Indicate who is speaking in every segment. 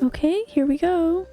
Speaker 1: Okay, here we go.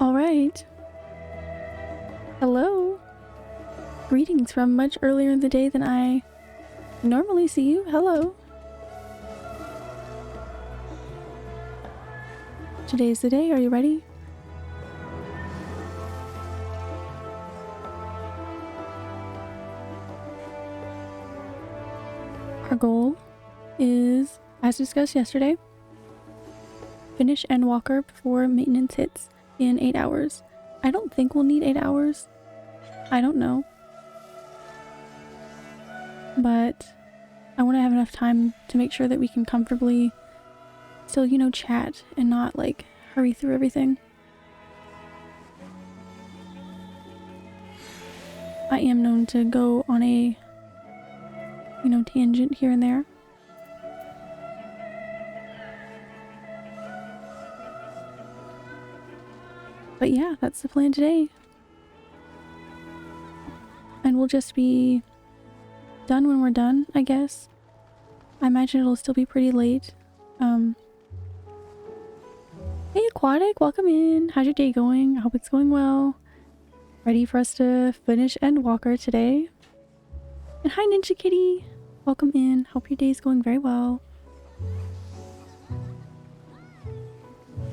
Speaker 1: All right. Hello. Greetings from much earlier in the day than I normally see you. Hello. Today's the day. Are you ready? Our goal is, as discussed yesterday, finish Endwalker before maintenance hits in 8 hours. I don't think we'll need 8 hours. I don't know. But I want to have enough time to make sure that we can comfortably still, you know, chat and not like hurry through everything. I am known to go on a, you know, tangent here and there. But yeah, that's the plan today. And we'll just be done when we're done, I guess. I imagine it'll still be pretty late. Hey Aquatic, welcome in. How's your day going? I hope it's going well. Ready for us to finish Endwalker today. And hi Ninja Kitty, welcome in. Hope your day's going very well.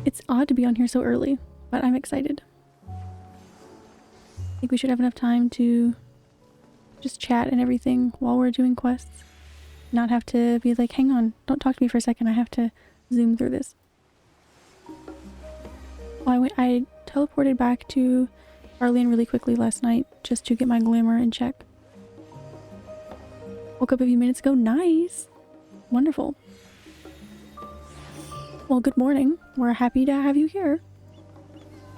Speaker 1: It's odd to be on here so early, but I'm excited. I think we should have enough time to just chat and everything while we're doing quests. Not have to be like, hang on, don't talk to me for a second, I have to zoom through this. Well, I teleported back to Arlene really quickly last night just to get my glamour in check. Woke up a few minutes ago. Nice! Wonderful. Well, good morning. We're happy to have you here.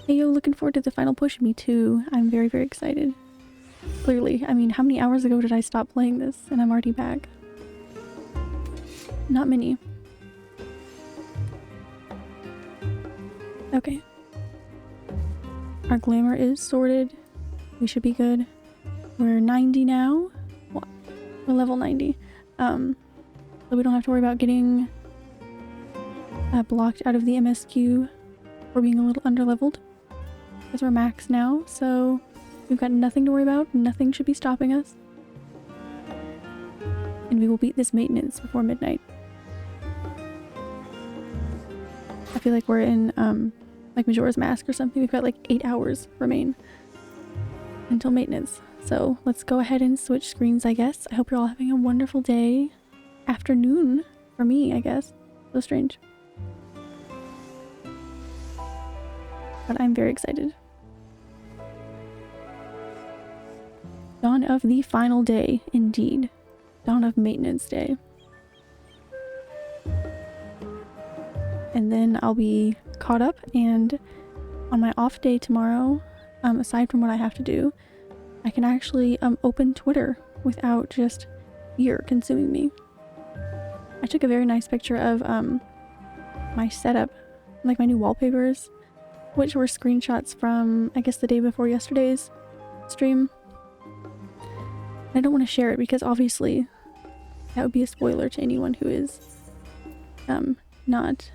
Speaker 1: Hey yo, looking forward to the final push. Me too. I'm very, very excited. Clearly. I mean, how many hours ago did I stop playing this and I'm already back? Not many. Okay. Our glamour is sorted. We should be good. We're 90 now. Well, we're level 90. So we don't have to worry about getting blocked out of the MSQ or being a little underleveled. Because we're max now, so we've got nothing to worry about. Nothing should be stopping us. And we will beat this maintenance before midnight. I feel like we're in like Majora's Mask or something. We've got like 8 hours remain until maintenance. So let's go ahead and switch screens, I guess. I hope you're all having a wonderful day. Afternoon for me, I guess. So strange. But I'm very excited. Dawn of the final day, indeed. Dawn of maintenance day. And then I'll be caught up, and on my off day tomorrow, aside from what I have to do, I can actually open Twitter without just fear consuming me. I took a very nice picture of my setup, like my new wallpapers, which were screenshots from, I guess, the day before yesterday's stream. I don't want to share it because obviously that would be a spoiler to anyone who is not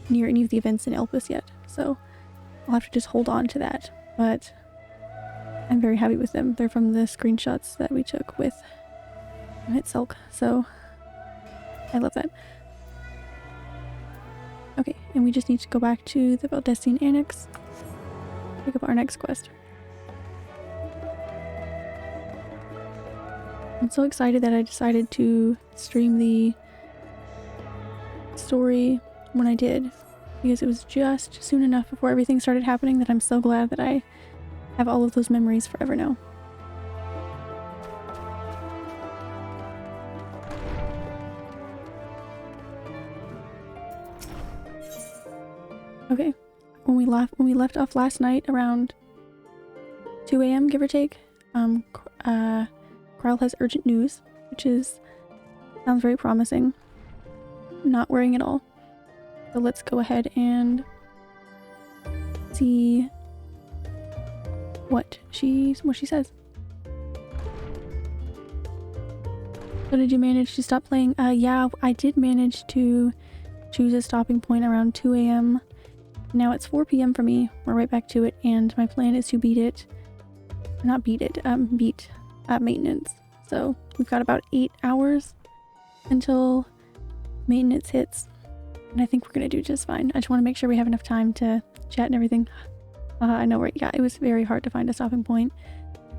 Speaker 1: near any of the events in Elpis yet, so I'll have to just hold on to that, but I'm very happy with them. They're from the screenshots that we took with Mitselk, so I love that. Okay, and we just need to go back to the Valdestian Annex, pick up our next quest. I'm so excited that I decided to stream the story when I did, because it was just soon enough before everything started happening that I'm so glad that I have all of those memories forever now. Okay, when we left off last night around 2 a.m. give or take, Kyle has urgent news, which sounds very promising. Not worrying at all. So let's go ahead and see what she says. So did you manage to stop playing? Yeah, I did manage to choose a stopping point around 2 a.m. Now it's 4 p.m. for me. We're right back to it, and my plan is to beat maintenance. So we've got about 8 hours until maintenance hits, and I think we're gonna do just fine. I just want to make sure we have enough time to chat and everything. I know, right? Yeah, it was very hard to find a stopping point.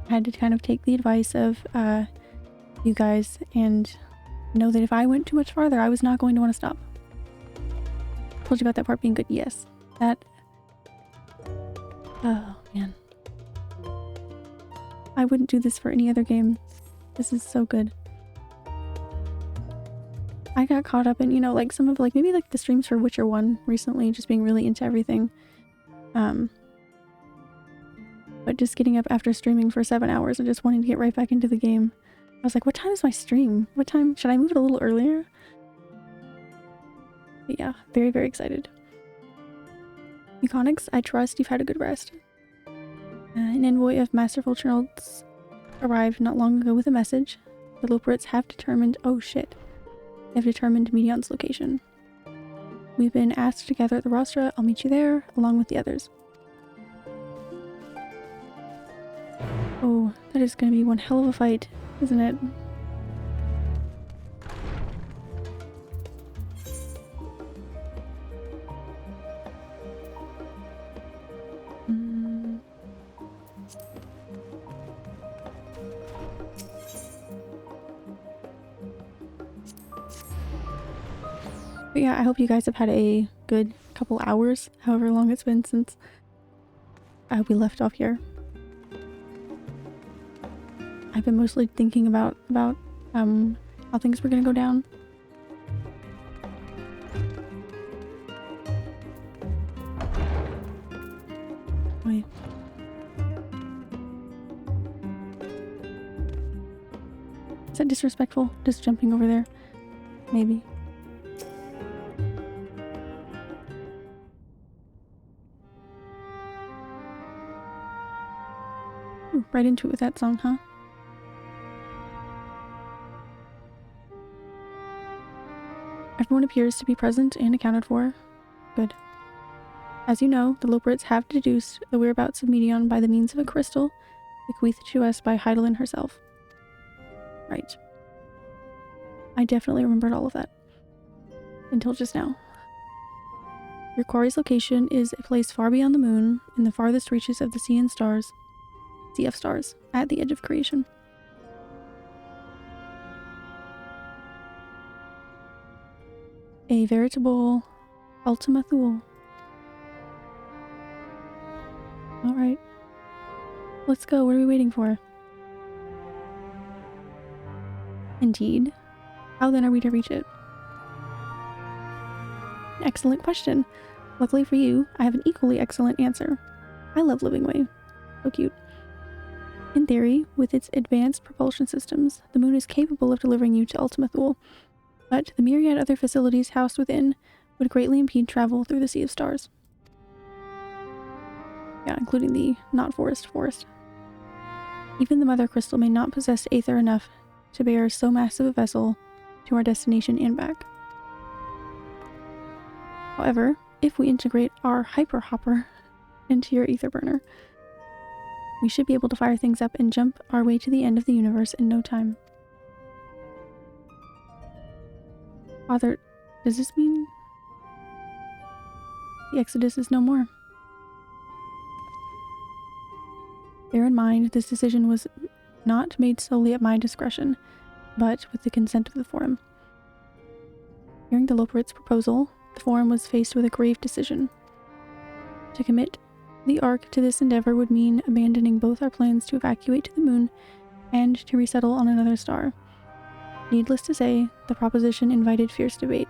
Speaker 1: I had to kind of take the advice of you guys and know that if I went too much farther, I was not going to want to stop. Told you about that part being good. Yes, that. Oh man, I wouldn't do this for any other game. This is so good. I got caught up in, you know, like some of maybe the streams for Witcher 1 recently, just being really into everything. But just getting up after streaming for 7 hours and just wanting to get right back into the game. I was like, what time is my stream? What time? Should I move it a little earlier? But yeah, very, very excited. Econics, I trust you've had a good rest. An envoy of Masterful Chernalds arrived not long ago with a message. The Loporits have determined— oh shit. They have determined Medion's location. We've been asked to gather at the rostra. I'll meet you there, along with the others. Oh, that is going to be one hell of a fight, isn't it? But yeah, I hope you guys have had a good couple hours, however long it's been since we left off here. I've been mostly thinking about how things were gonna go down. Wait. Is that disrespectful? Just jumping over there? Maybe. Ooh, right into it with that song, huh? Everyone appears to be present and accounted for. Good. As you know, the Loporits have deduced the whereabouts of Medion by the means of a crystal bequeathed to us by Heidelin herself. Right. I definitely remembered all of that. Until just now. Your quarry's location is a place far beyond the moon, in the farthest reaches of the sea and stars. Sea of stars, at the edge of creation. A veritable Ultima Thule. Alright. Let's go, what are we waiting for? Indeed. How then are we to reach it? An excellent question. Luckily for you, I have an equally excellent answer. I love Living Way. So cute. In theory, with its advanced propulsion systems, the moon is capable of delivering you to Ultima Thule, but the myriad other facilities housed within would greatly impede travel through the Sea of Stars. Yeah, including the not-forest forest. Even the Mother Crystal may not possess aether enough to bear so massive a vessel to our destination and back. However, if we integrate our Hyper Hopper into your ether burner, we should be able to fire things up and jump our way to the end of the universe in no time. Father, does this mean the Exodus is no more? Bear in mind, this decision was not made solely at my discretion, but with the consent of the Forum. Hearing the Loporrit's proposal, the Forum was faced with a grave decision. To commit the Ark to this endeavor would mean abandoning both our plans to evacuate to the moon and to resettle on another star. Needless to say, the proposition invited fierce debate.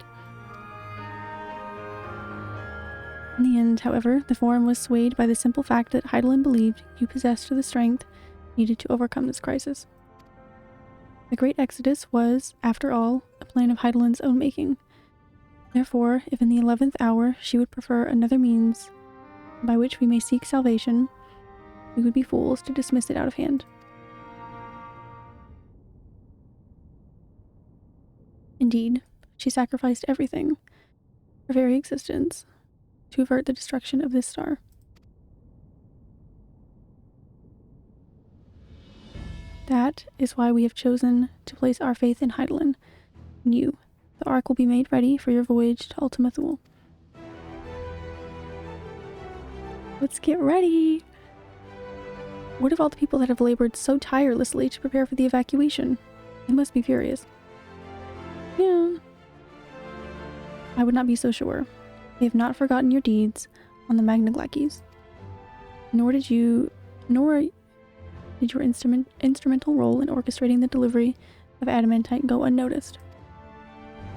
Speaker 1: In the end, however, the Forum was swayed by the simple fact that Hydaelyn believed you possessed the strength needed to overcome this crisis. The Great Exodus was, after all, a plan of Hydaelyn's own making. Therefore, if in the 11th hour she would prefer another means by which we may seek salvation, we would be fools to dismiss it out of hand. Indeed, she sacrificed everything, her very existence, to avert the destruction of this star. That is why we have chosen to place our faith in Hydaelyn, in you. The Ark will be made ready for your voyage to Ultima Thule. Let's get ready! What of all the people that have labored so tirelessly to prepare for the evacuation? They must be furious. Yeah. I would not be so sure. They have not forgotten your deeds on the Magna Glacies. Nor did your instrumental role in orchestrating the delivery of adamantite go unnoticed.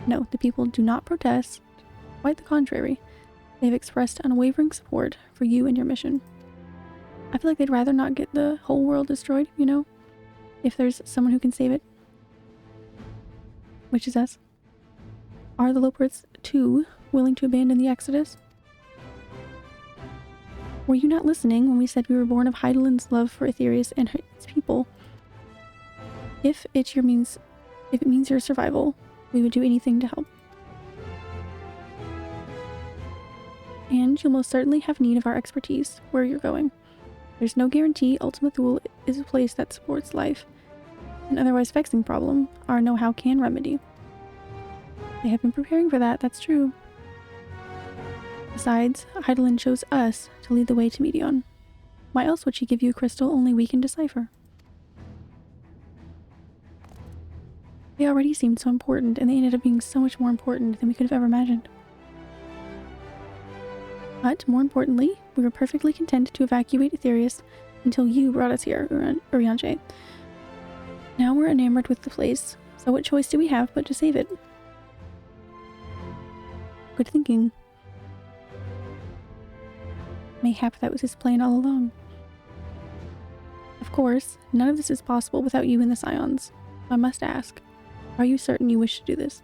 Speaker 1: No, the people do not protest. Quite the contrary. They have expressed unwavering support for you and your mission. I feel like they'd rather not get the whole world destroyed, you know? If there's someone who can save it. Which is us. Are the Loporrits, too, willing to abandon the Exodus? Were you not listening when we said we were born of Hydaelyn's love for Aetherius and its people? If it means your survival, we would do anything to help. And you'll most certainly have need of our expertise where you're going. There's no guarantee Ultima Thule is a place that supports life. An otherwise vexing problem our know-how can remedy. They have been preparing for that, that's true. Besides, Hydaelyn chose us to lead the way to Medion. Why else would she give you a crystal only we can decipher? They already seemed so important, and they ended up being so much more important than we could have ever imagined. But, more importantly, we were perfectly content to evacuate Aetherius until you brought us here, Urianger. Now we're enamored with the place, so what choice do we have but to save it? Good thinking. Mayhap that was his plan all along. Of course, none of this is possible without you and the Scions. I must ask, are you certain you wish to do this?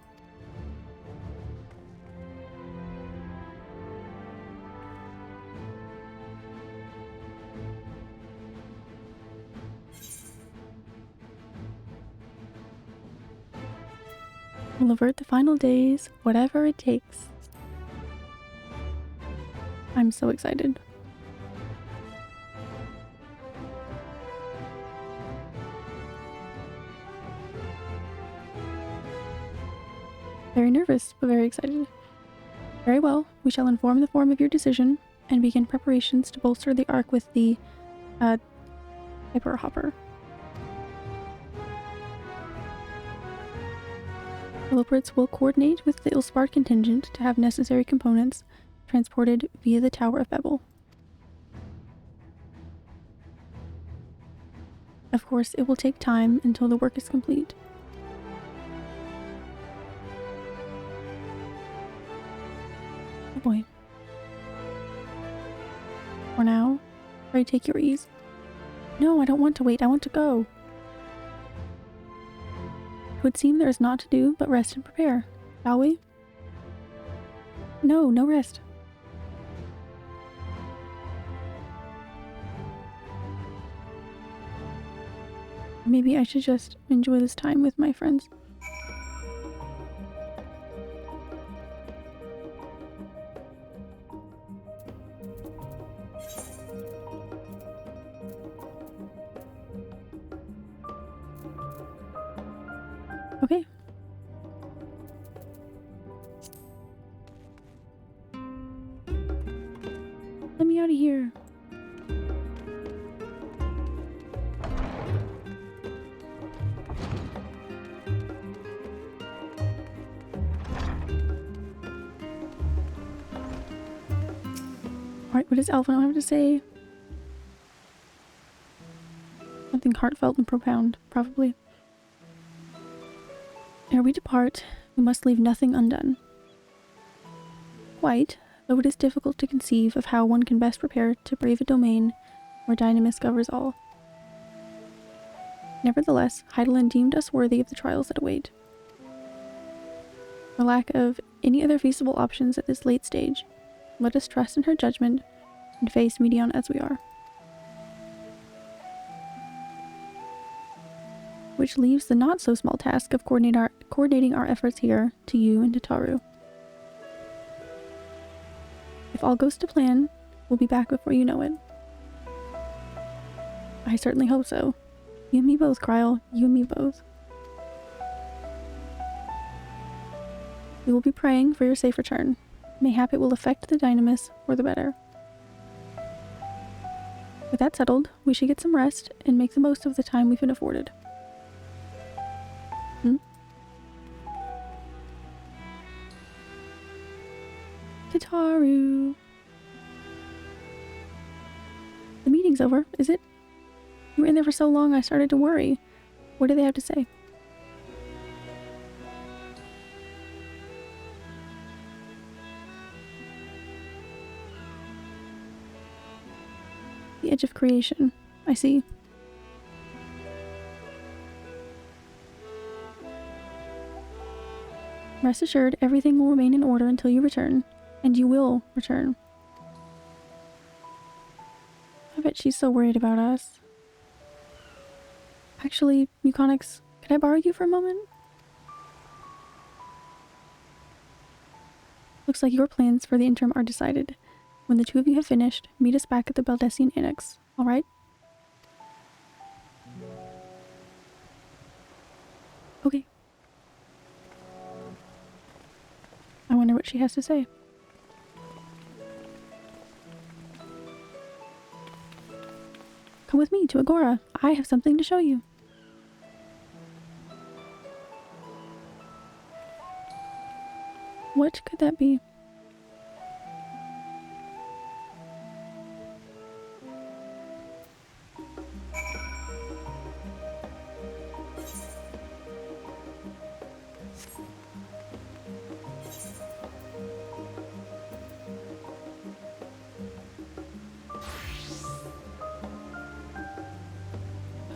Speaker 1: We'll avert the final days, whatever it takes. I'm so excited. Very nervous, but very excited. Very well, we shall inform the Forum of your decision and begin preparations to bolster the Ark with the, Hyper Hopper. The Loporrits will coordinate with the Ilsbard contingent to have necessary components transported via the Tower of Babel. Of course, it will take time until the work is complete. Oh boy. For now, pray take your ease. No, I don't want to wait, I want to go. It would seem there is naught to do but rest and prepare, shall we? No, no rest. Maybe I should just enjoy this time with my friends. Okay. Let me out of here. Alright, what does Alvin have to say? Something heartfelt and profound, probably. Ere we depart, we must leave nothing undone. Quite, though it is difficult to conceive of how one can best prepare to brave a domain where Dynamis governs all. Nevertheless, Heidelin deemed us worthy of the trials that await. For lack of any other feasible options at this late stage, let us trust in her judgment and face Medion as we are. Which leaves the not-so-small task of coordinating our efforts here to you and to Taru. If all goes to plan, we'll be back before you know it. I certainly hope so. You and me both, Kryle. You and me both. We will be praying for your safe return. Mayhap it will affect the Dynamis for the better. With that settled, we should get some rest and make the most of the time we've been afforded. Taru. The meeting's over, is it? You were in there for so long I started to worry. What do they have to say? The edge of creation. I see. Rest assured, everything will remain in order until you return. And you will return. I bet she's so worried about us. Actually, Muconix, can I borrow you for a moment? Looks like your plans for the interim are decided. When the two of you have finished, meet us back at the Baldessian Annex, alright? Okay. I wonder what she has to say. Come with me to Agora. I have something to show you. What could that be?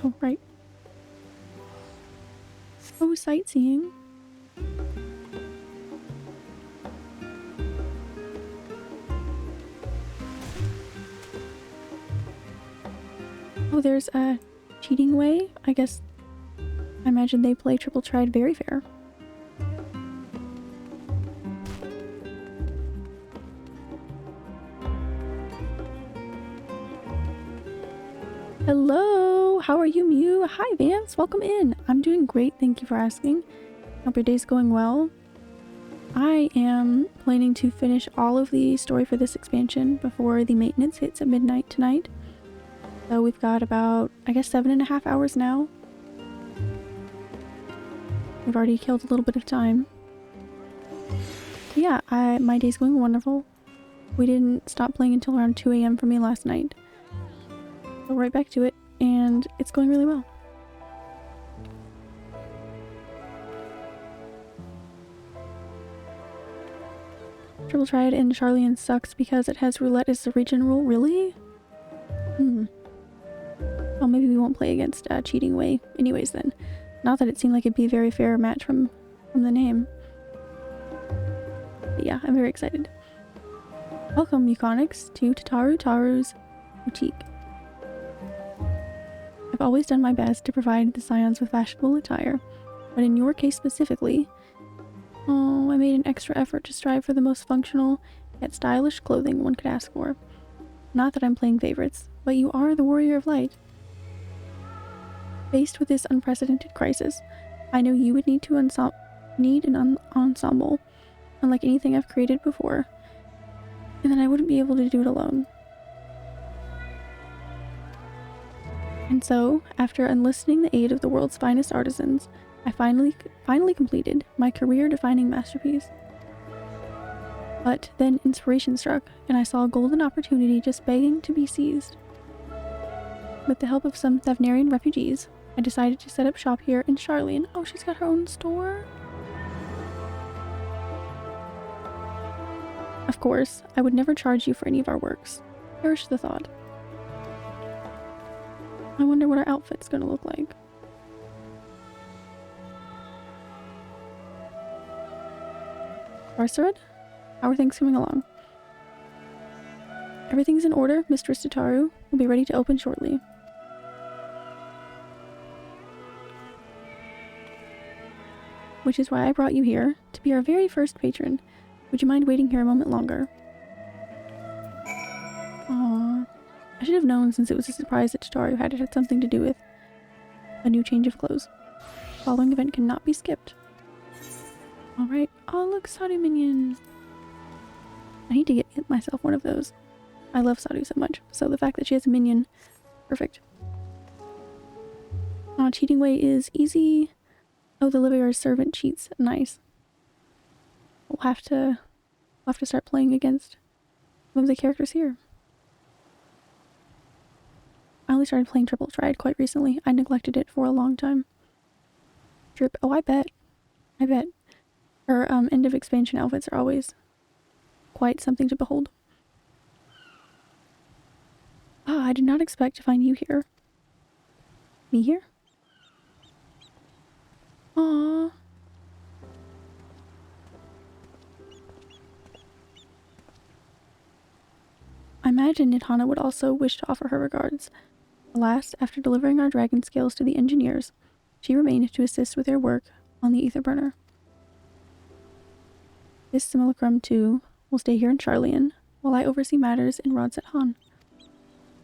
Speaker 1: Oh, right. Oh, sightseeing. Oh, there's a cheating way. I guess I imagine they play Triple Tried very fair. Hello, how are you, Mew? Hi, Vance, welcome in. I'm doing great, thank you for asking. Hope your day's going well. I am planning to finish all of the story for this expansion before the maintenance hits at midnight tonight. So we've got about, I guess, 7.5 hours now. We've already killed a little bit of time. So yeah, my day's going wonderful. We didn't stop playing until around 2 AM for me last night. So right back to it, and it's going really well. Triple Triad in Charlian sucks because it has roulette as the region rule. Really? Well, maybe we won't play against Cheating Way anyways then. Not that it seemed like it'd be a very fair match from the name. But yeah, I'm very excited. Welcome, Muconix, to Taru's Boutique. I've always done my best to provide the Scions with fashionable attire, but in your case specifically, I made an extra effort to strive for the most functional yet stylish clothing one could ask for. Not that I'm playing favorites, but you are the Warrior of Light. Faced with this unprecedented crisis, I knew you would need an ensemble, unlike anything I've created before, and then I wouldn't be able to do it alone. And so, after enlisting the aid of the world's finest artisans, I finally completed my career-defining masterpiece. But then inspiration struck, and I saw a golden opportunity just begging to be seized. With the help of some Thavnarian refugees, I decided to set up shop here in Charlene. Oh, she's got her own store? Of course, I would never charge you for any of our works. Perish the thought. I wonder what our outfit's gonna look like. Arsarid? How are things coming along? Everything's in order, Mistress Tataru. We'll be ready to open shortly. Which is why I brought you here, to be our very first patron. Would you mind waiting here a moment longer? Aww. I should have known, since it was a surprise that Tataru had something to do with a new change of clothes. The following event cannot be skipped. Alright. Oh, look, Sadu minion. I need to get myself one of those. I love Sadu so much, so the fact that she has a minion, perfect. Cheating way is easy. Oh, the Liviar's servant cheats. Nice. We'll have to start playing against some of the characters here. I only started playing Triple Triad quite recently. I neglected it for a long time. Drip. Oh, I bet. Her end of expansion outfits are always quite something to behold. Ah, I did not expect to find you here. Me here? Aww. I imagine Nidhana would also wish to offer her regards. Alas, after delivering our dragon scales to the engineers, she remained to assist with their work on the ether burner. This simulacrum, too, will stay here in Charlian, while I oversee matters in Rodset Han.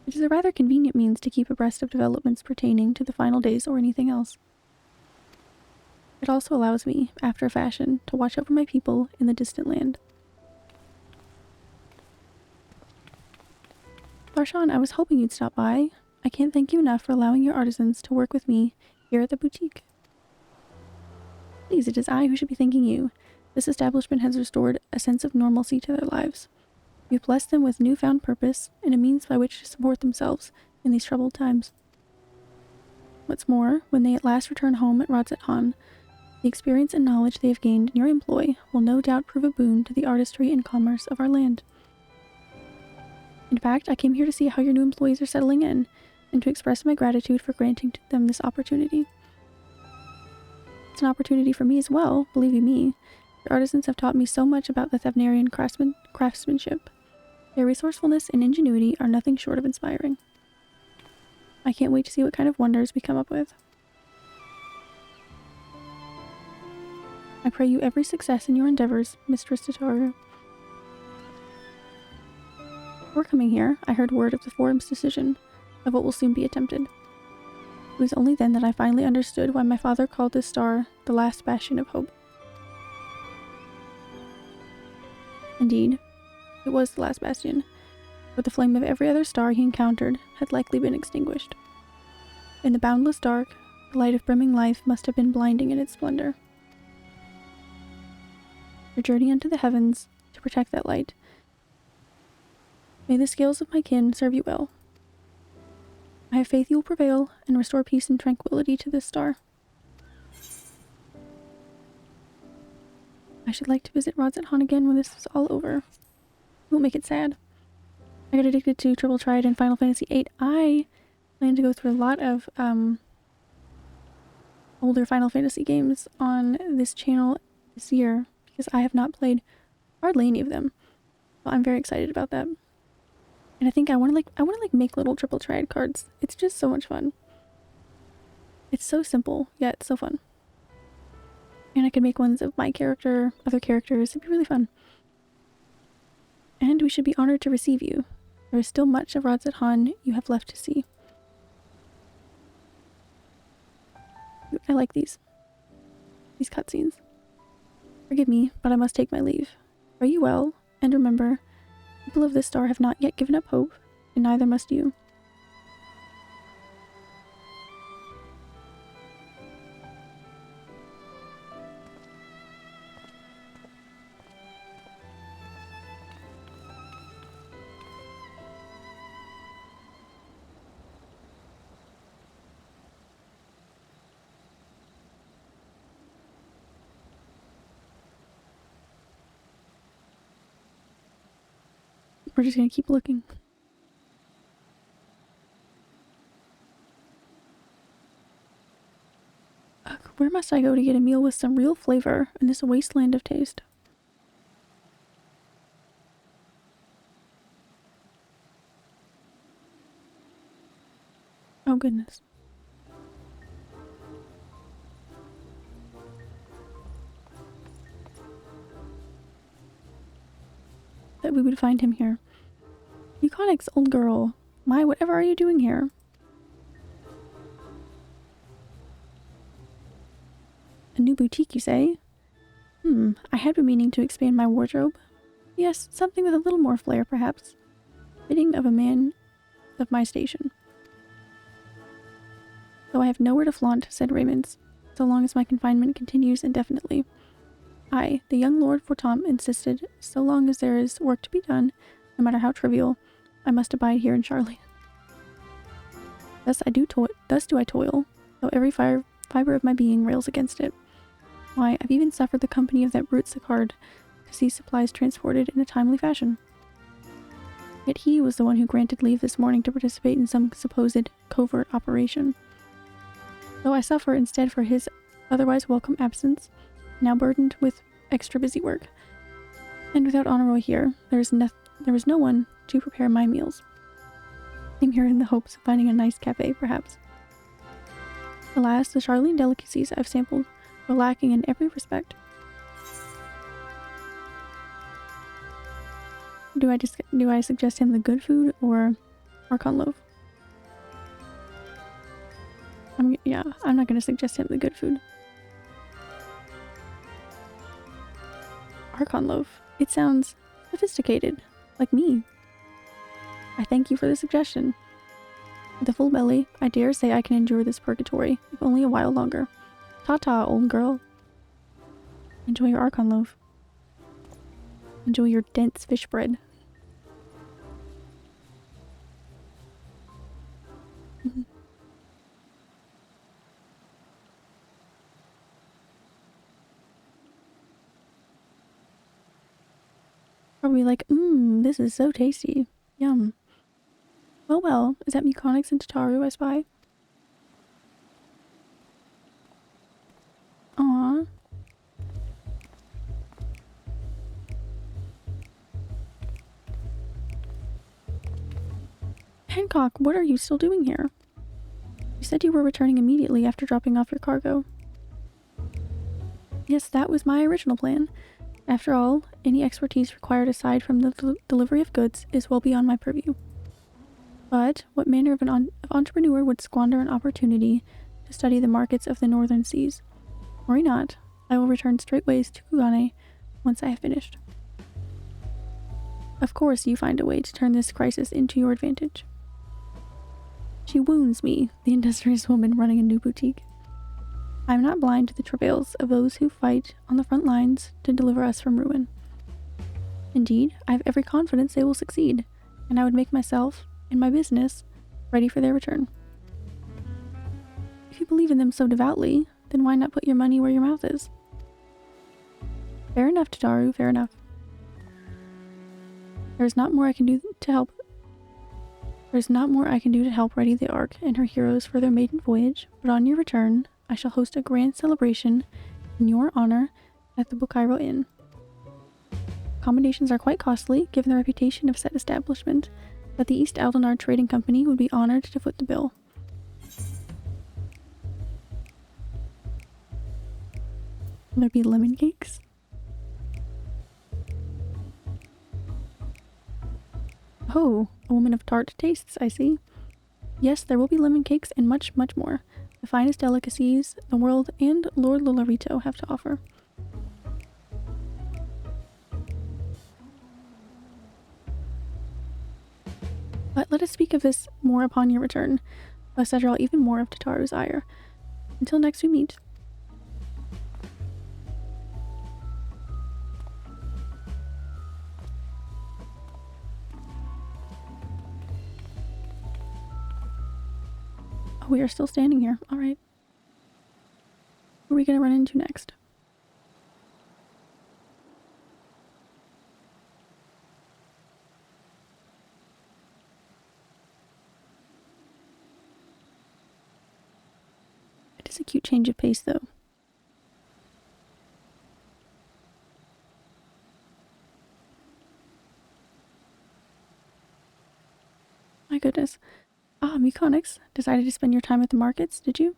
Speaker 1: It is a rather convenient means to keep abreast of developments pertaining to the final days or anything else. It also allows me, after a fashion, to watch over my people in the distant land. Darshan, I was hoping you'd stop by. I can't thank you enough for allowing your artisans to work with me here at the boutique. Please, it is I who should be thanking you. This establishment has restored a sense of normalcy to their lives. You've blessed them with newfound purpose and a means by which to support themselves in these troubled times. What's more, when they at last return home at Rodset Han, the experience and knowledge they have gained in your employ will no doubt prove a boon to the artistry and commerce of our land. In fact, I came here to see how your new employees are settling in, and to express my gratitude for granting them this opportunity. It's an opportunity for me as well, believe you me. Your artisans have taught me so much about the Thavnarian craftsmanship. Their resourcefulness and ingenuity are nothing short of inspiring. I can't wait to see what kind of wonders we come up with. I pray you every success in your endeavors, Mistress Tataru. Before coming here, I heard word of the forum's decision, of what will soon be attempted. It was only then that I finally understood why my father called this star the last bastion of hope. Indeed, it was the last bastion, but the flame of every other star he encountered had likely been extinguished. In the boundless dark, the light of brimming life must have been blinding in its splendor. Your journey unto the heavens to protect that light. May the scales of my kin serve you well. I have faith you will prevail and restore peace and tranquility to this star. I should like to visit Rodset Han again when this is all over. It won't make it sad. I got addicted to Triple Triad and Final Fantasy VIII. I plan to go through a lot of older Final Fantasy games on this channel this year, because I have not played hardly any of them. So I'm very excited about that. And I think I want to make little Triple Triad cards. It's just so much fun. It's so simple, yet so fun. And I could make ones of my character, other characters. It'd be really fun. And we should be honored to receive you. There is still much of Rodset Han you have left to see. I like these cutscenes. Forgive me, but I must take my leave. Fare you well, and remember, people of this star have not yet given up hope, and neither must you. We're just gonna keep looking. Ugh, where must I go to get a meal with some real flavor in this wasteland of taste? Oh goodness. That we would find him here. Euconix, old girl. My, whatever are you doing here? A new boutique, you say? I had been meaning to expand my wardrobe. Yes, something with a little more flair, perhaps. Fitting of a man of my station. Though I have nowhere to flaunt, said Raymond, so long as my confinement continues indefinitely. I, the young Lord Fortom, insisted, so long as there is work to be done, no matter how trivial, I must abide here in Charlie. Thus do I toil, though every fiber of my being rails against it. Why, I've even suffered the company of that brute Sicard to see supplies transported in a timely fashion. Yet he was the one who granted leave this morning to participate in some supposed covert operation. Though I suffer instead for his otherwise welcome absence, now burdened with extra busy work. And without Honoroi here, there was no one to prepare my meals. Came here in the hopes of finding a nice cafe, perhaps. Alas, the Charlene delicacies I've sampled were lacking in every respect. Do I suggest him the good food or Archon loaf? I'm not gonna suggest him the good food. Archon loaf. It sounds sophisticated, like me. I thank you for the suggestion. With a full belly, I dare say I can endure this purgatory, if only a while longer. Ta-ta, old girl. Enjoy your Archon loaf. Enjoy your dense fish bread. Probably like, this is so tasty. Yum. Well, is that Muconix and Tataru I spy? Aww. Hancock, what are you still doing here? You said you were returning immediately after dropping off your cargo. Yes, that was my original plan. After all, any expertise required aside from the delivery of goods is well beyond my purview. But what manner of an entrepreneur would squander an opportunity to study the markets of the northern seas? Worry not, I will return straightways to Kugane once I have finished. Of course you find a way to turn this crisis into your advantage. She wounds me, the industrious woman running a new boutique. I am not blind to the travails of those who fight on the front lines to deliver us from ruin. Indeed, I have every confidence they will succeed, and I would make myself, and my business, ready for their return. If you believe in them so devoutly, then why not put your money where your mouth is? Fair enough, Tataru, fair enough. There's not more I can do to help ready the Ark and her heroes for their maiden voyage, but on your return, I shall host a grand celebration in your honor at the Bukairo Inn. Accommodations are quite costly, given the reputation of said establishment, but the East Aldenar Trading Company would be honored to foot the bill. Will there be lemon cakes? Oh, a woman of tart tastes, I see. Yes, there will be lemon cakes and much, much more. The finest delicacies the world and Lord Lolorito have to offer. But let us speak of this more upon your return, lest I draw even more of Tataru's ire. Until next we meet. Oh, we are still standing here. Alright. Who are we going to run into next? cute change of pace, though. My goodness. Ah, Meconics. Decided to spend your time at the markets, did you?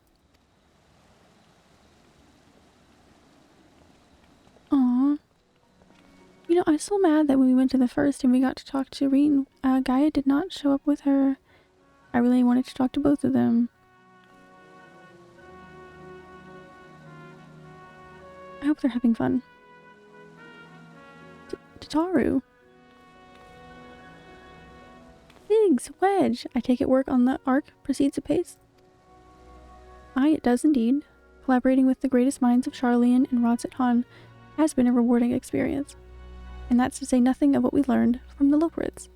Speaker 1: Aw. You know, I'm so mad that when we went to the first and we got to talk to Reen, Gaia did not show up with her. I really wanted to talk to both of them. I hope they're having fun. Tataru. Biggs, Wedge. I take it work on the arc proceeds apace. Aye, it does indeed. Collaborating with the greatest minds of Charlian and Rodset Han has been a rewarding experience. And that's to say nothing of what we learned from the Loperids.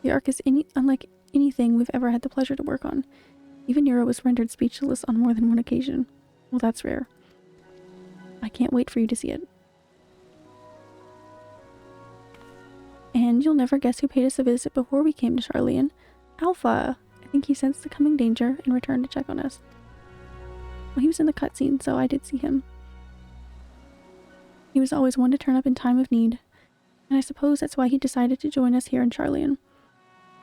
Speaker 1: The arc is unlike anything we've ever had the pleasure to work on. Even Nero was rendered speechless on more than one occasion. Well, that's rare. I can't wait for you to see it. And you'll never guess who paid us a visit before we came to Charlian. Alpha! I think he sensed the coming danger and returned to check on us. Well, he was in the cutscene, so I did see him. He was always one to turn up in time of need, and I suppose that's why he decided to join us here in Charlian.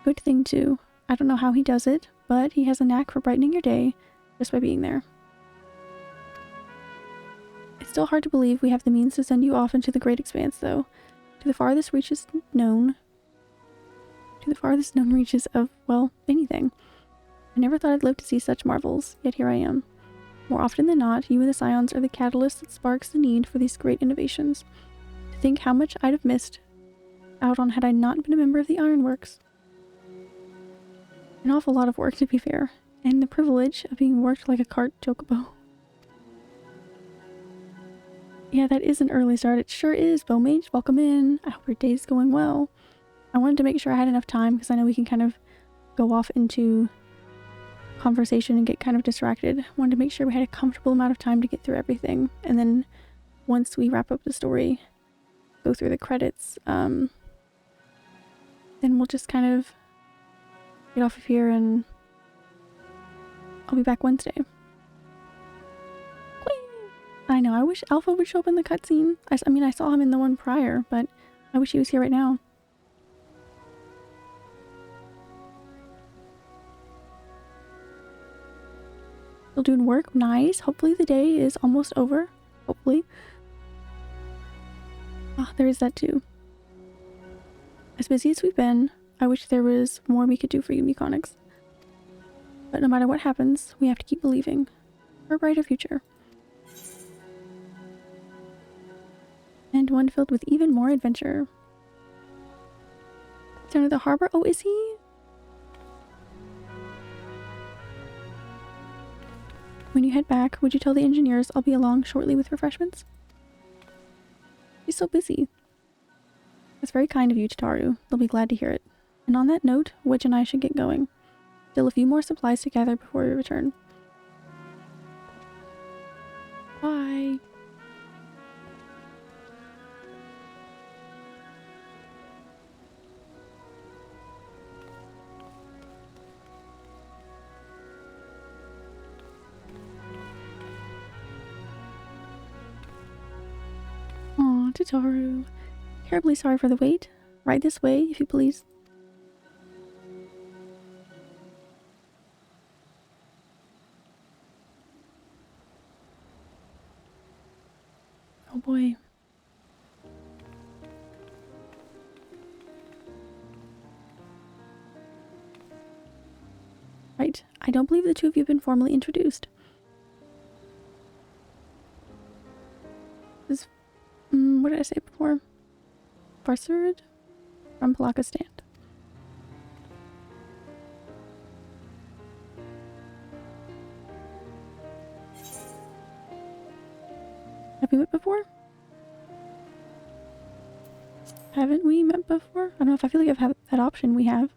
Speaker 1: Good thing, too. I don't know how he does it, but he has a knack for brightening your day just by being there. It's still hard to believe we have the means to send you off into the great expanse, though. To the farthest known reaches of, well, anything. I never thought I'd live to see such marvels, yet here I am. More often than not, you and the Scions are the catalyst that sparks the need for these great innovations. To think how much I'd have missed out on had I not been a member of the Ironworks. An awful lot of work, to be fair, and the privilege of being worked like a cart chocobo. Yeah, that is an early start. It sure is. Bowmage, welcome in. I hope your day's going well. I wanted to make sure I had enough time because I know we can kind of go off into conversation and get kind of distracted. I wanted to make sure we had a comfortable amount of time to get through everything. And then once we wrap up the story, go through the credits, then we'll just kind of get off of here and I'll be back Wednesday. I know, I wish Alpha would show up in the cutscene. I mean, I saw him in the one prior, but I wish he was here right now. Still doing work? Nice. Hopefully the day is almost over. Hopefully. Ah, there is that too. As busy as we've been, I wish there was more we could do for you, Meconics. But no matter what happens, we have to keep believing for a brighter future. And one filled with even more adventure. Down to the harbor? Oh, is he? When you head back, would you tell the engineers I'll be along shortly with refreshments? He's so busy. That's very kind of you, Tataru. They'll be glad to hear it. And on that note, Wedge and I should get going. Still a few more supplies to gather before we return. Bye. Aw, Tataru. Terribly sorry for the wait. Right this way, if you please. Oh boy. Right. I don't believe the two of you have been formally introduced. This is... what did I say before? Farsud from Palaka Stand. Have we met before? Haven't we met before? I don't know if I feel like I've had that option we have.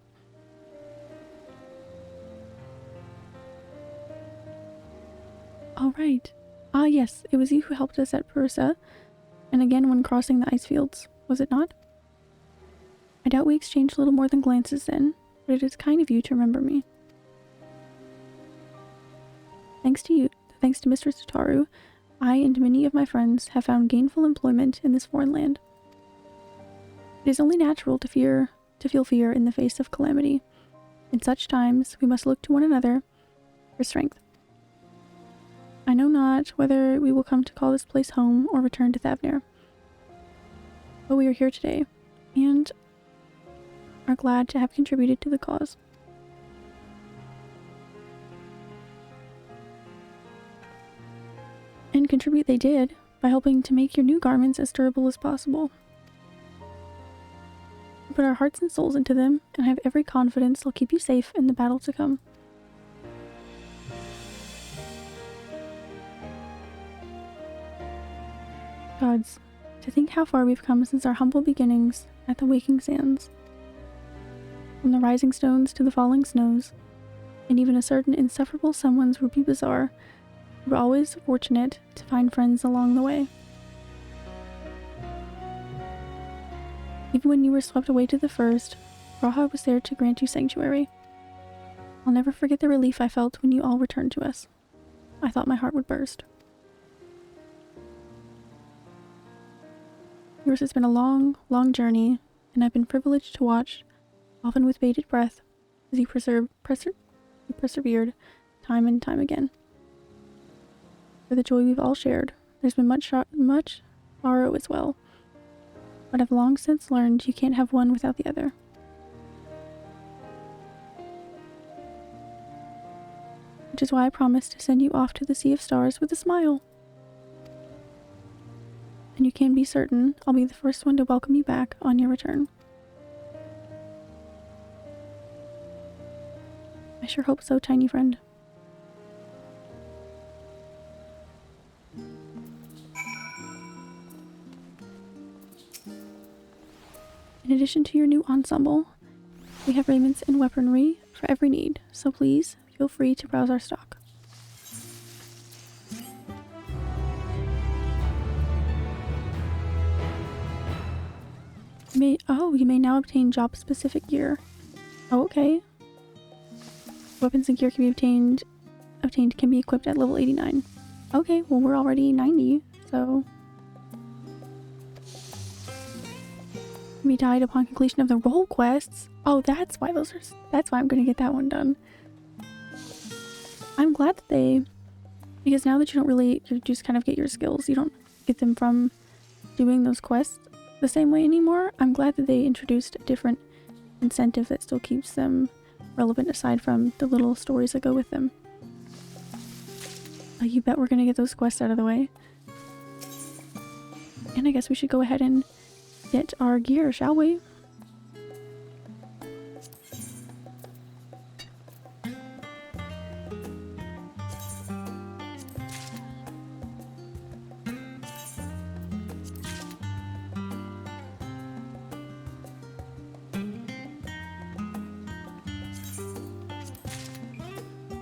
Speaker 1: Oh, right. Ah, yes. It was you who helped us at Purusa, and again when crossing the ice fields, was it not? I doubt we exchanged little more than glances then, but it is kind of you to remember me. Thanks to Mistress Tataru, I and many of my friends have found gainful employment in this foreign land. It is only natural to feel fear in the face of calamity. In such times, we must look to one another for strength. I know not whether we will come to call this place home or return to Thavnir. But we are here today, and are glad to have contributed to the cause. And contribute they did, by helping to make your new garments as durable as possible. We put our hearts and souls into them, and I have every confidence they'll keep you safe in the battle to come. Gods, to think how far we've come since our humble beginnings at the Waking Sands. From the rising stones to the falling snows, and even a certain insufferable someone's rupee bazaar, we were always fortunate to find friends along the way. Even when you were swept away to the first, Raha was there to grant you sanctuary. I'll never forget the relief I felt when you all returned to us. I thought my heart would burst. Yours has been a long, long journey, and I've been privileged to watch, often with bated breath, as you persevered time and time again. For the joy we've all shared, there's been much sorrow as well, but I've long since learned you can't have one without the other. Which is why I promised to send you off to the Sea of Stars with a smile. And you can be certain I'll be the first one to welcome you back on your return. I sure hope so, tiny friend. In addition to your new ensemble, we have raiments and weaponry for every need, so please feel free to browse our stock. You may now obtain job-specific gear. Oh, okay. Weapons and gear can be obtained can be equipped at level 89. Okay, well we're already 90, so... Be died upon completion of the role quests. Oh, that's why I'm gonna get that one done. I'm glad that because now that you just kind of get your skills, you don't get them from doing those quests the same way anymore. I'm glad that they introduced a different incentive that still keeps them relevant aside from the little stories that go with them. You bet we're gonna get those quests out of the way. And I guess we should go ahead and get our gear, shall we?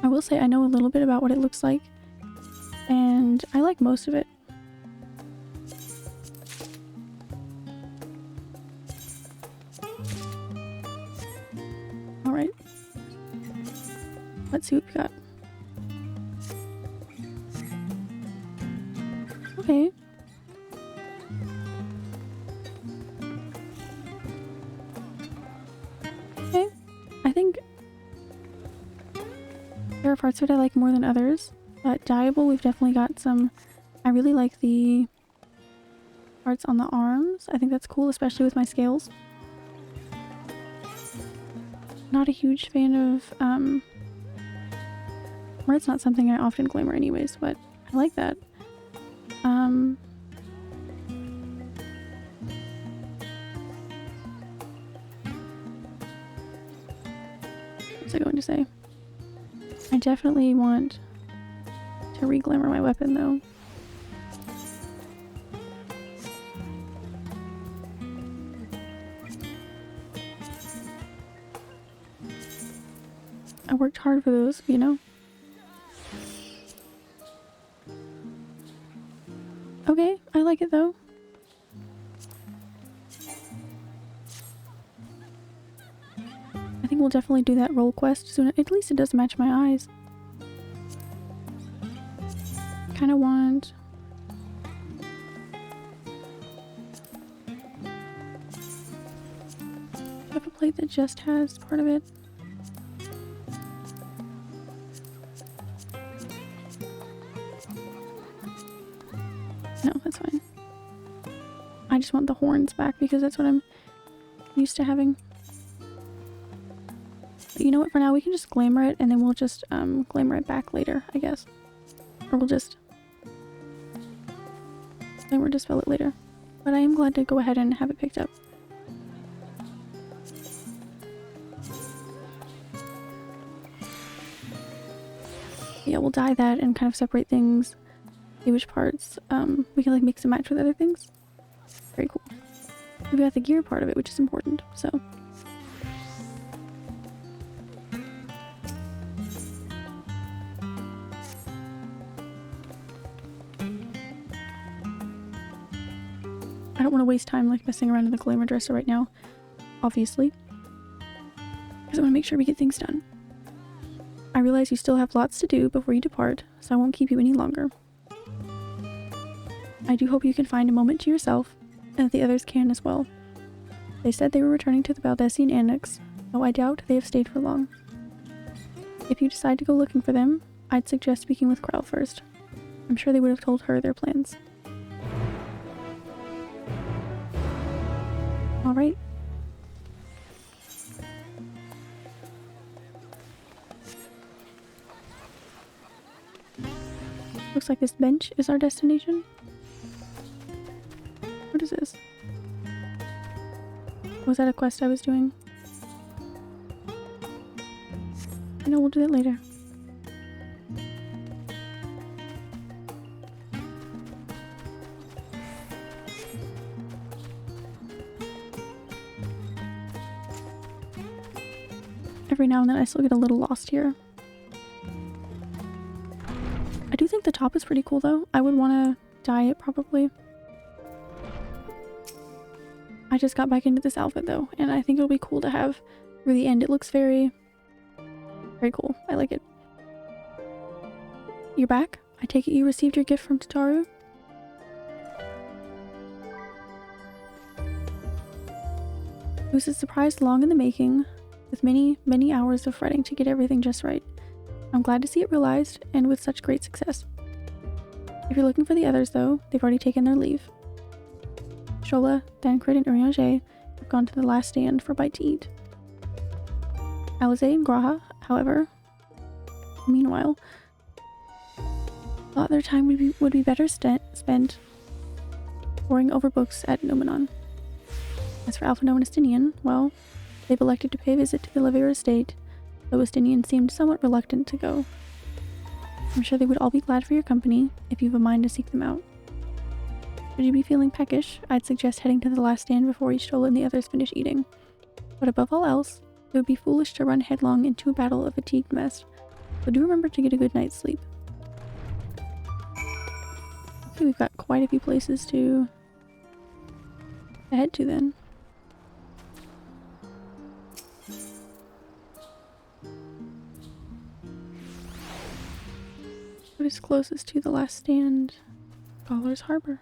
Speaker 1: I will say I know a little bit about what it looks like, and I like most of it. Alright. Let's see what we got. Okay. Okay. I think there are parts of it I like more than others, but dyeable, we've definitely got some... I really like the parts on the arms. I think that's cool, especially with my scales. Not a huge fan of, or it's not something I often glamour anyways, but I like that. What was I going to say? I definitely want to re-glamour my weapon though. I worked hard for those, you know? Okay, I like it though. I think we'll definitely do that role quest soon. At least it does match my eyes. kind of want... I have a plate that just has part of it. No, that's fine. I just want the horns back because that's what I'm used to having. But you know what, for now we can just glamour it and then we'll just glamour it back later, I guess. Or we'll just glamour dispel it later. But I am glad to go ahead and have it picked up. Yeah, we'll dye that and kind of separate things. See which parts we can like mix and match with other things. Very cool. We got the gear part of it, which is important, so. I don't want to waste time like messing around in the glamour dresser right now, obviously. Because I want to make sure we get things done. I realize you still have lots to do before you depart, so I won't keep you any longer. I do hope you can find a moment to yourself, and that the others can as well. They said they were returning to the Baldessian Annex, though I doubt they have stayed for long. If you decide to go looking for them, I'd suggest speaking with Krell first. I'm sure they would have told her their plans. Alright. Looks like this bench is our destination. What is this? Was that a quest I was doing? I know, we'll do that later. Every now and then I still get a little lost here. I do think the top is pretty cool though. I would want to dye it probably. I just got back into this outfit though, and I think it'll be cool to have through the end. It looks very, very cool. I like it. You're back? I take it you received your gift from Tataru? It was a surprise long in the making, with many, many hours of fretting to get everything just right. I'm glad to see it realized, and with such great success. If you're looking for the others though, they've already taken their leave. Shola, Dancrit, and Urianger have gone to the last stand for a bite to eat. Alize and Graha, however, meanwhile, thought their time would be better spent poring over books at Nomenon. As for Alphino and Estinian, well, they've elected to pay a visit to the Levera estate, though Estinian seemed somewhat reluctant to go. I'm sure they would all be glad for your company if you've a mind to seek them out. Should you be feeling peckish, I'd suggest heading to the last stand before Ishtola and the others finish eating. But above all else, it would be foolish to run headlong into a battle of fatigued mess, so do remember to get a good night's sleep. Okay, we've got quite a few places to head to then. What is closest to the last stand? Scholar's Harbor.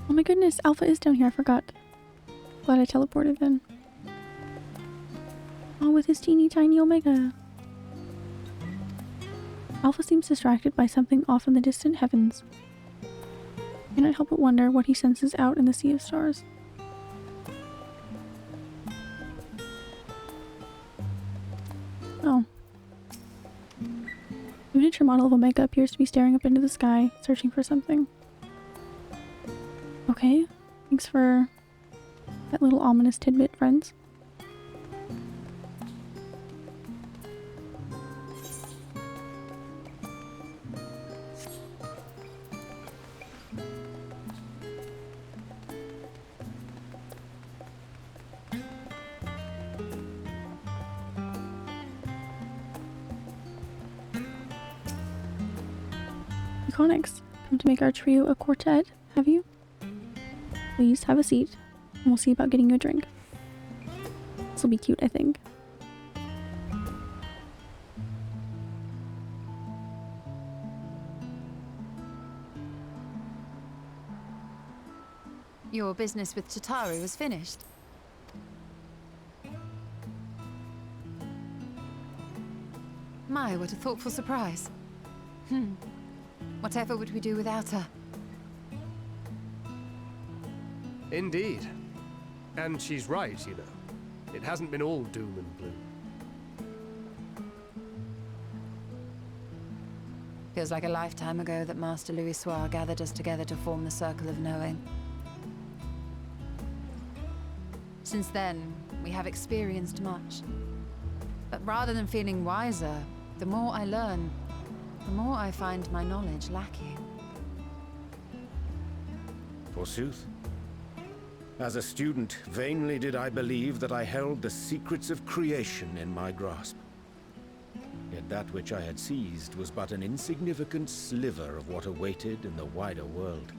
Speaker 1: Oh my goodness, Alpha is down here, I forgot. Glad I teleported then. Oh, with his teeny tiny Omega. Alpha seems distracted by something off in the distant heavens. Cannot help but wonder what he senses out in the sea of stars. Oh. The miniature model of Omega appears to be staring up into the sky, searching for something. Okay, thanks for that little ominous tidbit, friends. Iconics, come to make our trio a quartet, have you? Please have a seat, and we'll see about getting you a drink. This will be cute, I think.
Speaker 2: Your business with Chitauri was finished. My, what a thoughtful surprise. Whatever would we do without her?
Speaker 3: Indeed. And she's right, you know. It hasn't been all doom and gloom.
Speaker 2: Feels like a lifetime ago that Master Louis Soir gathered us together to form the Circle of Knowing. Since then, we have experienced much. But rather than feeling wiser, the more I learn, the more I find my knowledge lacking.
Speaker 4: Forsooth. As a student, vainly did I believe that I held the secrets of creation in my grasp. Yet that which I had seized was but an insignificant sliver of what awaited in the wider world.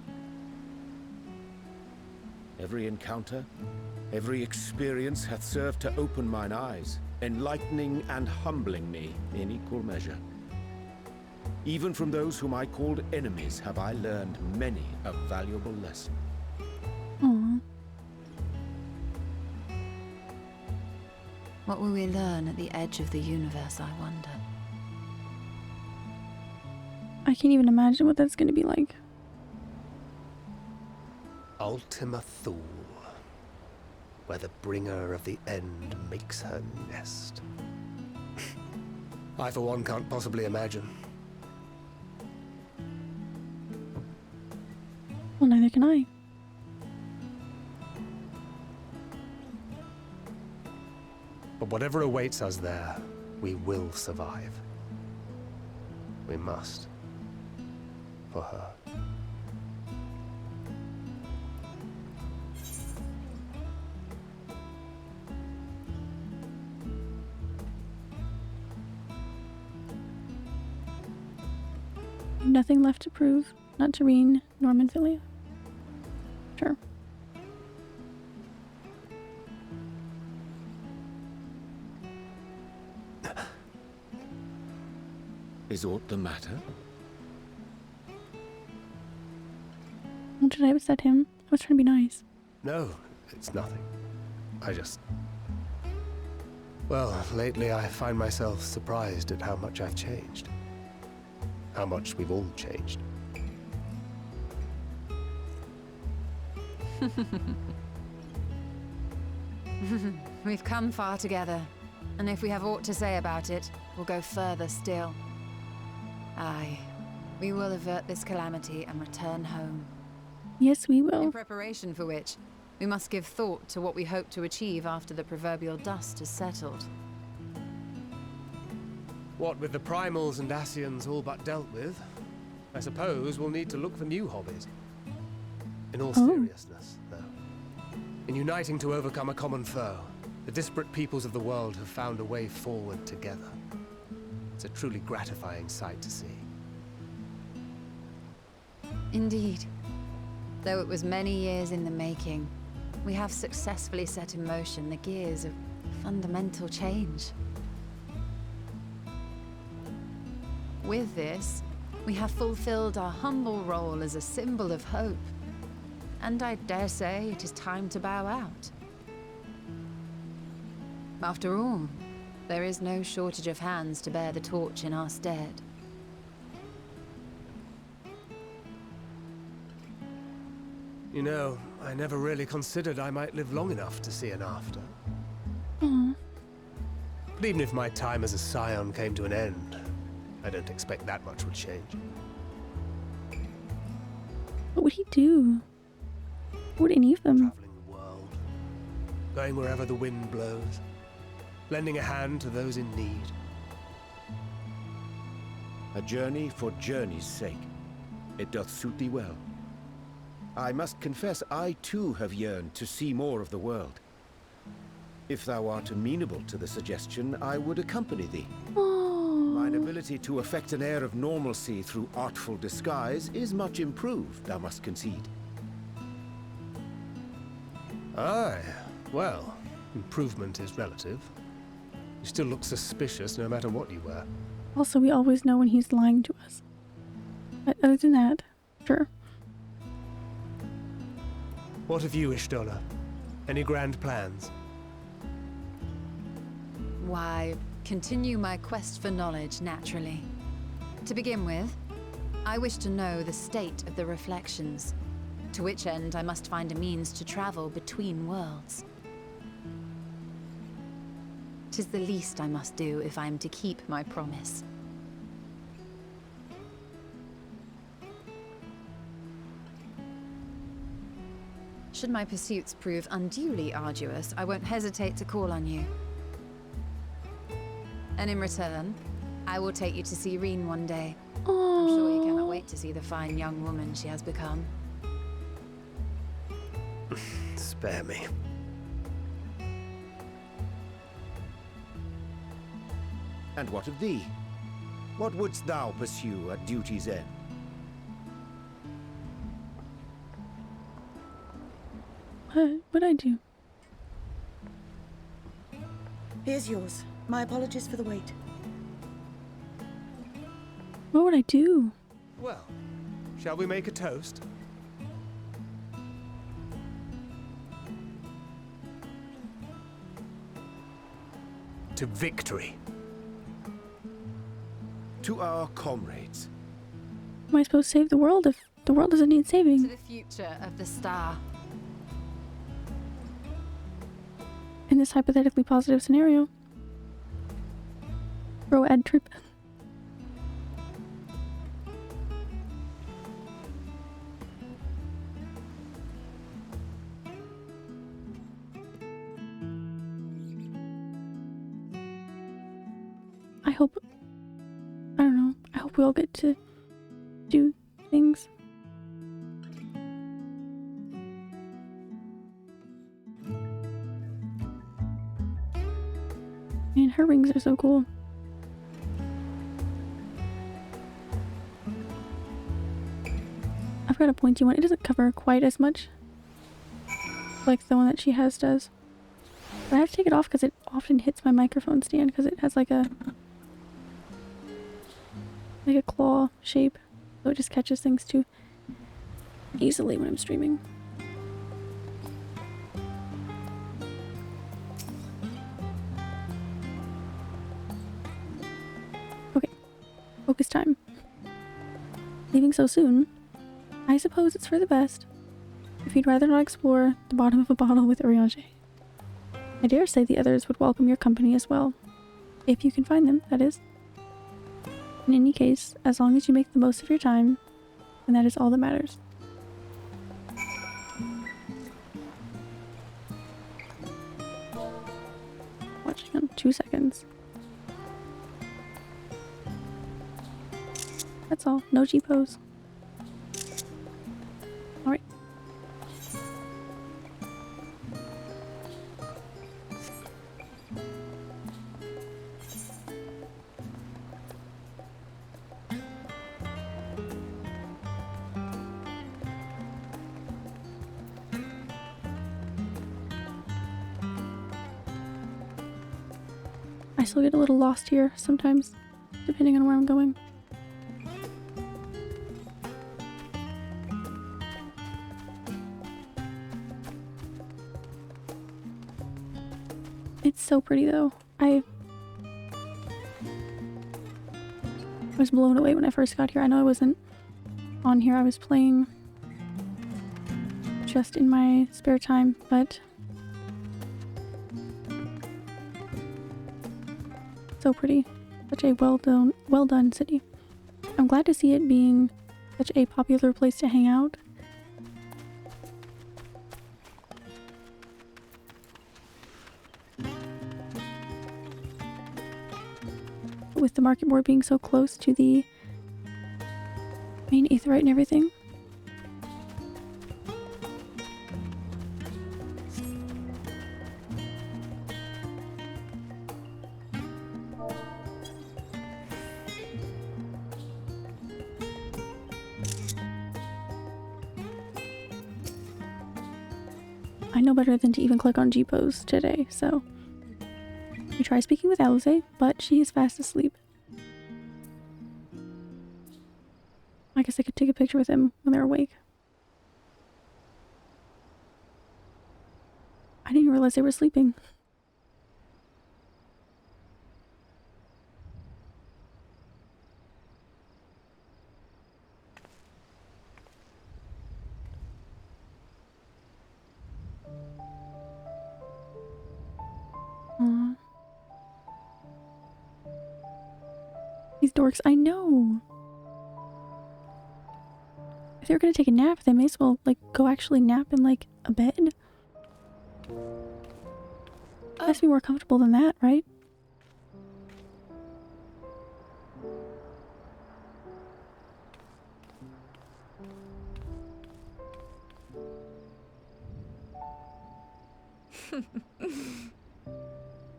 Speaker 4: Every encounter, every experience hath served to open mine eyes, enlightening and humbling me in equal measure. Even from those whom I called enemies have I learned many a valuable lesson.
Speaker 1: Aww.
Speaker 2: What will we learn at the edge of the universe, I wonder?
Speaker 1: I can't even imagine what that's going to be like.
Speaker 3: Ultima Thule, where the bringer of the end makes her nest. I, for one, can't possibly imagine.
Speaker 1: Well, neither can I.
Speaker 3: But whatever awaits us there, we will survive. We must. For her.
Speaker 1: Nothing left to prove. Not Tareen, nor Minfilia. Sure.
Speaker 4: Is aught the matter?
Speaker 1: What did I upset him? I was trying to be nice.
Speaker 3: No, it's nothing. I just... Well, lately I find myself surprised at how much I've changed. How much we've all changed.
Speaker 2: We've come far together, and if we have aught to say about it, we'll go further still. Aye, we will avert this calamity and return home.
Speaker 1: Yes, we
Speaker 2: In
Speaker 1: will.
Speaker 2: preparation for which, we must give thought to what we hope to achieve after the proverbial dust has settled.
Speaker 3: What with the primals and Ascians all but dealt with, I suppose we'll need to look for new hobbies. In all seriousness, though. In uniting to overcome a common foe, the disparate peoples of the world have found a way forward together. It's a truly gratifying sight to see.
Speaker 2: Indeed. Though it was many years in the making, we have successfully set in motion the gears of fundamental change. With this, we have fulfilled our humble role as a symbol of hope. And I dare say it is time to bow out. After all, there is no shortage of hands to bear the torch in our stead.
Speaker 3: You know, I never really considered I might live long enough to see an after.
Speaker 1: Aww.
Speaker 3: But even if my time as a scion came to an end, I don't expect that much would change.
Speaker 1: What would he do? What would any of them?
Speaker 3: Traveling the world, going wherever the wind blows, lending a hand to those in need.
Speaker 4: A journey for journey's sake. It doth suit thee well. I must confess I too have yearned to see more of the world. If thou art amenable to the suggestion, I would accompany thee. Mine ability to affect an air of normalcy through artful disguise is much improved, thou must concede.
Speaker 3: Aye, well, improvement is relative. You still look suspicious no matter what you wear.
Speaker 1: Also, we always know when he's lying to us. But other than that, sure.
Speaker 3: What of you, Ishtola? Any grand plans?
Speaker 2: Why, continue my quest for knowledge, naturally. To begin with, I wish to know the state of the reflections, to which end I must find a means to travel between worlds. 'Tis the least I must do if I am to keep my promise. Should my pursuits prove unduly arduous, I won't hesitate to call on you. And in return, I will take you to see Reen one day. I'm sure you cannot wait to see the fine young woman she has become.
Speaker 3: Spare me.
Speaker 4: And what of thee? What wouldst thou pursue at duty's end?
Speaker 1: What'd I do?
Speaker 5: Here's yours. My apologies for the wait.
Speaker 1: What would I do?
Speaker 3: Well, shall we make a toast? To victory.
Speaker 4: To our comrades.
Speaker 1: Am I supposed to save the world if the world doesn't need
Speaker 2: To
Speaker 1: saving?
Speaker 2: the future of the star.
Speaker 1: In this hypothetically positive scenario. Bro, add trip. I don't know, I hope we all get to do things. Man, her rings are so cool. I've got a pointy one. It doesn't cover quite as much like the one that she has does. But I have to take it off because it often hits my microphone stand because it has like a claw shape, so it just catches things too easily when I'm streaming. Okay, focus time. Leaving so soon? I suppose it's for the best. If you'd rather not explore the bottom of a bottle with Urianger. I dare say the others would welcome your company as well. If you can find them, that is. In any case, as long as you make the most of your time, then that is all that matters. Watching on 2 seconds. That's all. No G-pose. Alright. I still get a little lost here sometimes, depending on where I'm going. It's so pretty though. I was blown away when I first got here. I know I wasn't on here. I was playing just in my spare time, but so pretty. Such a well done city. I'm glad to see it being such a popular place to hang out. With the market board being so close to the main aetheryte and everything. I know better than to even click on G-pose today, so. We try speaking with Alice, but she is fast asleep. I guess I could take a picture with them when they're awake. I didn't realize they were sleeping. Aww. These dorks, I know. If they're gonna take a nap, they may as well, like, go actually nap in, like, a bed. Has to be more comfortable than that, right?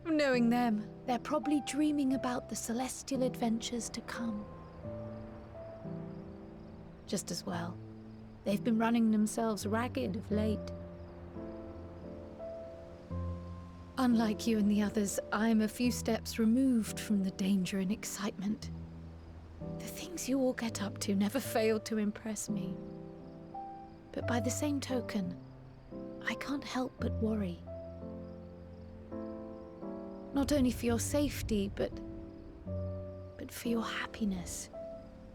Speaker 6: Knowing them, they're probably dreaming about the celestial adventures to come. Just as well. They've been running themselves ragged of late. Unlike you and the others, I'm a few steps removed from the danger and excitement. The things you all get up to never fail to impress me. But by the same token, I can't help but worry. Not only for your safety, but for your happiness.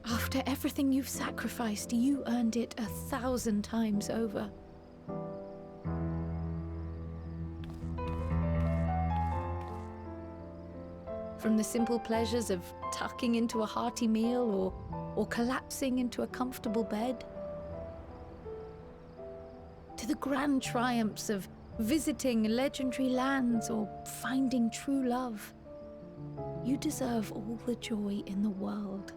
Speaker 6: After everything you've sacrificed, you earned it 1,000 times over. From the simple pleasures of tucking into a hearty meal or collapsing into a comfortable bed, to the grand triumphs of visiting legendary lands or finding true love, you deserve all the joy in the world.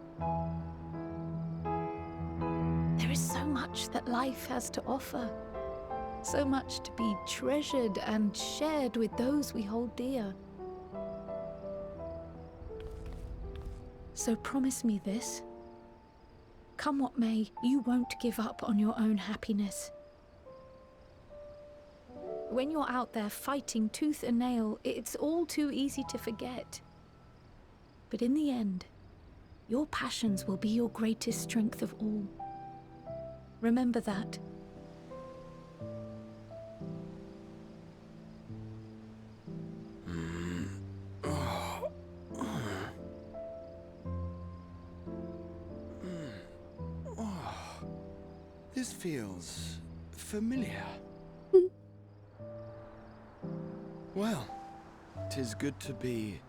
Speaker 6: There is so much that life has to offer, so much to be treasured and shared with those we hold dear. So promise me this. Come what may, you won't give up on your own happiness. When you're out there fighting tooth and nail, it's all too easy to forget. But in the end, your passions will be your greatest strength of all. Remember that.
Speaker 7: This feels familiar. Well, 'tis good to be...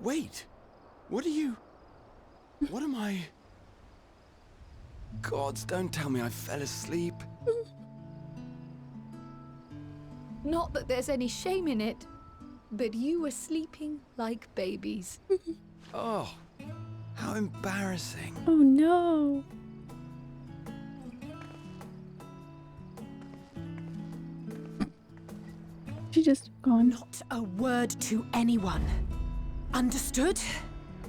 Speaker 7: wait! What am I... Gods, don't tell me I fell asleep.
Speaker 6: Not that there's any shame in it, but you were sleeping like babies.
Speaker 7: Oh, how embarrassing.
Speaker 1: Oh no. She just gone.
Speaker 8: Not a word to anyone. Understood?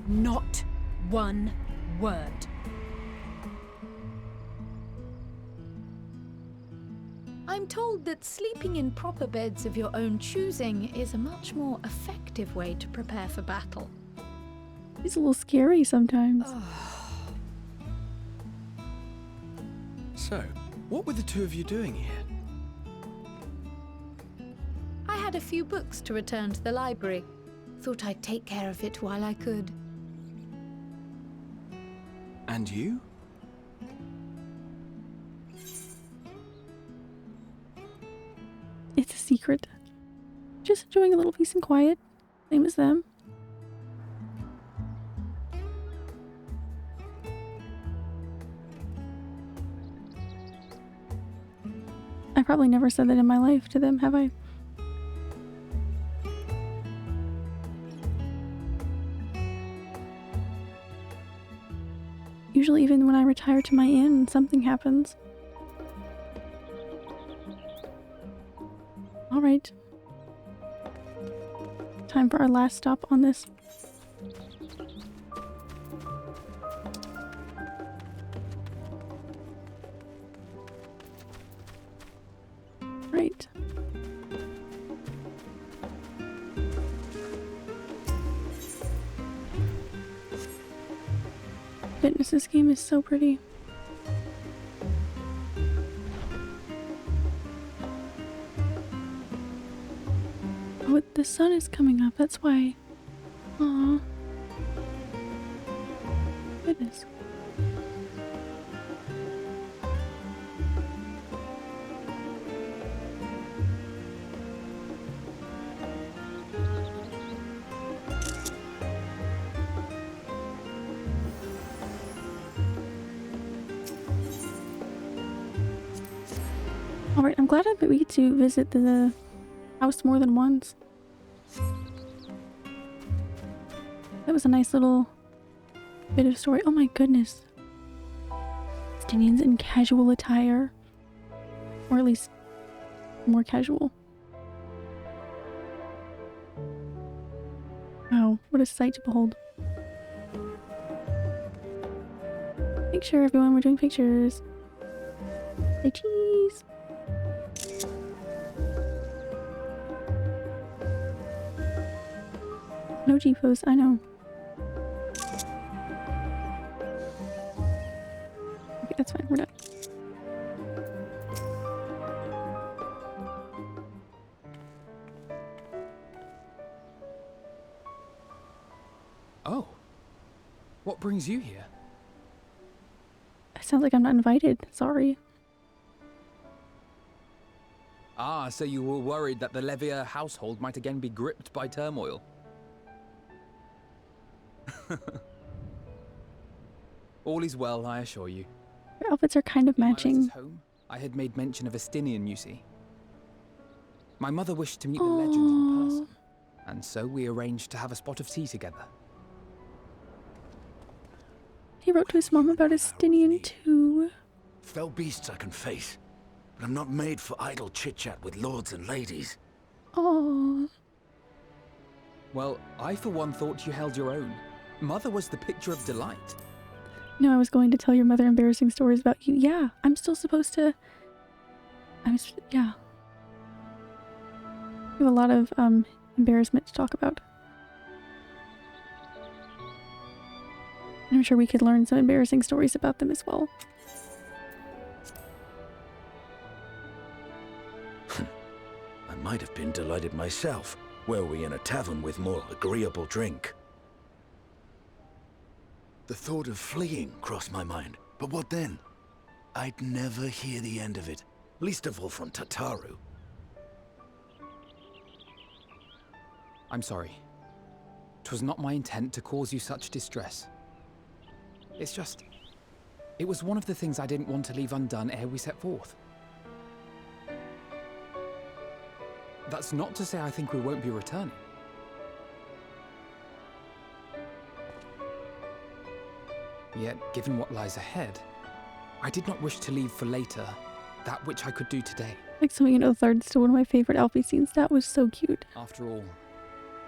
Speaker 8: Not one word.
Speaker 6: I'm told that sleeping in proper beds of your own choosing is a much more effective way to prepare for battle.
Speaker 1: It's a little scary sometimes.
Speaker 7: So, what were the two of you doing here?
Speaker 6: I had a few books to return to the library. Thought I'd take care of it while I could.
Speaker 7: And you?
Speaker 1: It's a secret. Just enjoying a little peace and quiet. Same as them. I probably never said that in my life to them, have I? Usually even when I retire to my inn, something happens. Alright. Time for our last stop on this. Alright. Goodness, this game is so pretty. Oh, the sun is coming up, that's why. Aww. Goodness. Alright, I'm glad that we get to visit the house more than once. That was a nice little bit of story. Oh my goodness. Stinians in casual attire. Or at least more casual. Wow, what a sight to behold. Picture, everyone, we're doing pictures. Say cheese. No G-pose, I know. Okay, that's fine, we're done.
Speaker 7: Oh. What brings you here?
Speaker 1: It sounds like I'm not invited, sorry.
Speaker 7: Ah, so you were worried that the Levier household might again be gripped by turmoil. All is well, I assure you.
Speaker 1: Your outfits are kind of
Speaker 7: In my
Speaker 1: matching.
Speaker 7: letters home, I had made mention of a Stinian, you see. My mother wished to meet the legend in person, and so we arranged to have a spot of tea together.
Speaker 1: He wrote to his mom about a Stinian too.
Speaker 9: Fell beasts I can face, but I'm not made for idle chit-chat with lords and ladies.
Speaker 1: Aww.
Speaker 7: Well, I for one thought you held your own. Mother was the picture of delight.
Speaker 1: No, I was going to tell your mother embarrassing stories about you. Yeah, I'm still supposed to... yeah. We have a lot of, embarrassment to talk about. And I'm sure we could learn some embarrassing stories about them as well.
Speaker 9: I might have been delighted myself, were we in a tavern with more agreeable drink. The thought of fleeing crossed my mind, but what then? I'd never hear the end of it, least of all from Tataru.
Speaker 7: I'm sorry. 'Twas not my intent to cause you such distress. It's just... it was one of the things I didn't want to leave undone ere we set forth. That's not to say I think we won't be returning. Yet, given what lies ahead, I did not wish to leave for later that which I could do today.
Speaker 1: Like Swimming into the Third is still one of my favorite Alfie scenes. That was so cute.
Speaker 7: After all,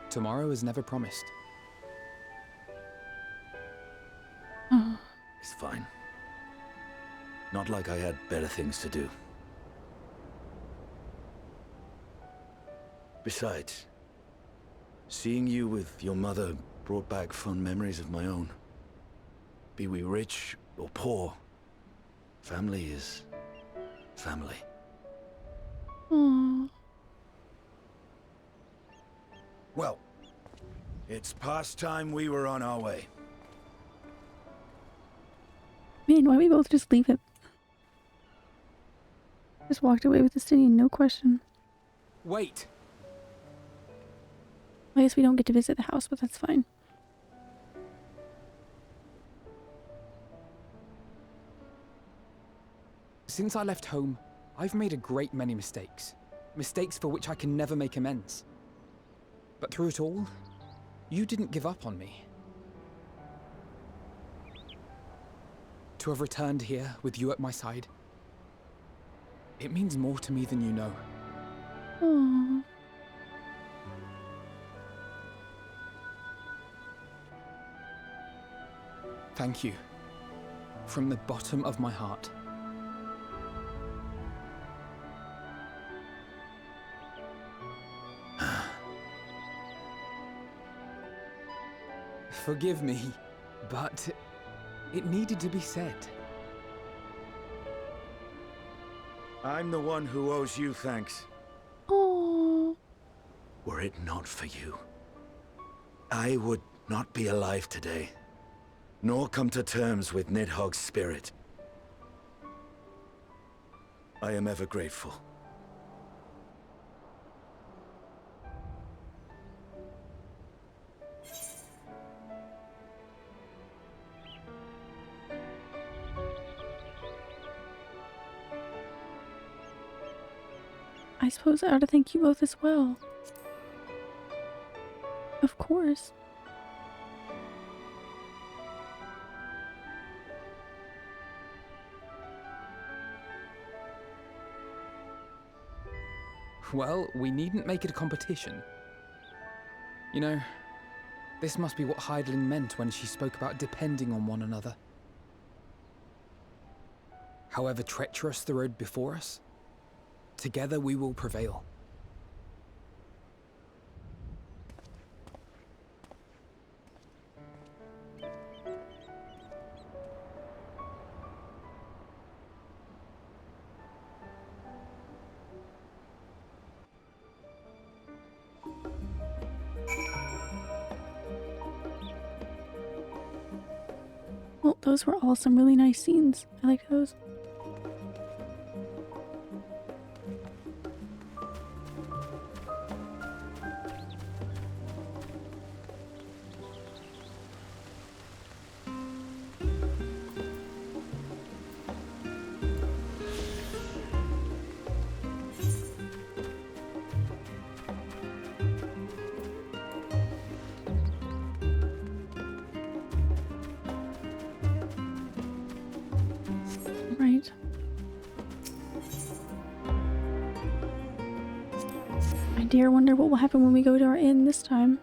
Speaker 7: tomorrow is never promised.
Speaker 1: Oh.
Speaker 9: It's fine. Not like I had better things to do. Besides, seeing you with your mother brought back fond memories of my own. Be we rich or poor, family is family.
Speaker 1: Aww.
Speaker 9: Well, it's past time we were on our way.
Speaker 1: Man, why don't we both just leave him? Just walked away with the Stinian, no question.
Speaker 7: Wait!
Speaker 1: I guess we don't get to visit the house, but that's fine.
Speaker 7: Since I left home, I've made a great many mistakes. Mistakes for which I can never make amends. But through it all, you didn't give up on me. To have returned here with you at my side, it means more to me than you know.
Speaker 1: Aww.
Speaker 7: Thank you. From the bottom of my heart. Forgive me, but it needed to be said.
Speaker 9: I'm the one who owes you thanks.
Speaker 1: Oh.
Speaker 9: Were it not for you, I would not be alive today, nor come to terms with Nidhogg's spirit. I am ever grateful.
Speaker 1: I suppose I ought to thank you both as well. Of course.
Speaker 7: Well, we needn't make it a competition. You know, this must be what Hydaelyn meant when she spoke about depending on one another. However treacherous the road before us, together we will prevail.
Speaker 1: Well, those were all some really nice scenes. I liked those. Right. I dare wonder what will happen when we go to our inn this time.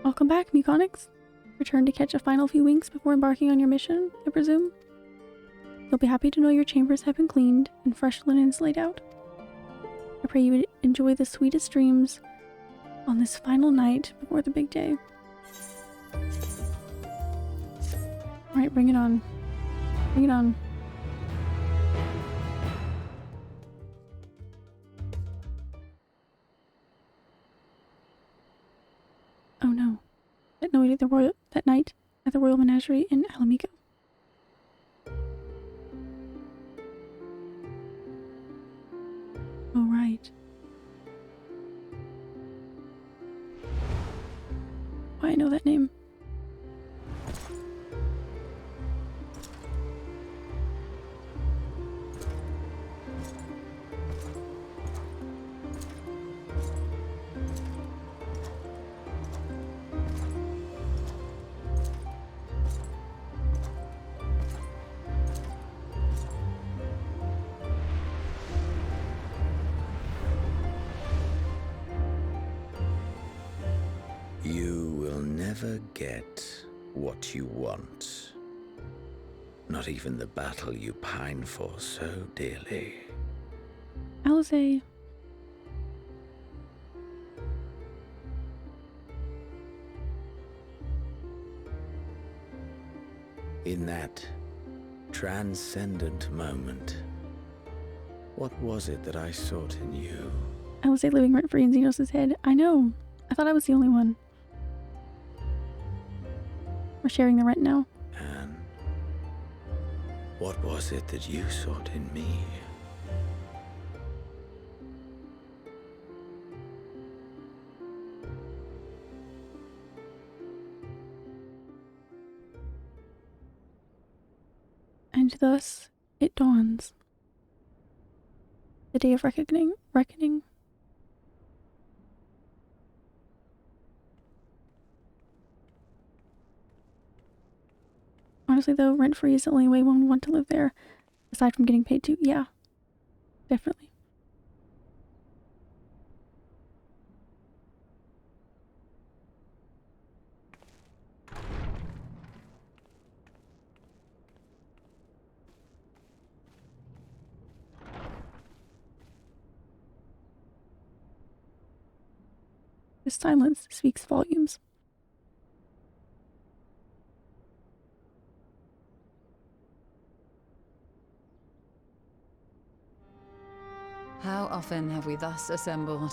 Speaker 1: Welcome back, Mukonics. Return to catch a final few winks before embarking on your mission, I presume? You'll be happy to know your chambers have been cleaned and fresh linens laid out. I pray you would enjoy the sweetest dreams on this final night before the big day. Alright, bring it on. Bring it on. Oh no. That night at the Royal Menagerie in Alamigo. Oh right. Why I know that name.
Speaker 9: You will never get what you want. Not even the battle you pine for so dearly.
Speaker 1: Alize.
Speaker 9: In that transcendent moment, what was it that I sought in you?
Speaker 1: Alize living rent free in Xenos' head. I know. I thought I was the only one. We're sharing the rent now.
Speaker 9: And what was it that you sought in me?
Speaker 1: And thus it dawns. The day of reckoning. Honestly though, rent-free is the only way one would want to live there. Aside from getting paid to. Yeah. Definitely. His silence speaks volumes.
Speaker 2: How often have we thus assembled?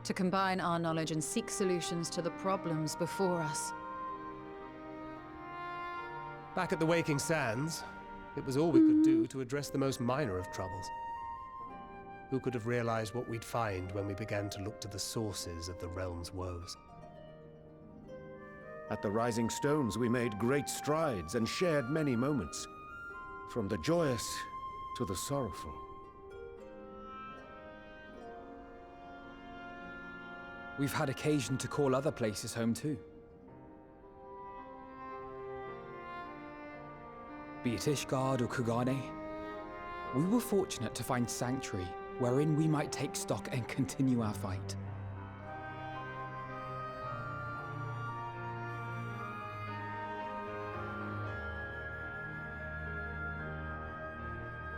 Speaker 2: To combine our knowledge and seek solutions to the problems before us.
Speaker 3: Back at the Waking Sands, it was all we could do to address the most minor of troubles. Who could have realized what we'd find when we began to look to the sources of the realm's woes?
Speaker 4: At the Rising Stones, we made great strides and shared many moments, from the joyous to the sorrowful.
Speaker 7: We've had occasion to call other places home too. Be it Ishgard or Kugane, we were fortunate to find sanctuary wherein we might take stock and continue our fight.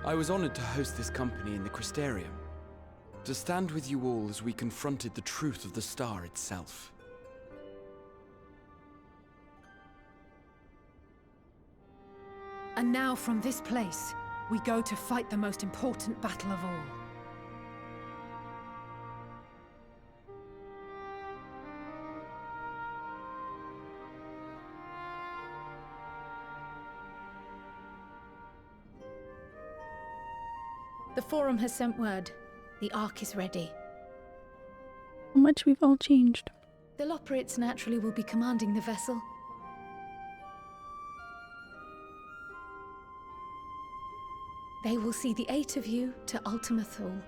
Speaker 10: I was honored to host this company in the Crystarium, to stand with you all as we confronted the truth of the star itself.
Speaker 8: And now from this place, we go to fight the most important battle of all. The Forum has sent word. The Ark is ready.
Speaker 1: How much we've all changed.
Speaker 6: The Loporrits naturally will be commanding the vessel. They will see the 8 of you to Ultima Thule.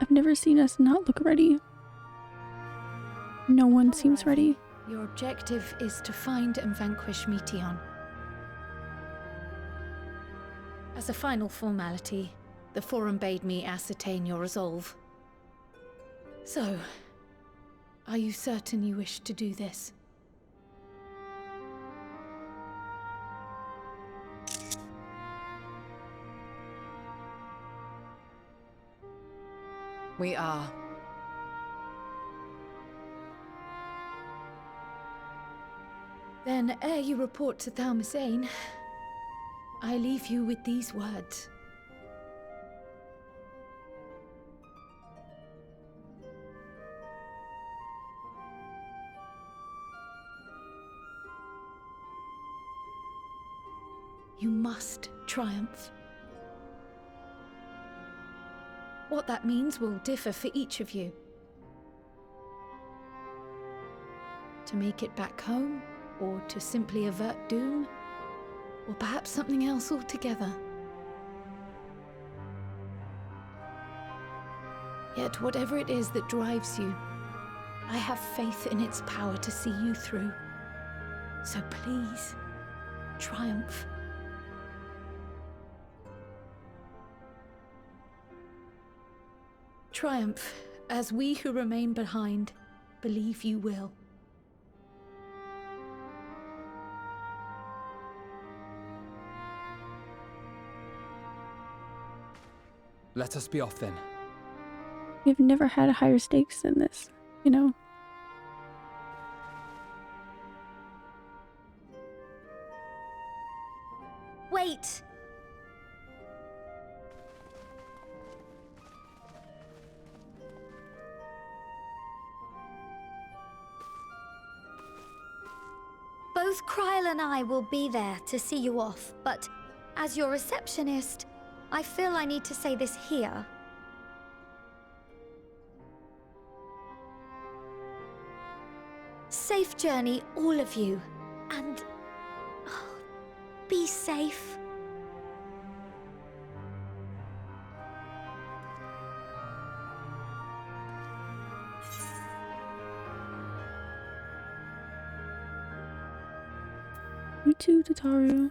Speaker 1: I've never seen us not look ready. No one seems ready.
Speaker 6: Your objective is to find and vanquish Meteon. As a final formality, the Forum bade me ascertain your resolve. So, are you certain you wish to do this?
Speaker 2: We are.
Speaker 6: Then, ere you report to Thalmasane, I leave you with these words. You must triumph. What that means will differ for each of you. To make it back home, or to simply avert doom, or perhaps something else altogether. Yet whatever it is that drives you, I have faith in its power to see you through. So please, triumph. Triumph, as we who remain behind believe you will.
Speaker 7: Let us be off then.
Speaker 1: We've never had higher stakes than this, you know?
Speaker 11: Wait! Both Kryl and I will be there to see you off, but as your receptionist, I feel I need to say this here. Safe journey, all of you, and be safe.
Speaker 1: You too, Tataru.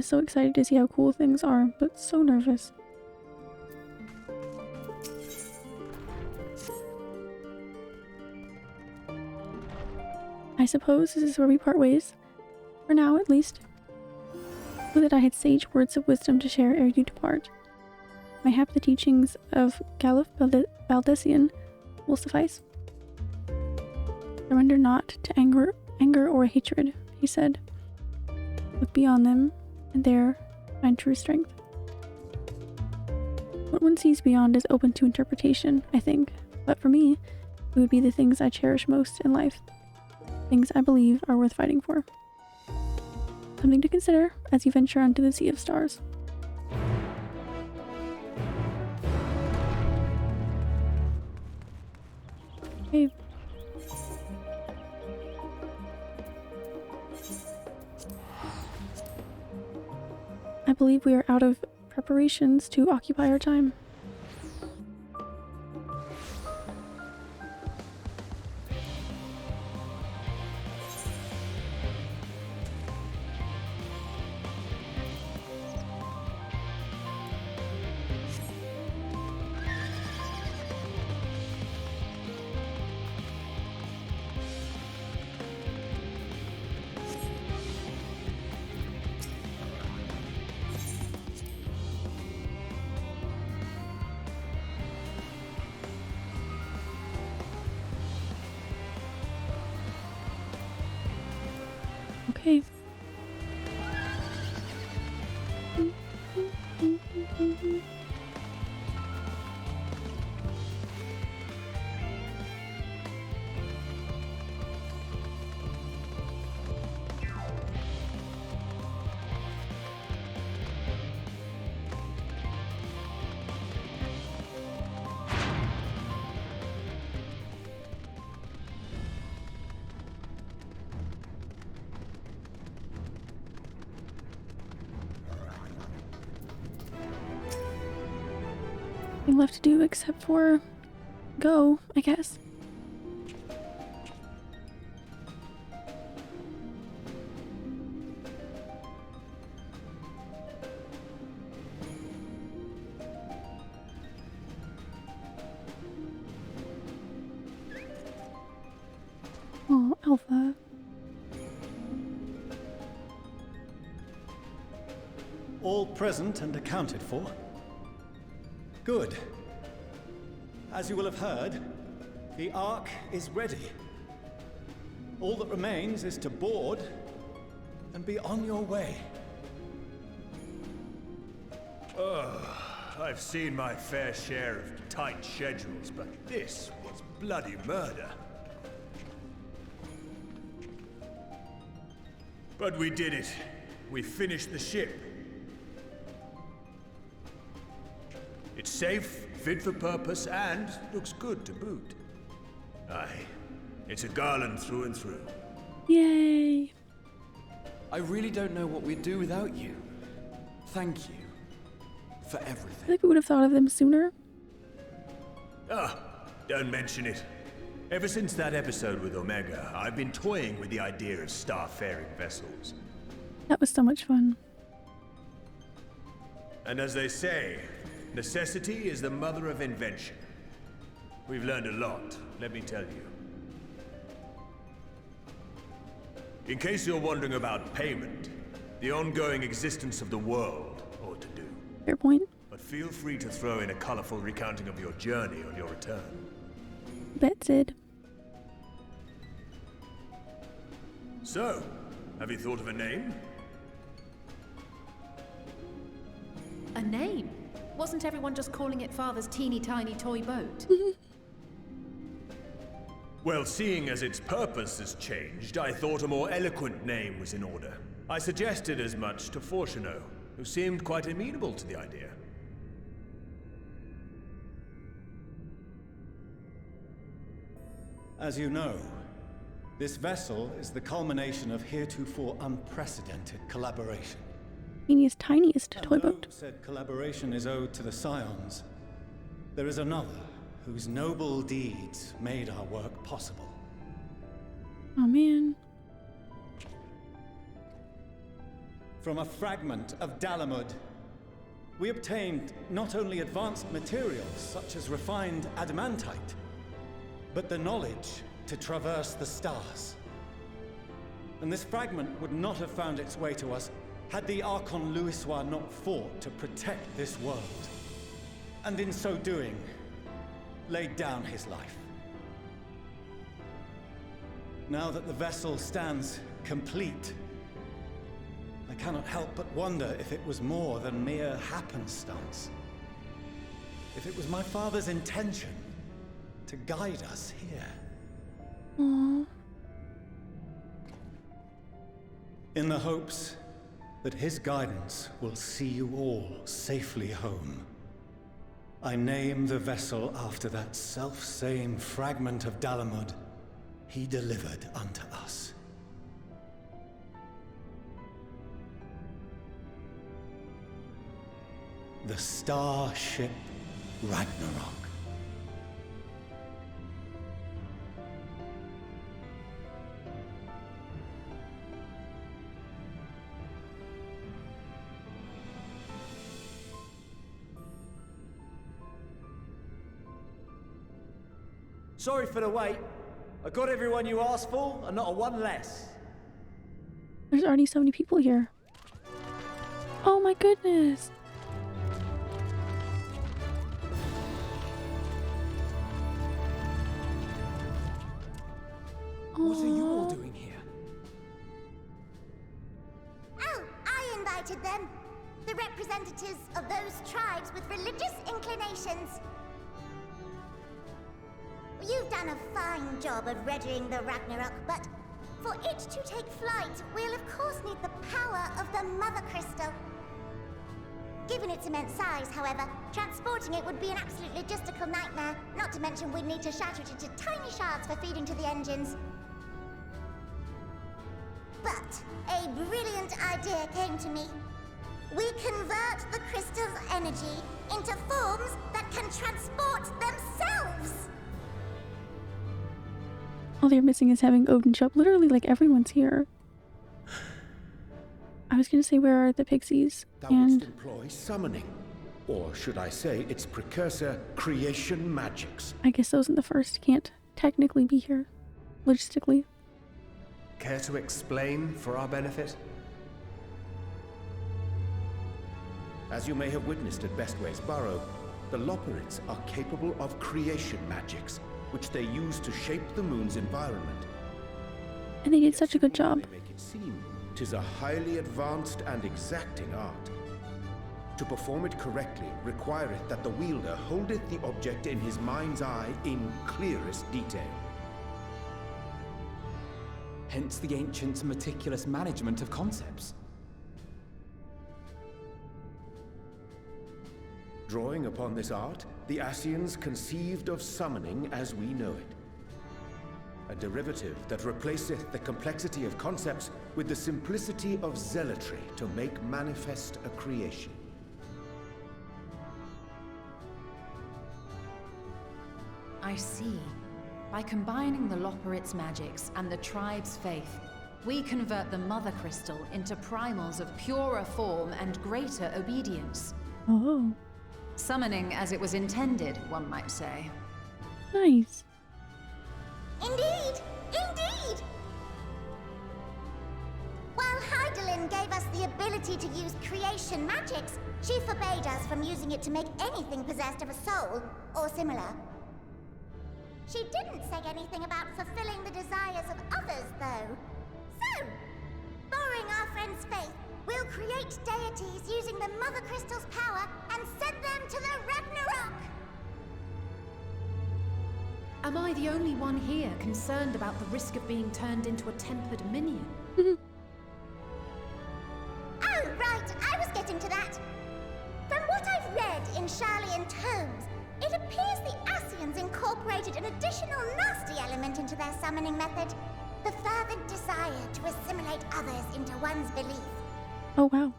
Speaker 1: I'm so excited to see how cool things are, but so nervous. I suppose this is where we part ways. For now, at least. Know that I had sage words of wisdom to share ere you depart. Mayhap the teachings of Galuf Baldessian will suffice. Surrender not to anger or hatred, he said. Look beyond them, and there find true strength. What one sees beyond is open to interpretation, I think, but for me, it would be the things I cherish most in life. Things I believe are worth fighting for. Something to consider as you venture onto the sea of stars. Okay. I believe we are out of preparations to occupy our time. Okay. Nothing left to do except for go, I guess. Oh, Alpha.
Speaker 12: All present and accounted for? Good. As you will have heard, the Ark is ready. All that remains is to board and be on your way.
Speaker 13: I've seen my fair share of tight schedules, but this was bloody murder. But we did it. We finished the ship. It's safe, fit for purpose, and looks good to boot. Aye, it's a Garland through and through.
Speaker 1: Yay!
Speaker 10: I really don't know what we'd do without you. Thank you for
Speaker 1: I
Speaker 10: everything.
Speaker 1: feel like we would have thought of them sooner.
Speaker 13: Don't mention it. Ever since that episode with Omega, I've been toying with the idea of starfaring vessels.
Speaker 1: That was so much fun.
Speaker 13: And as they say, necessity is the mother of invention. We've learned a lot, let me tell you. In case you're wondering about payment, the ongoing existence of the world ought to do.
Speaker 1: Fair point.
Speaker 13: But feel free to throw in a colorful recounting of your journey on your return.
Speaker 1: Bet, Sid.
Speaker 13: So, have you thought of a name?
Speaker 8: A name? Wasn't everyone just calling it Father's teeny tiny toy boat?
Speaker 13: Well, seeing as its purpose has changed, I thought a more eloquent name was in order. I suggested as much to Fortuno, who seemed quite amenable to the idea.
Speaker 12: As you know, this vessel is the culmination of heretofore unprecedented collaboration.
Speaker 1: Teeniest, tiniest
Speaker 12: And
Speaker 1: toy
Speaker 12: though
Speaker 1: boat.
Speaker 12: said collaboration is owed to the Scions, there is another whose noble deeds made our work possible.
Speaker 1: Oh man.
Speaker 12: from a fragment of Dalamud. We obtained not only advanced materials such as refined adamantite, but the knowledge to traverse the stars. And this fragment would not have found its way to us had the Archon Louisois not fought to protect this world. And in so doing, laid down his life. Now that the vessel stands complete, I cannot help but wonder if it was more than mere happenstance. If it was my father's intention to guide us here.
Speaker 1: Aww.
Speaker 12: In the hopes that his guidance will see you all safely home, I name the vessel after that self-same fragment of Dalamud he delivered unto us. The starship Ragnarok.
Speaker 14: Sorry for the wait. I got everyone you asked for, and not a one less.
Speaker 1: There's already so many people here. Oh my goodness.
Speaker 7: What are you all doing here?
Speaker 15: Oh, I invited them. The representatives of those tribes with religious inclinations. You've done a fine job of readying the Ragnarok, but for it to take flight, we'll of course need the power of the Mother Crystal. Given its immense size, however, transporting it would be an absolute logistical nightmare, not to mention we'd need to shatter it into tiny shards for feeding to the engines. But a brilliant idea came to me. We convert the crystal's energy into forms that can transport themselves!
Speaker 1: All they're missing is having Odin show up. Literally, like, everyone's here. I was gonna say, where are the pixies?
Speaker 4: Thou wouldst employ summoning. Or should I say its precursor, creation magics.
Speaker 1: I guess those in the first can't technically be here. Logistically.
Speaker 3: Care to explain for our benefit?
Speaker 4: As you may have witnessed at Bestway's Burrow, the Loperids are capable of creation magics, which they use to shape the moon's environment.
Speaker 1: And they did such a good job.
Speaker 4: Make it seem 'tis a highly advanced and exacting art. To perform it correctly requireth that the wielder holdeth the object in his mind's eye in clearest detail.
Speaker 7: Hence the ancients' meticulous management of concepts.
Speaker 4: Drawing upon this art, the Ascians conceived of summoning as we know it. A derivative that replaceth the complexity of concepts with the simplicity of zealotry to make manifest a creation.
Speaker 2: I see. By combining the Loperit's magics and the tribe's faith, we convert the Mother Crystal into primals of purer form and greater obedience.
Speaker 1: Oh.
Speaker 2: Summoning as it was intended, one might say.
Speaker 1: Nice.
Speaker 15: Indeed! Indeed! While Heidelin gave us the ability to use creation magics, she forbade us from using it to make anything possessed of a soul, or similar. She didn't say anything about fulfilling the desires of others, though. So, borrowing our friend's faith, we'll create deities using the Mother Crystal's power and send them to the Ragnarok!
Speaker 8: Am I the only one here concerned about the risk of being turned into a tempered minion?
Speaker 15: Oh, right, I was getting to that. From what I've read in Charlian tomes, it appears the Ascians incorporated an additional nasty element into their summoning method. The fervent desire to assimilate others into one's belief.
Speaker 1: Oh, wow.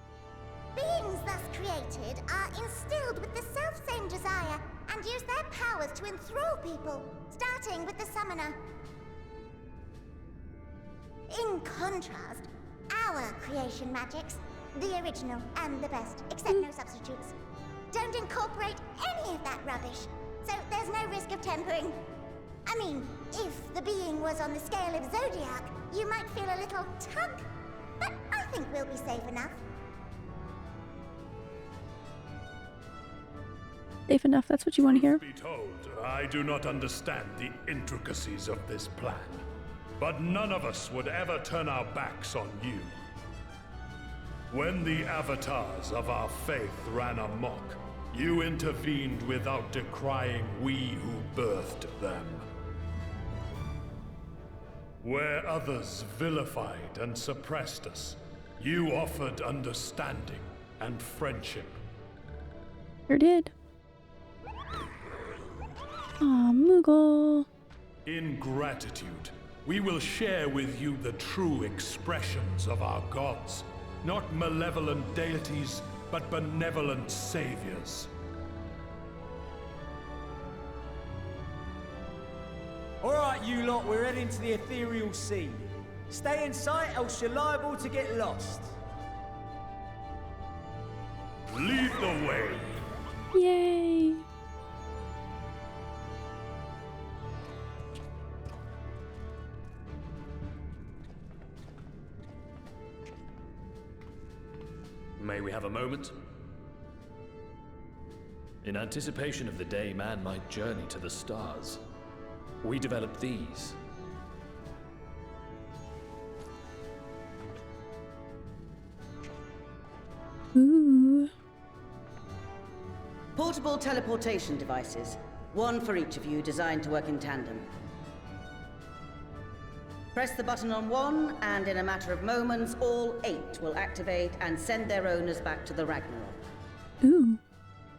Speaker 15: Beings thus created are instilled with the self-same desire and use their powers to enthrall people, starting with the summoner. In contrast, our creation magics The original and the best, except no substitutes. Don't incorporate any of that rubbish, so there's no risk of tempering. I mean, if the being was on the scale of Zodiac, you might feel a little tug, but I think we'll be safe enough.
Speaker 1: Safe enough, that's what you want to hear.
Speaker 13: Be told, I do not understand the intricacies of this plan, but none of us would ever turn our backs on you. When the avatars of our faith ran amok, you intervened without decrying we who birthed them. Where others vilified and suppressed us, you offered understanding and friendship.
Speaker 1: Sure did. Aw, Moogle.
Speaker 13: In gratitude, we will share with you the true expressions of our gods. Not malevolent deities, but benevolent saviors.
Speaker 14: Alright, you lot, we're heading to the ethereal sea. Stay in sight, else you're liable to get lost.
Speaker 13: Lead the way.
Speaker 1: Yay!
Speaker 16: May we have a moment? In anticipation of the day man might journey to the stars, we developed these.
Speaker 1: Ooh.
Speaker 17: Portable teleportation devices. One for each of you, designed to work in tandem. Press the button on one, and in a matter of moments, all 8 will activate and send their owners back to the Ragnarok.
Speaker 1: Ooh.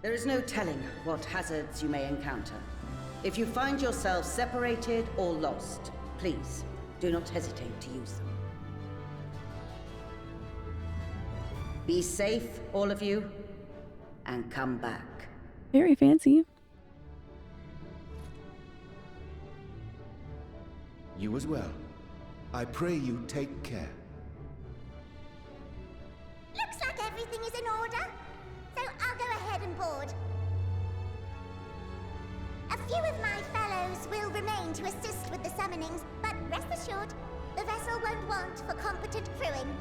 Speaker 17: There is no telling what hazards you may encounter. If you find yourself separated or lost, please do not hesitate to use them. Be safe, all of you, and come back.
Speaker 1: Very fancy.
Speaker 4: You as well. I pray you take care.
Speaker 15: Looks like everything is in order, so I'll go ahead and board. A few of my fellows will remain to assist with the summonings, but rest assured, the vessel won't want for competent crewing.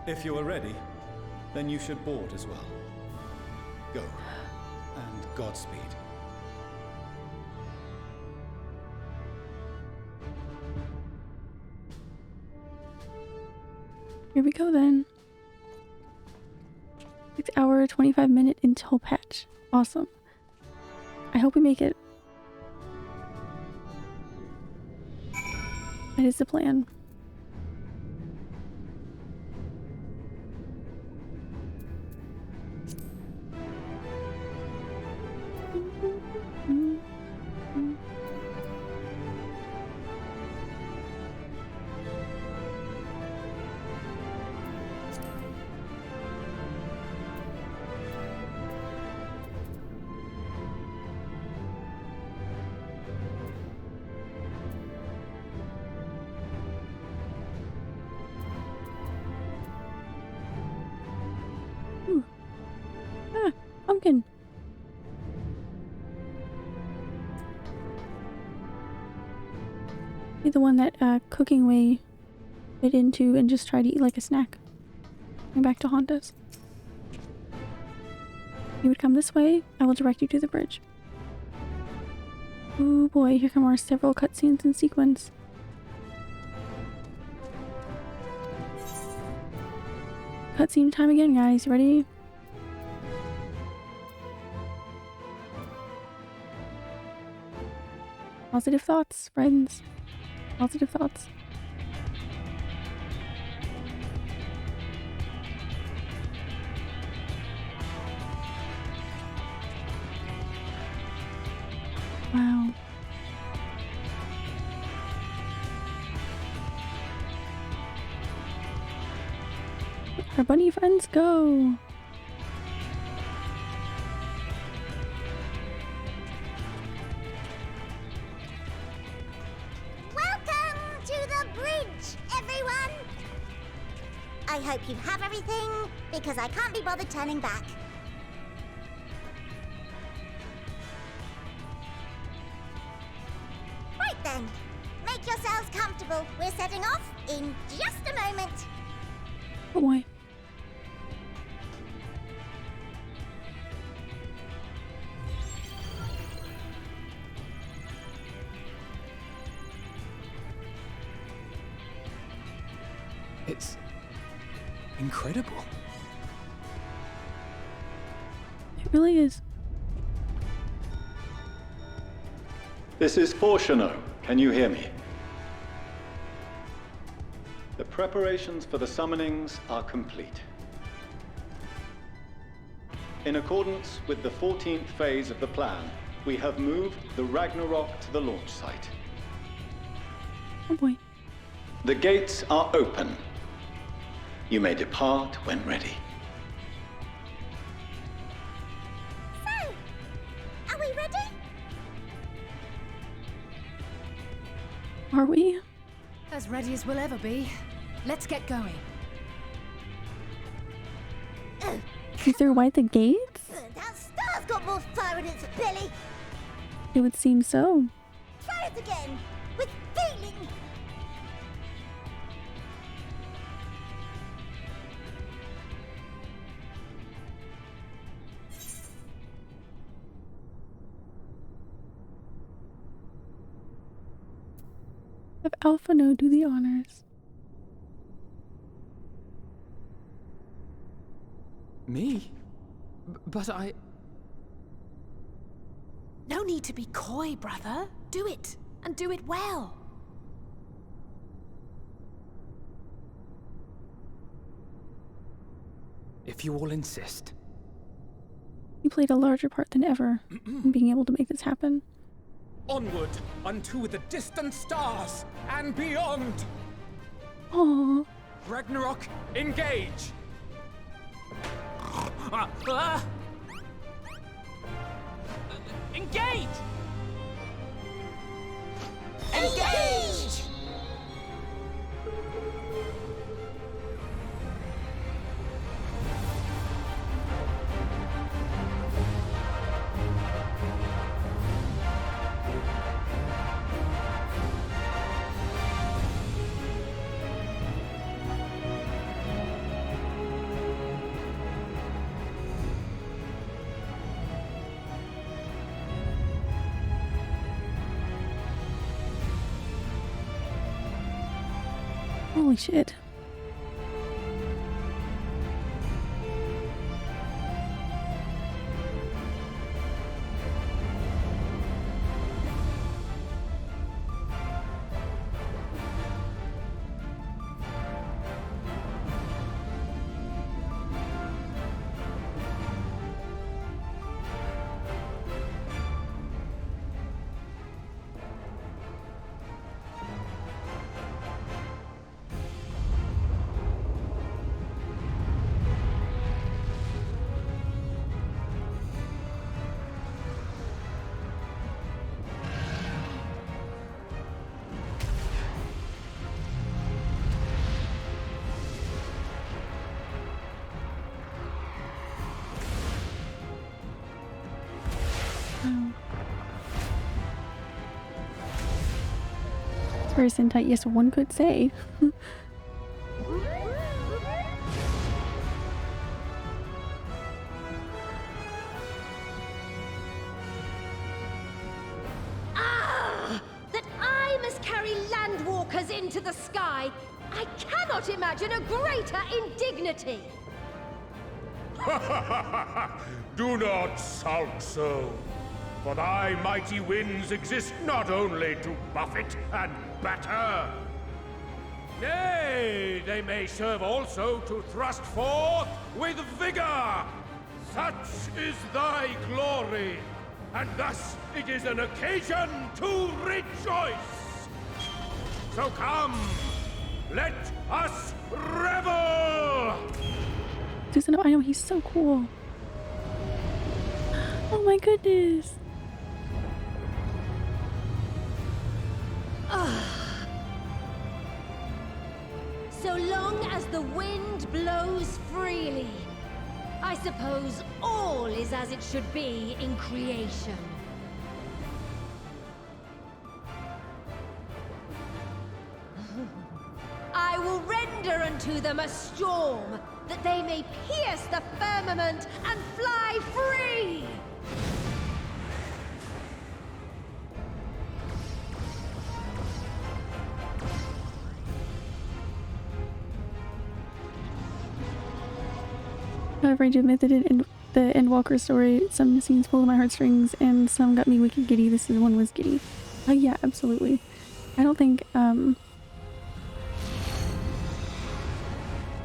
Speaker 12: If you are ready, then you should board as well. Go, and Godspeed.
Speaker 1: Here we go then. 6 hour, 25-minute intel patch. Awesome. I hope we make it. That is the plan. Pumpkin. Be the one that cooking way bit into and just try to eat like a snack. Going back to haunt us. You would come this way, I will direct you to the bridge. Oh boy, here come our several cutscenes in sequence. Cutscene time again, guys. Ready? Positive thoughts, friends. Positive thoughts. Wow. Our bunny friends go.
Speaker 15: I hope you have everything, because I can't be bothered turning back. Right then. Make yourselves comfortable. We're setting off in just a moment.
Speaker 1: Oh boy.
Speaker 7: It's incredible.
Speaker 1: It really is.
Speaker 18: This is Fortuno. Can you hear me? The preparations for the summonings are complete. In accordance with the 14th phase of the plan, we have moved the Ragnarok to the launch site.
Speaker 1: Oh boy.
Speaker 18: The gates are open. You may depart when ready.
Speaker 15: So, are we ready?
Speaker 1: Are we?
Speaker 8: As ready as we'll ever be. Let's get going.
Speaker 1: Is there white the gates?
Speaker 15: That star's got more fire in its belly.
Speaker 1: It would seem so.
Speaker 15: Try it again, with feeling.
Speaker 1: Have Alpha No do the honors.
Speaker 7: Me? But I...
Speaker 8: No need to be coy, brother. Do it, and do it well.
Speaker 7: If you all insist.
Speaker 1: You played a larger part than ever in being able to make this happen.
Speaker 7: Onward unto the distant stars and beyond.
Speaker 1: Aww.
Speaker 7: Ragnarok, engage.
Speaker 14: Engage!
Speaker 15: Engage!
Speaker 1: Holy shit. Very Sentai, yes, one could say.
Speaker 19: That I must carry landwalkers into the sky! I cannot imagine a greater indignity!
Speaker 13: Do not sulk so, for thy mighty winds exist not only to buffet and batter. Nay, they may serve also to thrust forth with vigor. Such is thy glory, and thus it is an occasion to rejoice. So come, let us revel!
Speaker 1: Susan, I know, he's so cool. Oh my goodness.
Speaker 19: so long as the wind blows freely. I suppose all is as it should be in creation. I will render unto them a storm, that they may pierce the firmament and fly free!
Speaker 1: However, I do admit that in the Endwalker story, some scenes pulled my heartstrings and some got me wicked giddy. This one was giddy. Yeah, absolutely. I don't think, I've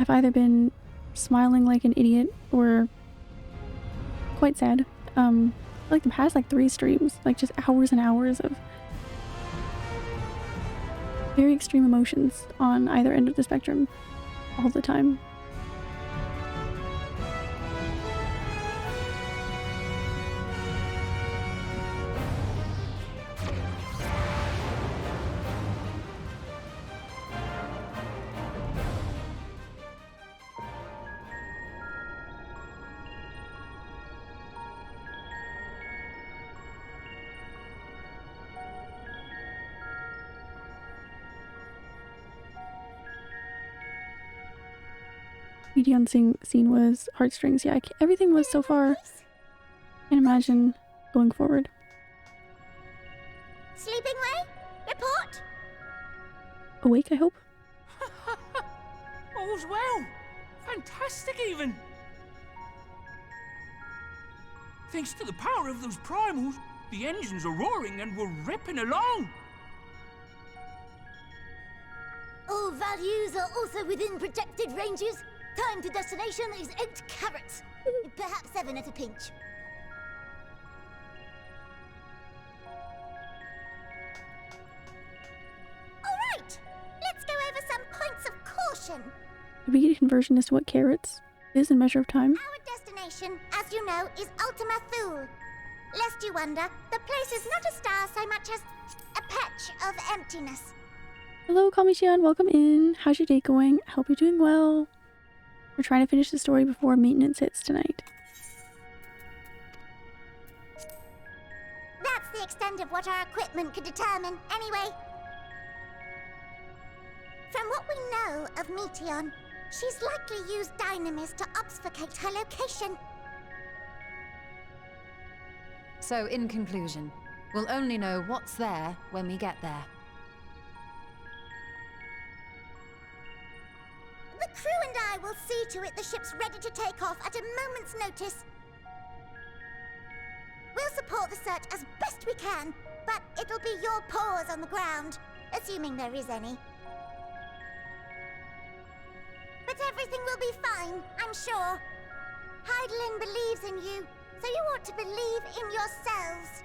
Speaker 1: either been smiling like an idiot or quite sad. Like the past 3 streams, just hours and hours of very extreme emotions on either end of the spectrum all the time. Median scene was heartstrings. Yeah, everything was so far. Can't imagine going forward.
Speaker 15: Sleeping way? Report?
Speaker 1: Awake, I hope?
Speaker 20: All's well. Fantastic, even. Thanks to the power of those primals, the engines are roaring and we're ripping along.
Speaker 19: All values are also within projected ranges. Time to destination is 8 carats. Perhaps 7 at a pinch.
Speaker 15: Alright, let's go over some points of caution.
Speaker 1: Did we get a conversion as to what carats is in measure of time?
Speaker 15: Our destination, as you know, is Ultima Thule. Lest you wonder, the place is not a star so much as a patch of emptiness.
Speaker 1: Hello, Kamishian, welcome in. How's your day going? I hope you're doing well. We're trying to finish the story before maintenance hits tonight.
Speaker 15: That's the extent of what our equipment could determine, anyway. From what we know of Meteon, she's likely used Dynamis to obfuscate her location.
Speaker 2: So, in conclusion, we'll only know what's there when we get there.
Speaker 15: The crew and I will see to it the ship's ready to take off at a moment's notice. We'll support the search as best we can, but it'll be your paws on the ground, assuming there is any. But everything will be fine, I'm sure. Heidelin believes in you, so you ought to believe in yourselves.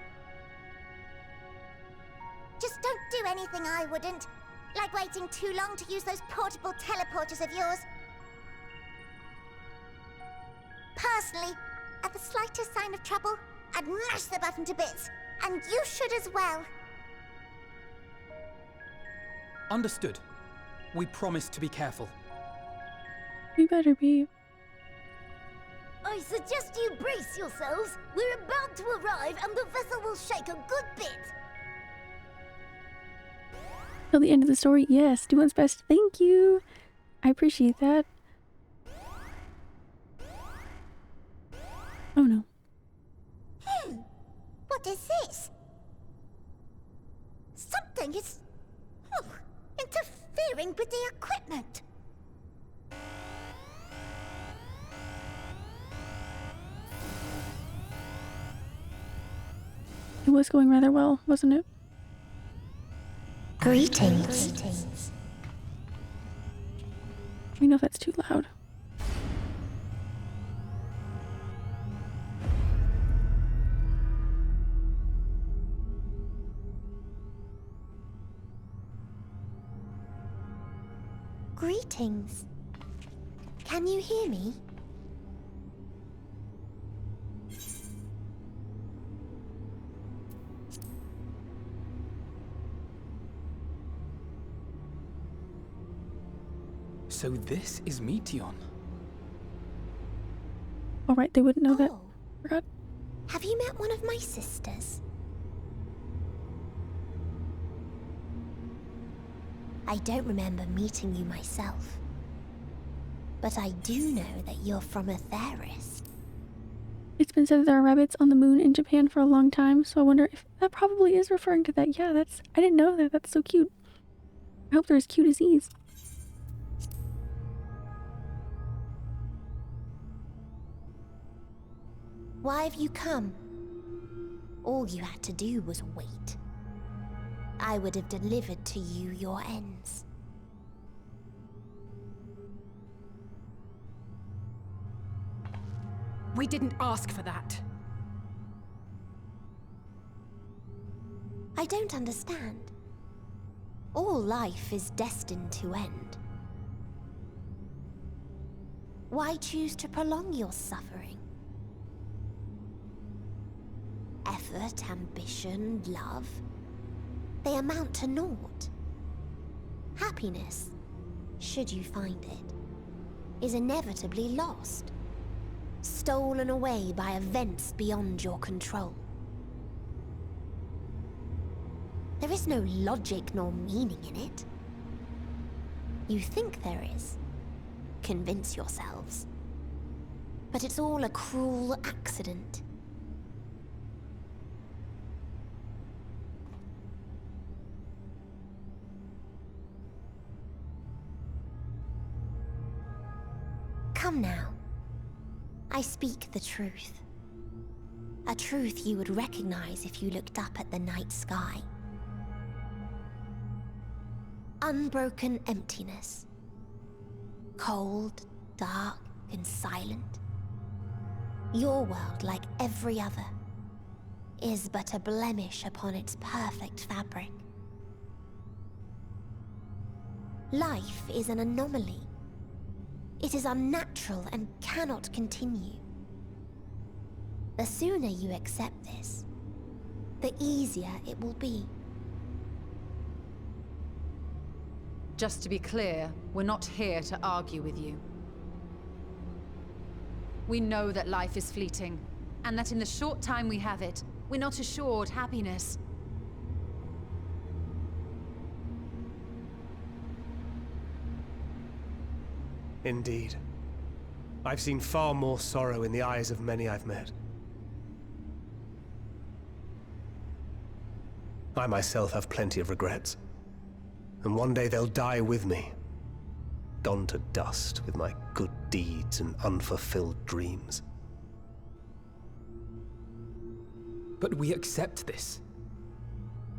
Speaker 15: Just don't do anything I wouldn't. Like waiting too long to use those portable teleporters of yours. Personally, at the slightest sign of trouble, I'd mash the button to bits. And you should as well.
Speaker 7: Understood. We promise to be careful.
Speaker 1: We better be.
Speaker 19: I suggest you brace yourselves. We're about to arrive and the vessel will shake a good bit.
Speaker 1: Till the end of the story, yes, do one's best. Thank you. I appreciate that. Oh no.
Speaker 15: What is this? Something is interfering with the equipment.
Speaker 1: It was going rather well, wasn't it?
Speaker 11: Greetings.
Speaker 1: Let me know if that's too loud.
Speaker 11: Greetings. Can you hear me?
Speaker 7: So this is Meteon.
Speaker 1: Alright, they wouldn't know that. Forgot.
Speaker 19: Have you met one of my sisters? I don't remember meeting you myself. But I do know that you're from Atheris.
Speaker 1: It's been said that there are rabbits on the moon in Japan for a long time, so I wonder if that probably is referring to that. Yeah, I didn't know that. That's so cute. I hope they're as cute as these.
Speaker 19: Why have you come? All you had to do was wait. I would have delivered to you your ends.
Speaker 8: We didn't ask for that.
Speaker 19: I don't understand. All life is destined to end. Why choose to prolong your suffering? Effort, ambition, love, they amount to naught. Happiness, should you find it, is inevitably lost, stolen away by events beyond your control. There is no logic nor meaning in it. You think there is. Convince yourselves. But it's all a cruel accident. Come now. I speak the truth. A truth you would recognize if you looked up at the night sky. Unbroken emptiness. Cold, dark, and silent. Your world, like every other, is but a blemish upon its perfect fabric. Life is an anomaly. It is unnatural and cannot continue. The sooner you accept this, the easier it will be.
Speaker 2: Just to be clear, we're not here to argue with you. We know that life is fleeting, and that in the short time we have it, we're not assured happiness.
Speaker 3: Indeed. I've seen far more sorrow in the eyes of many I've met. I myself have plenty of regrets. And one day they'll die with me. Gone to dust with my good deeds and unfulfilled dreams.
Speaker 7: But we accept this.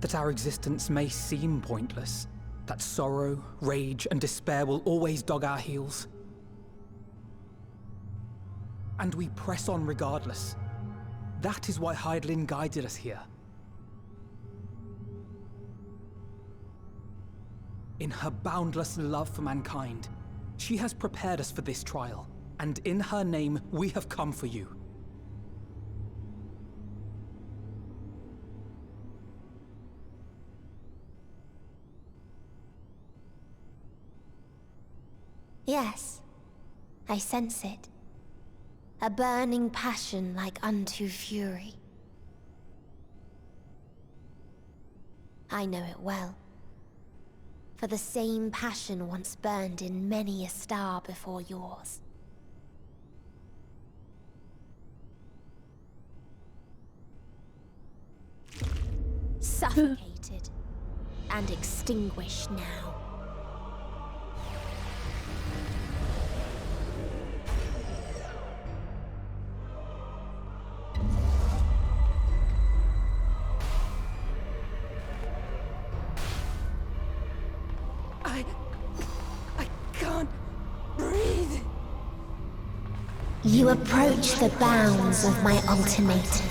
Speaker 7: That our existence may seem pointless. That sorrow, rage, and despair will always dog our heels. And we press on regardless. That is why Hydaelyn guided us here. In her boundless love for mankind, she has prepared us for this trial, and in her name, we have come for you.
Speaker 19: Yes, I sense it. A burning passion like unto fury. I know it well. For the same passion once burned in many a star before yours. Suffocated and extinguished now. You approach the bounds of my ultimatum,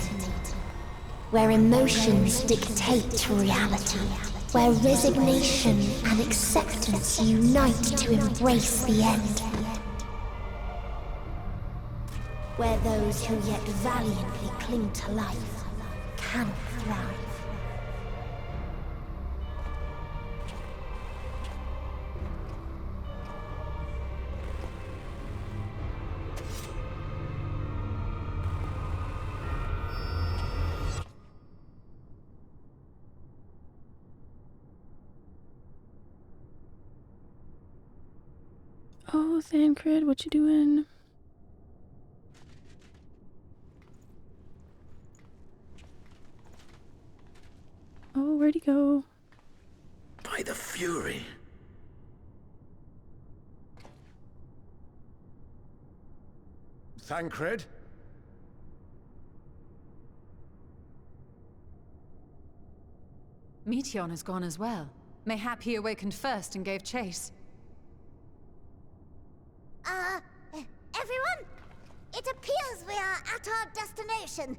Speaker 19: where emotions dictate reality, where resignation and acceptance unite to embrace the end, where those who yet valiantly cling to life cannot thrive.
Speaker 1: Oh, Thancred, what you doing? Oh, where'd he go?
Speaker 9: By the Fury.
Speaker 4: Thancred?
Speaker 2: Meteon has gone as well. Mayhap he awakened first and gave chase.
Speaker 15: Everyone? It appears we are at our destination.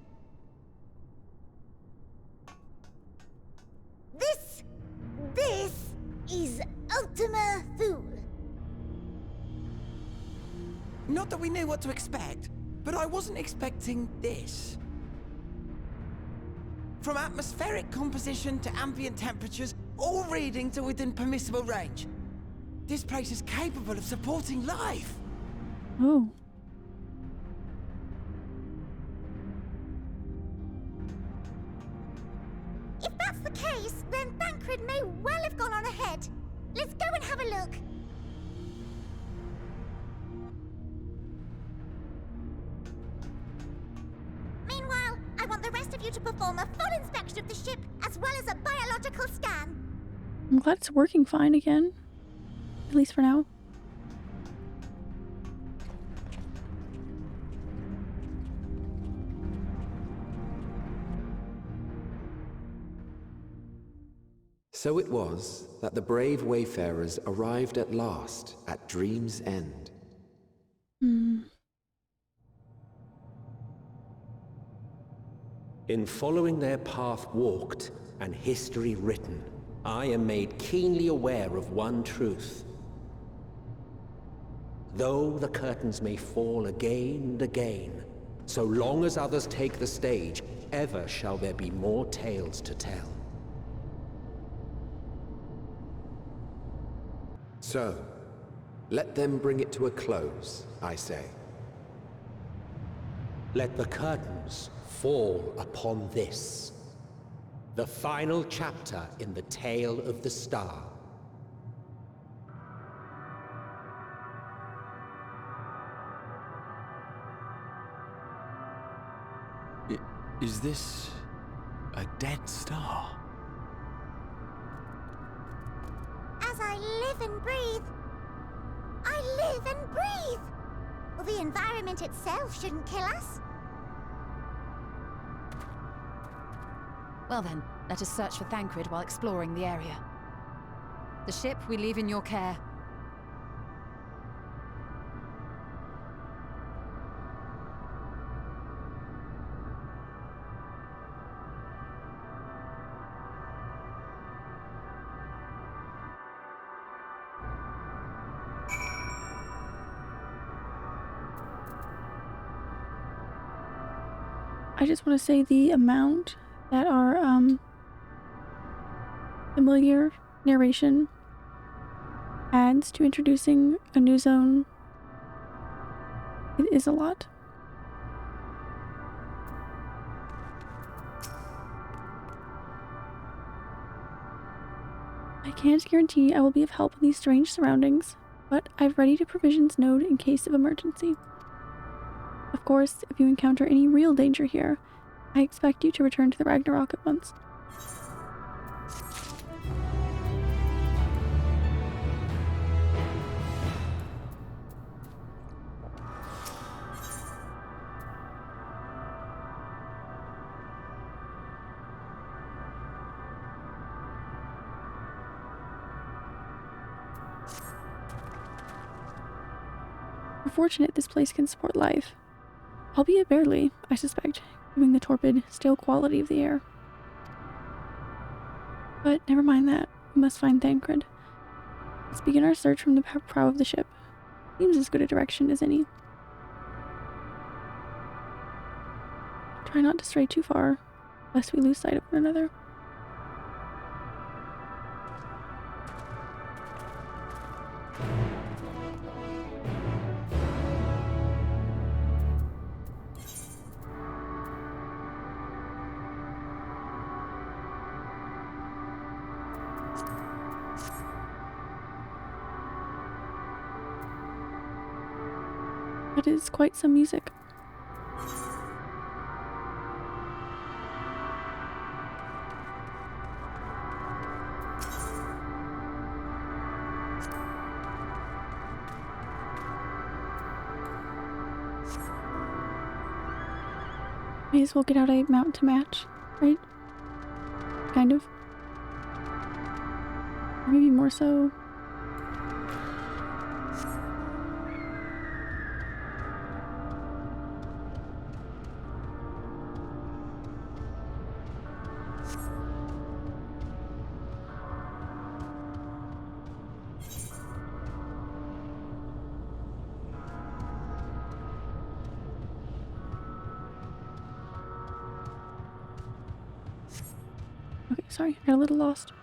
Speaker 15: This is Ultima Thule.
Speaker 21: Not that we knew what to expect, but I wasn't expecting this. From atmospheric composition to ambient temperatures, all reading to within permissible range. This place is capable of supporting life.
Speaker 1: Oh.
Speaker 15: If that's the case, then Thancred may well have gone on ahead. Let's go and have a look. Meanwhile, I want the rest of you to perform a full inspection of the ship, as well as a biological scan.
Speaker 1: I'm glad it's working fine again. At least for now.
Speaker 22: So it was that the brave wayfarers arrived at last at Dream's End. In following their path walked and history written, I am made keenly aware of one truth. Though the curtains may fall again and again, so long as others take the stage, ever shall there be more tales to tell. So, let them bring it to a close, I say. Let the curtains fall upon this, the final chapter in the tale of the star.
Speaker 10: Is this a dead star?
Speaker 15: As I live and breathe, I live and breathe. Well, the environment itself shouldn't kill us.
Speaker 2: Well then, let us search for Thancred while exploring the area. The ship we leave in your care.
Speaker 1: I just want to say the amount that our familiar narration adds to introducing a new zone, it is a lot. I can't guarantee I will be of help in these strange surroundings, but I've readied a provisions node in case of emergency. Of course, if you encounter any real danger here, I expect you to return to the Ragnarok at once. We're fortunate this place can support life. Albeit barely, I suspect, given the torpid, stale quality of the air. But never mind that. We must find Thancred. Let's begin our search from the prow of the ship. Seems as good a direction as any. Try not to stray too far, lest we lose sight of one another. That is quite some music. May as well get out a mount to match, right? Kind of. Or maybe more so. Okay, sorry, I got a little lost.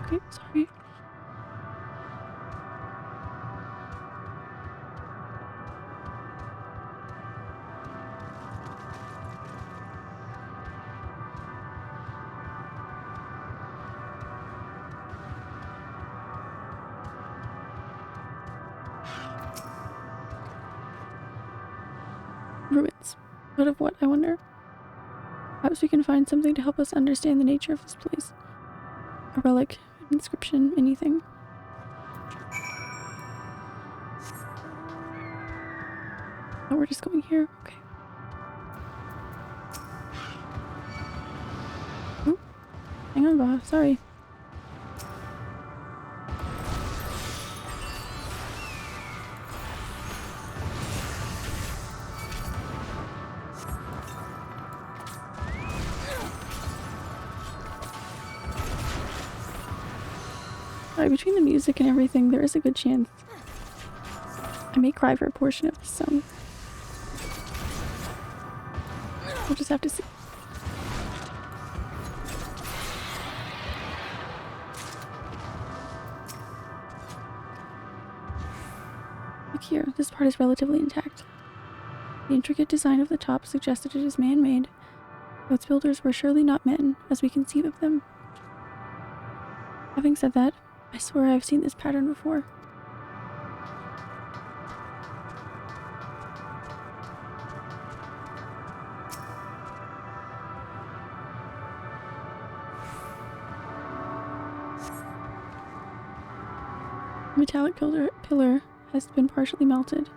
Speaker 1: Okay, sorry. Ruins. But of what, I wonder? Perhaps we can find something to help us understand the nature of this place. A relic, an inscription, anything. Oh, we're just going here? Okay. Oh, hang on, Bob. Sorry. Sorry, between the music and everything, there is a good chance I may cry for a portion of this song. We'll just have to see. Look here, this part is relatively intact. The intricate design of the top suggested it is man-made, though its builders were surely not men, as we conceive of them. Having said that, I swear I've seen this pattern before. The metallic pillar has been partially melted,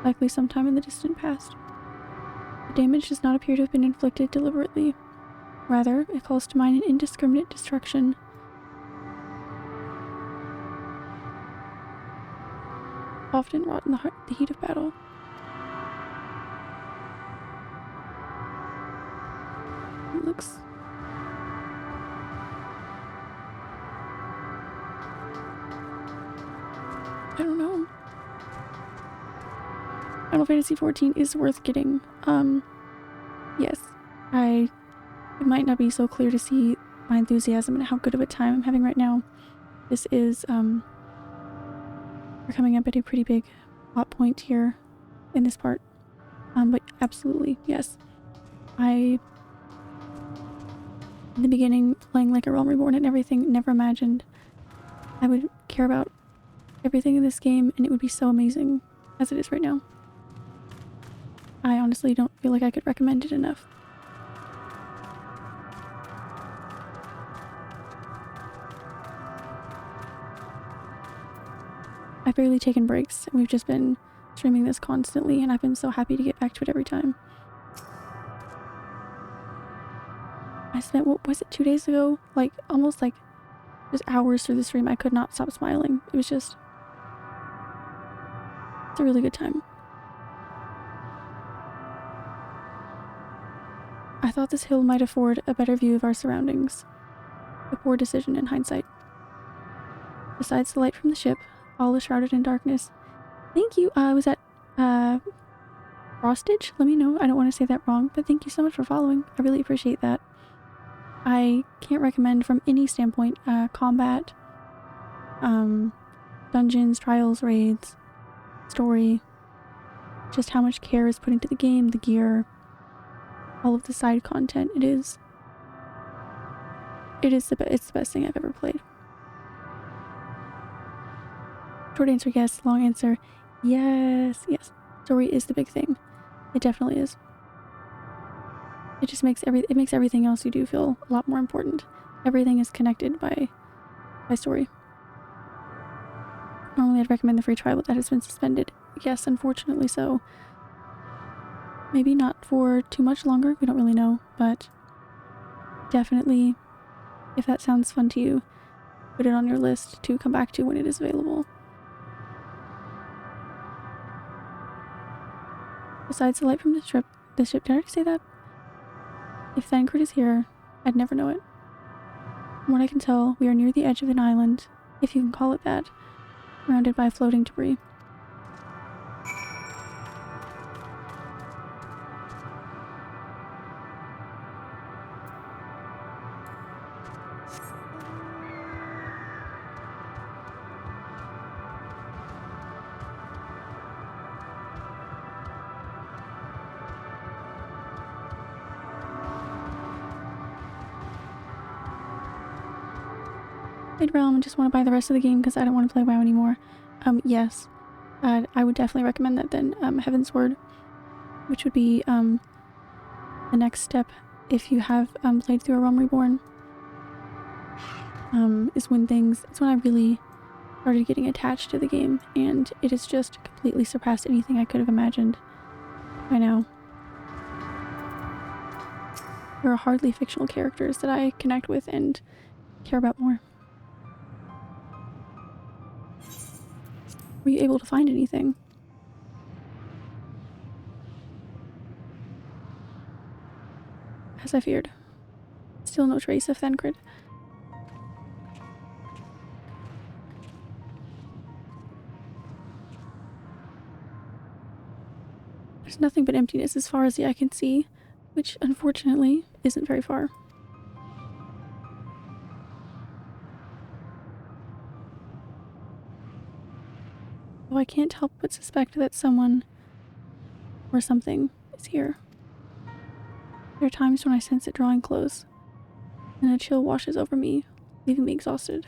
Speaker 1: likely sometime in the distant past. The damage does not appear to have been inflicted deliberately. Rather, it calls to mind an indiscriminate destruction. Often wrought in the heat of battle. It looks... I don't know. Final Fantasy XIV is worth getting. Yes. It might not be so clear to see my enthusiasm and how good of a time I'm having right now. This is, we're coming up at a pretty big plot point here in this part. But absolutely, yes. In the beginning, playing like a Realm Reborn and everything, never imagined I would care about everything in this game, and it would be so amazing as it is right now. I honestly don't feel like I could recommend it enough. I've barely taken breaks, and we've just been streaming this constantly, and I've been so happy to get back to it every time. I spent, what was it, 2 days ago? Like, almost like just hours through the stream. I could not stop smiling. It was just... It's a really good time. I thought this hill might afford a better view of our surroundings. A poor decision in hindsight. Besides the light from the ship, all is shrouded in darkness. Thank you. I was at Frostage, let me know. I don't want to say that wrong, but thank you so much for following. I really appreciate that. I can't recommend from any standpoint, combat, dungeons, trials, raids, story, just how much care is put into the game, the gear, all of the side content. It's the best thing I've ever played. Short answer, yes. Long answer, yes. Story is the big thing. It definitely is. It just makes everything else you do feel a lot more important. Everything is connected by story. Normally I'd recommend the free trial, but that has been suspended. Yes, unfortunately so. Maybe not for too much longer, we don't really know, but definitely, if that sounds fun to you, put it on your list to come back to when it is available. Besides the light from the ship, did I already say that? If Thancred is here, I'd never know it. From what I can tell, we are near the edge of an island, if you can call it that, surrounded by floating debris. Realm and just want to buy the rest of the game because I don't want to play WoW anymore. Yes. I would definitely recommend that then. Heaven's Word, which would be the next step if you have played through A Realm Reborn, is when it's when I really started getting attached to the game, and it has just completely surpassed anything I could have imagined by now. There are hardly fictional characters that I connect with and care about more. Were you able to find anything? As I feared. Still no trace of Thancred. There's nothing but emptiness as far as the eye can see, which unfortunately isn't very far. Though I can't help but suspect that someone or something is here. There are times when I sense it drawing close, and a chill washes over me, leaving me exhausted.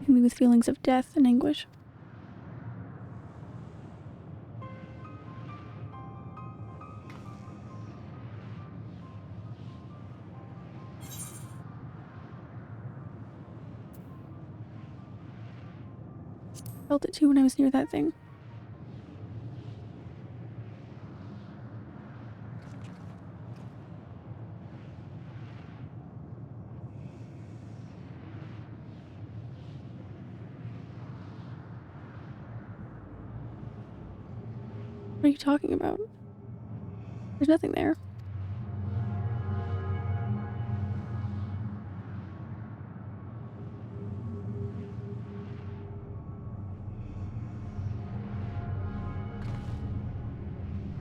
Speaker 1: Leaving me with feelings of death and anguish. I felt it too when I was near that thing. What are you talking about? There's nothing there.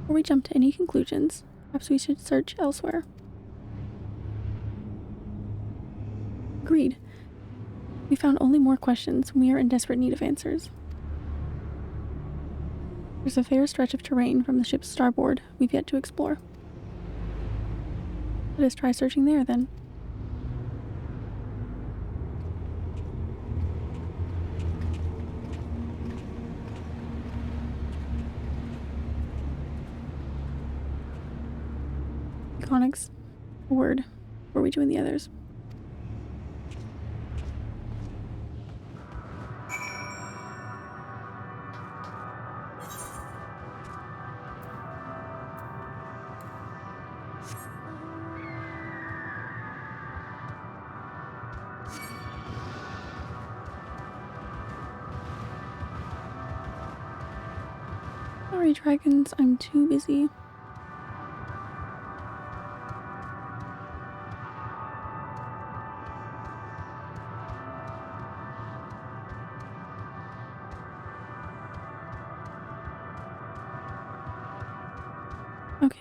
Speaker 1: Before we jump to any conclusions, perhaps we should search elsewhere. Agreed. We found only more questions when we are in desperate need of answers. There's a fair stretch of terrain from the ship's starboard we've yet to explore. Let us try searching there, then. Iconics, a word. What are we doing the others? Sorry, dragons, I'm too busy. Okay.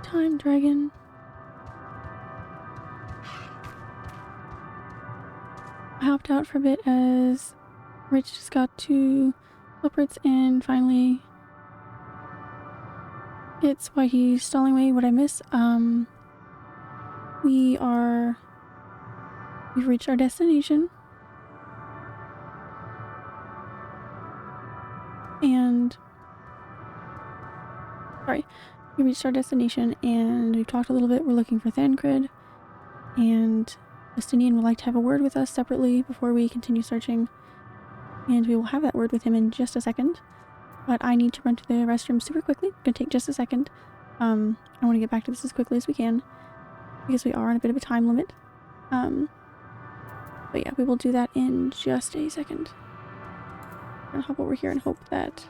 Speaker 1: Time dragon. I hopped out for a bit as Rich just got to culprits, and finally it's why he's stalling away what I miss. We've reached our destination, and we reached our destination and we've talked a little bit. We're looking for Thancred, and Justinian would like to have a word with us separately before we continue searching, and we will have that word with him in just a second. But I need to run to the restroom super quickly. It's gonna take just a second. I want to get back to this as quickly as we can because we are on a bit of a time limit. But yeah, we will do that in just a second. I'm gonna hop over here and hope that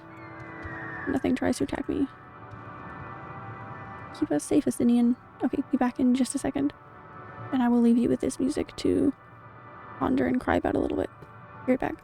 Speaker 1: nothing tries to attack me. Keep us safe, Justinian. Okay, be back in just a second. And I will leave you with this music to ponder and cry about a little bit. Be right back.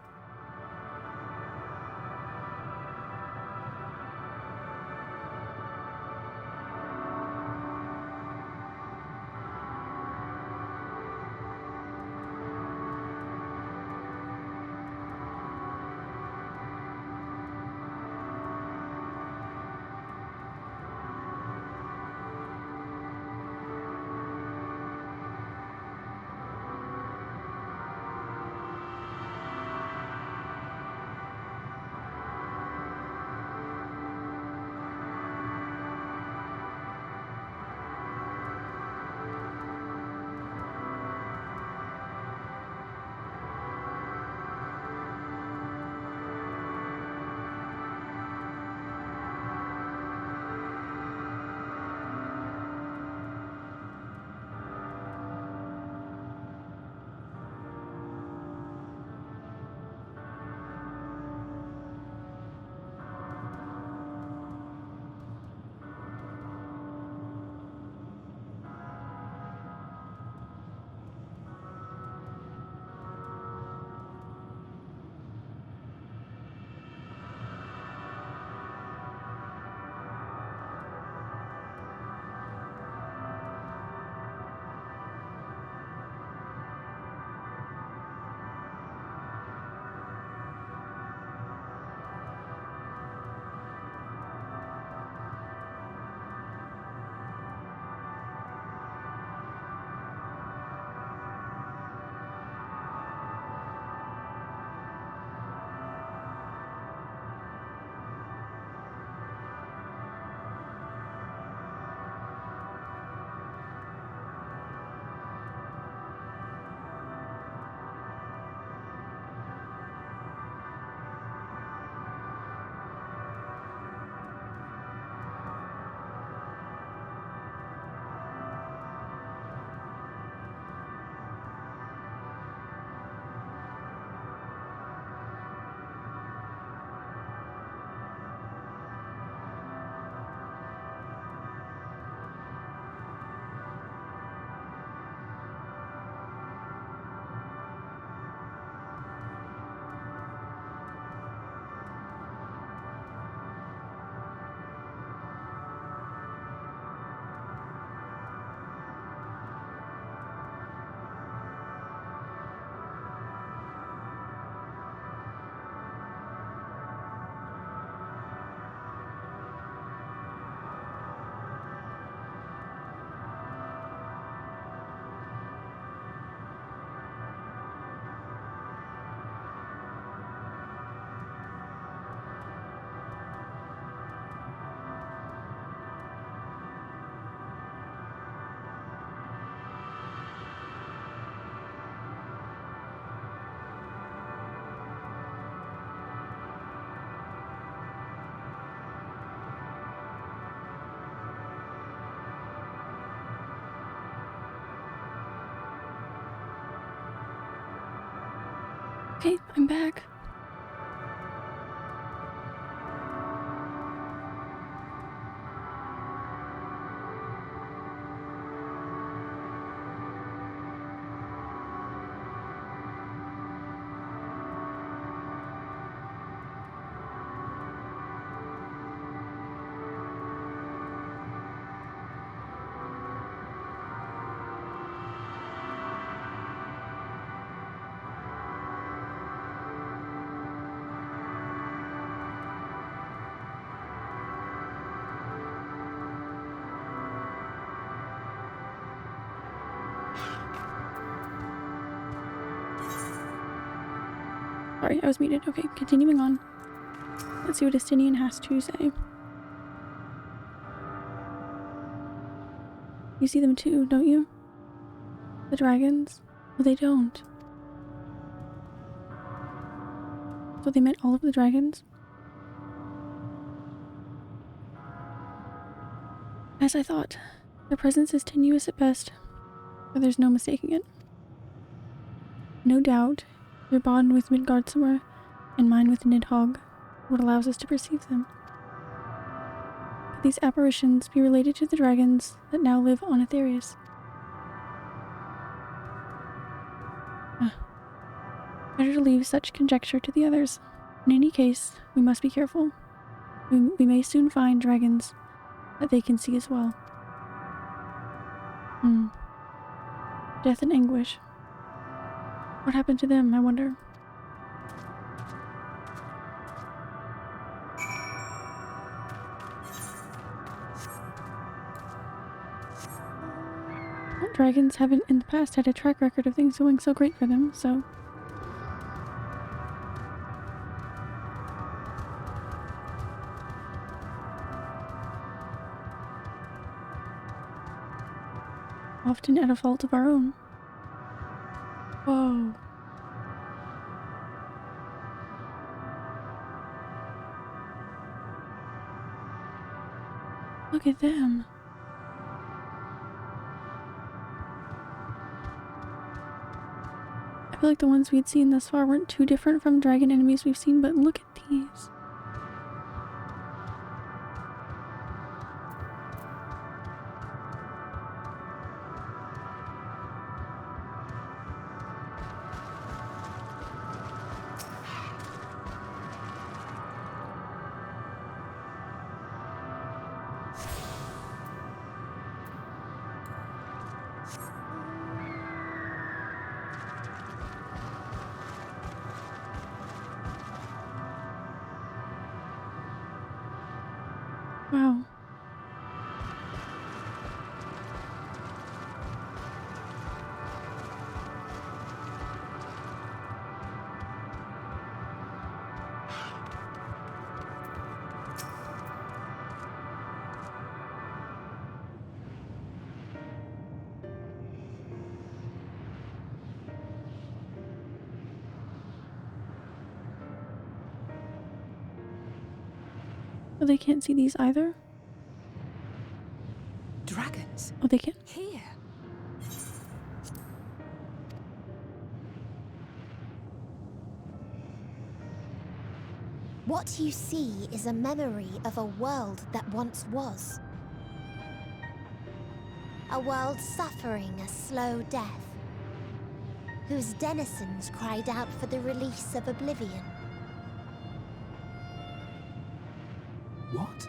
Speaker 1: Okay, I'm back. Sorry, I was muted. Okay, continuing on. Let's see what Estinian has to say. You see them too, don't you? The dragons? Well, they don't. So they meant all of the dragons? As I thought, their presence is tenuous at best, but there's no mistaking it. No doubt, your bond with Midgardsormr and mine with Nidhogg what allows us to perceive them. Could these apparitions be related to the dragons that now live on Aetherius? Better to leave such conjecture to the others. In any case, we must be careful. We may soon find dragons that they can see as well. Death and anguish. What happened to them, I wonder? Well, dragons haven't in the past had a track record of things going so great for them, so... often at a fault of our own. Whoa. Look at them. I feel like the ones we'd seen thus far weren't too different from dragon enemies we've seen, but look at these. Wow. Oh, they can't see these either?
Speaker 8: Dragons?
Speaker 1: Oh, they can't?
Speaker 8: Here.
Speaker 19: What you see is a memory of a world that once was. A world suffering a slow death, whose denizens cried out for the release of oblivion.
Speaker 7: What?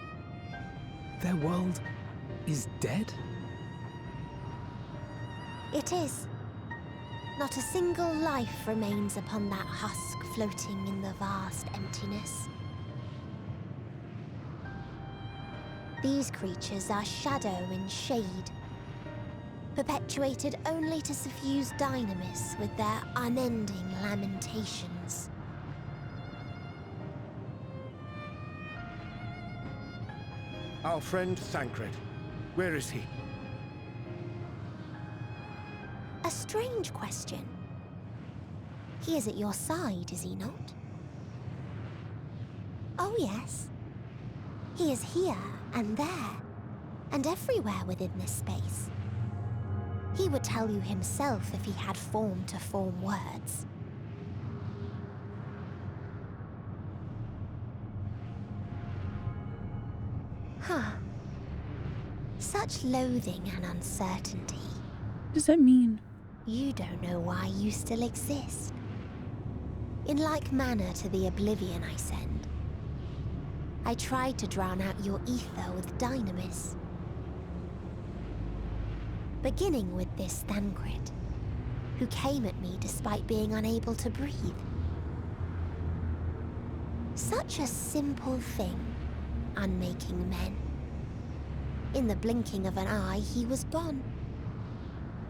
Speaker 7: Their world is dead?
Speaker 19: It is. Not a single life remains upon that husk floating in the vast emptiness. These creatures are shadow and shade, perpetuated only to suffuse dynamis with their unending lamentations.
Speaker 4: Our friend Thancred. Where is he?
Speaker 19: A strange question. He is at your side, is he not? Oh yes. He is here and there, and everywhere within this space. He would tell you himself if he had form to form words. Such loathing and uncertainty.
Speaker 1: What does that mean?
Speaker 19: You don't know why you still exist. In like manner to the oblivion I send, I tried to drown out your ether with dynamis. Beginning with this Thancred, who came at me despite being unable to breathe. Such a simple thing, unmaking men. In the blinking of an eye, he was gone.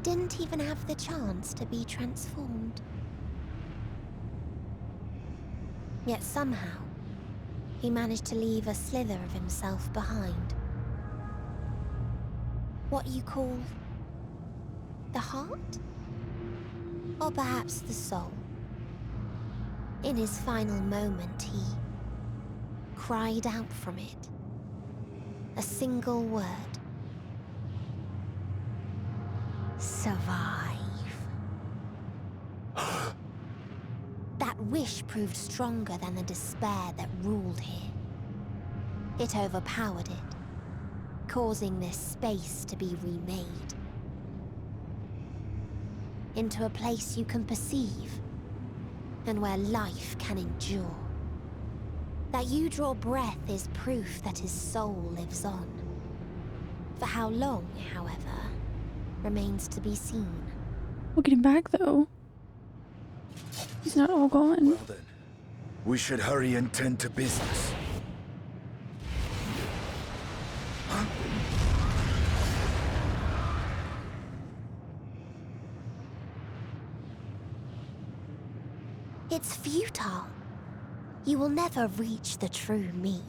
Speaker 19: Didn't even have the chance to be transformed. Yet somehow, he managed to leave a slither of himself behind. What you call the heart? Or perhaps the soul. In his final moment, he cried out from it. A single word. Survive. That wish proved stronger than the despair that ruled here. It overpowered it, causing this space to be remade. Into a place you can perceive, and where life can endure. That you draw breath is proof that his soul lives on. For how long, however, remains to be seen.
Speaker 1: We'll get him back, though. He's not all gone.
Speaker 9: Well then, we should hurry and tend to business. Huh?
Speaker 19: It's futile. You will never reach the true me.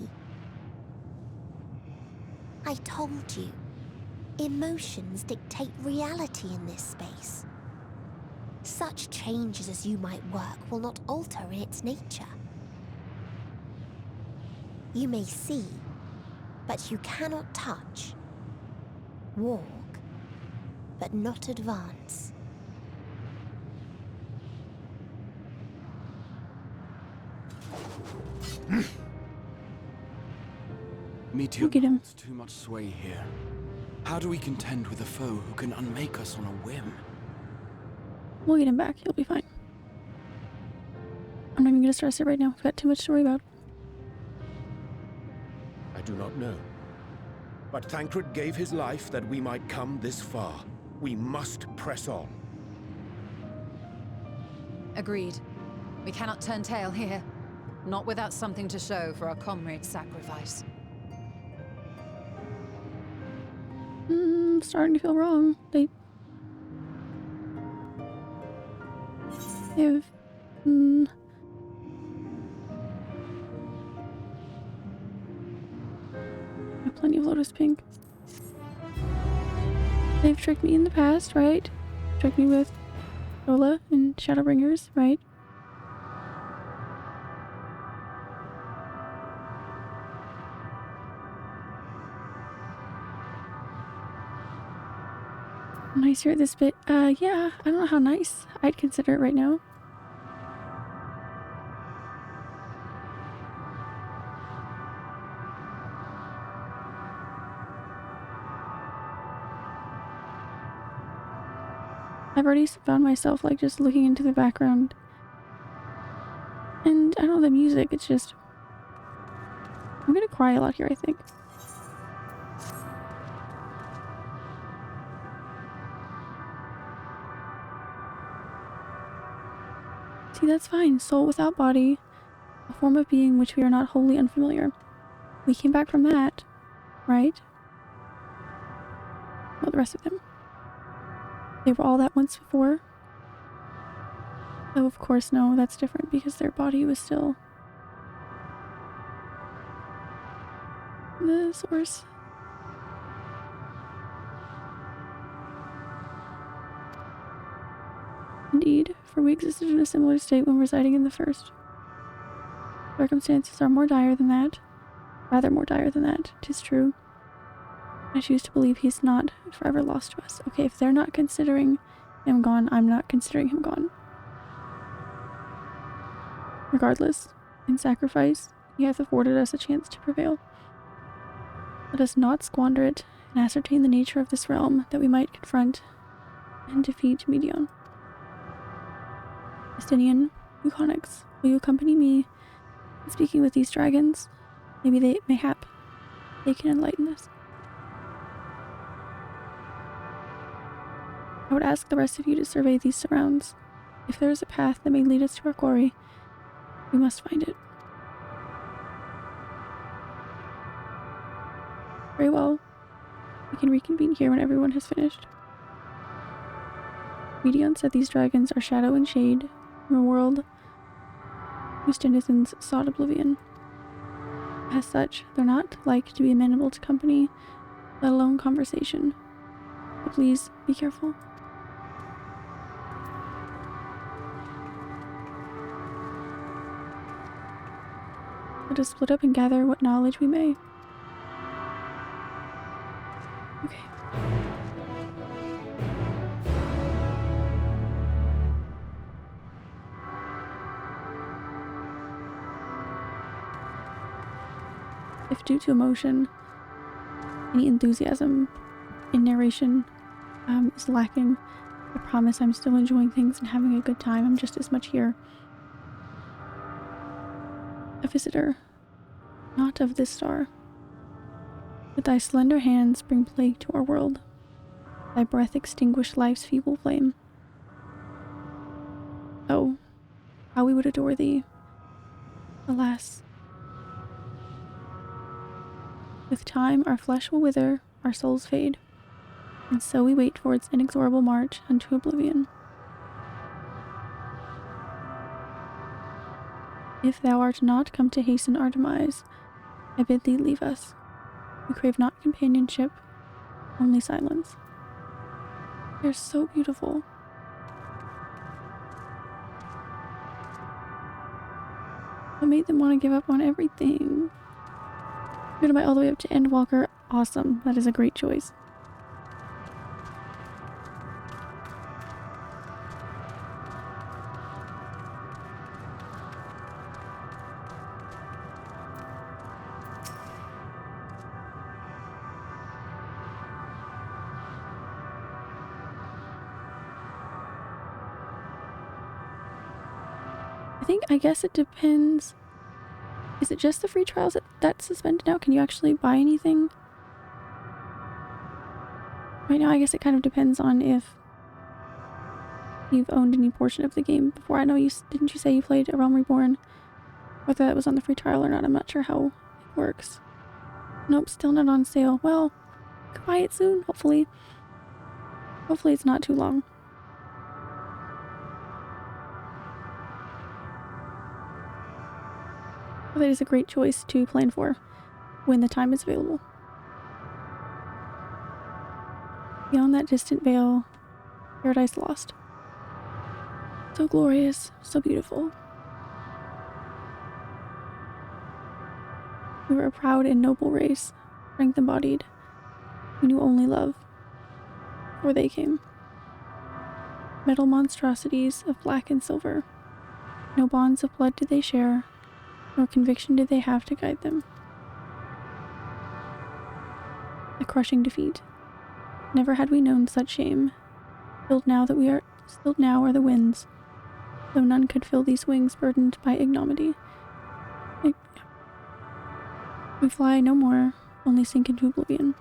Speaker 19: I told you, emotions dictate reality in this space. Such changes as you might work will not alter in its nature. You may see, but you cannot touch. Walk, but not advance.
Speaker 10: Meteor
Speaker 1: Look at him.
Speaker 10: holds too much sway here. How do we contend with a foe who can unmake us on a whim?
Speaker 1: We'll get him back. He'll be fine. I'm not even gonna stress it right now. We've got too much to worry about.
Speaker 4: I do not know. But Thancred gave his life that we might come this far. We must press on.
Speaker 2: Agreed. We cannot turn tail here. Not without something to show for our comrade's sacrifice.
Speaker 1: I'm starting to feel wrong. They have... plenty of Lotus Pink. They've tricked me in the past, right? Tricked me with Lola and Shadowbringers, right? Nicer at this bit. Yeah, I don't know how nice I'd consider it right now. I've already found myself like just looking into the background. And I don't know, the music, it's just... I'm gonna cry a lot here, I think. See, that's fine. Soul without body. A form of being which we are not wholly unfamiliar. We came back from that, right? Well, the rest of them. They were all that once before. Though, of course, no, that's different because their body was still the source. Indeed, for we existed in a similar state when residing in the first. Circumstances are more dire than that. Rather more dire than that, 'tis true. I choose to believe he's not forever lost to us. Okay, if they're not considering him gone, I'm not considering him gone. Regardless, in sacrifice, he hath afforded us a chance to prevail. Let us not squander it and ascertain the nature of this realm, that we might confront and defeat Medion. Justinian, Euconix, will you accompany me in speaking with these dragons? Mayhap they can enlighten us. I would ask the rest of you to survey these surrounds. If there is a path that may lead us to our quarry, we must find it. Very well. We can reconvene here when everyone has finished. Medion said these dragons are shadow and shade from a world whose denizens sought oblivion. As such, they're not like to be amenable to company, let alone conversation. But please, be careful. Let us split up and gather what knowledge we may. Okay. If due to emotion, any enthusiasm in narration is lacking, I promise I'm still enjoying things and having a good time. I'm just as much here. A visitor, not of this star. With thy slender hands bring plague to our world. Thy breath extinguish life's feeble flame. Oh, how we would adore thee. Alas. With time our flesh will wither, our souls fade, and so we wait for its inexorable march unto oblivion. If thou art not come to hasten our demise, I bid thee leave us. We crave not companionship, only silence. They're so beautiful. What made them want to give up on everything? I'm gonna buy all the way up to Endwalker. Awesome. That is a great choice. I guess it depends. Is it just the free trials that's suspended now? Can you actually buy anything? Right now, I guess it kind of depends on if you've owned any portion of the game before. I know didn't you say you played A Realm Reborn? Whether that was on the free trial or not, I'm not sure how it works. Nope, still not on sale. Well, you can buy it soon, hopefully. Hopefully it's not too long. That is a great choice to plan for when the time is available. Beyond that distant veil, Paradise Lost. So glorious, so beautiful. We were a proud and noble race, strength embodied. We knew only love, before they came. Metal monstrosities of black and silver. No bonds of blood did they share, nor conviction did they have to guide them. A crushing defeat. Never had we known such shame. Stilled now are the winds, though none could fill these wings burdened by ignominy. We fly no more, only sink into oblivion.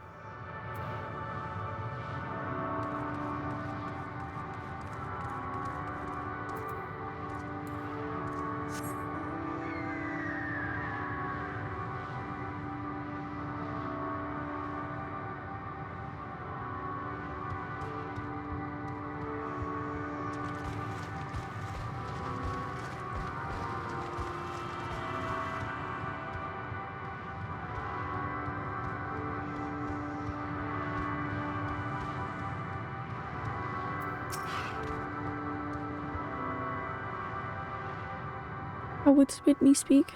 Speaker 1: Thou wouldst bid me speak?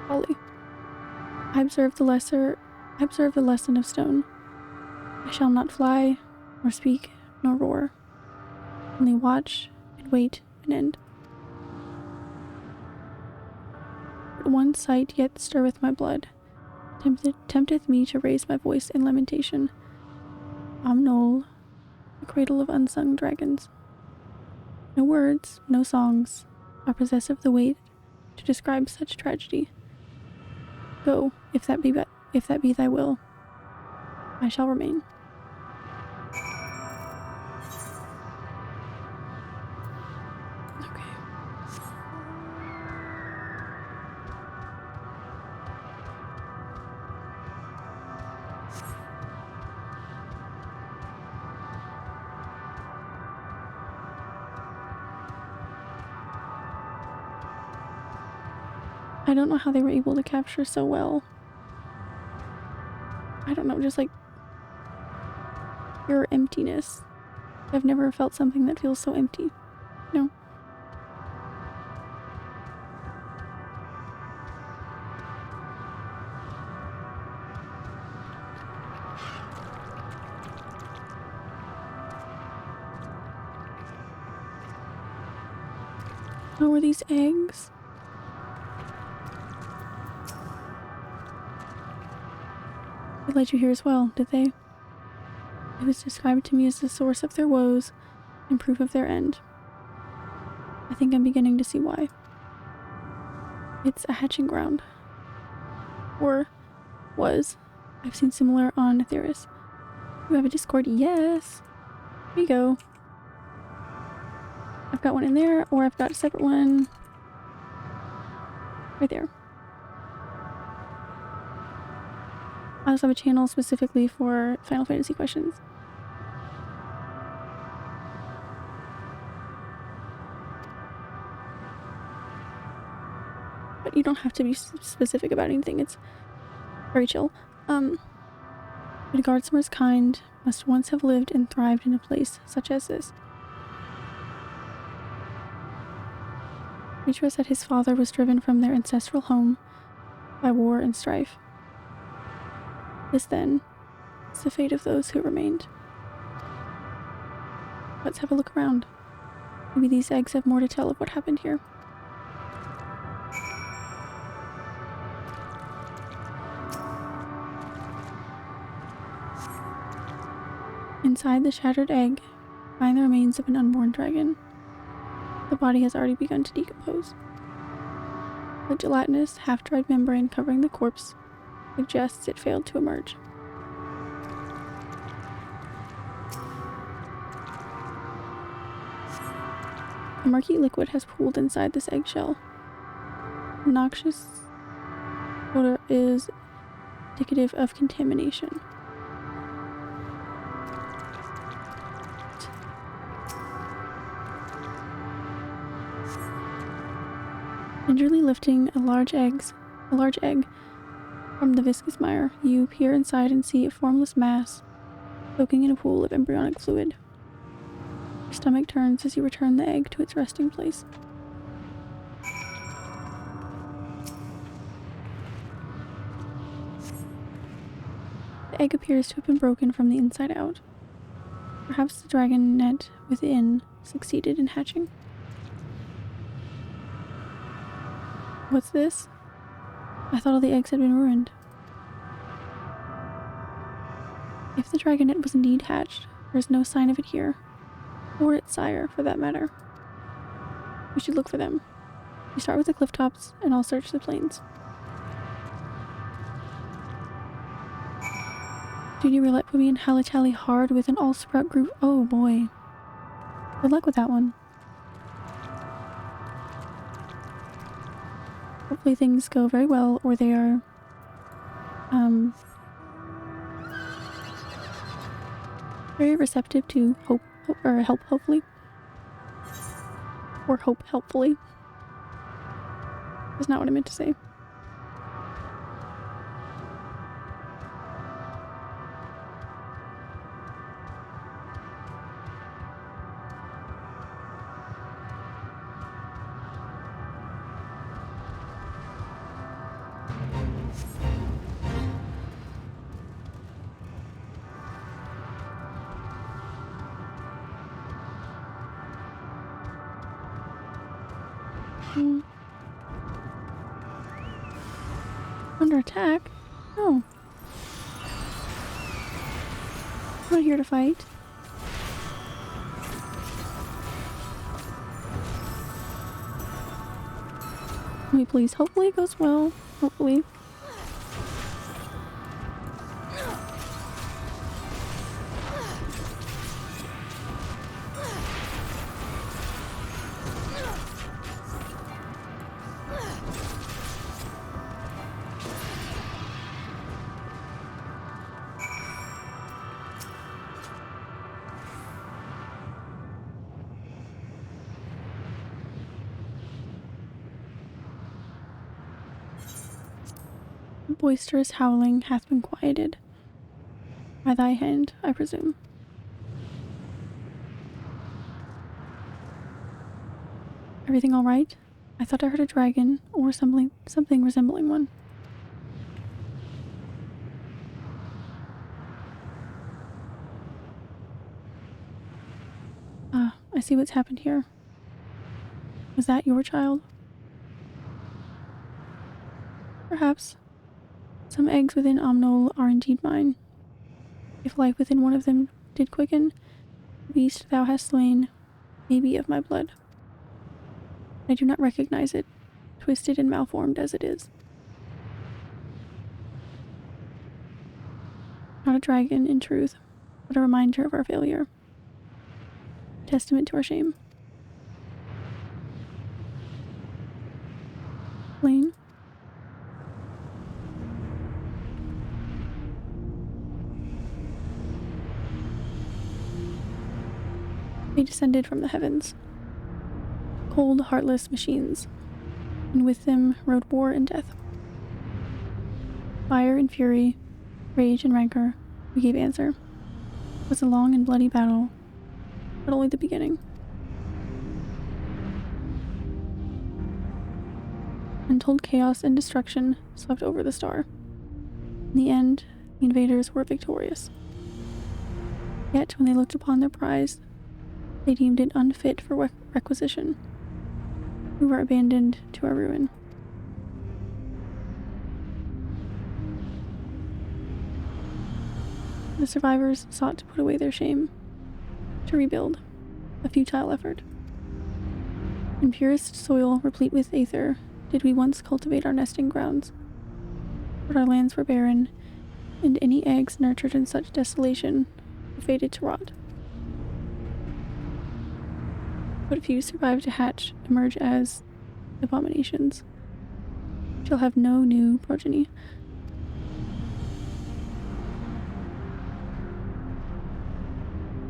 Speaker 1: Folly. I observe the lesson of stone. I shall not fly, nor speak, nor roar. Only watch, and wait, and end. But one sight yet stirreth my blood. tempteth me to raise my voice in lamentation. Amnol, the cradle of unsung dragons. No words, no songs, are possessive the weight to describe such tragedy. Go, if that be thy will. I shall remain. Okay. I don't know how they were able to capture so well. I don't know, just like pure emptiness. I've never felt something that feels so empty. No. Oh, were these eggs? They led you here as well, did they? It was described to me as the source of their woes and proof of their end. I think I'm beginning to see why. It's a hatching ground. Or was. I've seen similar on Etheris. You have a Discord? Yes! Here you go. I've got one in there, or I've got a separate one right there. I also have a channel specifically for Final Fantasy questions. But you don't have to be specific about anything, it's very chill. But Guardsmore's kind must once have lived and thrived in a place such as this. Reacher said his father was driven from their ancestral home by war and strife. This, then, is the fate of those who remained. Let's have a look around. Maybe these eggs have more to tell of what happened here. Inside the shattered egg, find the remains of an unborn dragon. The body has already begun to decompose. The gelatinous, half-dried membrane covering the corpse suggests it failed to emerge. A murky liquid has pooled inside this eggshell. The noxious odor is indicative of contamination. Gingerly lifting a large egg from the viscous mire, you peer inside and see a formless mass soaking in a pool of embryonic fluid. Your stomach turns as you return the egg to its resting place. The egg appears to have been broken from the inside out. Perhaps the dragon net within succeeded in hatching. What's this? I thought all the eggs had been ruined. If the dragonet was indeed hatched, there's no sign of it here. Or its sire, for that matter. We should look for them. We start with the cliff tops, and I'll search the plains. Judy Roulette put me in Halatali hard with an all-sprout group. Oh boy. Good luck with that one. Hopefully things go very well, or they are, very receptive to help, hopefully. Or hope, helpfully. That's not what I meant to say. Under attack? No. I'm not here to fight. Can we please? Hopefully it goes well. Hopefully. Boisterous howling hath been quieted. By thy hand, I presume. Everything all right? I thought I heard a dragon, or something resembling one. Ah, I see what's happened here. Was that your child? Perhaps. Some eggs within Omnol are indeed mine. If life within one of them did quicken, the beast thou hast slain may be of my blood. I do not recognize it, twisted and malformed as it is. Not a dragon, in truth, but a reminder of our failure. A testament to our shame. Lane? They descended from the heavens. Cold, heartless machines, and with them rode war and death. Fire and fury, rage and rancor, we gave answer. It was a long and bloody battle, but only the beginning. Untold chaos and destruction swept over the star. In the end, the invaders were victorious. Yet, when they looked upon their prize, they deemed it unfit for requisition. We were abandoned to our ruin. The survivors sought to put away their shame, to rebuild, a futile effort. In purest soil replete with aether did we once cultivate our nesting grounds, but our lands were barren, and any eggs nurtured in such desolation were fated to rot. What few survive to hatch emerge as abominations. Shall have no new progeny.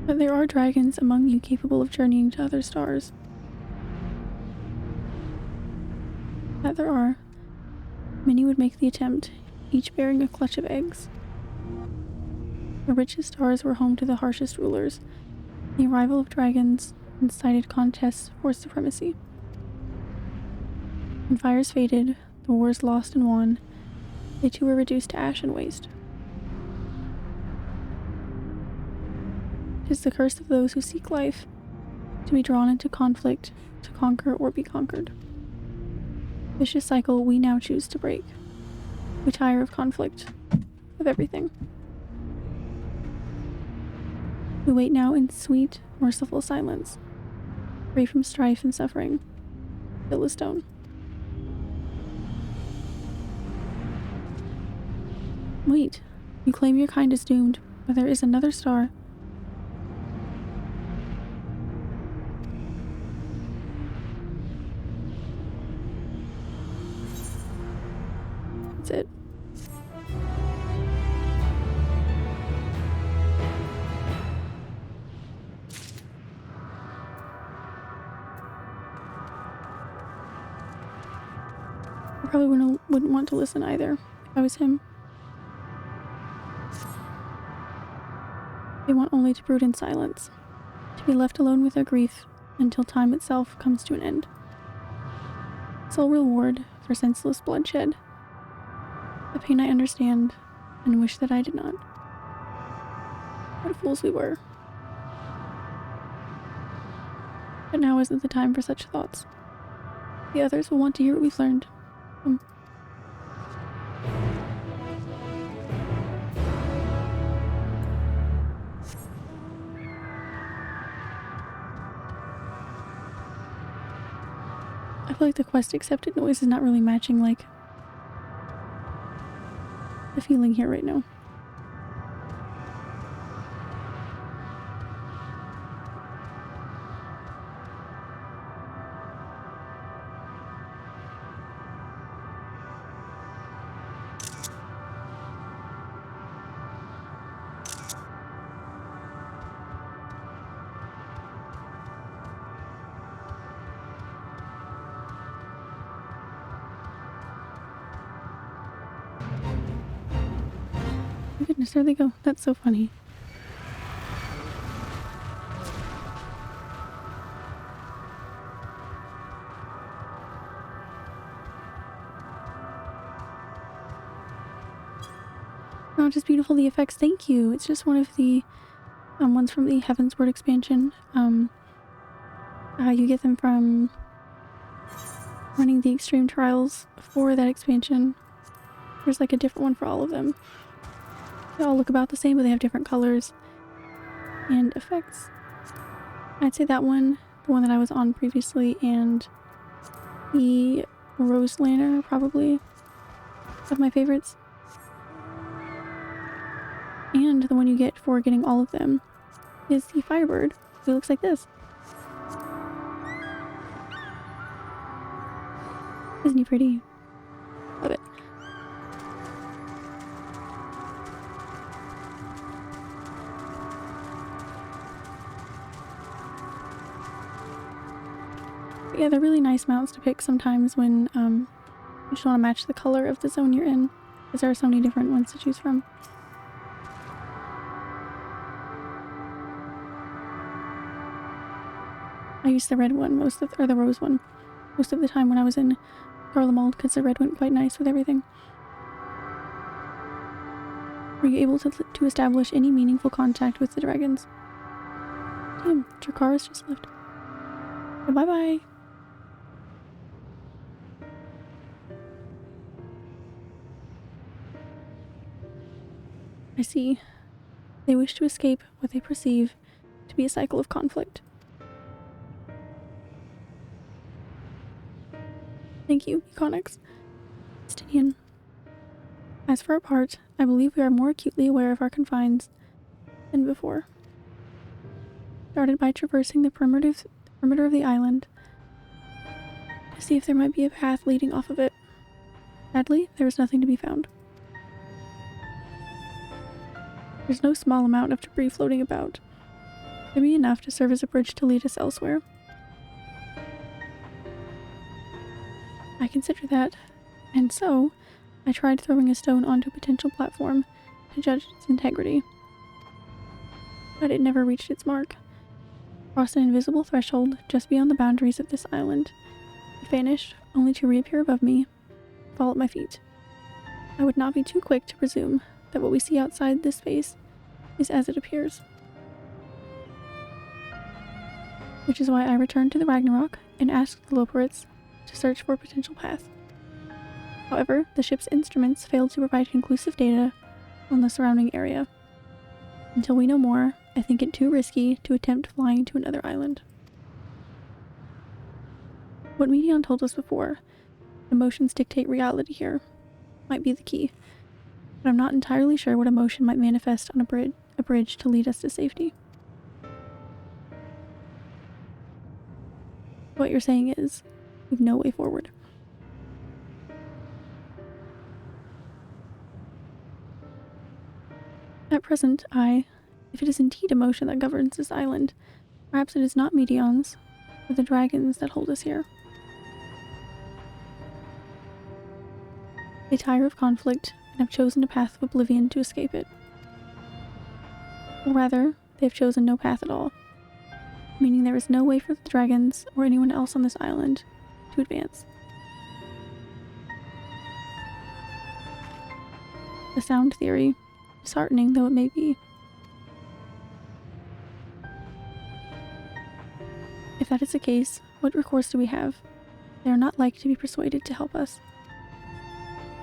Speaker 1: But there are dragons among you capable of journeying to other stars. That there are. Many would make the attempt, each bearing a clutch of eggs. The richest stars were home to the harshest rulers. The arrival of dragons incited contests for supremacy. When fires faded, the wars lost and won, they too were reduced to ash and waste. 'Tis the curse of those who seek life, to be drawn into conflict, to conquer or be conquered. Vicious cycle we now choose to break. We tire of conflict, of everything. We wait now in sweet, merciful silence, free from strife and suffering, still a stone. Wait, you claim your kind is doomed, but there is another star. That's it. I probably wouldn't want to listen either, if I was him. They want only to brood in silence, to be left alone with their grief until time itself comes to an end. Sole reward for senseless bloodshed. A pain I understand and wish that I did not. What fools we were. But now isn't the time for such thoughts. The others will want to hear what we've learned. I feel like the quest accepted noise is not really matching, like, the feeling here right now. Oh goodness, there they go. That's so funny. Oh, just beautiful, the effects. Thank you. It's just one of the ones from the Heavensward expansion. You get them from running the extreme trials for that expansion. There's like a different one for all of them. They all look about the same, but they have different colors and effects. I'd say that one, the one that I was on previously, and the Rose Lantern are probably of my favorites. And the one you get for getting all of them is the Firebird, who looks like this. Isn't he pretty? Love it. But yeah, they're really nice mounts to pick sometimes when you just want to match the color of the zone you're in, because there are so many different ones to choose from. I used the red one or the rose one most of the time when I was in Garlemald, because the red went quite nice with everything. Were you able to establish any meaningful contact with the dragons? Damn, Dracarys just left. Oh, bye-bye. I see. They wish to escape what they perceive to be a cycle of conflict. Thank you, Econix. Stinian. As for our part, I believe we are more acutely aware of our confines than before. Started by traversing the perimeter of the island to see if there might be a path leading off of it. Sadly, there was nothing to be found. There's no small amount of debris floating about. There'd be enough to serve as a bridge to lead us elsewhere. I consider that, and so I tried throwing a stone onto a potential platform to judge its integrity. But it never reached its mark. Crossed an invisible threshold just beyond the boundaries of this island. It vanished, only to reappear above me, fall at my feet. I would not be too quick to presume that what we see outside this space is as it appears. Which is why I returned to the Ragnarok and asked the Loporits to search for a potential path. However, the ship's instruments failed to provide conclusive data on the surrounding area. Until we know more, I think it too risky to attempt flying to another island. What Medion told us before, emotions dictate reality here, might be the key, but I'm not entirely sure what emotion might manifest on a bridge to lead us to safety. What you're saying is, we've no way forward. At present, if it is indeed emotion that governs this island, perhaps it is not Medion's, but the dragons that hold us here. They tire of conflict and have chosen a path of oblivion to escape it. Or rather, they have chosen no path at all, meaning there is no way for the dragons or anyone else on this island to advance. A sound theory, disheartening though it may be. If that is the case, what recourse do we have? They are not like to be persuaded to help us.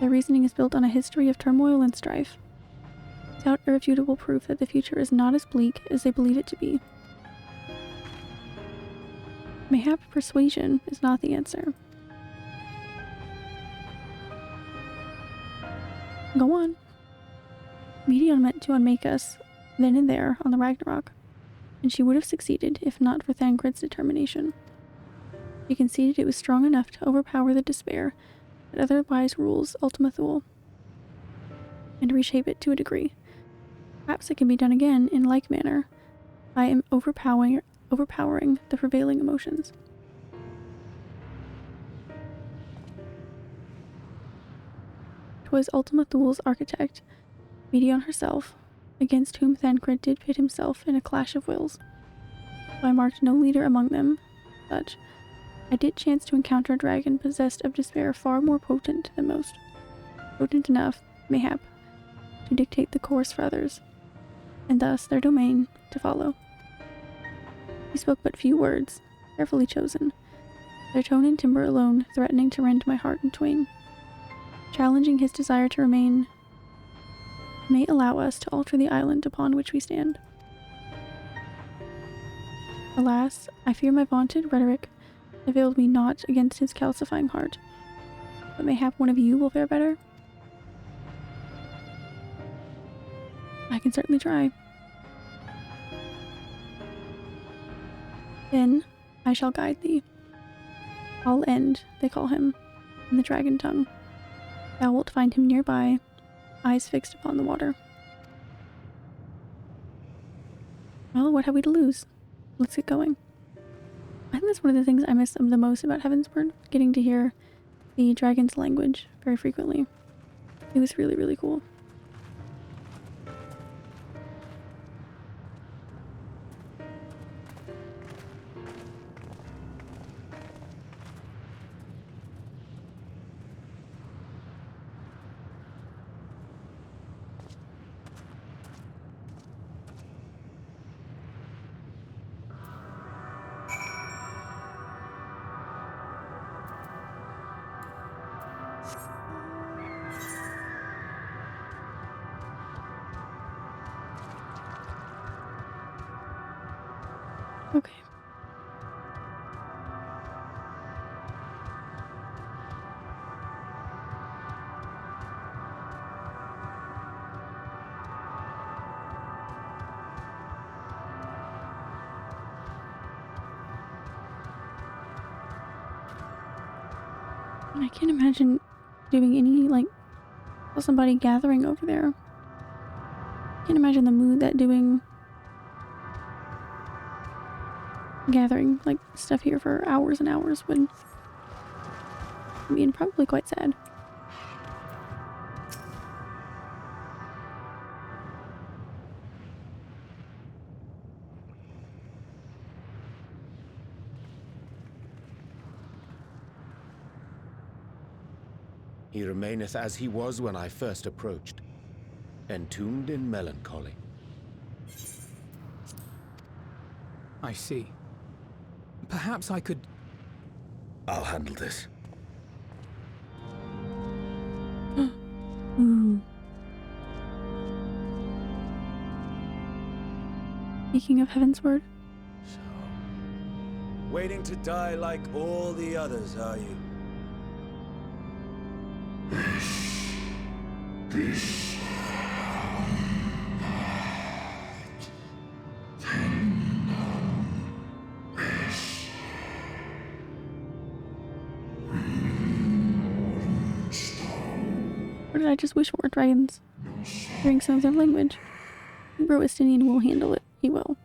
Speaker 1: Their reasoning is built on a history of turmoil and strife, without irrefutable proof that the future is not as bleak as they believe it to be. Mayhap persuasion is not the answer, Go on. Medion meant to unmake us then and there on the Ragnarok, and she would have succeeded if not for Thancred's determination. She conceded it was strong enough to overpower the despair that otherwise rules Ultima Thule, and reshape it to a degree. Perhaps it can be done again in like manner, by overpowering the prevailing emotions. Twas Ultima Thule's architect, Medion herself, against whom Thancred did pit himself in a clash of wills. Though I marked no leader among them, such, I did chance to encounter a dragon possessed of despair far more potent than most. Potent enough, mayhap, to dictate the course for others, and thus their domain to follow. He spoke but few words, carefully chosen, their tone and timbre alone threatening to rend my heart in twain. Challenging his desire to remain may allow us to alter the island upon which we stand. Alas, I fear my vaunted rhetoric availed me not against his calcifying heart, but mayhap one of you will fare better? I can certainly try. Then I shall guide thee. All End, they call him, in the dragon tongue. Thou wilt find him nearby, eyes fixed upon the water. Well, what have we to lose? Let's get going. I think that's one of the things I miss the most about Heavensward, getting to hear the dragon's language very frequently. It was really, really cool. Okay. I can't imagine doing any, somebody gathering over there. I can't imagine the mood that doing gathering, stuff here for hours and hours would be, and probably quite sad.
Speaker 4: He remaineth as he was when I first approached, entombed in melancholy.
Speaker 7: I see. Perhaps I could...
Speaker 9: I'll handle this.
Speaker 1: Ooh. Speaking of Heavensward.
Speaker 14: Waiting to die like all the others, are you?
Speaker 13: This
Speaker 1: Or did I just wish for dragons? Hearing some of their language. Bro Estinian will handle it. He will.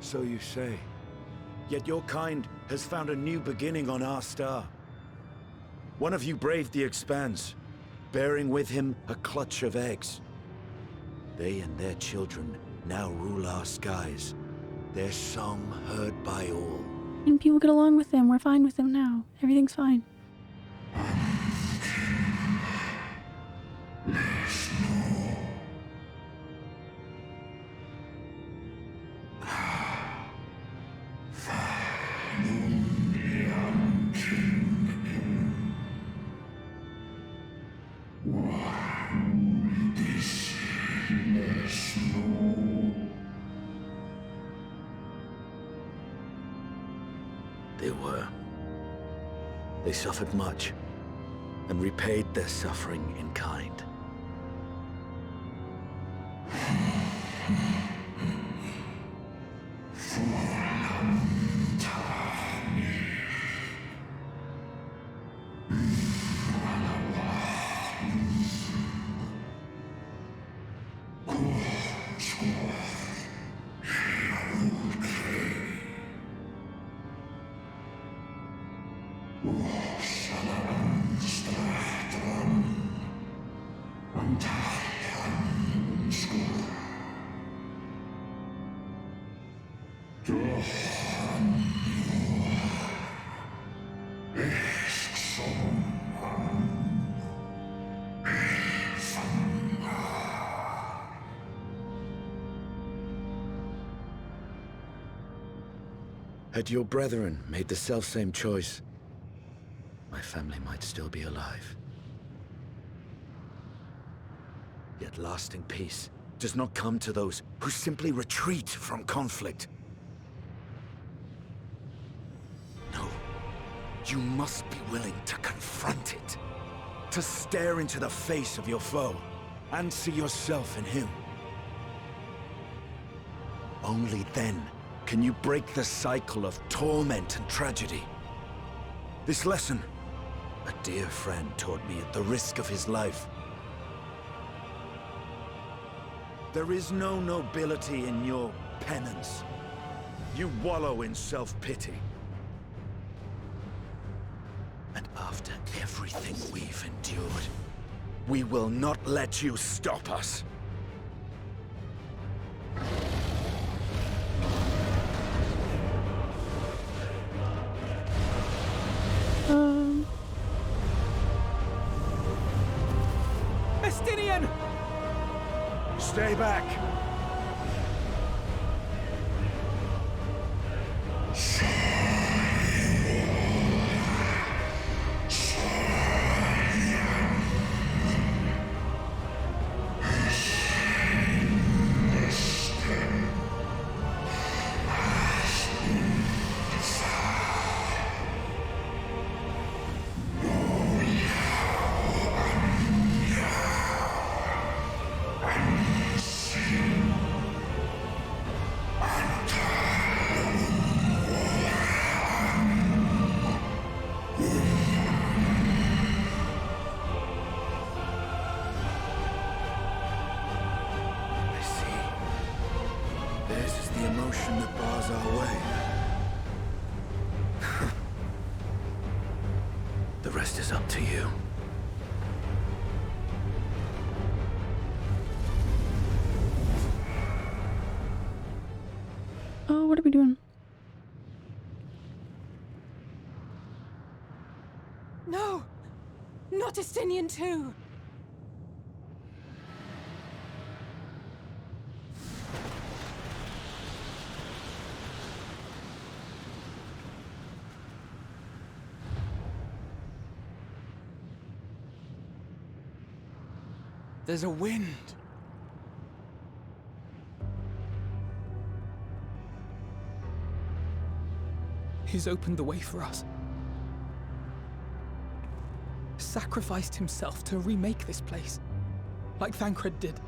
Speaker 9: So you say. Yet your kind has found a new beginning on our star. One of you braved the Expanse, bearing with him a clutch of eggs. They and their children now rule our skies, their song heard by all.
Speaker 1: And people get along with them. We're fine with them now. Everything's fine.
Speaker 9: They were. They suffered much, and repaid their suffering in kind. Had your brethren made the selfsame choice, my family might still be alive. Yet lasting peace does not come to those who simply retreat from conflict. No, you must be willing to confront it, to stare into the face of your foe, and see yourself in him. Only then can you break the cycle of torment and tragedy. This lesson, a dear friend taught me at the risk of his life. There is no nobility in your penance. You wallow in self-pity. And after everything we've endured, we will not let you stop us.
Speaker 7: Estinian!
Speaker 9: Stay back! That bars our way. The rest is up to you.
Speaker 1: Oh, what are we doing?
Speaker 8: No! Not Estinian too!
Speaker 10: There's a wind.
Speaker 7: He's opened the way for us. Sacrificed himself to remake this place, like Thancred did.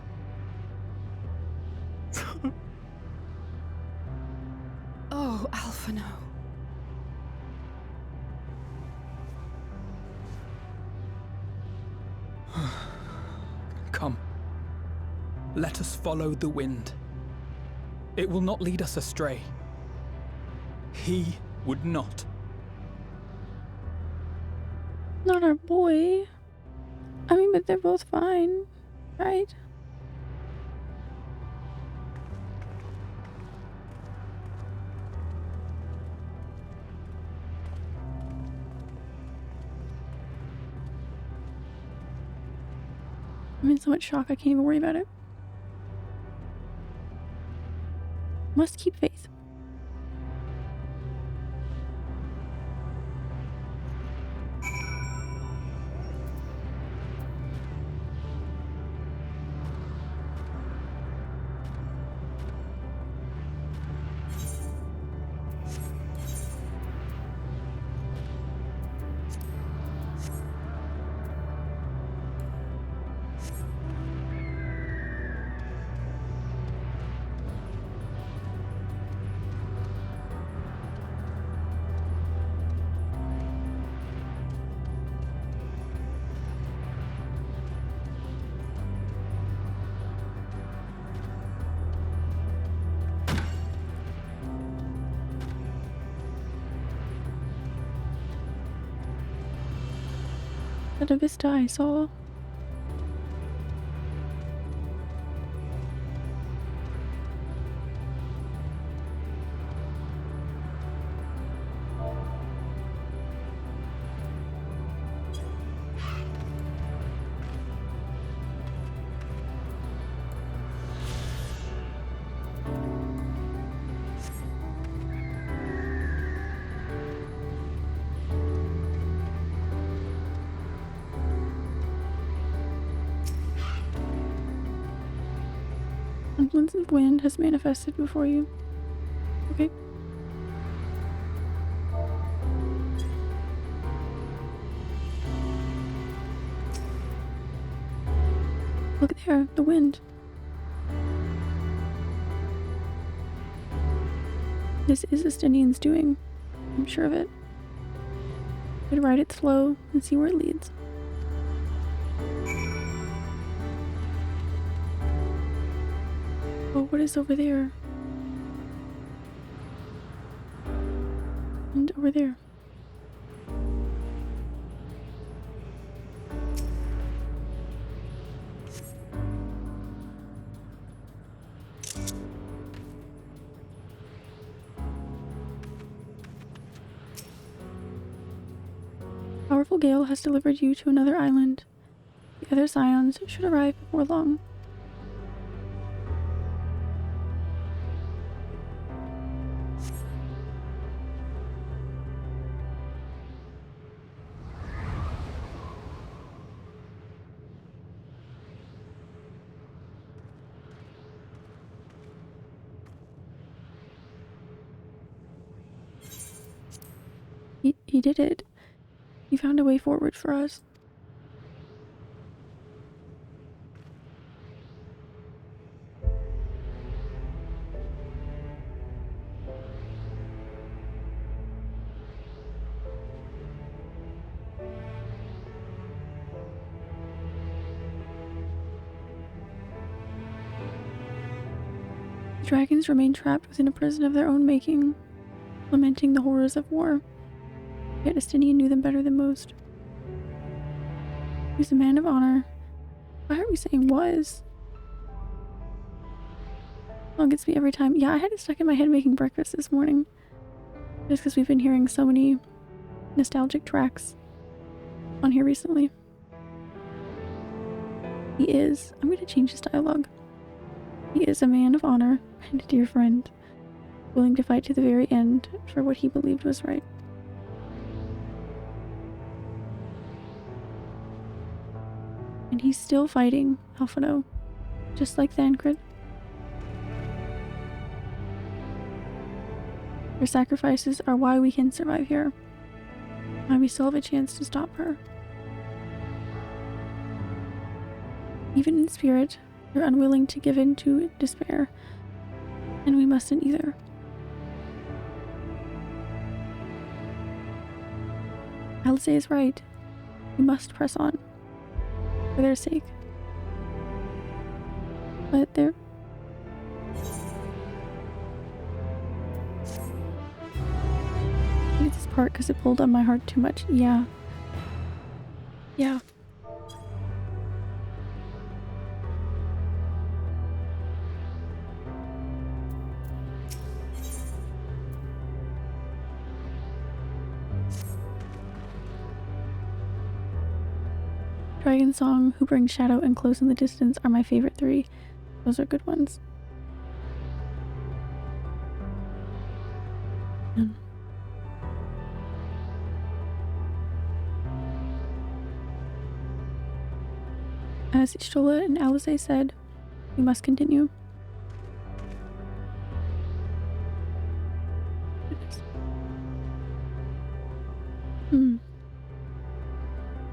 Speaker 8: Oh, Alphino.
Speaker 7: Come. Let us follow the wind. It will not lead us astray. He would not.
Speaker 1: Not our boy. I mean, but they're both fine, right? I'm in so much shock I can't even worry about it. Must keep faith. that a vista I saw? Semblance of wind has manifested before you. Okay. Look there, the wind. This is Estinian's doing. I'm sure of it. We'd ride it slow and see where it leads. Oh, what is over there? And over there. Powerful gale has delivered you to another island. The other scions should arrive before long. He did it. He found a way forward for us. The dragons remain trapped within a prison of their own making, lamenting the horrors of war. Yet Estinian knew them better than most. He was a man of honor. Why are we saying was? Oh, it gets me every time. Yeah, I had it stuck in my head making breakfast this morning. Just because we've been hearing so many nostalgic tracks on here recently. He is. I'm going to change his dialogue. He is a man of honor and a dear friend, willing to fight to the very end for what he believed was right. And he's still fighting, Alphino, just like Thancred. Her sacrifices are why we can survive here, why we still have a chance to stop her. Even in spirit, you're unwilling to give in to despair, and we mustn't either. Alice is right. We must press on. For their sake. But they're... I hate this part because it pulled on my heart too much. Yeah. Yeah. Dragon Song, Who Brings Shadow, and Close in the Distance are my favorite three. Those are good ones. As Ishtola and Alice said, we must continue.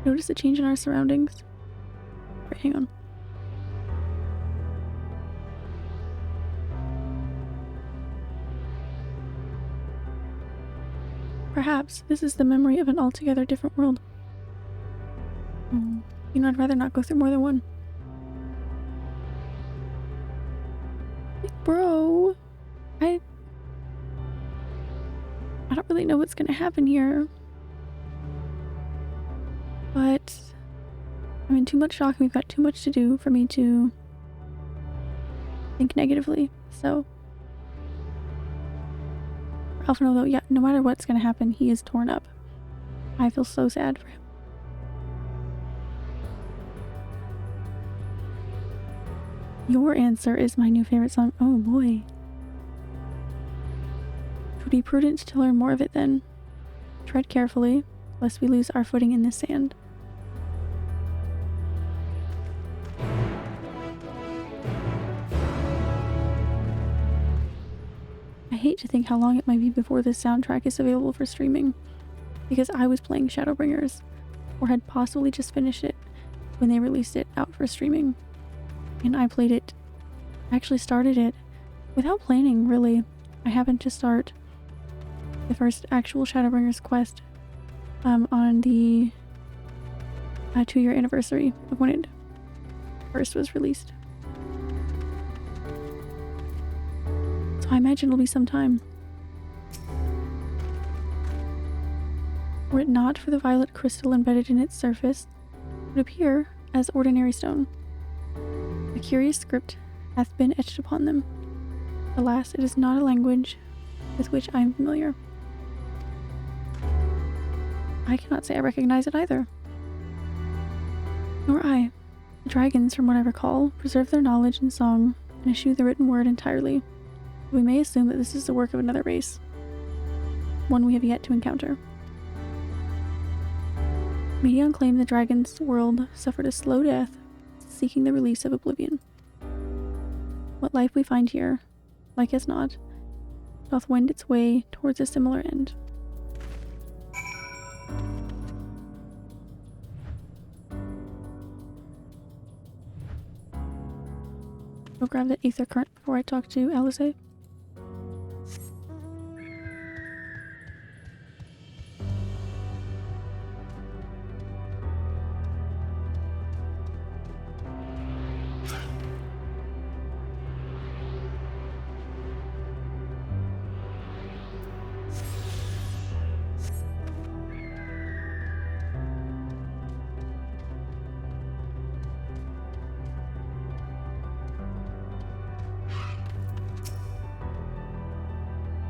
Speaker 1: Notice the change in our surroundings? Right, hang on. Perhaps this is the memory of an altogether different world. You know, I'd rather not go through more than one. Like, bro, I don't really know what's gonna happen here. But I'm in too much shock and we've got too much to do for me to think negatively. So, Alphino, though, yeah, no matter what's gonna happen, he is torn up. I feel so sad for him. Your answer is my new favorite song. Oh boy. It would be prudent to learn more of it then. Tread carefully, lest we lose our footing in this sand. I hate to think how long it might be before this soundtrack is available for streaming, because I was playing Shadowbringers, or had possibly just finished it when they released it out for streaming. And I played it, actually started it, without planning, really. I happened to start the first actual Shadowbringers quest on the 2-year anniversary of when it first was released. So I imagine it'll be some time. Were it not for the violet crystal embedded in its surface, it would appear as ordinary stone. A curious script hath been etched upon them. Alas, it is not a language with which I am familiar. I cannot say I recognize it either. Nor I. The dragons, from what I recall, preserve their knowledge in song and eschew the written word entirely. We may assume that this is the work of another race, one we have yet to encounter. Medion claimed the dragon's world suffered a slow death, seeking the release of oblivion. What life we find here, like as not, doth wend its way towards a similar end. I'll grab that ether current before I talk to Alice.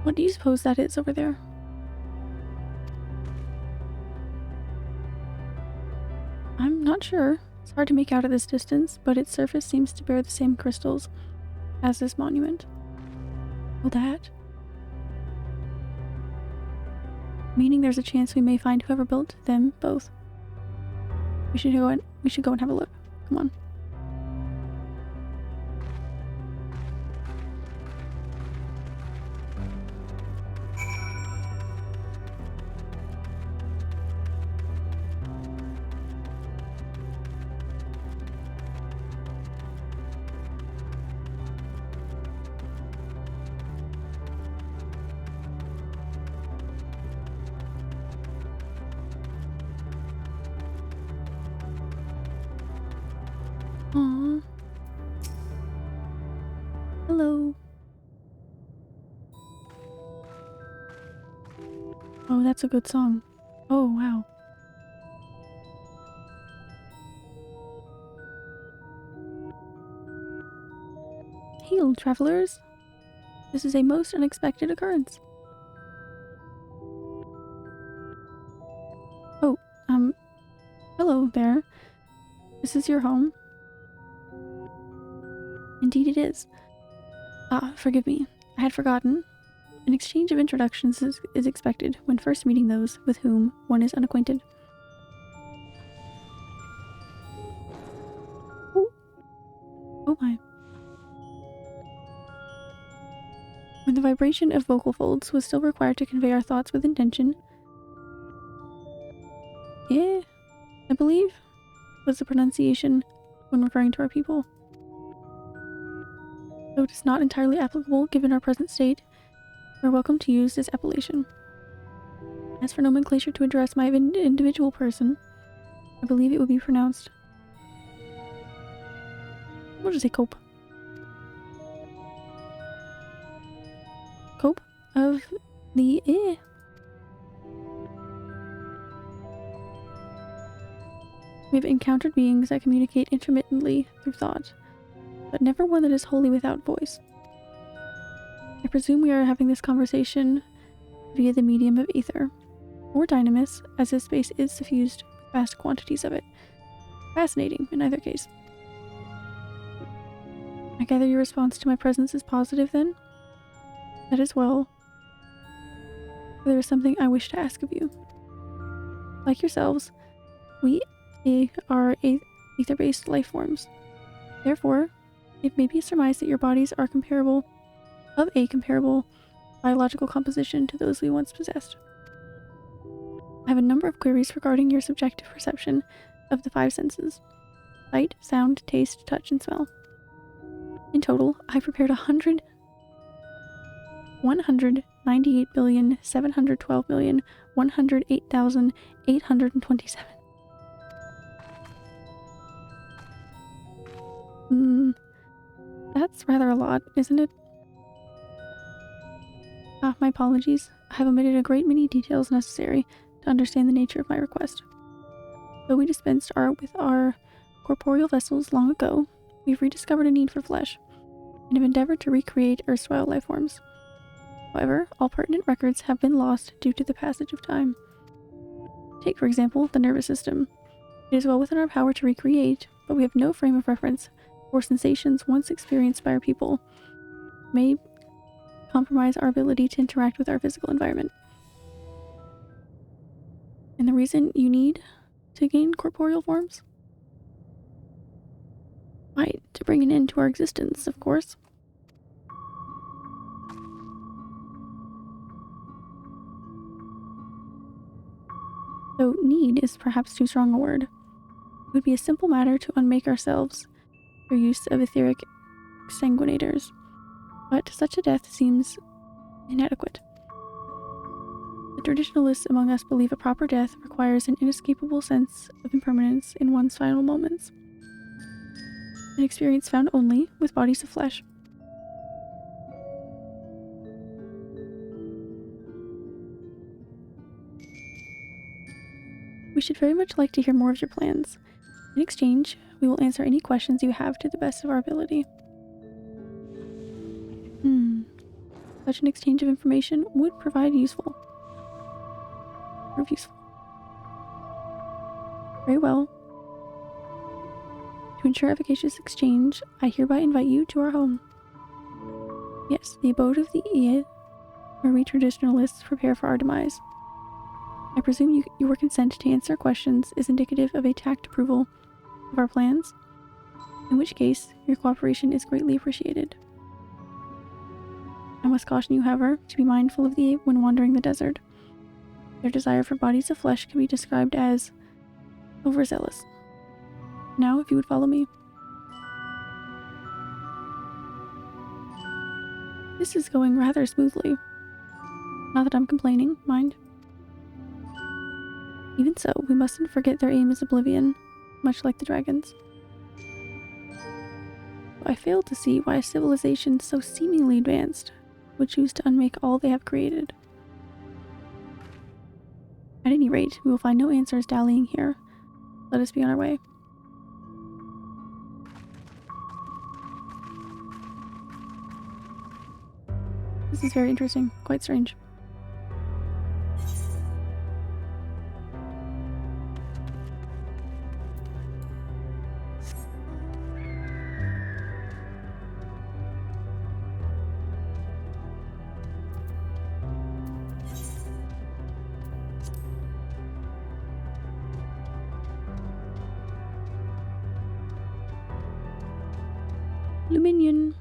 Speaker 1: What do you suppose that is over there? I'm not sure. It's hard to make out at this distance, but its surface seems to bear the same crystals as this monument. Oh, that. Meaning there's a chance we may find whoever built them both. We should go and have a look. Come on. Aww. Hello. Oh, that's a good song. Oh, wow. Hail, travelers. This is a most unexpected occurrence. Oh, hello there. This is your home? Indeed it is. Forgive me. I had forgotten. An exchange of introductions is expected when first meeting those with whom one is unacquainted. Oh, oh my. When the vibration of vocal folds was still required to convey our thoughts with intention, I believe, was the pronunciation when referring to our people. Though it is not entirely applicable given our present state, you are welcome to use this appellation. As for nomenclature to address my individual person, I believe it would be pronounced... We'll just say Cope. Cope of the We've encountered beings that communicate intermittently through thought, but never one that is wholly without voice. I presume we are having this conversation via the medium of ether, or dynamis, as this space is suffused with vast quantities of it. Fascinating, in either case. I gather your response to my presence is positive, then? That is well. There is something I wish to ask of you. Like yourselves, we are ether-based life forms. Therefore, it may be surmised that your bodies are of a comparable biological composition to those we once possessed. I have a number of queries regarding your subjective perception of the 5 senses: sight, sound, taste, touch, and smell. In total, I prepared 198,712,108,827. That's rather a lot, isn't it? My apologies. I have omitted a great many details necessary to understand the nature of my request. Though we dispensed with our corporeal vessels long ago, we've rediscovered a need for flesh, and have endeavored to recreate erstwhile life forms. However, all pertinent records have been lost due to the passage of time. Take, for example, the nervous system. It is well within our power to recreate, but we have no frame of reference for sensations once experienced by our people. May compromise our ability to interact with our physical environment. And the reason you need to gain corporeal forms? Why, to bring an end to our existence, of course. Though need is perhaps too strong a word. It would be a simple matter to unmake ourselves through use of etheric exsanguinators, but such a death seems inadequate. The traditionalists among us believe a proper death requires an inescapable sense of impermanence in one's final moments, an experience found only with bodies of flesh. We should very much like to hear more of your plans. In exchange, we will answer any questions you have to the best of our ability. Such an exchange of information would prove useful. Very well. To ensure efficacious exchange, I hereby invite you to our home. Yes, the abode of the Ea, where we traditionalists prepare for our demise. I presume your consent to answer questions is indicative of a tact approval of our plans, in which case your cooperation is greatly appreciated. I must caution you, however, to be mindful of the Ea when wandering the desert. Their desire for bodies of flesh can be described as overzealous. Now, if you would follow me. This is going rather smoothly. Not that I'm complaining, mind. Even so, we mustn't forget their aim is oblivion, much like the dragons. I fail to see why a civilization so seemingly advanced would choose to unmake all they have created. At any rate, we will find no answers dallying here. Let us be on our way. This is very interesting, quite strange. Luminion.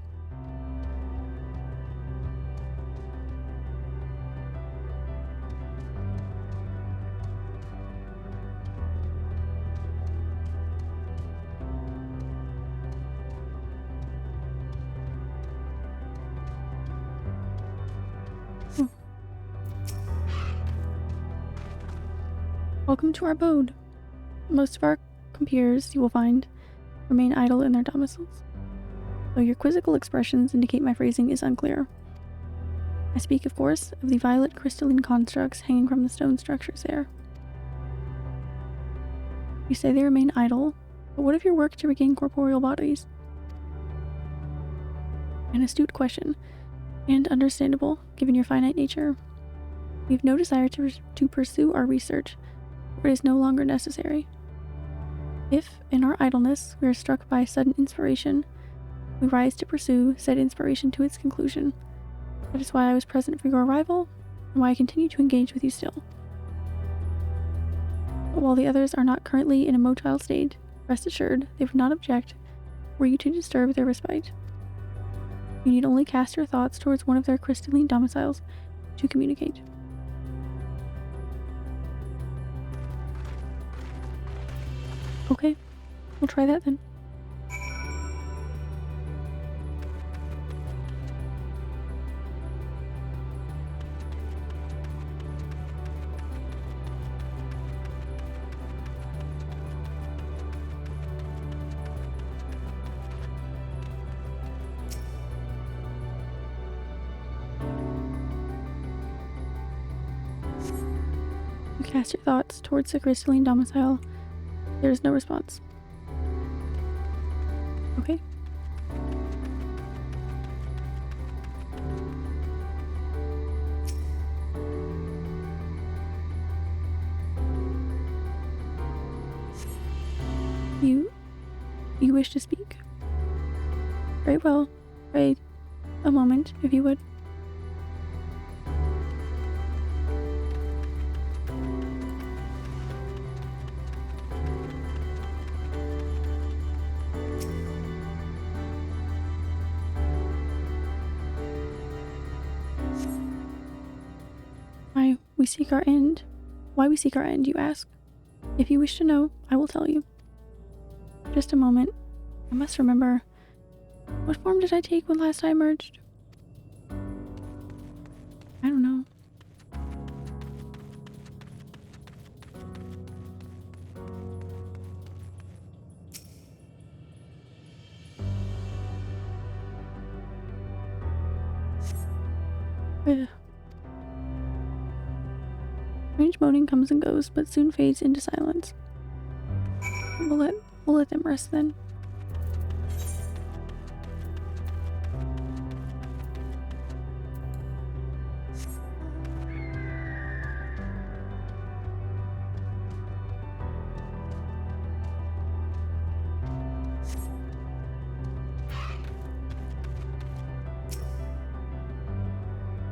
Speaker 1: Welcome to our abode. Most of our compeers, you will find, remain idle in their domiciles, though your quizzical expressions indicate my phrasing is unclear. I speak, of course, of the violet crystalline constructs hanging from the stone structures there. You say they remain idle, but what of your work to regain corporeal bodies? An astute question, and understandable, given your finite nature. We have no desire to pursue our research, for it is no longer necessary. If, in our idleness, we are struck by sudden inspiration, we rise to pursue said inspiration to its conclusion. That is why I was present for your arrival, and why I continue to engage with you still. But while the others are not currently in a motile state, rest assured they would not object were you to disturb their respite. You need only cast your thoughts towards one of their crystalline domiciles to communicate. Okay, we'll try that then. You cast your thoughts towards the crystalline domicile. There is no response. Okay. You wish to speak? Very well. Wait a moment, if you would. Why we seek our end, you ask? If you wish to know, I will tell you. Just a moment. I must remember. What form did I take when last I emerged? I don't know. Ugh. Strange moaning comes and goes, but soon fades into silence. We'll let them rest then.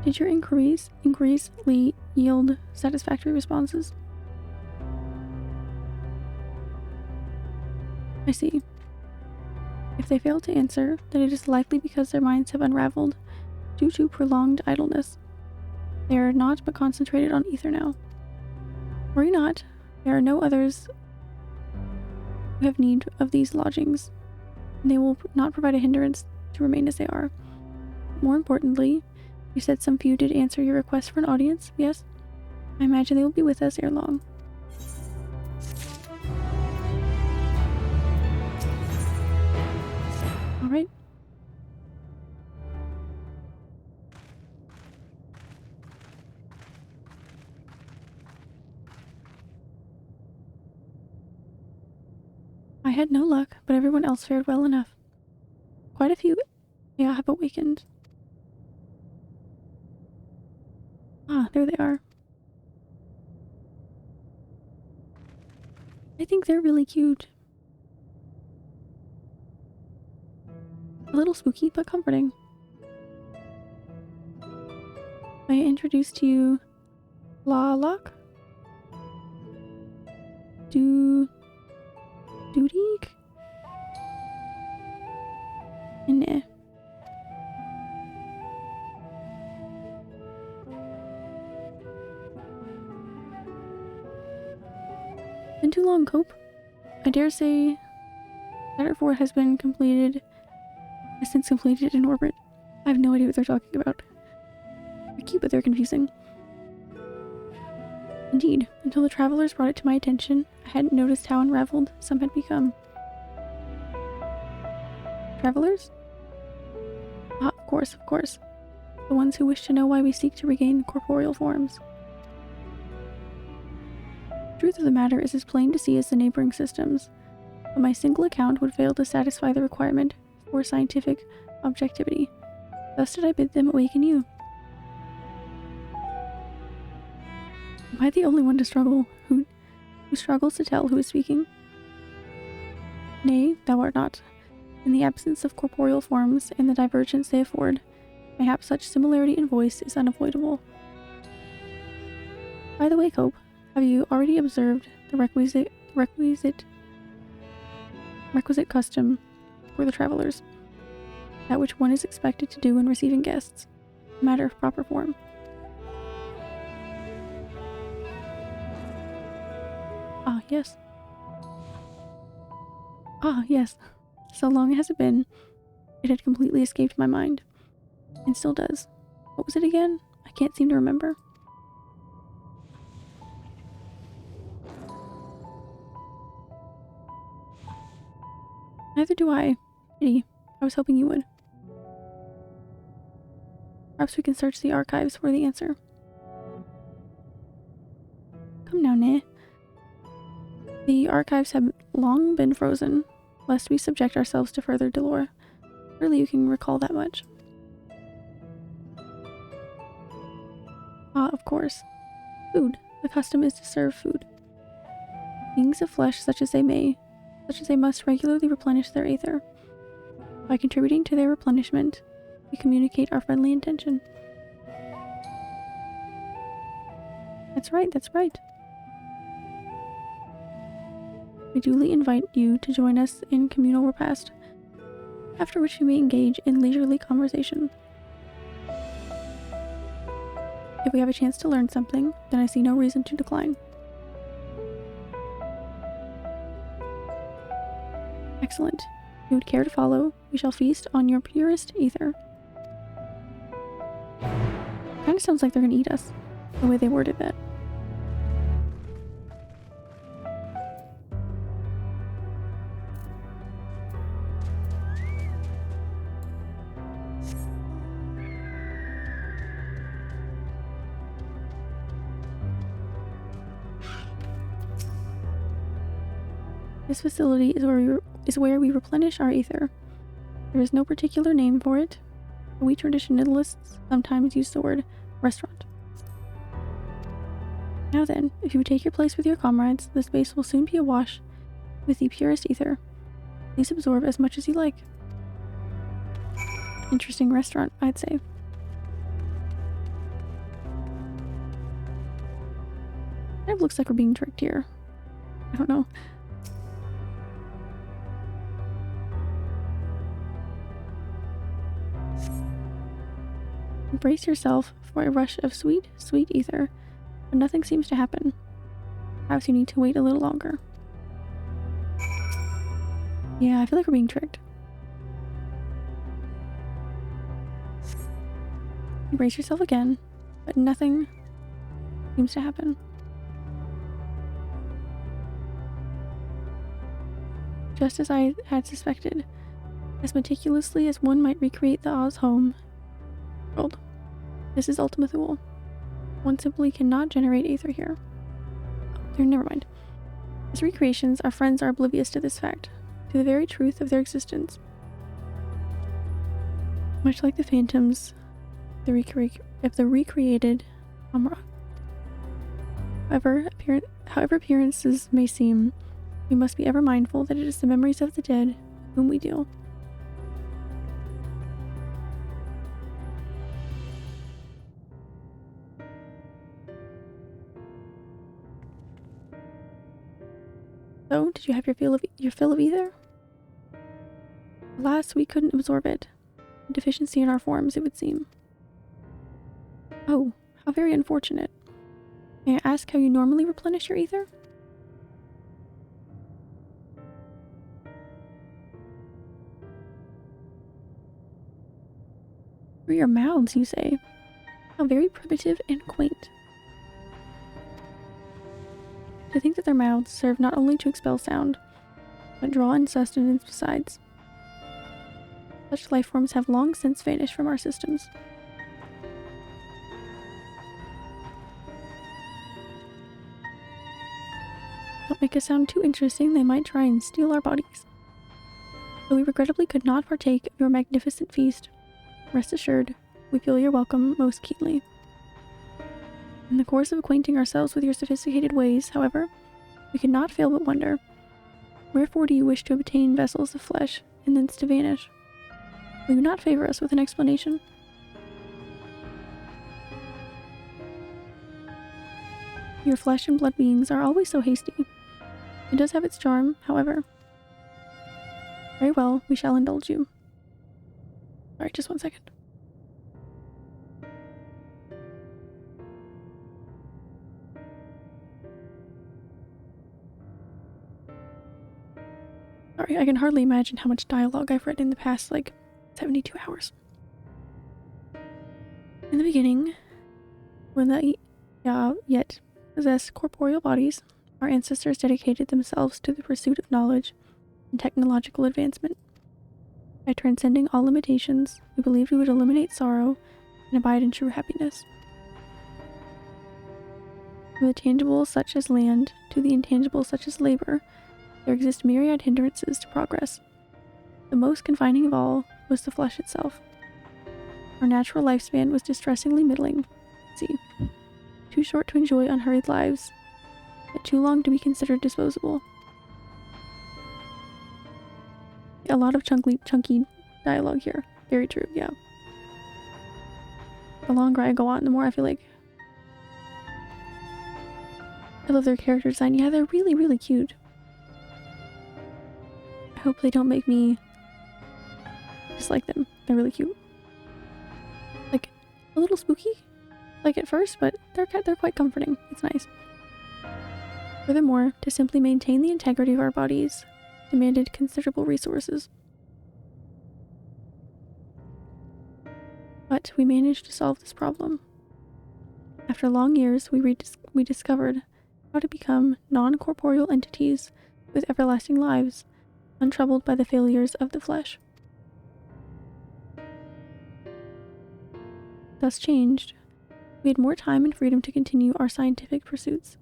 Speaker 1: Did your inquiries yield satisfactory responses? I see. If they fail to answer, then it is likely because their minds have unraveled due to prolonged idleness. They are not but concentrated on ether now. Worry not, there are no others who have need of these lodgings, and they will not provide a hindrance to remain as they are. More importantly, you said some few did answer your request for an audience, yes? I imagine they will be with us ere long. Alright. I had no luck, but everyone else fared well enough. Quite a few have awakened. Ah, there they are. I think they're really cute. A little spooky, but comforting. I introduce to you Laloc, Dudig, and Ne. Been too long, Cope. I dare say Saturn 4 has since completed in orbit. I have no idea what they're talking about. They're cute, but they're confusing. Indeed, until the travelers brought it to my attention, I hadn't noticed how unraveled some had become. Travelers? Ah, of course. The ones who wish to know why we seek to regain corporeal forms. truth of the matter is as plain to see as the neighboring systems, but my single account would fail to satisfy the requirement for scientific objectivity. Thus did I bid them awaken you. Am I the only one to struggle who struggles to tell who is speaking? Nay, thou art not. In the absence of corporeal forms and the divergence they afford, mayhap such similarity in voice is unavoidable. By the way, Cope, have you already observed the requisite custom for the travelers? That which one is expected to do when receiving guests, a matter of proper form. Ah, yes. Ah, yes. So long has it been, it had completely escaped my mind. And still does. What was it again? I can't seem to remember. Neither do I. Pity. I was hoping you would. Perhaps we can search the archives for the answer. Come now, Nay. The archives have long been frozen, lest we subject ourselves to further dolor. Surely you can recall that much. Ah, of course. Food. The custom is to serve food. Beings of flesh, such as they must regularly replenish their aether. By contributing to their replenishment, we communicate our friendly intention. That's right, that's right. We duly invite you to join us in communal repast, after which we may engage in leisurely conversation. If we have a chance to learn something, then I see no reason to decline. Excellent. If you would care to follow, we shall feast on your purest ether. Kinda sounds like they're gonna eat us, the way they worded that. This facility is where we replenish our ether. There is no particular name for it. We traditionalists sometimes use the word restaurant. Now then, if you would take your place with your comrades, the space will soon be awash with the purest ether. Please absorb as much as you like. Interesting restaurant, I'd say. Kind of looks like we're being tricked here. I don't know. Brace yourself for a rush of sweet, sweet ether, but nothing seems to happen. Perhaps you need to wait a little longer. Yeah, I feel like we're being tricked. You brace yourself again, but nothing seems to happen. Just as I had suspected, as meticulously as one might recreate the Oz home world. This is Ultima Thule. One simply cannot generate aether here. Oh, never mind. As recreations, our friends are oblivious to this fact, to the very truth of their existence. Much like the phantoms of the recreated Amra. However appearances may seem, we must be ever mindful that it is the memories of the dead with whom we deal. So, did you have your fill of ether? Alas, we couldn't absorb it. A deficiency in our forms, it would seem. Oh, how very unfortunate. May I ask how you normally replenish your ether? Through your mouths, you say. How very primitive and quaint. To think that their mouths serve not only to expel sound, but draw in sustenance besides. Such life forms have long since vanished from our systems. Don't make us sound too interesting, they might try and steal our bodies. Though we regrettably could not partake of your magnificent feast, rest assured, we feel your welcome most keenly. In the course of acquainting ourselves with your sophisticated ways, however, we could not fail but wonder, wherefore do you wish to obtain vessels of flesh, and thence to vanish? Will you not favor us with an explanation? Your flesh and blood beings are always so hasty. It does have its charm, however. Very well, we shall indulge you. Alright, just 1 second. Sorry, I can hardly imagine how much dialogue I've read in the past, 72 hours. In the beginning, when the yet possessed corporeal bodies, our ancestors dedicated themselves to the pursuit of knowledge and technological advancement. By transcending all limitations, we believed we would eliminate sorrow and abide in true happiness. From the tangible such as land to the intangible such as labor, there exist myriad hindrances to progress. The most confining of all was the flesh itself. Our natural lifespan was distressingly middling. Too short to enjoy unhurried lives, but too long to be considered disposable. A lot of chunky dialogue here. Very true, yeah. The longer I go on, the more I feel like I love their character design. Yeah, they're really, really cute. I hope they don't make me dislike them. They're really cute. Like, a little spooky, at first, but they're quite comforting. It's nice. Furthermore, to simply maintain the integrity of our bodies demanded considerable resources. But we managed to solve this problem. After long years, we discovered how to become non-corporeal entities with everlasting lives, untroubled by the failures of the flesh. Thus changed, we had more time and freedom to continue our scientific pursuits.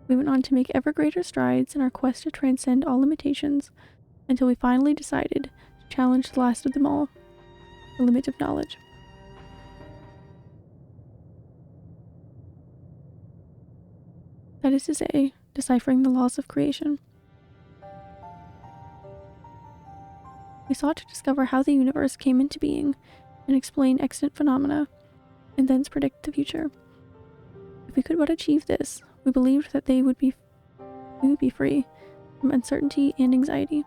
Speaker 1: We went on to make ever greater strides in our quest to transcend all limitations until we finally decided to challenge the last of them all, the limit of knowledge. That is to say, deciphering the laws of creation. We sought to discover how the universe came into being and explain extant phenomena, and thence predict the future. If we could but achieve this, we believed that we would be free from uncertainty and anxiety.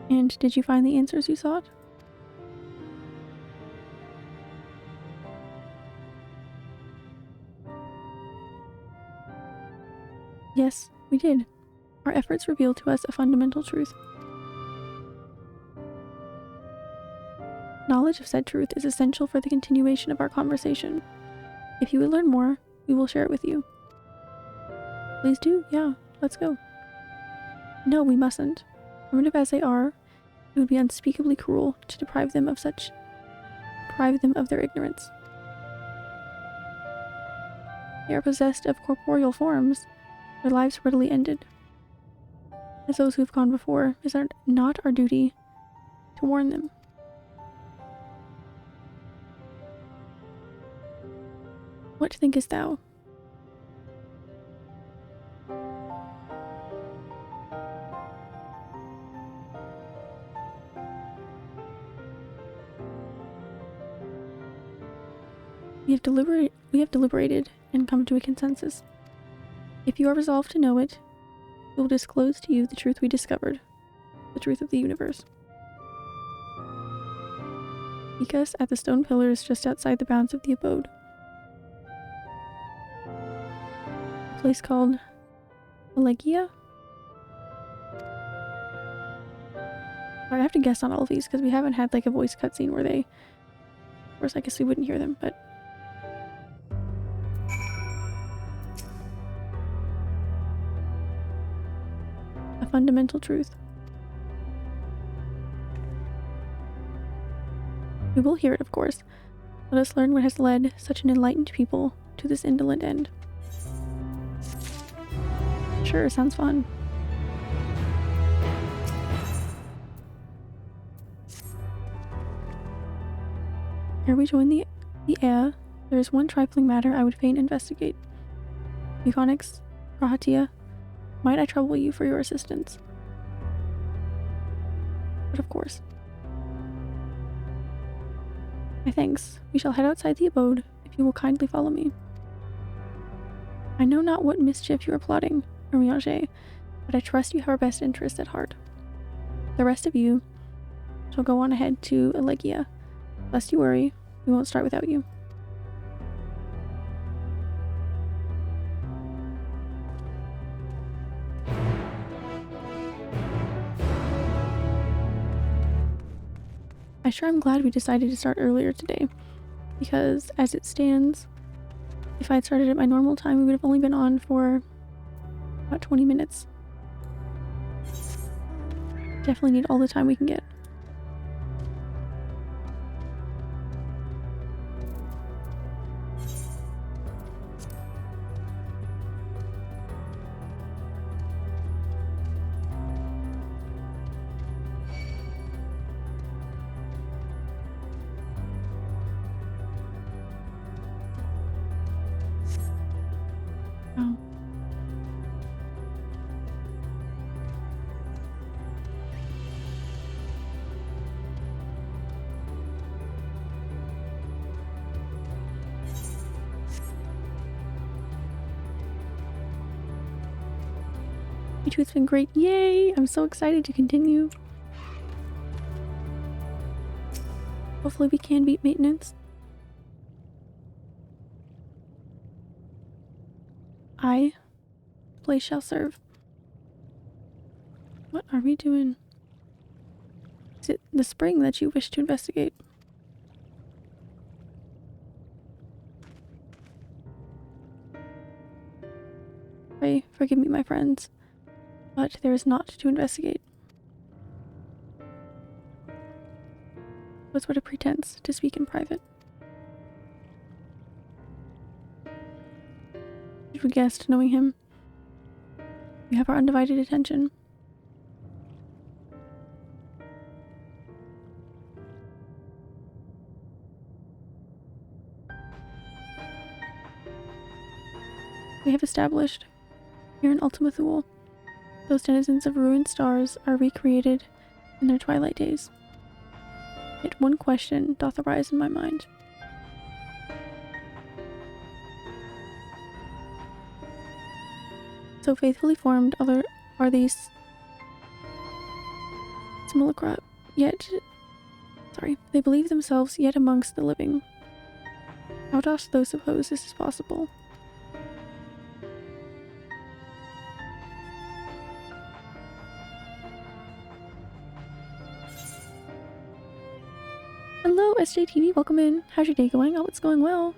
Speaker 1: And did you find the answers you sought? Yes, we did. Our efforts revealed to us a fundamental truth. Knowledge of said truth is essential for the continuation of our conversation. If you would learn more, we will share it with you. Please do, yeah, let's go. No, we mustn't. Primitive as they are, it would be unspeakably cruel to deprive them of their ignorance. They are possessed of corporeal forms, their lives readily ended. As those who have gone before, is it not our duty to warn them? What thinkest thou? We have deliberated and come to a consensus. If you are resolved to know it, we will disclose to you the truth we discovered, the truth of the universe. Seek us at the stone pillars just outside the bounds of the abode. A place called Allegia? I have to guess on all of these because we haven't had a voice cutscene where they... Of course, I guess we wouldn't hear them, but... A fundamental truth. We will hear it, of course. Let us learn what has led such an enlightened people to this indolent end. Sure, sounds fun. Ere we join the air, there is one trifling matter I would fain investigate. Euphonix, Rahatia, might I trouble you for your assistance? But of course. My thanks. We shall head outside the abode, if you will kindly follow me. I know not what mischief you are plotting, Hermione, but I trust you have our best interests at heart. The rest of you shall go on ahead to Elegia. Lest you worry, we won't start without you. I sure am glad we decided to start earlier today, because as it stands, if I had started at my normal time, we would have only been on for about 20 minutes. Definitely need all the time we can get. Oh. It's been great. Yay! I'm so excited to continue. Hopefully we can beat maintenance. The place shall serve. What are we doing? Is it the spring that you wish to investigate? Pray, forgive me, my friends, but there is naught to investigate. Was what a pretense to speak in private. Did we guess, knowing him? You have our undivided attention. We have established here in Ultima Thule, those denizens of ruined stars are recreated in their twilight days. Yet one question doth arise in my mind. So faithfully formed are these simulacra, they believe themselves yet amongst the living. How dost thou suppose this is possible? Hello, SJTV, welcome in. How's your day going? Oh, it's going well.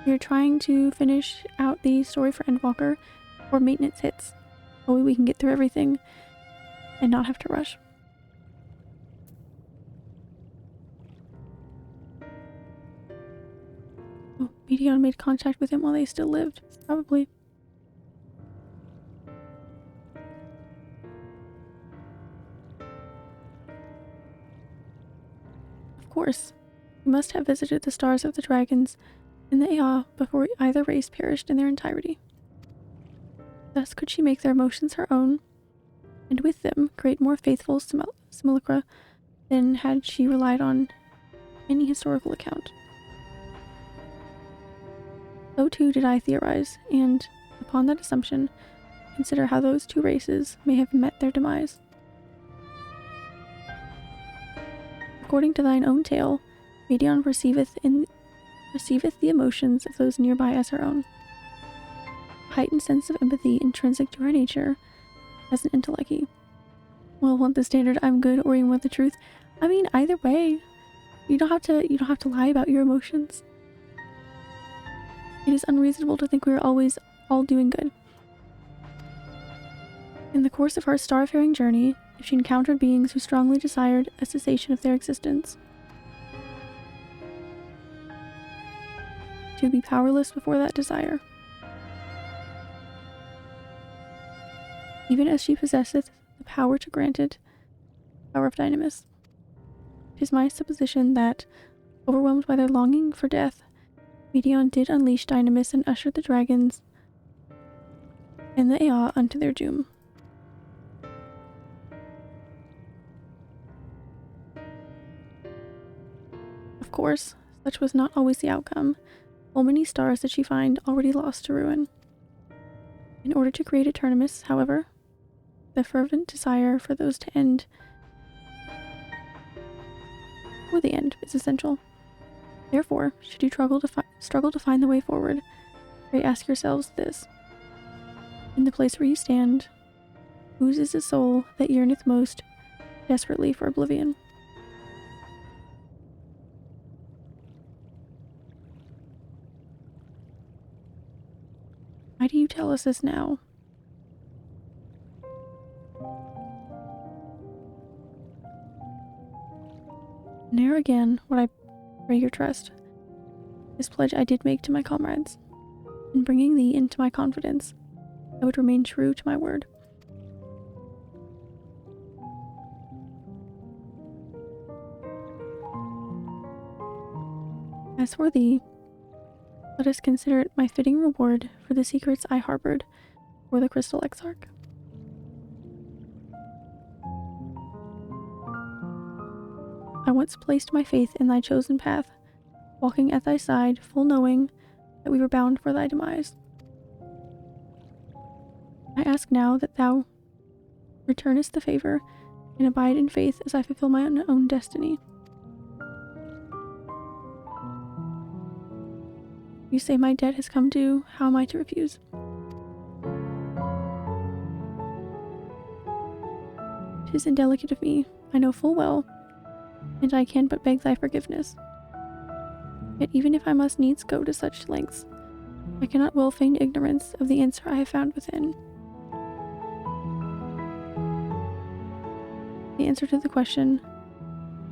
Speaker 1: We're trying to finish out the story for Endwalker before maintenance hits. That way we can get through everything and not have to rush. Oh, Medion made contact with him while they still lived. Probably. Of course. We must have visited the stars of the dragons in the Ea before either race perished in their entirety. Thus could she make their emotions her own, and with them create more faithful simulacra than had she relied on any historical account. So too did I theorize, and, upon that assumption, consider how those two races may have met their demise. According to thine own tale, Medion receiveth the emotions of those nearby as her own. A heightened sense of empathy intrinsic to her nature as an intellectie. Well, want the standard I'm good or you want the truth? I mean, either way, you don't have to lie about your emotions. It is unreasonable to think we are always all doing good. In the course of her starfaring journey, if she encountered beings who strongly desired a cessation of their existence, She would be powerless before that desire. Even as she possesseth the power to grant it, power of Dynamis. It is my supposition that, overwhelmed by their longing for death, Meteon did unleash Dynamis and usher the dragons and the Ea unto their doom. Of course, such was not always the outcome. Full many stars did she find already lost to ruin. In order to create Eternimus, however, the fervent desire for those to end, or the end, is essential. Therefore, should you struggle to find the way forward, pray ask yourselves this. In the place where you stand, whose is the soul that yearneth most desperately for oblivion? Why do you tell us this now? Ne'er again would I pray your trust. This pledge I did make to my comrades. In bringing thee into my confidence, I would remain true to my word. As for thee, let us consider it my fitting reward for the secrets I harbored for the Crystal Exarch. I once placed my faith in thy chosen path, walking at thy side, full knowing that we were bound for thy demise. I ask now that thou returnest the favor and abide in faith as I fulfill my own destiny. You say my debt has come due, how am I to refuse? It is indelicate of me, I know full well, and I can but beg thy forgiveness. Yet even if I must needs go to such lengths, I cannot well feign ignorance of the answer I have found within. The answer to the question,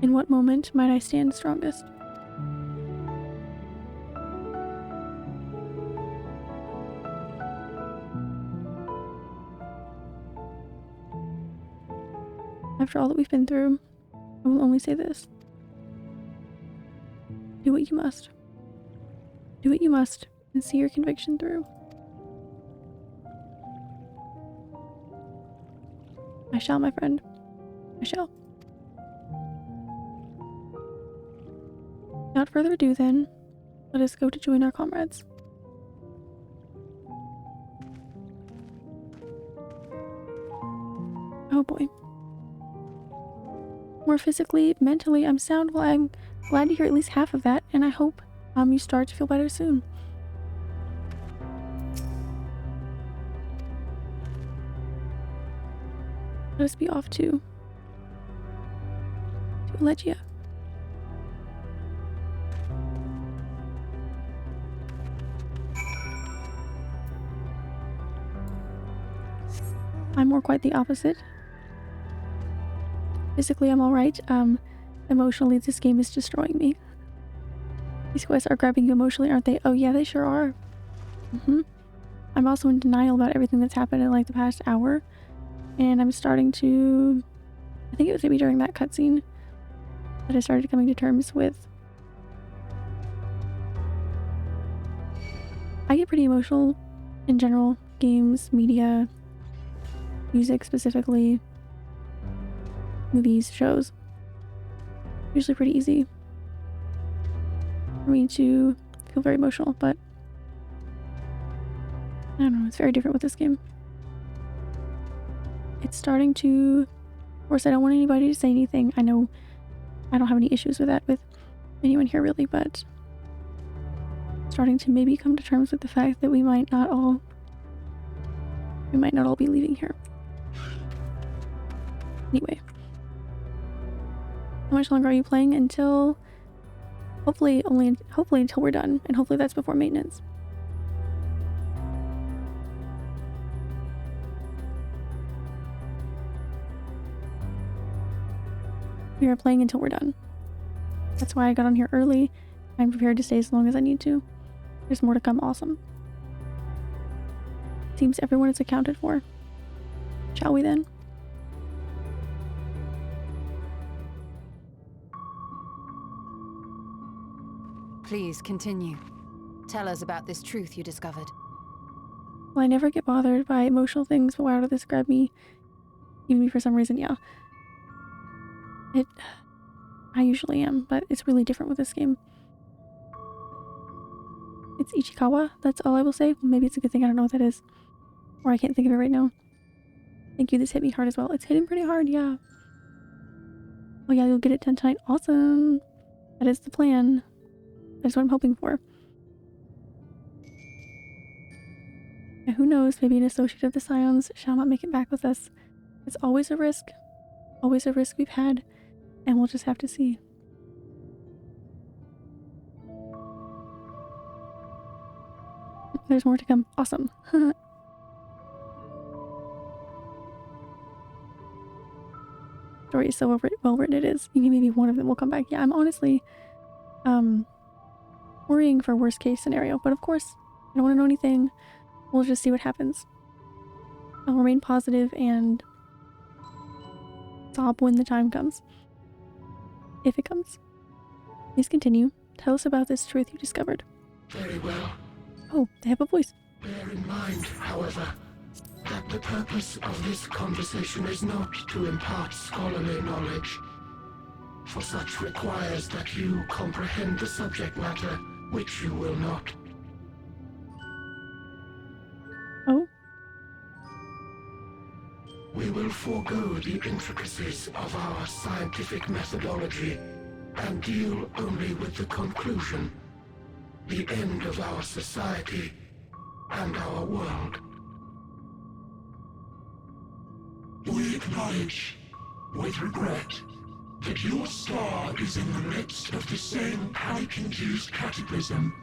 Speaker 1: in what moment might I stand strongest? After all that we've been through, I will only say this. Do what you must. Do what you must and see your conviction through. I shall, my friend. I shall. Without further ado, then, let us go to join our comrades. Oh boy. More physically, mentally, I'm sound. Well, I'm glad to hear at least half of that, and I hope you start to feel better soon. Let us be off to Elegia. I'm more quite the opposite. Physically, I'm alright. Emotionally, this game is destroying me. These quests are grabbing you emotionally, aren't they? Oh yeah, they sure are. I'm also in denial about everything that's happened in like the past hour. And I'm starting to... I think it was maybe during that cutscene that I started coming to terms with... I get pretty emotional in general. Games, media, music specifically, movies, shows. Usually pretty easy for me to feel very emotional, but I don't know, it's very different with this game. It's starting to... Of course, I don't want anybody to say anything. I know I don't have any issues with that with anyone here really, but starting to maybe come to terms with the fact that we might not all be leaving here. Anyway. How much longer are you playing? Until hopefully until we're done, and hopefully that's before maintenance. We are playing until we're done. That's why I got on here early. I'm prepared to stay as long as I need to. There's more to come. Awesome. Seems everyone is accounted for. Shall we then?
Speaker 2: Please continue. Tell us about this truth you discovered.
Speaker 1: Well, I never get bothered by emotional things, but wow, did this grab me? Even me for some reason, yeah. I usually am, but it's really different with this game. It's Ichikawa, that's all I will say. Maybe it's a good thing I don't know what that is. Or I can't think of it right now. Thank you, this hit me hard as well. It's hitting pretty hard, yeah. Oh yeah, you'll get it 10 tonight. Awesome! That is the plan. That's what I'm hoping for. And who knows, maybe an associate of the Scions shall not make it back with us. It's always a risk. Always a risk we've had. And we'll just have to see. There's more to come. Awesome. Story is so well written it is. Maybe one of them will come back. Yeah, I'm honestly worrying for worst case scenario. But of course, I don't want to know anything. We'll just see what happens. I'll remain positive and sob when the time comes. If it comes. Please continue. Tell us about this truth you discovered.
Speaker 5: Very well.
Speaker 1: Oh, they have a voice.
Speaker 5: Bear in mind, however, that the purpose of this conversation is not to impart scholarly knowledge, for such requires that you comprehend the subject matter, which you will not.
Speaker 1: Oh?
Speaker 5: We will forego the intricacies of our scientific methodology and deal only with the conclusion, the end of our society and our world. We acknowledge, with regret, that your star is in the midst of the same panic-induced cataclysm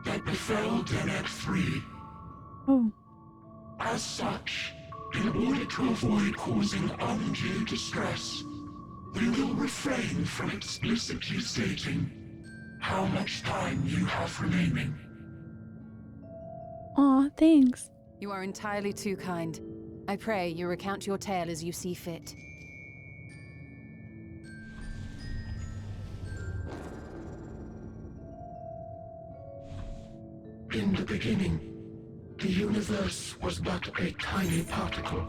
Speaker 5: that befell Deneb 3.
Speaker 1: Oh.
Speaker 5: As such, in order to avoid causing undue distress, we will refrain from explicitly stating how much time you have remaining.
Speaker 1: Aw, thanks.
Speaker 2: You are entirely too kind. I pray you recount your tale as you see fit.
Speaker 5: In the beginning, the universe was but a tiny particle.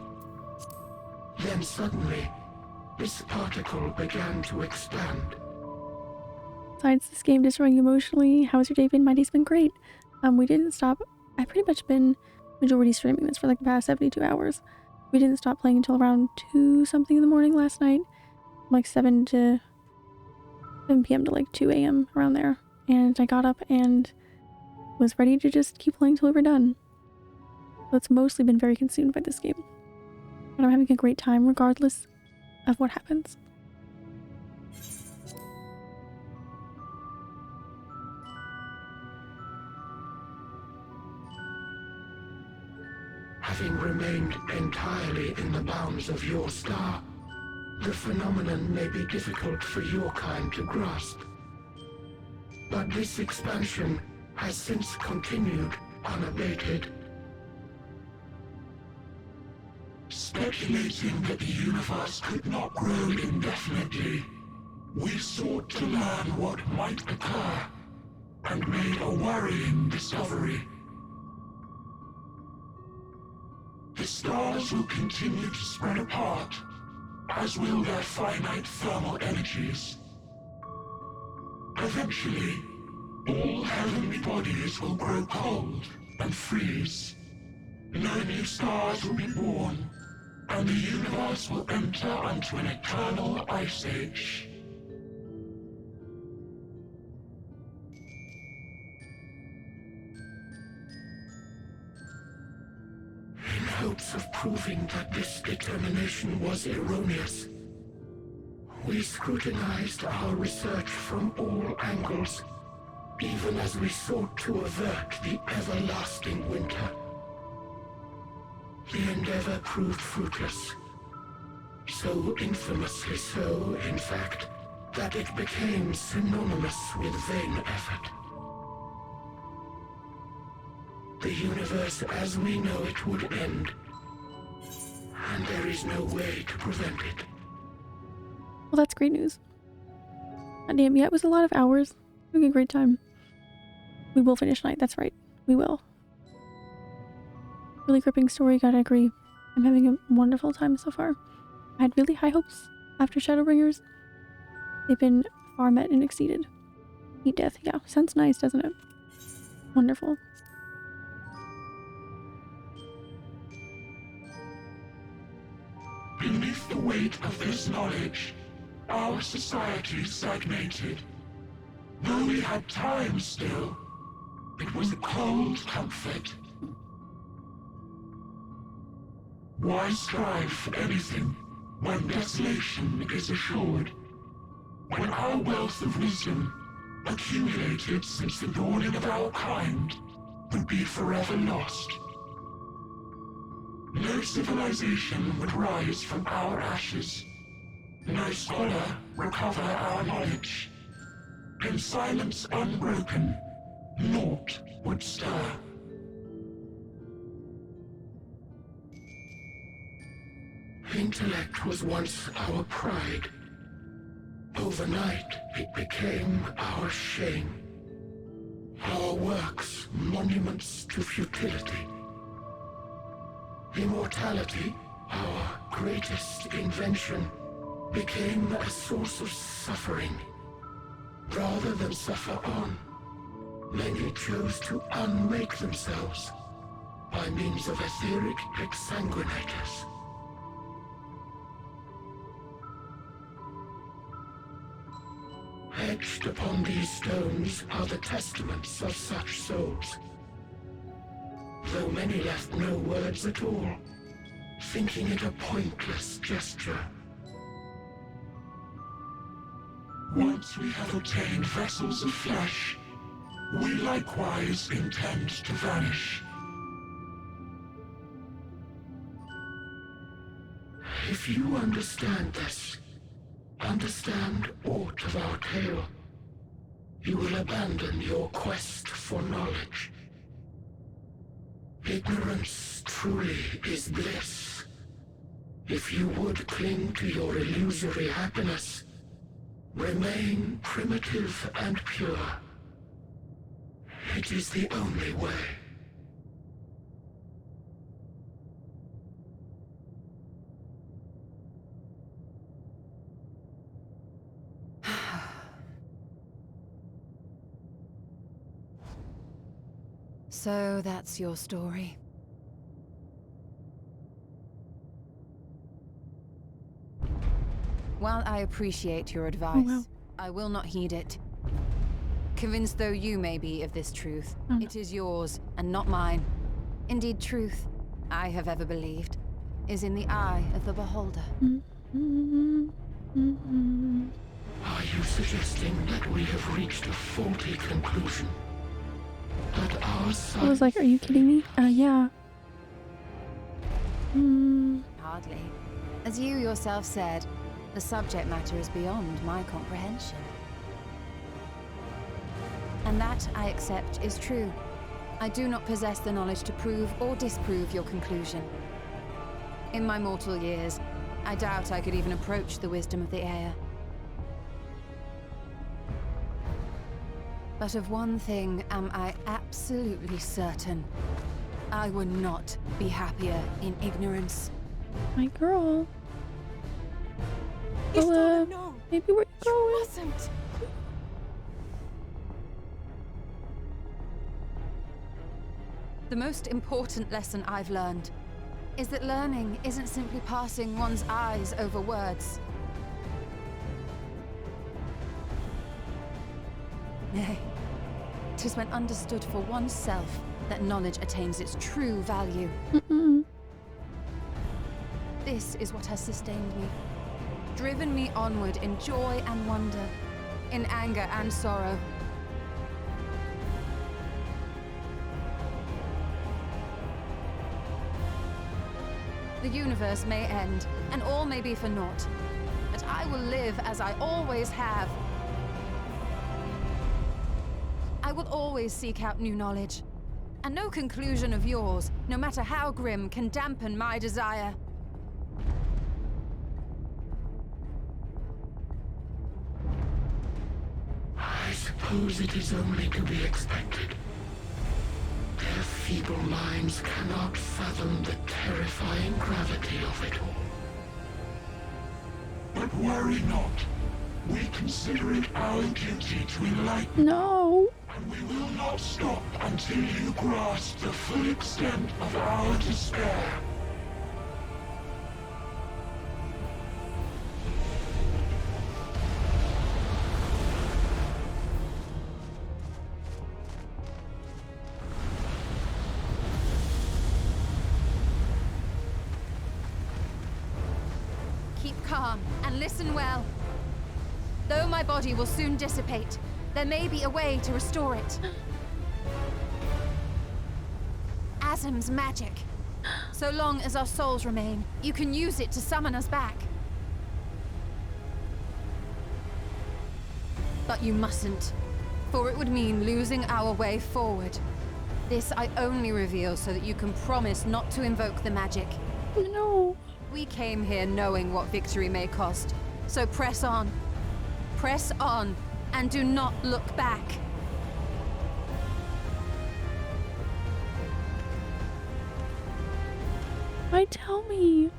Speaker 5: Then suddenly, this particle began to expand.
Speaker 1: Besides this game destroying you emotionally, how's your day been? My day's been great. We didn't stop. I've pretty much been majority streaming this for like the past 72 hours. We didn't stop playing until around 2 something in the morning last night. Like 7 p.m. to like 2 a.m. around there. And I got up and was ready to just keep playing till we were done. So it's mostly been very consumed by this game. But I'm having a great time regardless of what happens.
Speaker 5: Having remained entirely in the bounds of your star, the phenomenon may be difficult for your kind to grasp. But this expansion has since continued unabated. Speculating that the universe could not grow indefinitely, we sought to learn what might occur, and made a worrying discovery. The stars will continue to spread apart, as will their finite thermal energies. Eventually, all heavenly bodies will grow cold and freeze. No new stars will be born, and the universe will enter into an eternal ice age. In hopes of proving that this determination was erroneous, we scrutinized our research from all angles, even as we sought to avert the everlasting winter. The endeavor proved fruitless. So infamously so, in fact, that it became synonymous with vain effort. the universe as we know it would end. And there is no way to prevent it.
Speaker 1: Well, that's great news. God damn, yeah, it was a lot of hours. Having a great time. We will finish tonight, that's right. We will. Really gripping story, gotta agree. I'm having a wonderful time so far. I had really high hopes after Shadowbringers. They've been far met and exceeded. Eat death, yeah. Sounds nice, doesn't it? Wonderful.
Speaker 5: Beneath the weight of this knowledge, our society stagnated. Though we had time still, it was a cold comfort. Why strive for anything when desolation is assured? When our wealth of wisdom, accumulated since the dawning of our kind, would be forever lost. No civilization would rise from our ashes. No scholar recover our knowledge. In silence unbroken, naught would stir. Intellect was once our pride. Overnight, it became our shame. Our works, monuments to futility. Immortality, our greatest invention, became a source of suffering. Rather than suffer on, many chose to unmake themselves by means of etheric exsanguinators. Etched upon these stones are the testaments of such souls. Though many left no words at all, thinking it a pointless gesture. Once we have obtained vessels of flesh, we likewise intend to vanish. If you understand this, understand aught of our tale, you will abandon your quest for knowledge. Ignorance truly is bliss. If you would cling to your illusory happiness, remain primitive and pure. It is the only way.
Speaker 2: So that's your story. While I appreciate your advice,
Speaker 1: wow.
Speaker 2: I will not heed it. Convinced though you may be of this truth, it is yours and not mine. Indeed, truth, I have ever believed, is in the eye of the beholder.
Speaker 5: Are you suggesting that we have reached a faulty conclusion? That our son...
Speaker 1: I was like, are you kidding me? Yeah.
Speaker 2: Hardly. As you yourself said, the subject matter is beyond my comprehension. And that, I accept, is true. I do not possess the knowledge to prove or disprove your conclusion. In my mortal years, I doubt I could even approach the wisdom of the air. But of one thing am I absolutely certain. I would not be happier in ignorance.
Speaker 1: My girl.
Speaker 8: Istana, no!
Speaker 1: Maybe we're going.
Speaker 8: You mustn't!
Speaker 2: The most important lesson I've learned is that learning isn't simply passing one's eyes over words. Nay, 'tis when understood for oneself that knowledge attains its true value. This is what has sustained me, driven me onward in joy and wonder, in anger and sorrow. The universe may end, and all may be for naught, but I will live as I always have. I will always seek out new knowledge, And no conclusion of yours, no matter how grim, can dampen my desire.
Speaker 5: I suppose it is only to be expected. Their feeble minds cannot fathom the terrifying gravity of it all. But worry not. We consider it our duty to enlighten.
Speaker 1: No.
Speaker 5: And we will not stop until you grasp the full extent of our despair.
Speaker 2: Keep calm and listen well. Though my body will soon dissipate, there may be a way to restore it. Azim's magic. So long as our souls remain, you can use it to summon us back. But you mustn't, for it would mean losing our way forward. This I only reveal so that you can promise not to invoke the magic.
Speaker 1: No.
Speaker 2: We came here knowing what victory may cost, so press on. Press on, and do not look back.
Speaker 1: Why tell me?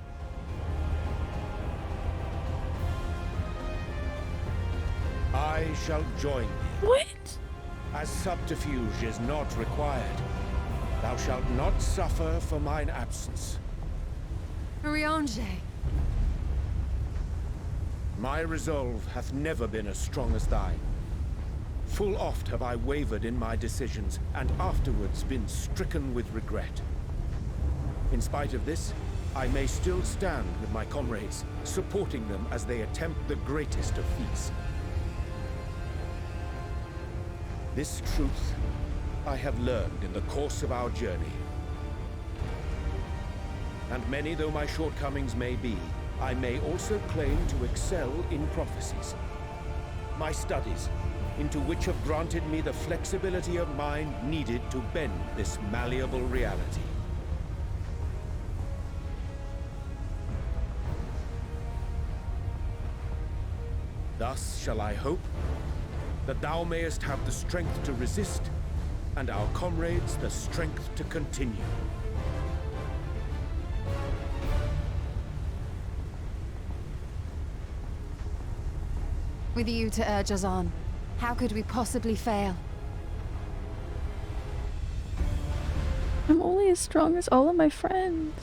Speaker 4: I shall join thee.
Speaker 1: What?
Speaker 4: As subterfuge is not required, thou shalt not suffer for mine absence.
Speaker 2: Riange.
Speaker 4: My resolve hath never been as strong as thine. Full oft have I wavered in my decisions, and afterwards been stricken with regret. In spite of this, I may still stand with my comrades, supporting them as they attempt the greatest of feats. This truth I have learned in the course of our journey. And many though my shortcomings may be, I may also claim to excel in prophecies. My studies, into which have granted me the flexibility of mind needed to bend this malleable reality. Thus shall I hope that thou mayest have the strength to resist, and our comrades the strength to continue.
Speaker 2: With you to urge us on, how could we possibly fail?
Speaker 1: I'm only as strong as all of my friends.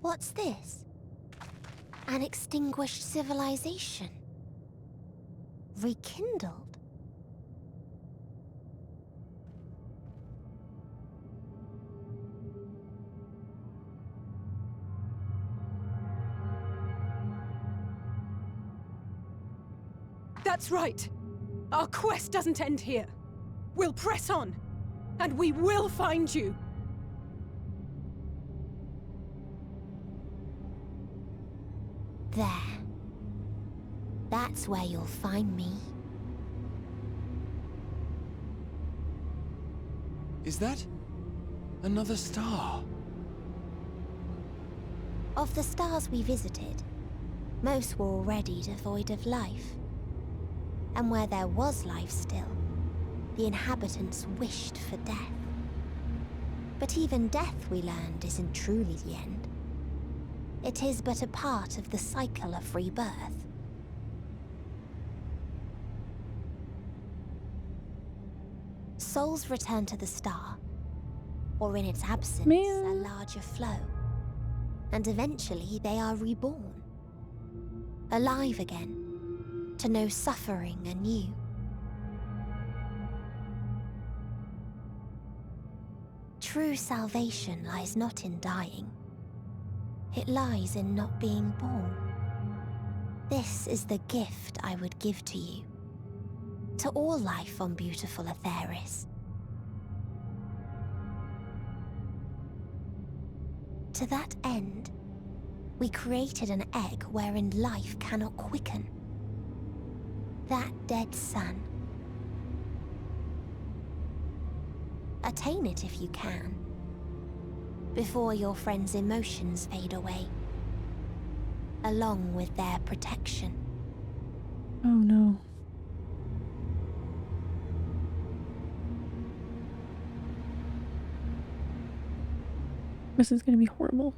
Speaker 19: What's this? An extinguished civilization. Rekindled.
Speaker 8: That's right. Our quest doesn't end here. We'll press on, and we will find you.
Speaker 19: There. That's where you'll find me.
Speaker 10: Is that another star?
Speaker 19: Of the stars we visited, most were already devoid of life. And where there was life still, the inhabitants wished for death. But even death, we learned, isn't truly the end. It is but a part of the cycle of rebirth. Souls return to the star, or in its absence, a larger flow. And eventually they are reborn. Alive again, to know suffering anew. True salvation lies not in dying. It lies in not being born. This is the gift I would give to you. To all life on beautiful Aetheris. To that end, we created an egg wherein life cannot quicken. That dead sun. Attain it if you can, before your friends' emotions fade away, along with their protection.
Speaker 1: Oh no. This is gonna be horrible.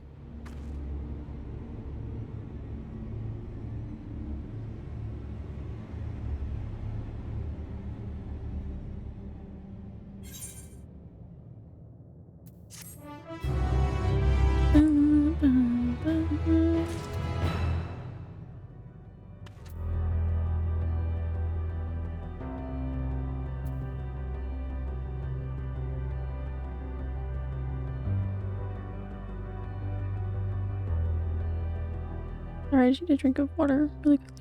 Speaker 1: Sorry, I just need a drink of water really quickly.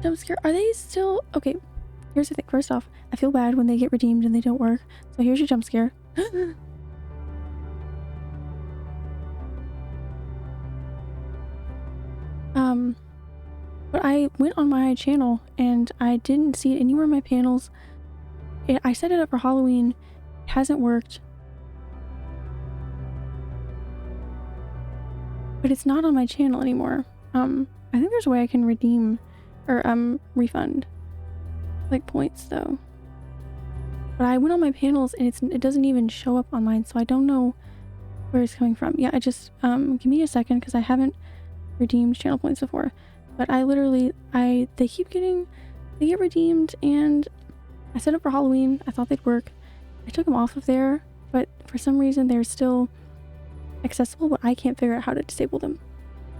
Speaker 1: Jump scare. Are they still okay? Here's the thing. First off, I feel bad when they get redeemed and they don't work. So here's your jump scare. But I went on my channel and I didn't see it anywhere in my panels. I set it up for Halloween. It hasn't worked. But it's not on my channel anymore. I think there's a way I can redeem or refund like points though. But I went on my panels and it doesn't even show up on mine, so I don't know where it's coming from. Yeah, I just give me a second because I haven't redeemed channel points before. But I literally they get redeemed, and I set up for Halloween. I thought they'd work. I took them off of there, but for some reason they're still accessible, but I can't figure out how to disable them.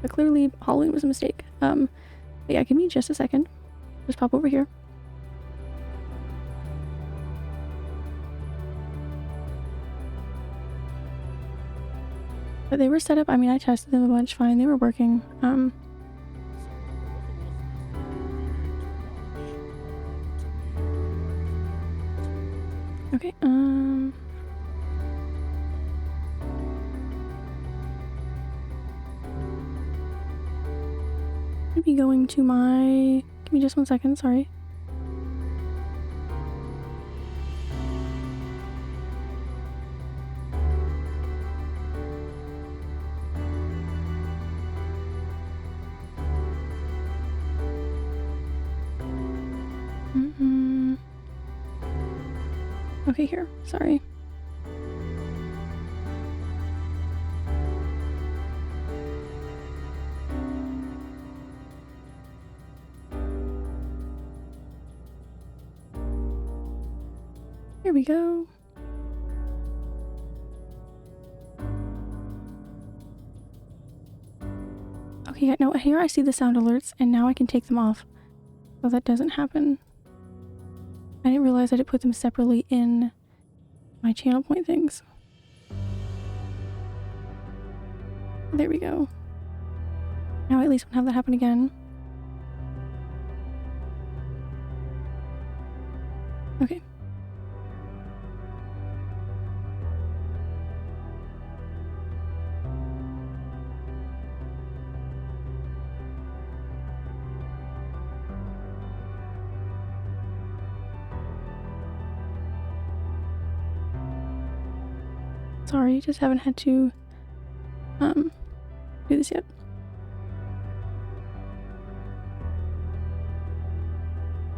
Speaker 1: But clearly Halloween was a mistake. But yeah, give me just a second. Just pop over here. But they were set up. I mean, I tested them a bunch. Fine, they were working. Okay. I'll be going to my. Give me just 1 second. Sorry. Okay, here. Sorry. Here we go. Okay, yeah, no, here I see the sound alerts, and now I can take them off. So that doesn't happen. I didn't realize I did put them separately in my channel point things. There we go. Now I at least won't have that happen again. Okay. Sorry, just haven't had to do this yet.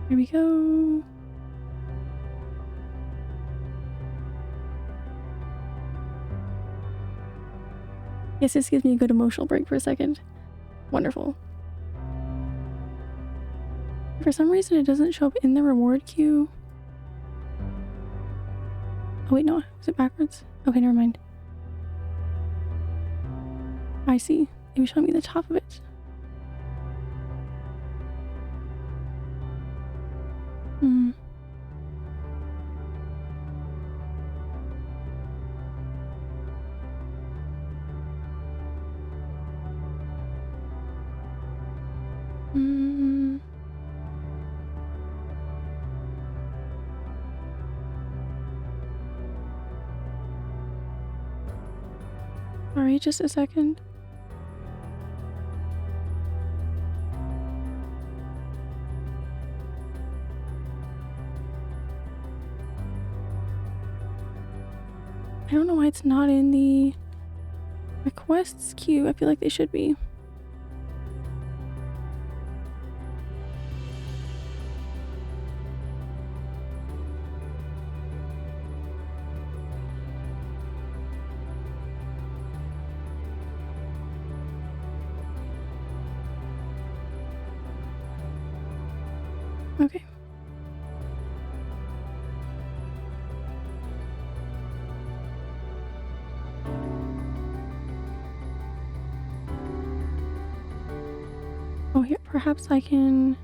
Speaker 1: Here we go. Yes, this gives me a good emotional break for a second. Wonderful. For some reason, it doesn't show up in the reward queue. Oh wait, no. Is it backwards? Okay, never mind. I see. It was showing me the top of it. Hmm. Hmm. Sorry, just a second. I don't know why it's not in the requests queue. I feel like they should be. Okay. Oh, here, perhaps I can...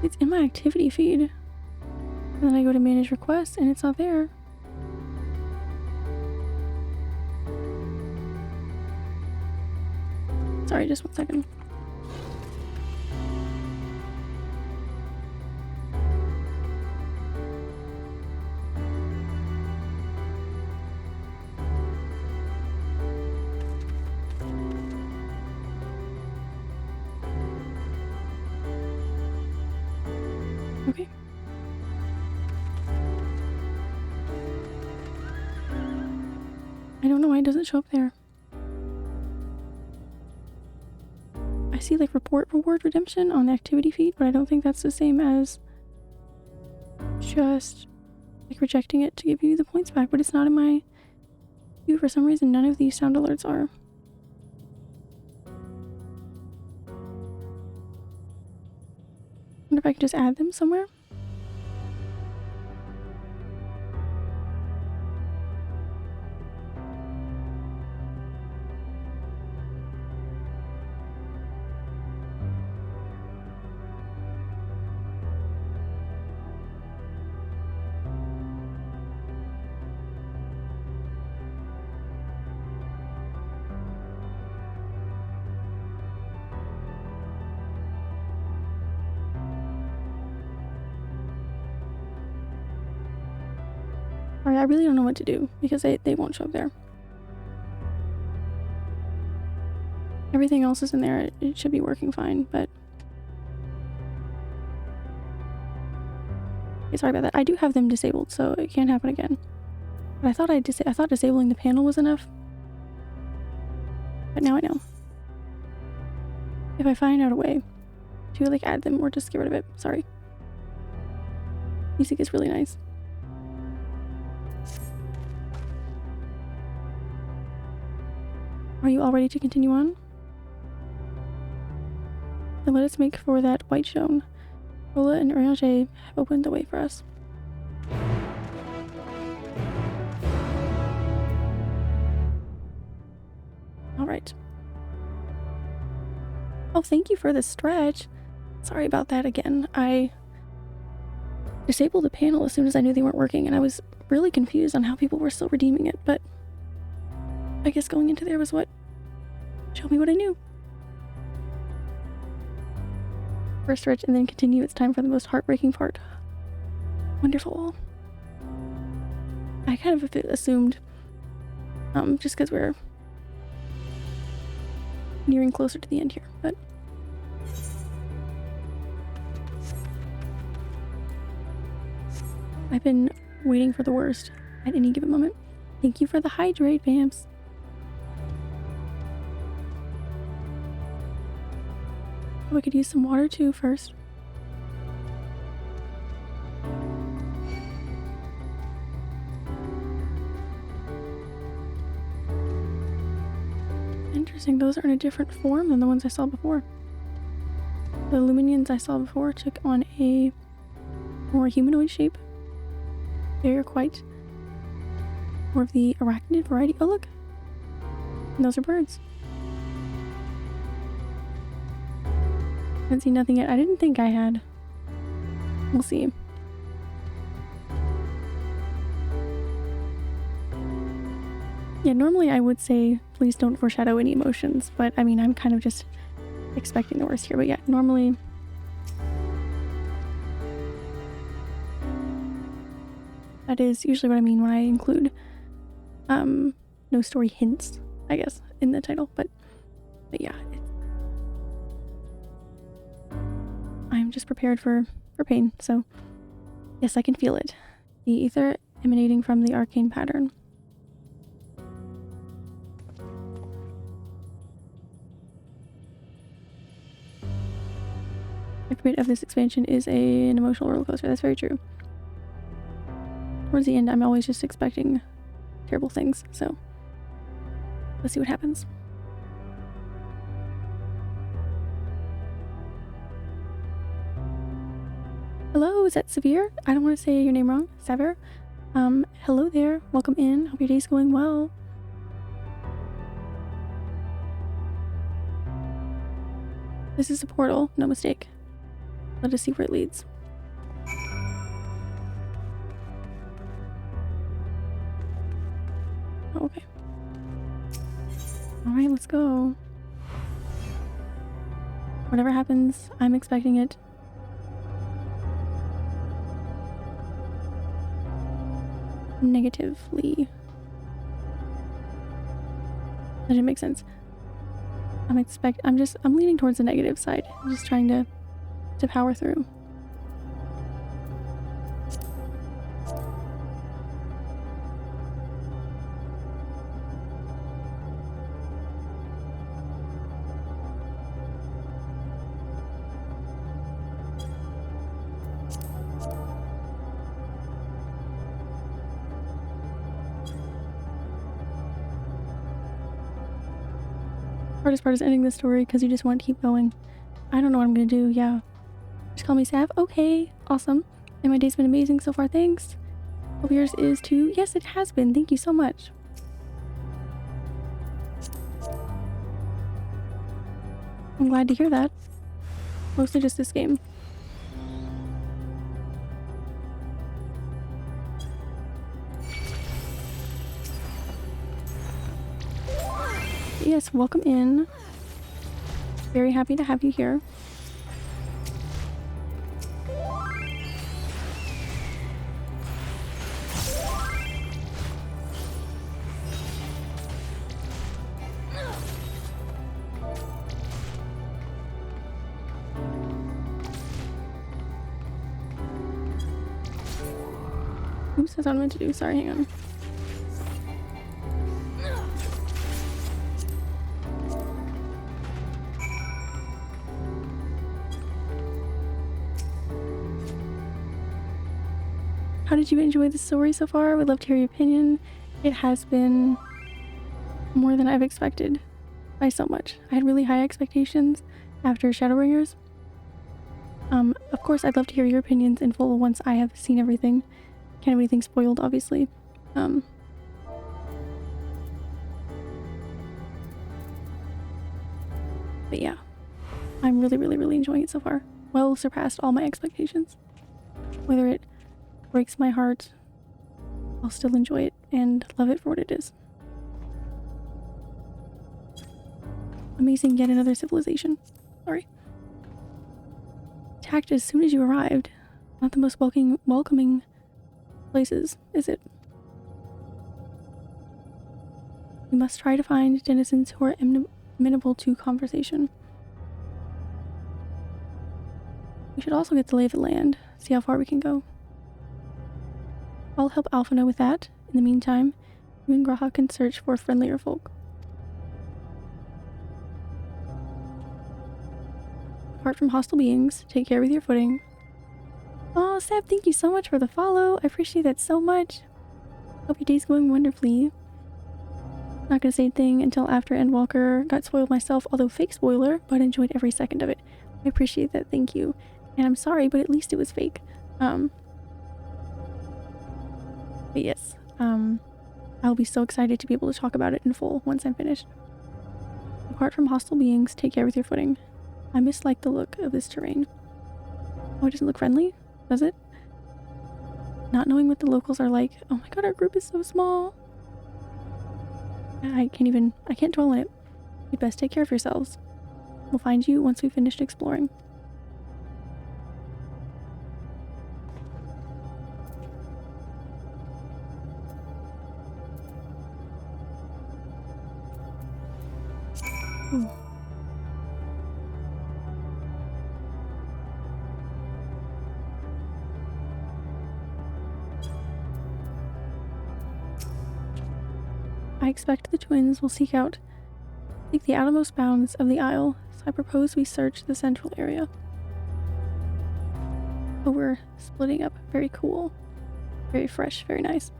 Speaker 1: It's in my activity feed. And then I go to manage requests and it's not there. Sorry, just 1 second. Okay. I don't know why it doesn't show up there. I see like report reward redemption on the activity feed, but I don't think that's the same as just like rejecting it to give you the points back, but it's not in my queue for some reason. None of these sound alerts are. I wonder if I could just add them somewhere. Alright, I really don't know what to do because they won't show up there. Everything else is in there. It should be working fine, but... Okay, sorry about that. I do have them disabled, so it can't happen again. But I thought disabling the panel was enough. But now I know. If I find out a way to like add them or just get rid of it. Sorry. Music is really nice. Are you all ready to continue on? Then let us make for that white stone. Rolla and Urianger have opened the way for us. Alright. Oh, thank you for the stretch. Sorry about that again. I disabled the panel as soon as I knew they weren't working, and I was really confused on how people were still redeeming it, but I guess going into there was what showed me what I knew. First stretch and then continue. It's time for the most heartbreaking part. Wonderful. I kind of assumed, just because we're nearing closer to the end here, but I've been waiting for the worst at any given moment. Thank you for the hydrate, Vamps. Oh, I could use some water too first. Interesting, those are in a different form than the ones I saw before. The Luminians I saw before took on a more humanoid shape. They're quite more of the arachnid variety. Oh look! And those are birds. Haven't seen nothing yet. I didn't think I had. We'll see. Yeah, normally I would say please don't foreshadow any emotions, but I mean, I'm kind of just expecting the worst here. But yeah, normally that is usually what I mean when I include no story hints, I guess, in the title. But yeah, I'm just prepared for pain. So yes, I can feel it. The ether emanating from the arcane pattern. Every bit of this expansion is an emotional roller coaster. That's very true. Towards the end, I'm always just expecting terrible things, so let's see what happens. Hello, is that Severe? I don't want to say your name wrong. Sever? Hello there. Welcome in. Hope your day's going well. This is a portal, no mistake. Let us see where it leads. Oh, okay. Alright, let's go. Whatever happens, I'm expecting it. Negatively. That didn't make sense. I'm leaning towards the negative side. I'm just trying to power through. Hardest part is ending this story because you just want to keep going. I don't know what I'm gonna do. Yeah. Just call me Sav. Okay. Awesome. And my day's been amazing so far. Thanks. Hope yours is too. Yes, it has been. Thank you so much. I'm glad to hear that. Mostly just this game. Yes, welcome in. Very happy to have you here. Oops, that's what I meant to do. Sorry, hang on. How did you enjoy the story so far? We'd love to hear your opinion. It has been more than I've expected by so much. I had really high expectations after Shadowbringers. Of course, I'd love to hear your opinions in full once I have seen everything. Can't have anything spoiled, obviously. But yeah, I'm really enjoying it so far. Well surpassed all my expectations. Whether it breaks my heart, I'll still enjoy it and love it for what it is. Amazing, yet another civilization. Sorry. Attacked as soon as you arrived. Not the most welcoming places, is it? We must try to find denizens who are amenable to conversation. We should also get the lay of the land, see how far we can go. I'll help Alpha know with that. In the meantime, you and Graha can search for friendlier folk. Apart from hostile beings, take care with your footing. Oh, Seb, thank you so much for the follow. I appreciate that so much. Hope your day's going wonderfully. Not gonna say a thing until after Endwalker. Got spoiled myself, although fake spoiler, but enjoyed every second of it. I appreciate that, thank you. And I'm sorry, but at least it was fake. But yes, I'll be so excited to be able to talk about it in full once I'm finished. Apart from hostile beings, take care with your footing. I mislike the look of this terrain. Oh, it doesn't look friendly? Does it? Not knowing what the locals are like. Oh my god, our group is so small. I can't dwell on it. You'd best take care of yourselves. We'll find you once we've finished exploring. Ooh. I expect the twins will seek the outermost bounds of the Isle, so I propose we search the central area. Oh, we're splitting up. Very cool. Very fresh, very nice.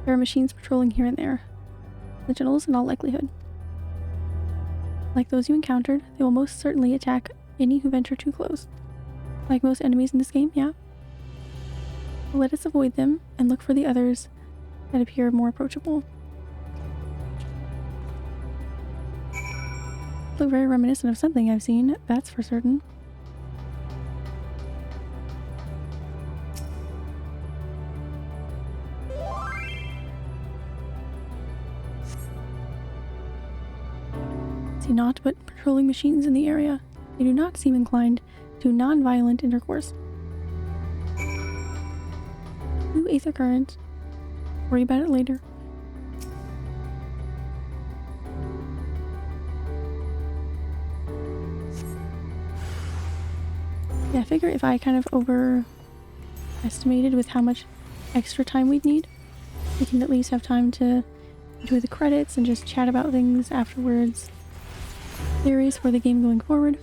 Speaker 1: There are machines patrolling here and there. Legionals in all likelihood. Like those you encountered, they will most certainly attack any who venture too close. Like most enemies in this game, yeah. But let us avoid them and look for the others that appear more approachable. Look very reminiscent of something I've seen, that's for certain. See naught but patrolling machines in the area. They do not seem inclined to non-violent intercourse. Ooh, Aether Current. Worry about it later. Yeah, I figure if I kind of overestimated with how much extra time we'd need, we can at least have time to enjoy the credits and just chat about things afterwards. Theories for the game going forward.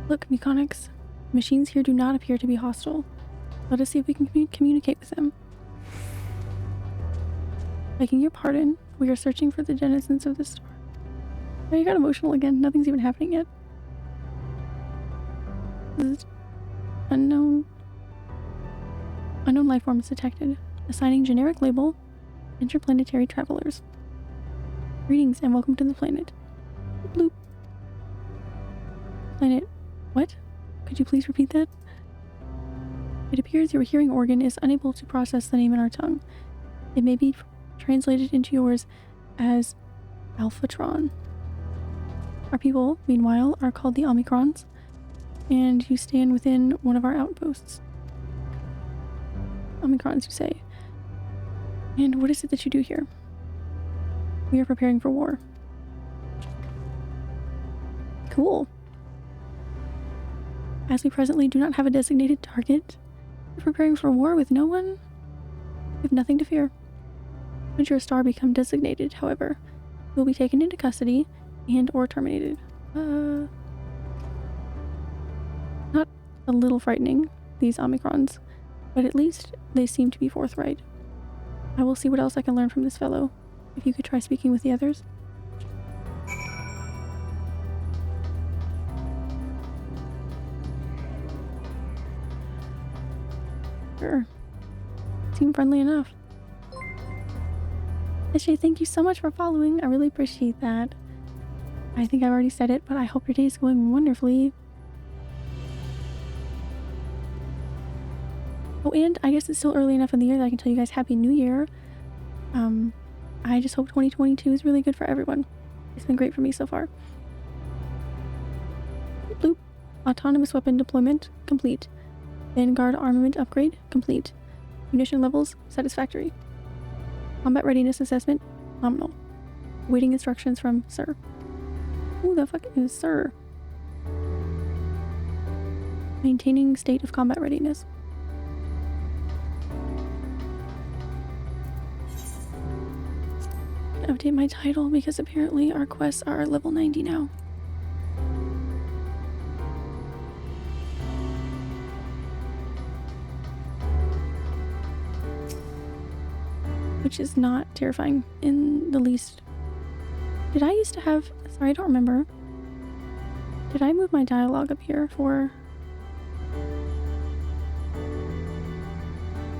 Speaker 1: Look, Mechanics. Machines here do not appear to be hostile. Let us see if we can communicate with them. Begging your pardon, we are searching for the denizens of the star. Oh, you got emotional again. Nothing's even happening yet. This is unknown life forms detected. Assigning generic label, interplanetary travelers. Greetings and welcome to the planet. Bloop. Planet. What? Could you please repeat that? It appears your hearing organ is unable to process the name in our tongue. It may be translated into yours as Alphatron. Our people, meanwhile, are called the Omicrons, and you stand within one of our outposts. Omicrons, you say. And what is it that you do here? We are preparing for war. Cool. As we presently do not have a designated target, we're preparing for war with no one. We have nothing to fear. Should your star become designated, however, you will be taken into custody and or terminated. Not a little frightening, these Omicrons, but at least they seem to be forthright. I will see what else I can learn from this fellow. If you could try speaking with the others. Sure. Seem friendly enough. SJ, thank you so much for following. I really appreciate that. I think I've already said it, but I hope your day is going wonderfully. Oh, and I guess it's still early enough in the year that I can tell you guys Happy New Year. I just hope 2022 is really good for everyone. It's been great for me so far. Bloop. Autonomous weapon deployment complete. Vanguard armament upgrade complete. Munition levels satisfactory. Combat readiness assessment nominal. Waiting instructions from Sir. Who the fuck is Sir? Maintaining state of combat readiness. Update my title because apparently our quests are level 90 now. Which is not terrifying in the least. Did I used to have... Sorry, I don't remember. Did I move my dialogue up here for...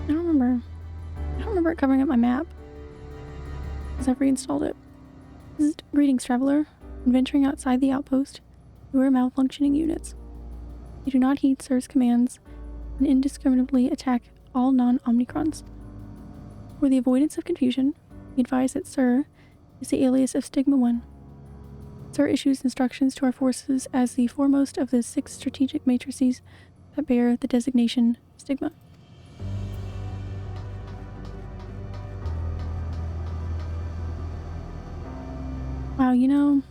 Speaker 1: I don't remember. I don't remember it covering up my map. Because I've reinstalled it. Greetings, traveler. When venturing outside the outpost, you are malfunctioning units. You do not heed Sir's commands and indiscriminately attack all non-Omnicrons. For the avoidance of confusion, we advise that Sir is the alias of Stigma 1. Sir issues instructions to our forces as the foremost of the 6 strategic matrices that bear the designation Stigma. Wow, you know,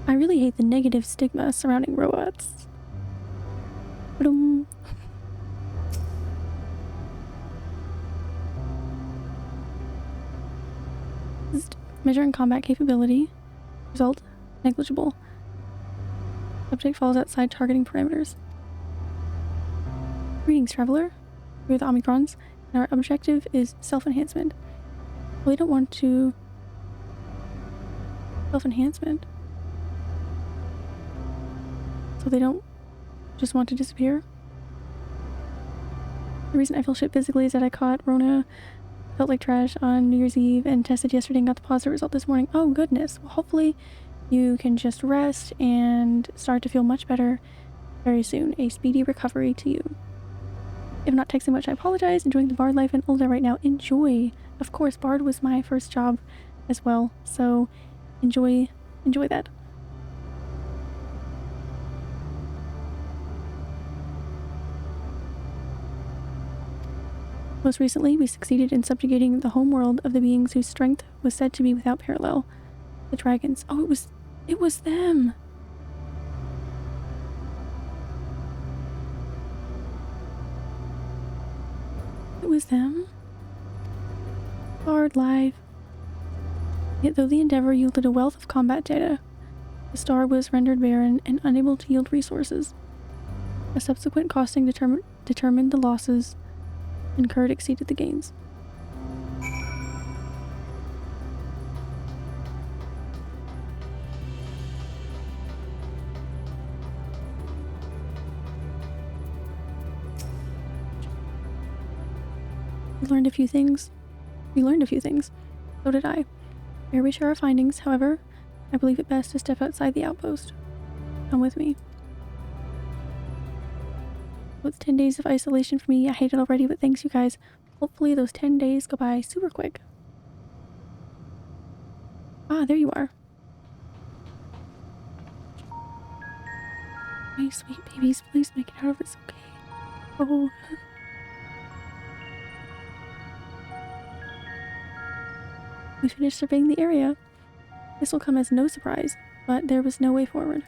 Speaker 1: I really hate the negative stigma surrounding robots. Ba-dum. Measuring combat capability. Result, negligible. Subject falls outside targeting parameters. Greetings, traveler. We are the Omicrons, and our objective is self-enhancement. Well, they don't want to... Self-enhancement? So they don't just want to disappear? The reason I feel shit physically is that I caught Rona, felt like trash on New Year's Eve, and tested yesterday and got the positive result this morning. Oh goodness. Well, hopefully you can just rest and start to feel much better very soon. A speedy recovery to you. If not texting much, I apologize. Enjoying the Bard life in Ulda right now. Enjoy. Of course, Bard was my first job as well, so enjoy that. Most recently, we succeeded in subjugating the home world of the beings whose strength was said to be without parallel. The dragons. Oh, it was them! It was them? Bard live. Yet though the endeavor yielded a wealth of combat data, the star was rendered barren and unable to yield resources. A subsequent costing determined the losses incurred exceeded the gains. We learned a few things. So did I. Ere we share our findings, however, I believe it best to step outside the outpost. Come with me. So it's 10 days of isolation for me. I hate it already, but thanks you guys. Hopefully those 10 days go by super quick. Ah, there you are. My sweet babies, please make it out of this, okay? Oh. We finished surveying the area. This will come as no surprise, but there was no way forward.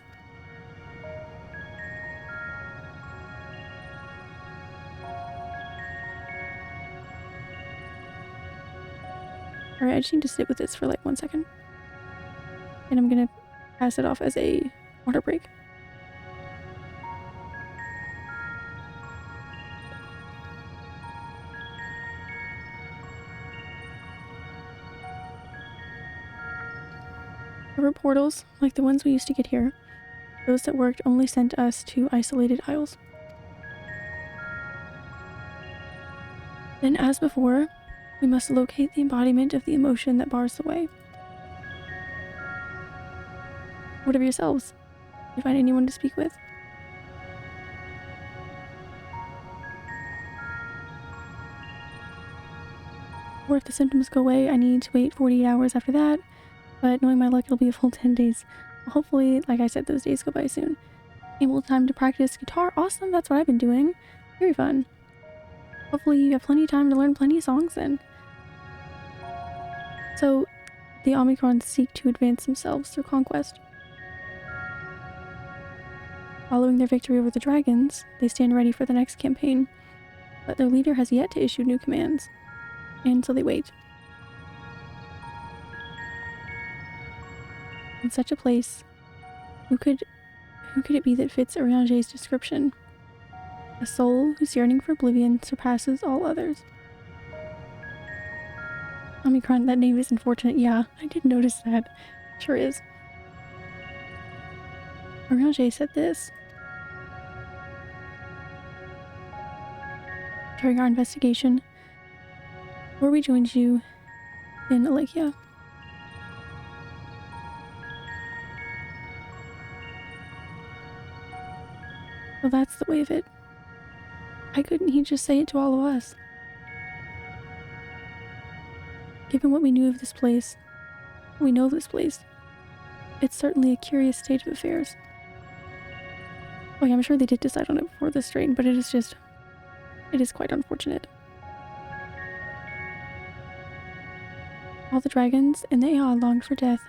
Speaker 1: Alright, I just need to sit with this for like 1 second. And I'm gonna pass it off as a water break. River portals, like the ones we used to get here, those that worked only sent us to isolated isles. Then, as before, We must locate the embodiment of the emotion that bars the way. What of yourselves? Do you find anyone to speak with? Or if the symptoms go away, I need to wait 48 hours after that. But knowing my luck, it'll be a full 10 days. Hopefully, like I said, those days go by soon. Able time to practice guitar. Awesome, that's what I've been doing. Very fun. Hopefully you have plenty of time to learn plenty of songs then. So, the Omicrons seek to advance themselves through conquest. Following their victory over the dragons, they stand ready for the next campaign. But their leader has yet to issue new commands. And so they wait. In such a place, who could it be that fits Oriange's description? A soul whose yearning for oblivion surpasses all others. Omicron, that name is unfortunate. Yeah, I did notice that. Sure is. Oriange said this. During our investigation, where we joined you in Alekia. Well, that's the way of it. Why couldn't he just say it to all of us? Given what we knew of this place, we know of this place, it's certainly a curious state of affairs. Oh yeah, I'm sure they did decide on it before this strain, but it is quite unfortunate. All the dragons and the Ea longed for death.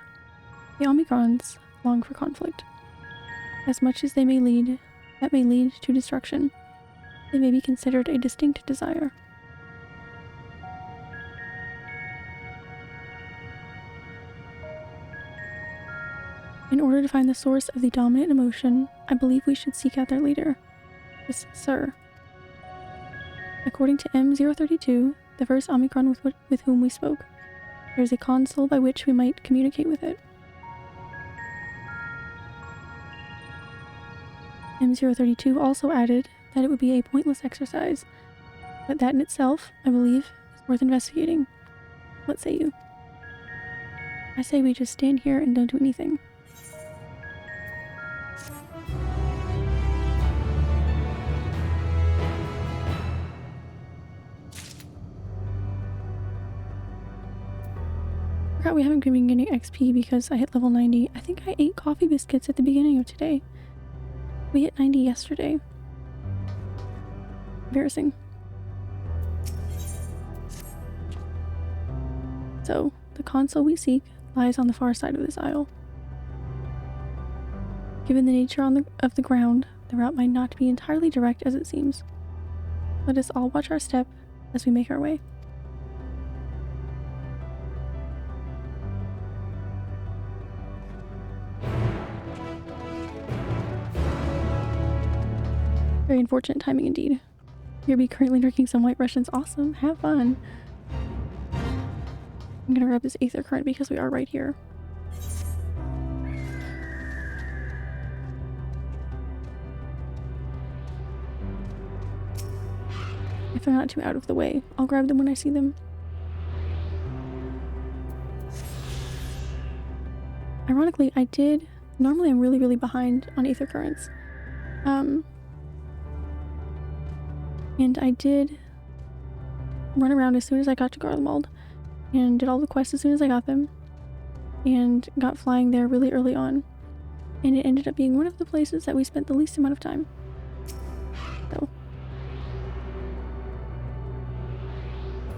Speaker 1: The Omicrons long for conflict. As much as that may lead to destruction, they may be considered a distinct desire. In order to find the source of the dominant emotion, I believe we should seek out their leader, this Sir. According to M032, the first Omicron with whom we spoke, there is a console by which we might communicate with it. M032 also added that it would be a pointless exercise, but that in itself, I believe, is worth investigating. What say you? I say we just stand here and don't do anything. Forgot we haven't been getting XP because I hit level 90. I think I ate coffee biscuits at the beginning of today. We hit 90 yesterday. Embarrassing. So, the console we seek lies on the far side of this aisle. Given the nature of the ground, the route might not be entirely direct as it seems. Let us all watch our step as we make our way. Very unfortunate timing indeed. Here be currently drinking some White Russians. Awesome, have fun. I'm gonna grab this Aether Current because we are right here. If they're not too out of the way, I'll grab them when I see them. Ironically, normally I'm really behind on Aether Currents. And I did run around as soon as I got to Garlemald and did all the quests as soon as I got them and got flying there really early on. And it ended up being one of the places that we spent the least amount of time. So,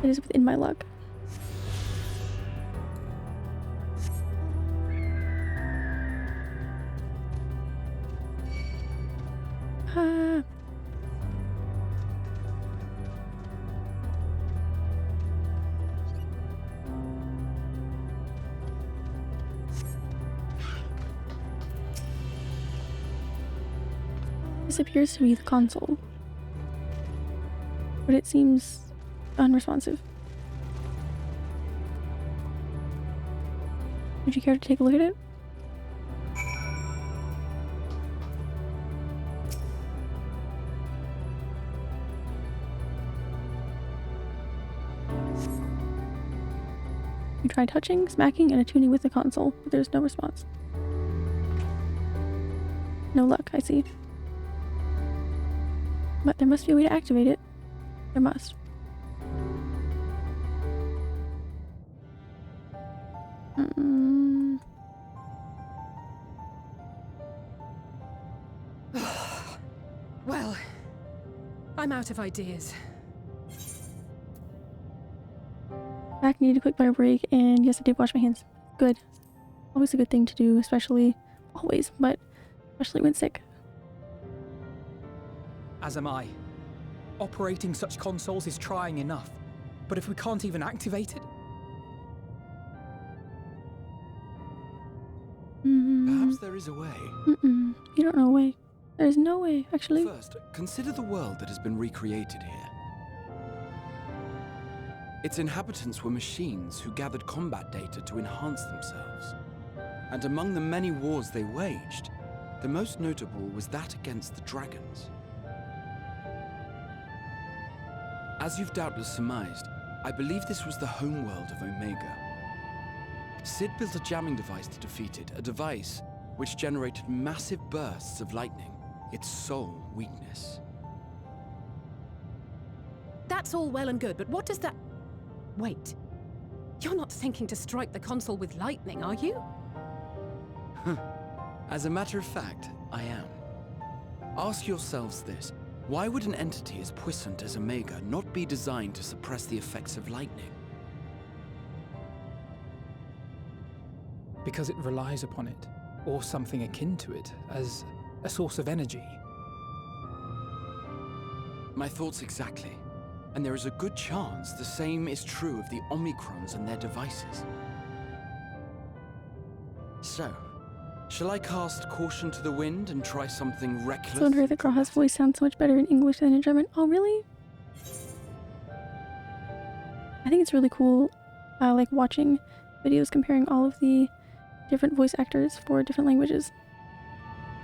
Speaker 1: it is within my luck. This appears to be the console, but it seems unresponsive. Would you care to take a look at it? You try touching, smacking, and attuning with the console, but there's no response. No luck, I see. But there must be a way to activate it. There must.
Speaker 8: Well, I'm out of ideas.
Speaker 1: Back, need a quick bar break, and yes, I did wash my hands. Good. Always a good thing to do, especially, always, but especially when sick.
Speaker 7: As am I. Operating such consoles is trying enough, but if we can't even activate it...
Speaker 10: Perhaps there is a way.
Speaker 1: You don't know a way. There's no way, actually.
Speaker 10: First, consider the world that has been recreated here. Its inhabitants were machines who gathered combat data to enhance themselves. And among the many wars they waged, the most notable was that against the dragons. As you've doubtless surmised, I believe this was the homeworld of Omega. Sid built a jamming device to defeat it, a device which generated massive bursts of lightning, its sole weakness.
Speaker 8: That's all well and good, but what does that... Wait. You're not thinking to strike the console with lightning, are you?
Speaker 10: As a matter of fact, I am. Ask yourselves this. Why would an entity as puissant as Omega not be designed to suppress the effects of lightning?
Speaker 7: Because it relies upon it, or something akin to it, as a source of energy.
Speaker 10: My thoughts exactly. And there is a good chance the same is true of the Omicrons and their devices. So, shall I cast caution to the wind and try something reckless?
Speaker 1: I wonder if the Graw's voice sounds so much better in English than in German. Oh, really? I think it's really cool, like watching videos comparing all of the different voice actors for different languages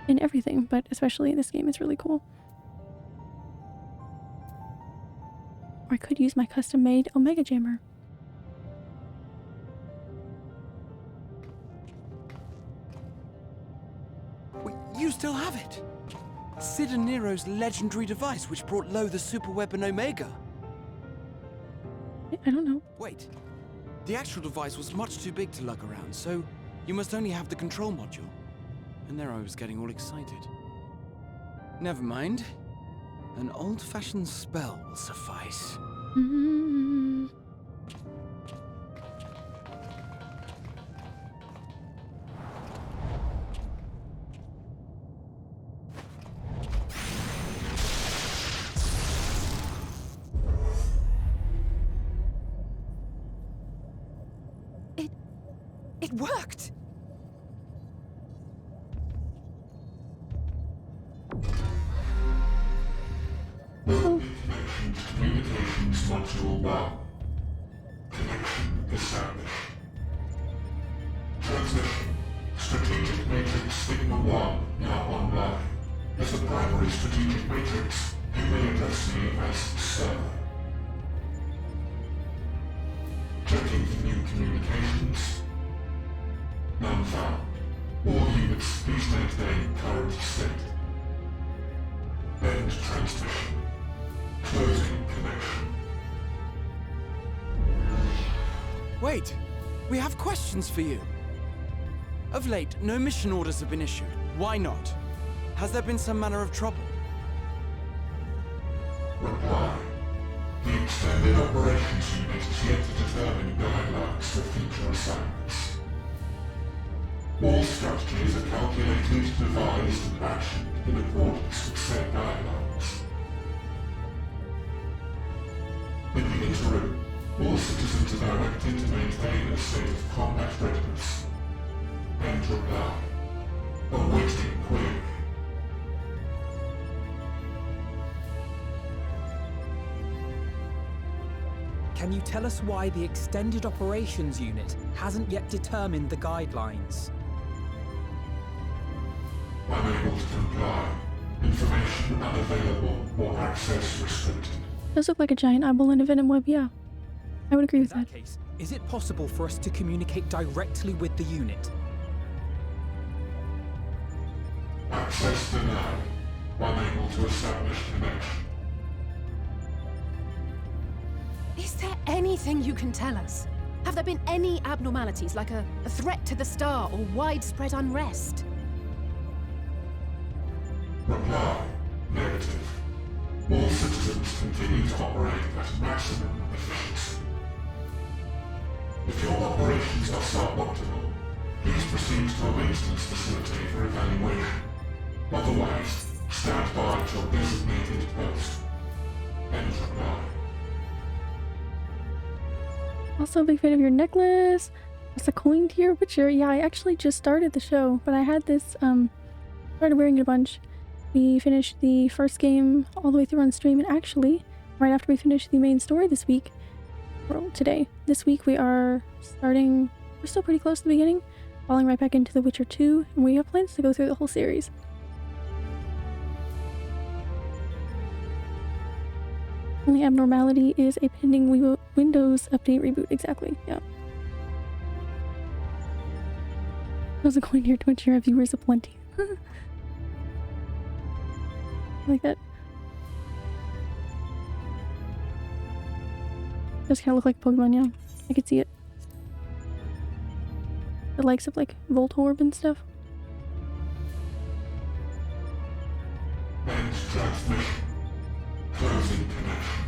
Speaker 1: in everything, but especially in this game, it's really cool. Or I could use my custom-made Omega Jammer.
Speaker 10: You still have it! Sid and Nero's legendary device which brought low the superweapon Omega.
Speaker 1: I don't know.
Speaker 10: Wait. The actual device was much too big to lug around, so you must only have the control module. And there I was getting all excited. Never mind. An old-fashioned spell will suffice.
Speaker 8: It worked!
Speaker 5: Communications Module 1. Connection established. Transmission. Strategic Matrix Signal 1 now online. As the primary strategic matrix, you may address me as Sir. Checking for new communications. None found. All units, please maintain current state. End transmission. Closing connection.
Speaker 10: Wait! We have questions for you. Of late, no mission orders have been issued. Why not? Has there been some manner of trouble?
Speaker 5: Reply. The Extended Operations Unit is yet to determine guidelines for future assignments. All strategies are calculated, devised, and actioned in accordance with said guidelines. In the interim, all citizens are directed to maintain a state of combat readiness. End reply. Awaiting query.
Speaker 7: Can you tell us why the Extended Operations Unit hasn't yet determined the guidelines?
Speaker 5: Unable to comply. Information unavailable or access restricted.
Speaker 1: Does look like a giant eyeball in a venom web, yeah. I would agree with that.
Speaker 7: In that case, Is it possible for us to communicate directly with the unit?
Speaker 5: Access denied. Unable to establish connection.
Speaker 8: Is there anything you can tell us? Have there been any abnormalities, like a threat to the star or widespread unrest?
Speaker 5: Reply. Negative. All citizens continue to operate at maximum efficiency. If your operations are suboptimal, please proceed to a maintenance facility for evaluation. Otherwise, stand by at your designated post. End reply.
Speaker 1: Also a big fan of your necklace. It's a coin to your Witcher. Yeah, I actually just started the show, but I had this, started wearing it a bunch. We finished the first game all the way through on stream, and actually, right after we finished the main story this week, well, this week we are starting, we're still pretty close to the beginning, falling right back into The Witcher 2, and we have plans to go through the whole series. Only abnormality is a pending Windows update reboot. Exactly, yeah. How's it going to your Twitch? Your viewers aplenty. Like that. Does kind of look like Pokemon, yeah. I could see it. The likes of like Voltorb and stuff.
Speaker 5: End transmission. Closing connection.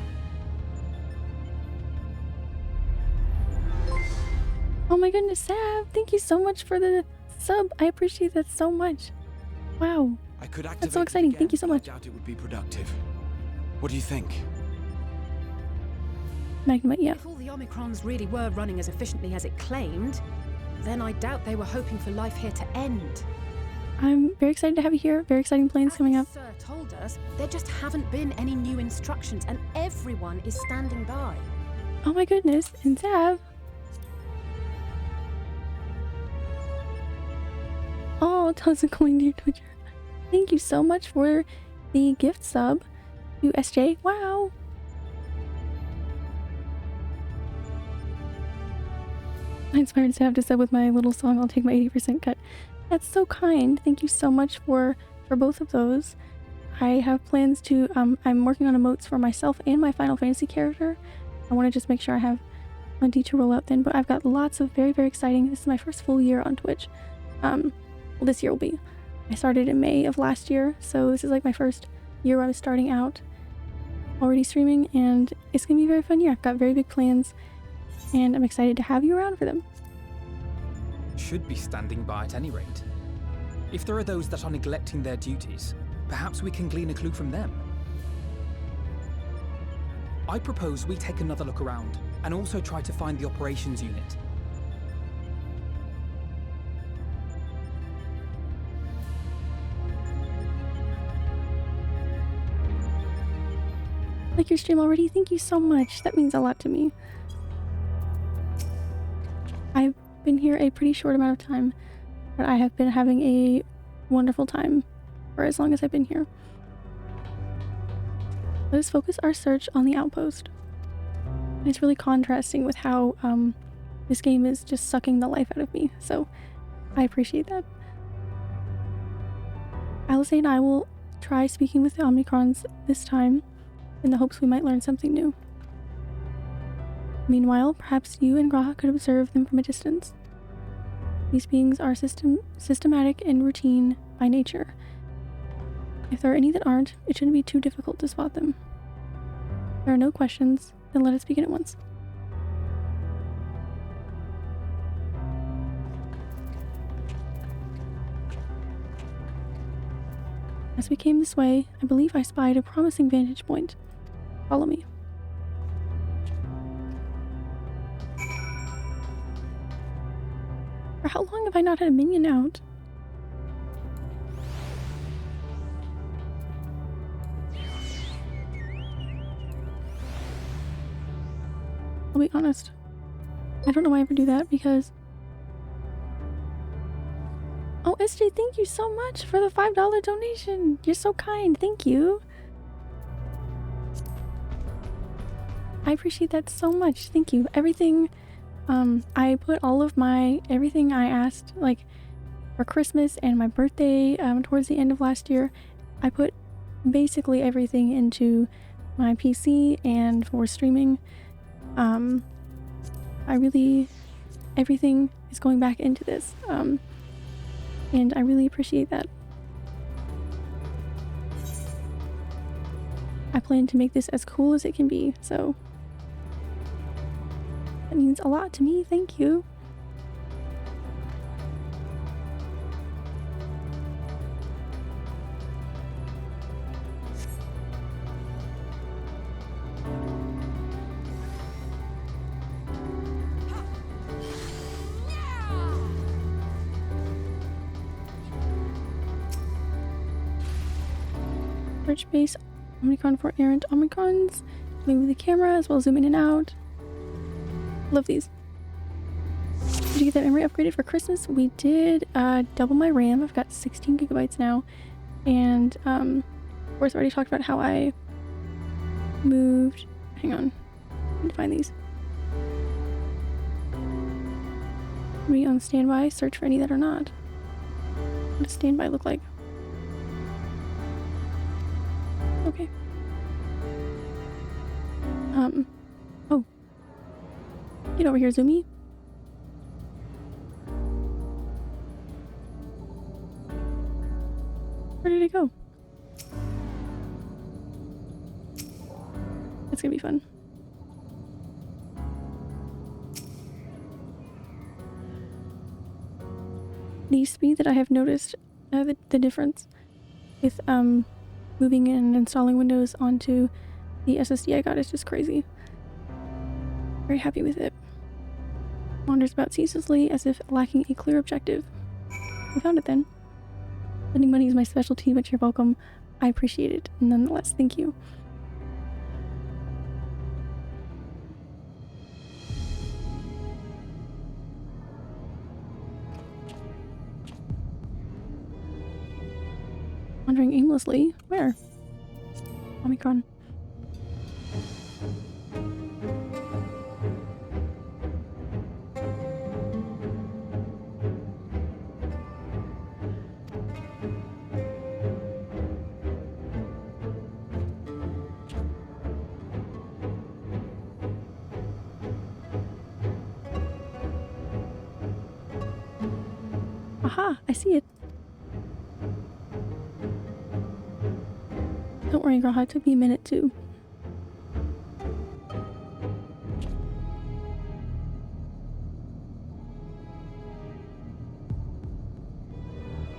Speaker 1: Oh my goodness, Sav! Thank you so much for the sub. I appreciate that so much. Wow.
Speaker 10: I could activate
Speaker 1: That's so exciting. Thank you so much.
Speaker 10: I doubt it would be productive. What do you think?
Speaker 1: Magma, yeah.
Speaker 8: If all the Omicrons really were running as efficiently as it claimed, then I doubt they were hoping for life here to end.
Speaker 1: I'm very excited to have you here. Very exciting plans coming up.
Speaker 8: Sir told us there just haven't been any new instructions, and everyone is standing by.
Speaker 1: Oh my goodness, and Sav. Oh, tons of coin to your Twitcher. Thank you so much for the gift sub to SJ. Wow. I inspired Sav to sub with my little song, I'll take my 80% cut. That's so kind. Thank you so much for both of those. I have plans to, I'm working on emotes for myself and my Final Fantasy character. I want to just make sure I have plenty to roll out then, but I've got lots of very, very exciting, this is my first full year on Twitch. Well, this year will be. I started in May of last year, so this is like my first year where I was starting out already streaming, and it's gonna be a very fun year. I've got very big plans, and I'm excited to have you around for them.
Speaker 7: Should be standing by at any rate. If there are those that are neglecting their duties, perhaps we can glean a clue from them. I propose we take another look around, and also try to find the operations unit.
Speaker 1: Like your stream already? Thank you so much. That means a lot to me. I've been here a pretty short amount of time, but I have been having a wonderful time for as long as I've been here. Let us focus our search on the outpost. And it's really contrasting with how this game is just sucking the life out of me, so I appreciate that. Alice and I will try speaking with the Omicrons this time, in the hopes we might learn something new. Meanwhile, perhaps you and Graha could observe them from a distance. These beings are systematic and routine by nature. If there are any that aren't, it shouldn't be too difficult to spot them. If there are no questions, then let us begin at once. As we came this way, I believe I spied a promising vantage point. Follow me. For how long have I not had a minion out? I'll be honest. I don't know why I ever do that because... Oh, SJ, thank you so much for the $5 donation. You're so kind. Thank you. I appreciate that so much. Thank you. Everything I put all of everything I asked, like, for Christmas and my birthday, towards the end of last year. I put basically everything into my PC and for streaming. Everything is going back into this, and I really appreciate that. I plan to make this as cool as it can be, so that means a lot to me. Thank you. Search base Omicron for errant Omicrons. Move the camera as well as zoom in and out. Love these. Did you get that memory upgraded for Christmas? We did double my RAM. I've got 16 gigabytes now. And of course I already talked about how I moved. Hang on. I need to find these. Be on standby, search for any that are not. What does standby look like? Okay. Oh. Get over here, Zoomy. Where did it go? It's gonna be fun. The speed that I have noticed, the difference with moving and installing Windows onto the SSD I got is just crazy. Very happy with it. Wanders about ceaselessly as if lacking a clear objective. We found it then. Spending money is my specialty, but you're welcome. I appreciate it nonetheless. Thank you. Wandering aimlessly? Where? Omicron. Aha! I see it. Don't worry, girl. It took me a minute too.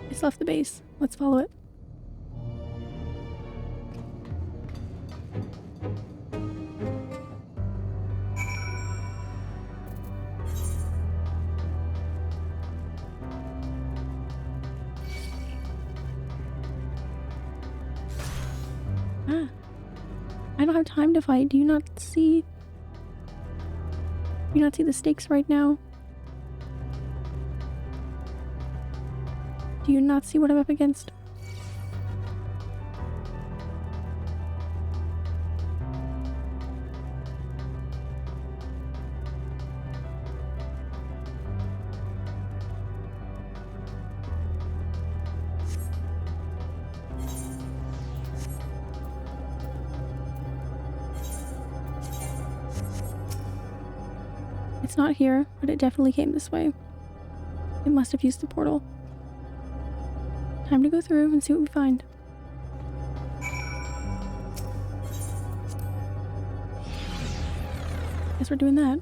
Speaker 1: It's left the base. Let's follow it. Ah. I don't have time to fight. Do you not see? Do you not see the stakes right now? Do you not see what I'm up against? It's not here, but it definitely came this way. It must have used the portal. Time to go through and see what we find. Guess we're doing that.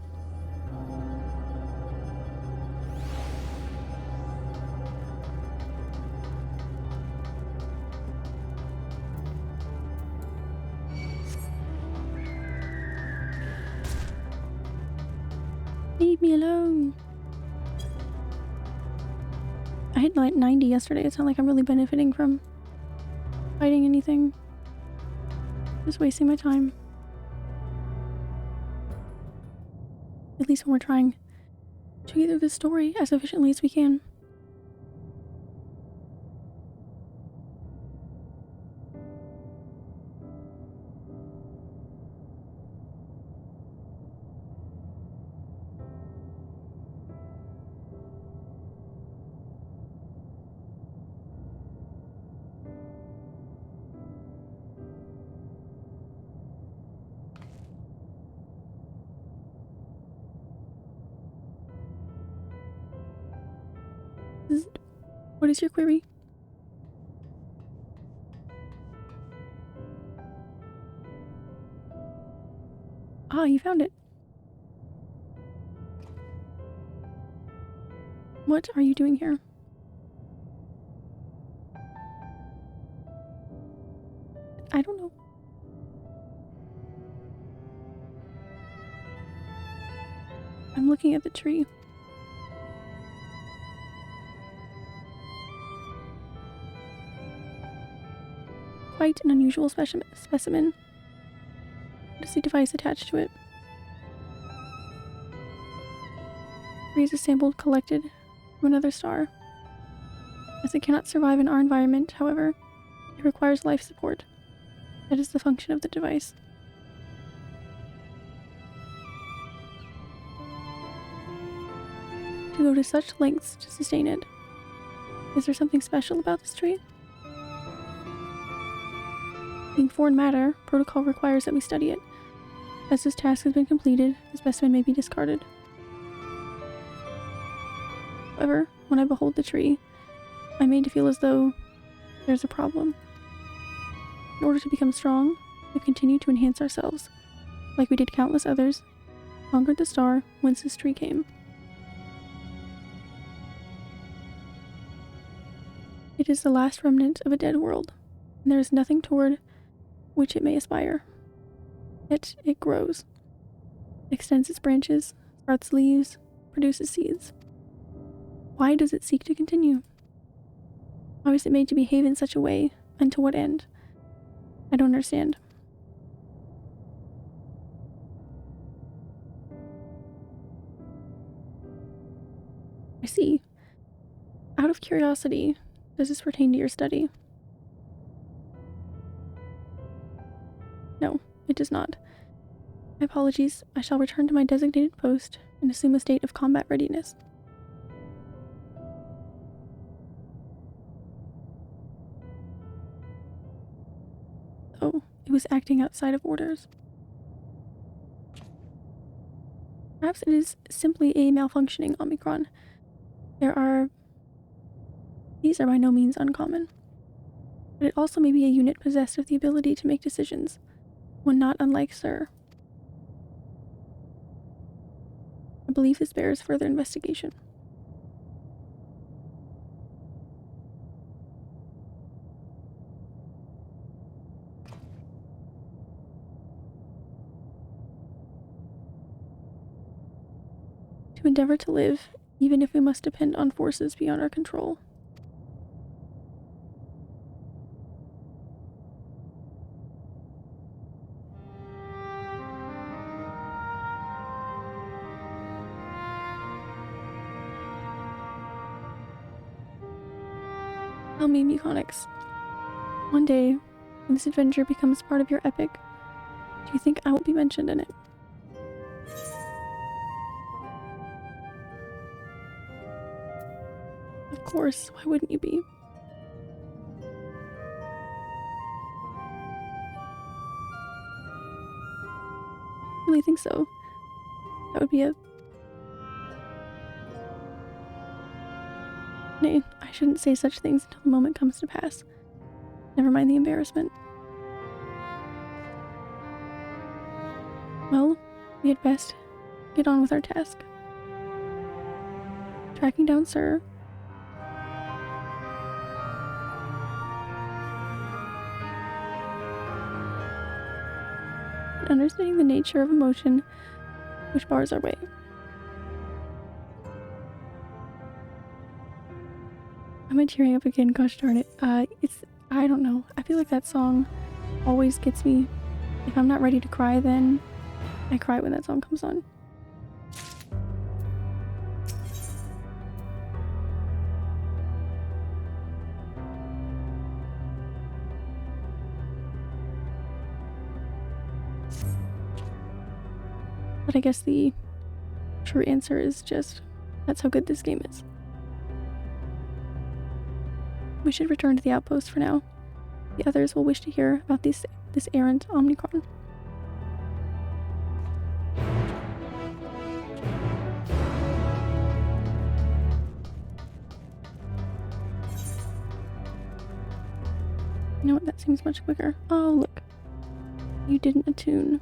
Speaker 1: Leave me alone. I hit like 90 yesterday. It's not like I'm really benefiting from fighting anything. Just wasting my time. At least when we're trying to get through this story as efficiently as we can. What is your query? Ah, you found it. What are you doing here? I don't know. I'm looking at the tree. Quite an unusual specimen. What is the device attached to it? Tree is a sample collected from another star. As it cannot survive in our environment, however, it requires life support. That is the function of the device. To go to such lengths to sustain it. Is there something special about this tree? Being foreign matter, protocol requires that we study it. As this task has been completed, the specimen may be discarded. However, when I behold the tree, I'm made to feel as though there's a problem. In order to become strong, we continue to enhance ourselves, like we did countless others, conquered the star whence this tree came. It is the last remnant of a dead world, and there is nothing toward which it may aspire. Yet it grows, extends its branches, sprouts leaves, produces seeds. Why does it seek to continue? Why was it made to behave in such a way, and to what end? I don't understand. I see. Out of curiosity, does this pertain to your study? No, it does not. My apologies. I shall return to my designated post and assume a state of combat readiness. Oh, it was acting outside of orders. Perhaps it is simply a malfunctioning Omicron. These are by no means uncommon. But it also may be a unit possessed of the ability to make decisions, one not unlike Sir. I believe this bears further investigation. To endeavor to live, even if we must depend on forces beyond our control. Tell me, Muconix, one day, when this adventure becomes part of your epic, do you think I will be mentioned in it? Of course, why wouldn't you be? I really think so. That would be a... Nay, I shouldn't say such things until the moment comes to pass. Never mind the embarrassment. Well, we had best get on with our task. Tracking down Sir. And understanding the nature of emotion which bars our way. Am I tearing up again? Gosh darn it. I don't know. I feel like that song always gets me. If I'm not ready to cry, then I cry when that song comes on. But I guess the true answer is just, that's how good this game is. We should return to the outpost for now. The others will wish to hear about this errant Omicron. You know what? That seems much quicker. Oh, look. You didn't attune.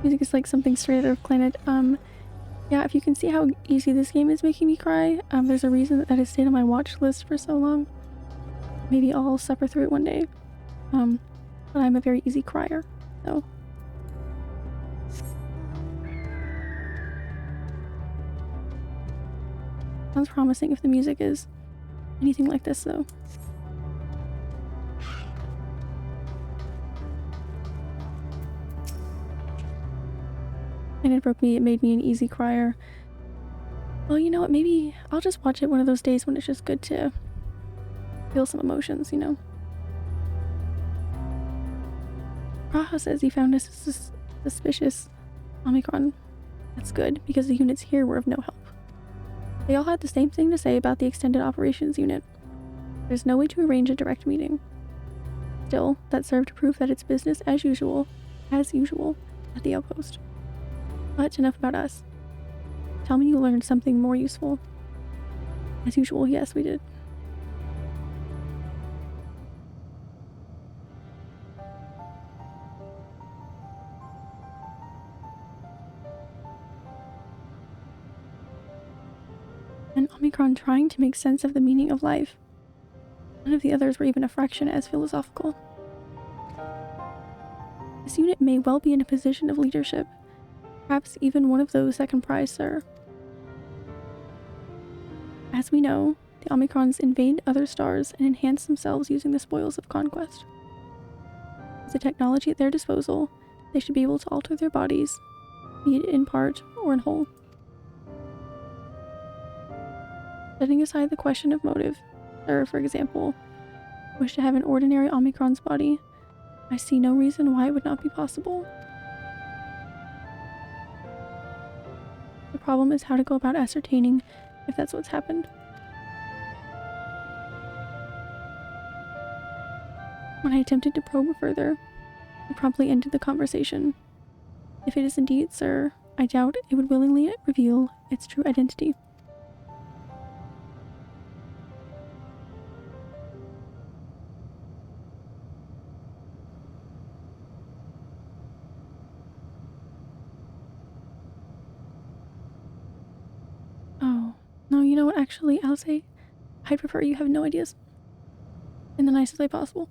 Speaker 1: Music is like something straight out of Planet. Yeah, if you can see how easy this game is making me cry, there's a reason that has stayed on my watch list for so long. Maybe I'll suffer through it one day. But I'm a very easy crier, so. Sounds promising if the music is anything like this, though. And it broke me, it made me an easy crier. Well, you know what, maybe I'll just watch it one of those days when it's just good to feel some emotions, you know? Raha says he found a suspicious Omicron. That's good, because the units here were of no help. They all had the same thing to say about the Extended Operations Unit. There's no way to arrange a direct meeting. Still, that served to prove that it's business as usual, at the outpost. But enough about us. Tell me you learned something more useful. As usual, yes, we did. An Omicron trying to make sense of the meaning of life. None of the others were even a fraction as philosophical. This unit may well be in a position of leadership. Perhaps even one of those that comprise Sir. As we know, the Omicrons invade other stars and enhance themselves using the spoils of conquest. With the technology at their disposal, they should be able to alter their bodies, be it in part or in whole. Setting aside the question of motive, Sir, for example, wish to have an ordinary Omicron's body, I see no reason why it would not be possible. The problem is how to go about ascertaining if that's what's happened. When I attempted to probe further, I promptly ended the conversation. If it is indeed Sir, I doubt it would willingly reveal its true identity. No, you know what, actually, I'll say I'd prefer you have no ideas. In the nicest way possible.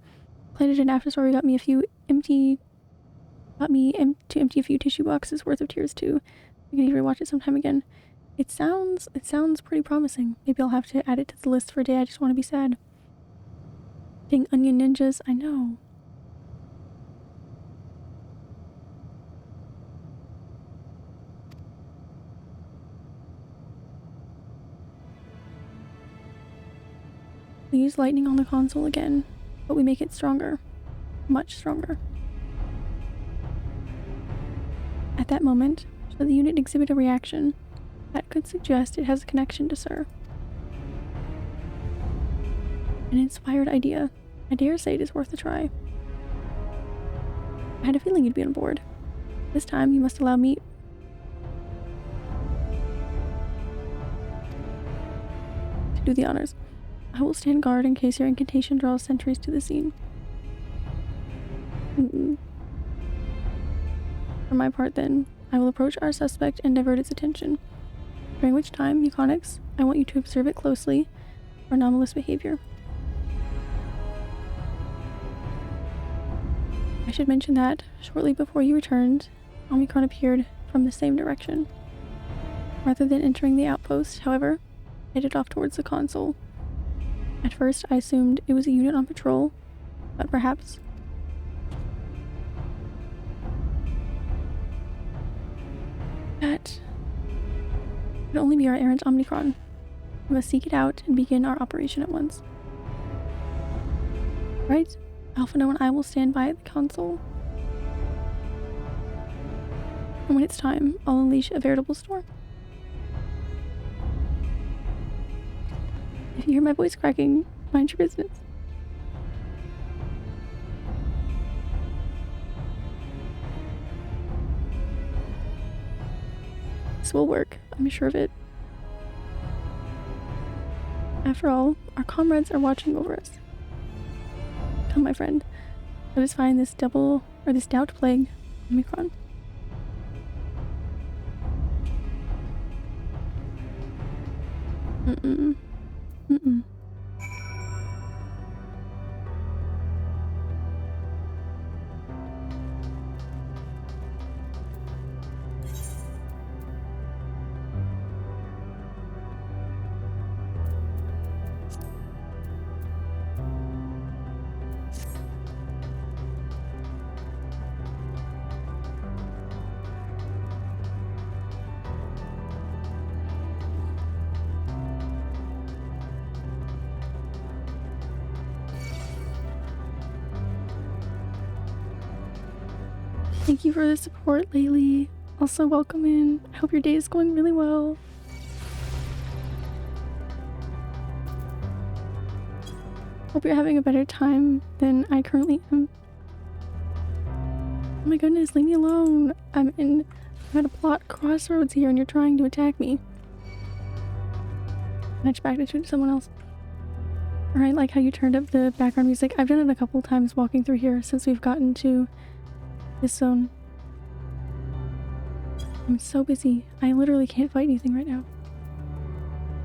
Speaker 1: Planet and After Story got me to empty a few tissue boxes worth of tears too. You can even watch it sometime again. It sounds pretty promising. Maybe I'll have to add it to the list for a day I just want to be sad. Dang onion ninjas, I know. We use lightning on the console again, but we make it stronger. Much stronger. At that moment, should the unit exhibit a reaction, that could suggest it has a connection to Sir. An inspired idea. I dare say it is worth a try. I had a feeling you'd be on board. This time you must allow me to do the honors. I will stand guard in case your incantation draws sentries to the scene. For my part then, I will approach our suspect and divert its attention. During which time, Euconics, I want you to observe it closely for anomalous behavior. I should mention that, shortly before you returned, Omicron appeared from the same direction. Rather than entering the outpost, however, headed off towards the console. At first, I assumed it was a unit on patrol, but perhaps. That could only be our errant Omicron. We must seek it out and begin our operation at once. Right? Alphino and I will stand by at the console. And when it's time, I'll unleash a veritable storm. If you hear my voice cracking, mind your business. This will work. I'm sure of it. After all, our comrades are watching over us. Come, my friend. Let us find this doubt plague, Omicron. Mm-mm. Mm-mm. Thank you for the support, Laylee. Also, welcome in. I hope your day is going really well. Hope you're having a better time than I currently am. Oh my goodness, leave me alone. I'm at a plot crossroads here and you're trying to attack me. And I just backed into someone else. Alright, like how you turned up the background music. I've done it a couple times walking through here since we've gotten to this zone. I'm so busy. I literally can't fight anything right now.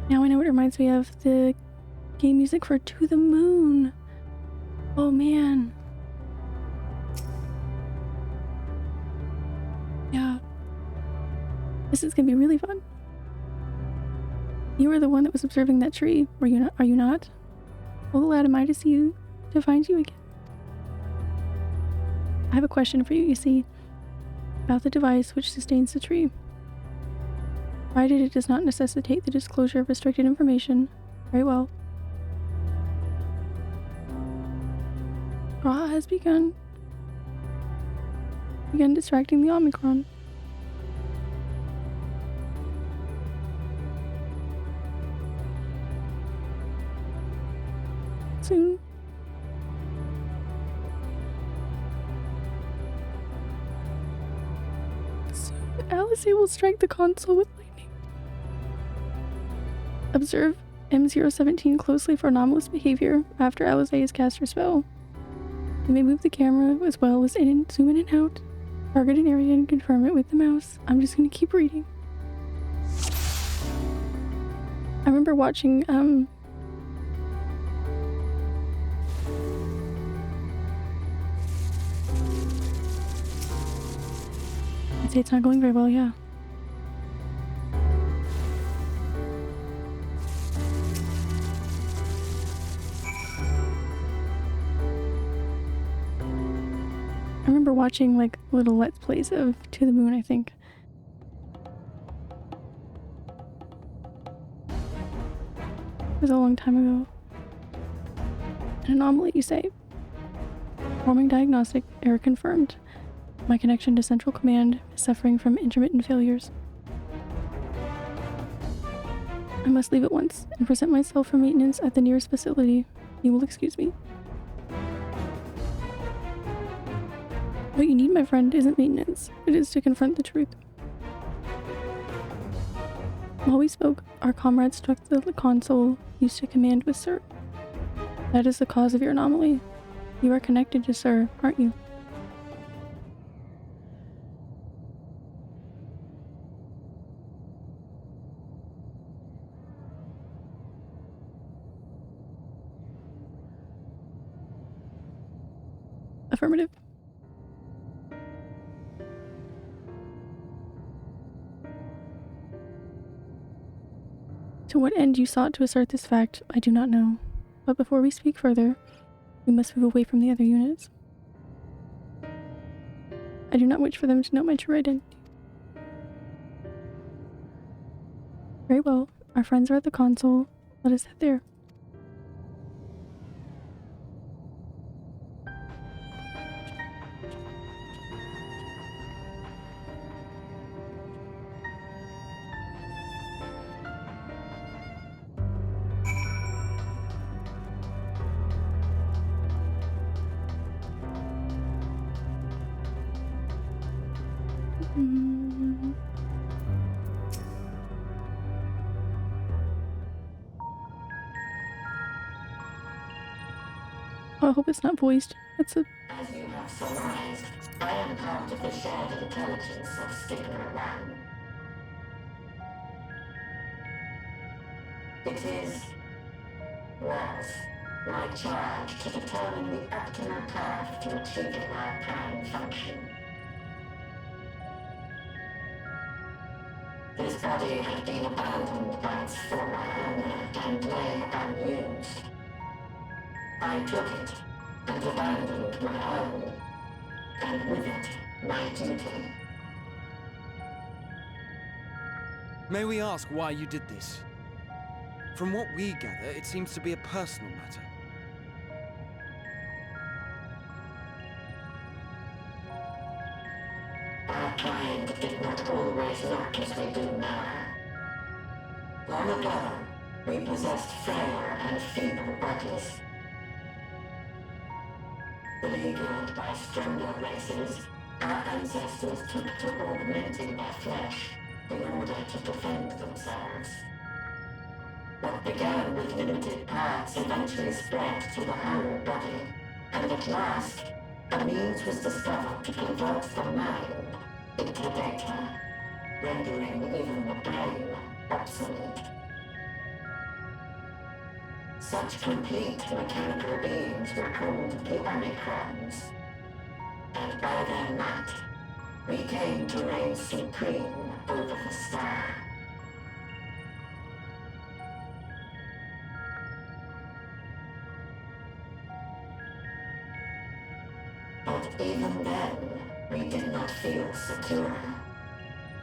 Speaker 1: Now I know what it reminds me of. The game music for To the Moon. Oh man. Yeah. This is gonna be really fun. You were the one that was observing that tree. Were you not? Are you not? Well, glad am I to see you, to find you again. I have a question for you, see, about the device which sustains the tree. Provided it does not necessitate the disclosure of restricted information. Very well. Ra has begun distracting the Omicron. Soon. Alice will strike the console with lightning. Observe M017 closely for anomalous behavior after Alice has cast her spell. You may move the camera as well as zoom in and out, target an area and confirm it with the mouse. I'm just gonna keep reading. I remember watching I'd say it's not going very well, yeah. I remember watching like little Let's Plays of To the Moon, I think. It was a long time ago. An anomaly, you say? Performing diagnostic, error confirmed. My connection to Central Command is suffering from intermittent failures. I must leave at once and present myself for maintenance at the nearest facility. You will excuse me. What you need, my friend, isn't maintenance. It is to confront the truth. While we spoke, our comrade struck the console used to command with Sir. That is the cause of your anomaly. You are connected to Sir, aren't you? Affirmative. To what end you sought to assert this fact, I do not know. But before we speak further, we must move away from the other units. I do not wish for them to know my true identity. Very well. Our friends are at the console. Let us head there. Oh, I hope it's not voiced. That's a...
Speaker 5: As you have surmised, I am part of the shared intelligence of Stigma 1. It was my charge to determine the optimal path to achieving our prime function. This body had been abandoned by its former owner and lay unused. I took it and abandoned my own, and with it, my duty.
Speaker 10: May we ask why you did this? From what we gather, it seems to be a personal matter.
Speaker 5: Our kind did not always look as we do now. Long ago, we possessed frail and feeble bodies. Beleaguered by stronger races, our ancestors took to augmenting their flesh in order to defend themselves. What began with limited parts eventually spread to the whole body, and at last, a means was discovered to convert the mind into data, rendering even the brain obsolete. Such complete mechanical beings were called the Omicrons, and by their might, we came to reign supreme over the star. But even then, we did not feel secure.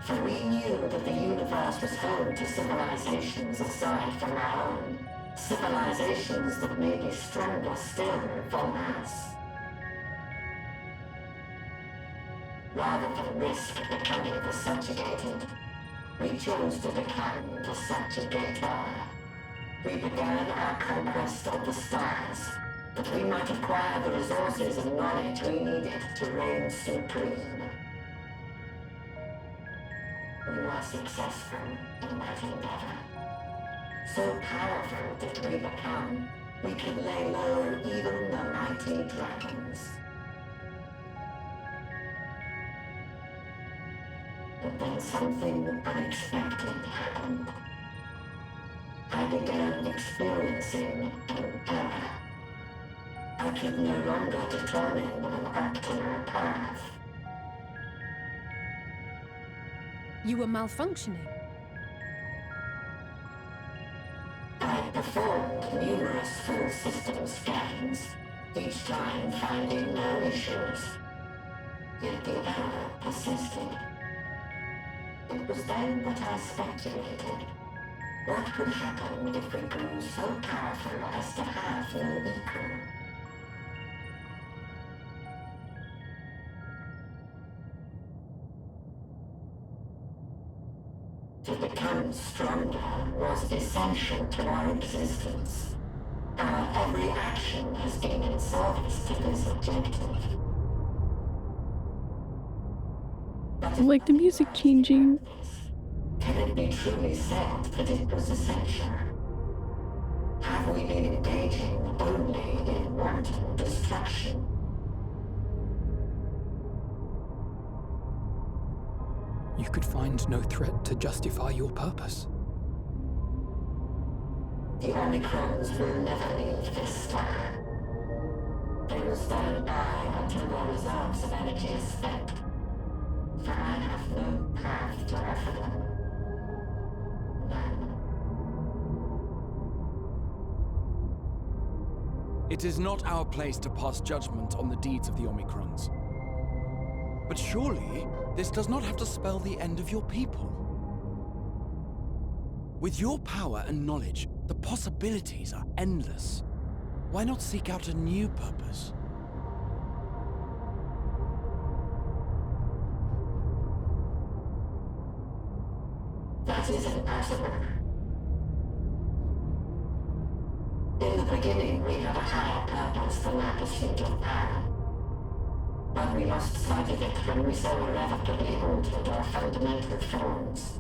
Speaker 5: For we knew that the universe was home to civilizations aside from our own. Civilizations that may be stronger still than us. Rather than risk becoming the subjugated, we chose to become the subjugator. We began our conquest of the stars, that we might acquire the resources and knowledge we needed to reign supreme. We were successful in that endeavor. So powerful did we become, we could lay low even the mighty dragons. But then something unexpected happened. I began experiencing an error. I could no longer determine an optimal path.
Speaker 8: You were malfunctioning.
Speaker 5: I performed numerous full system scans, each time finding no issues. Yet the error persisted. It was then that I speculated. What could happen if we grew so powerful as to have no equal? To become stronger was essential to our existence. Our every action has been in service to this objective.
Speaker 1: I like the music changing.
Speaker 5: Can it be truly said that it was essential? Have we been engaging only in wanton destruction?
Speaker 7: You could find no threat to justify your purpose.
Speaker 5: The Omicrons will never leave this star. They will stand by until their reserves of energy is spent. For I have no path to offer them. None.
Speaker 10: It is not our place to pass judgment on the deeds of the Omicrons. But surely, this does not have to spell the end of your people. With your power and knowledge, the possibilities are endless. Why not seek out a new purpose?
Speaker 5: That is impossible. In the beginning, we had a higher purpose than our pursuit of power. But we lost sight of it when we so irrevocably altered our fundamental forms.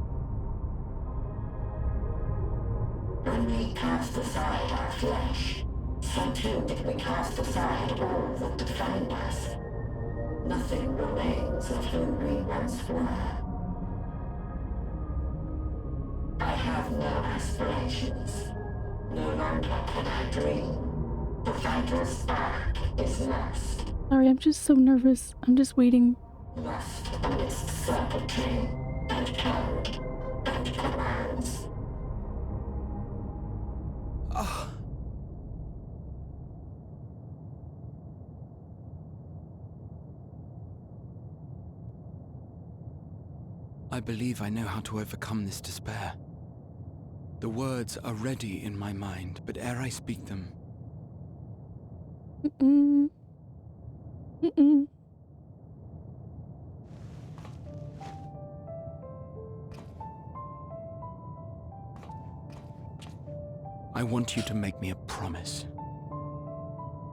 Speaker 5: When we cast aside our flesh, So too did we cast aside all that defined us. Nothing remains of who we once were. I have no aspirations. No longer can I dream. The vital spark is lost.
Speaker 1: Sorry, I'm just so nervous. I'm just waiting.
Speaker 5: Lost amidst circuitry and code and commands.
Speaker 10: I believe I know how to overcome this despair. The words are ready in my mind, but ere I speak them... I want you to make me a promise.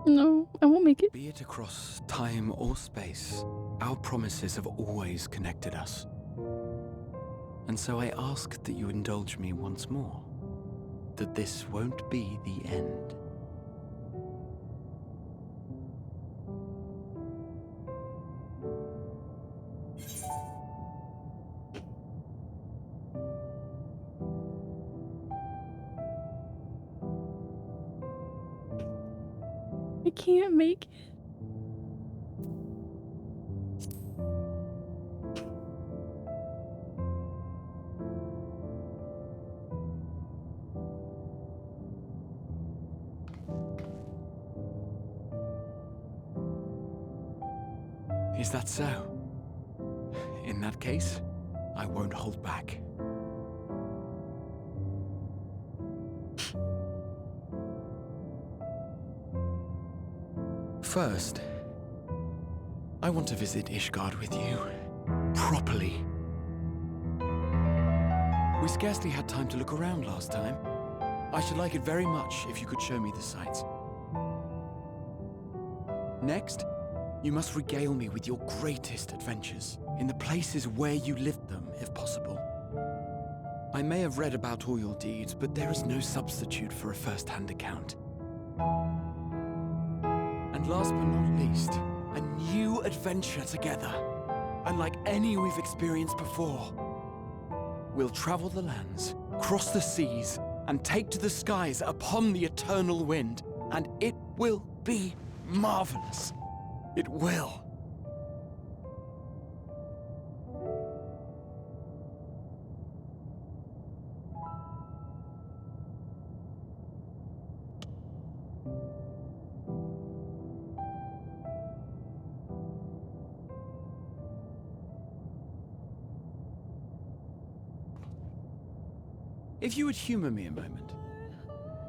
Speaker 1: No, I won't make it.
Speaker 10: Be it across time or space, our promises have always connected us. And so I ask that you indulge me once more, that this won't be the end.
Speaker 1: I can't make it.
Speaker 10: Is that so? In that case, I won't hold back. First, I want to visit Ishgard with you. Properly. We scarcely had time to look around last time. I should like it very much if you could show me the sights. Next, you must regale me with your greatest adventures, in the places where you lived them, if possible. I may have read about all your deeds, but there is no substitute for a first-hand account. And last but not least, a new adventure together, unlike any we've experienced before. We'll travel the lands, cross the seas, and take to the skies upon the eternal wind, and it will be marvelous. It will. If you would humor me a moment.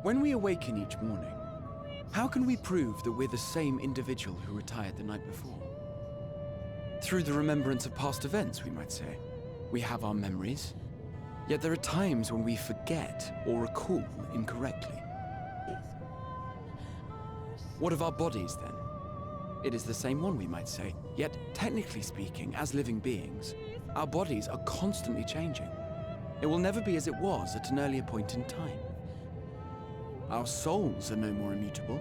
Speaker 10: When we awaken each morning, how can we prove that we're the same individual who retired the night before? Through the remembrance of past events, we might say. We have our memories, yet there are times when we forget or recall incorrectly. What of our bodies, then? It is the same one, we might say, yet technically speaking, as living beings, our bodies are constantly changing. It will never be as it was at an earlier point in time. Our souls are no more immutable.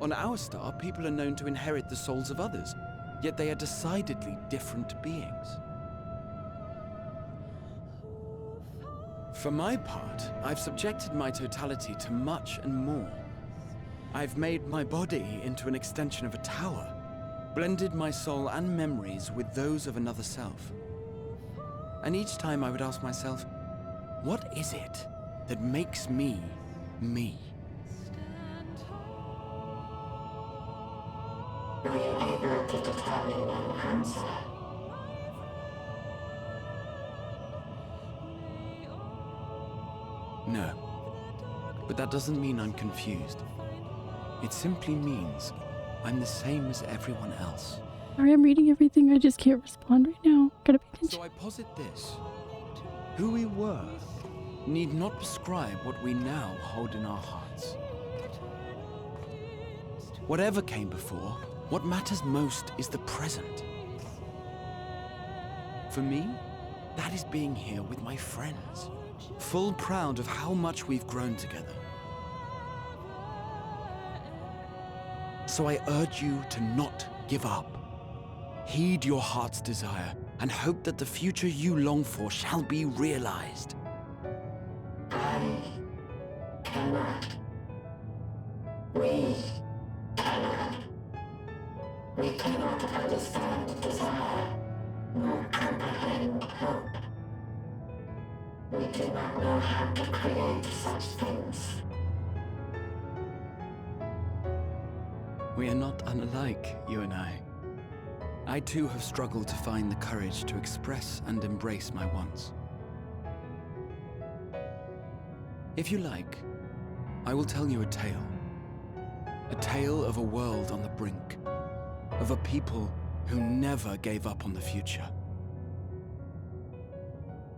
Speaker 10: On our star, people are known to inherit the souls of others, yet they are decidedly different beings. For my part, I've subjected my totality to much and more. I've made my body into an extension of a tower, blended my soul and memories with those of another self. And each time I would ask myself, what is it that makes me, me?
Speaker 5: Were you able to determine an answer?
Speaker 10: No. But that doesn't mean I'm confused. It simply means I'm the same as everyone else.
Speaker 1: Sorry, I'm reading everything. I just can't respond right now. Gotta pay attention.
Speaker 10: So I posit this. Who we were need not prescribe what we now hold in our hearts. Whatever came before, what matters most is the present. For me, that is being here with my friends, full proud of how much we've grown together. So I urge you to not give up. Heed your heart's desire and hope that the future you long for shall be realized.
Speaker 5: I cannot. We cannot. We cannot understand desire, nor comprehend hope. We do not know how to create such things.
Speaker 10: We are not unlike, you and I. I too have struggled to find the courage to express and embrace my wants. If you like, I will tell you a tale. A tale of a world on the brink, of a people who never gave up on the future.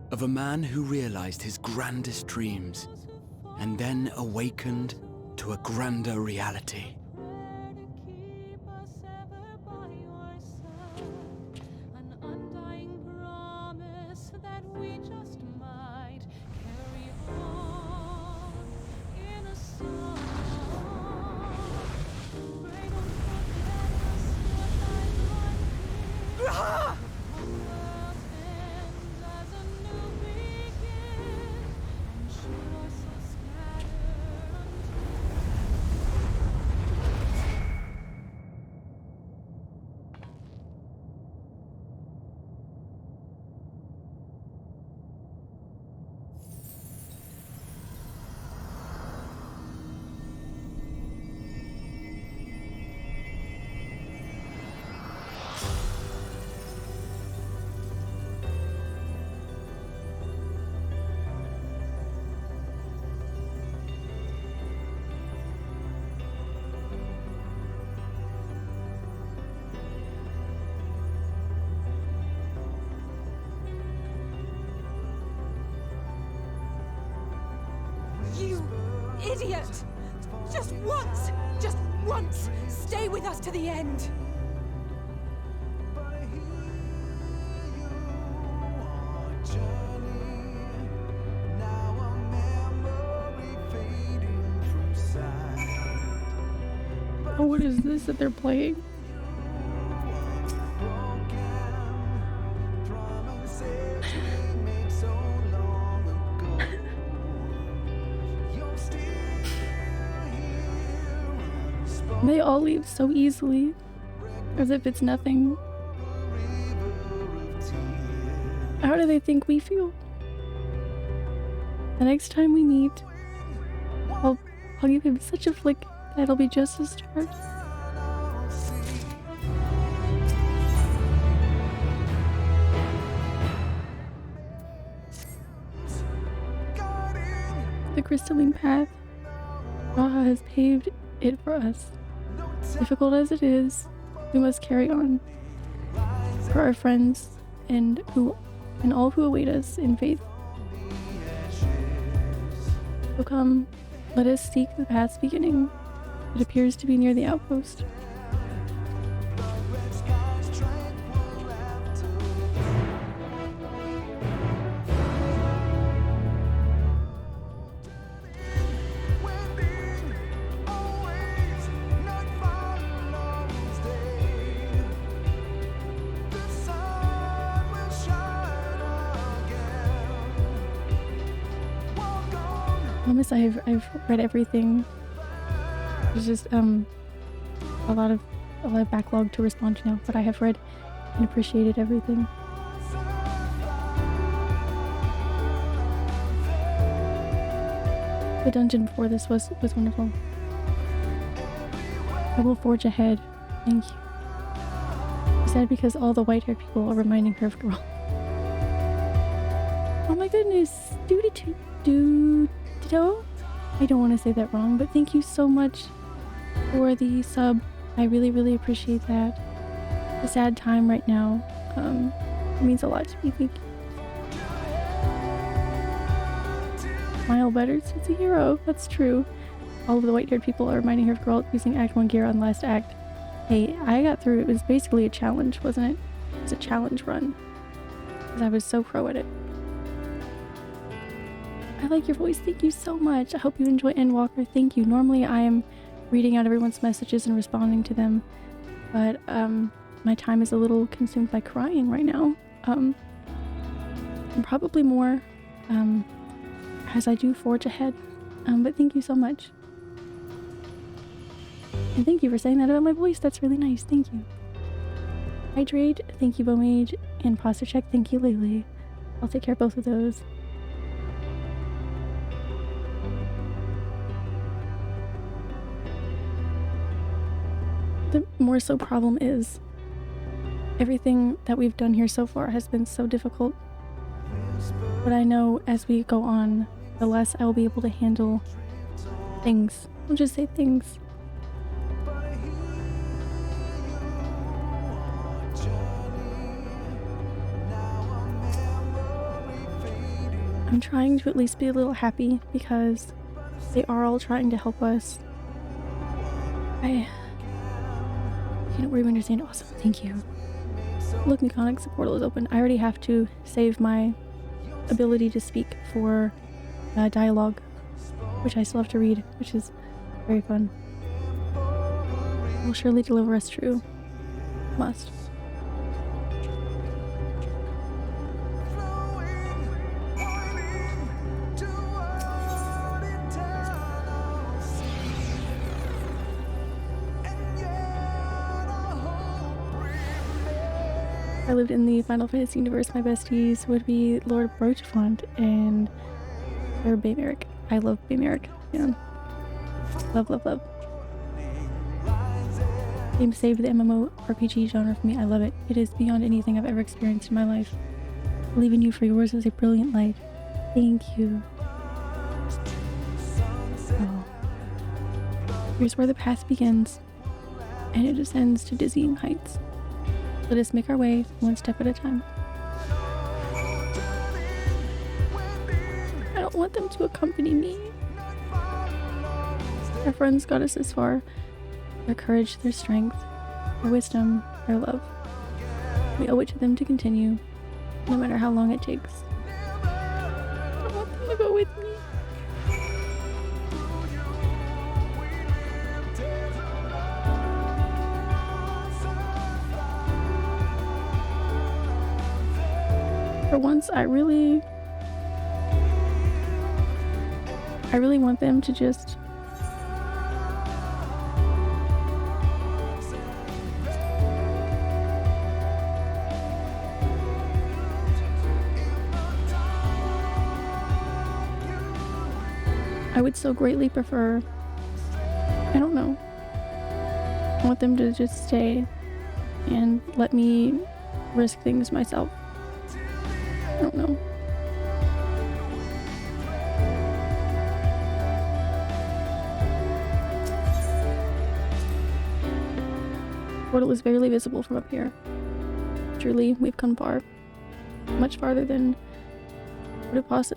Speaker 10: Of a man who realized his grandest dreams and then awakened to a grander reality.
Speaker 8: You idiot! Just once, stay with us to the end!
Speaker 1: Oh, what is this that they're playing? They all leave so easily, as if it's nothing. How do they think we feel? The next time we meet, I'll give him such a flick that it'll be just a start. The crystalline path, Raha has paved it for us. Difficult as it is, we must carry on. For our friends and all who await us in faith. So come, let us seek the path's beginning. It appears to be near the outpost. Promise I've read everything. There's just a lot of backlog to respond to now, but I have read and appreciated everything. The dungeon before this was wonderful. I will forge ahead. Thank you. She said because all the white-haired people are reminding her of Girl. Oh my goodness. I don't want to say that wrong, but thank you so much for the sub. I really, really appreciate that. It's a sad time right now. It means a lot to me. Thank you. Smile better since a hero. That's true. All of the white-haired people are reminding her of Girl using Act 1 gear on last act. Hey, I got through. It was basically a challenge, wasn't it? It was a challenge run. Because I was so pro at it. I like your voice. Thank you so much. I hope you enjoy Endwalker. Thank you. Normally I am reading out everyone's messages and responding to them, but my time is a little consumed by crying right now. And probably more as I do forge ahead. But thank you so much. And thank you for saying that about my voice. That's really nice. Thank you. Hydrate, thank you, Bomage. And posture check, thank you, Lily. I'll take care of both of those. The more so problem is everything that we've done here so far has been so difficult. But I know as we go on, the less I will be able to handle things. I'll just say things. I'm trying to at least be a little happy because they are all trying to help us. I can't really understand. Awesome, thank you. Look, Mechanics, the portal is open. I already have to save my ability to speak for dialogue, which I still have to read, which is very fun. Will surely deliver us true. Must. If I lived in the Final Fantasy universe, my besties would be Lord Broachfont and Sir Baymeric. I love Baymeric. Yeah. Love, love, love. Game saved the MMORPG genre for me. I love it. It is beyond anything I've ever experienced in my life. I believe in you, for yours is a brilliant light. Thank you. Oh. Here's where the path begins, and it descends to dizzying heights. Let us make our way one step at a time. I don't want them to accompany me. Our friends got us this far. Their courage, their strength, their wisdom, their love. We owe it to them to continue, no matter how long it takes. I want them to go with me. For once, I really want them to just I would so greatly prefer, I don't know, I want them to just stay and let me risk things myself. I don't know. Portal is barely visible from up here. Truly, we've come far. Much farther than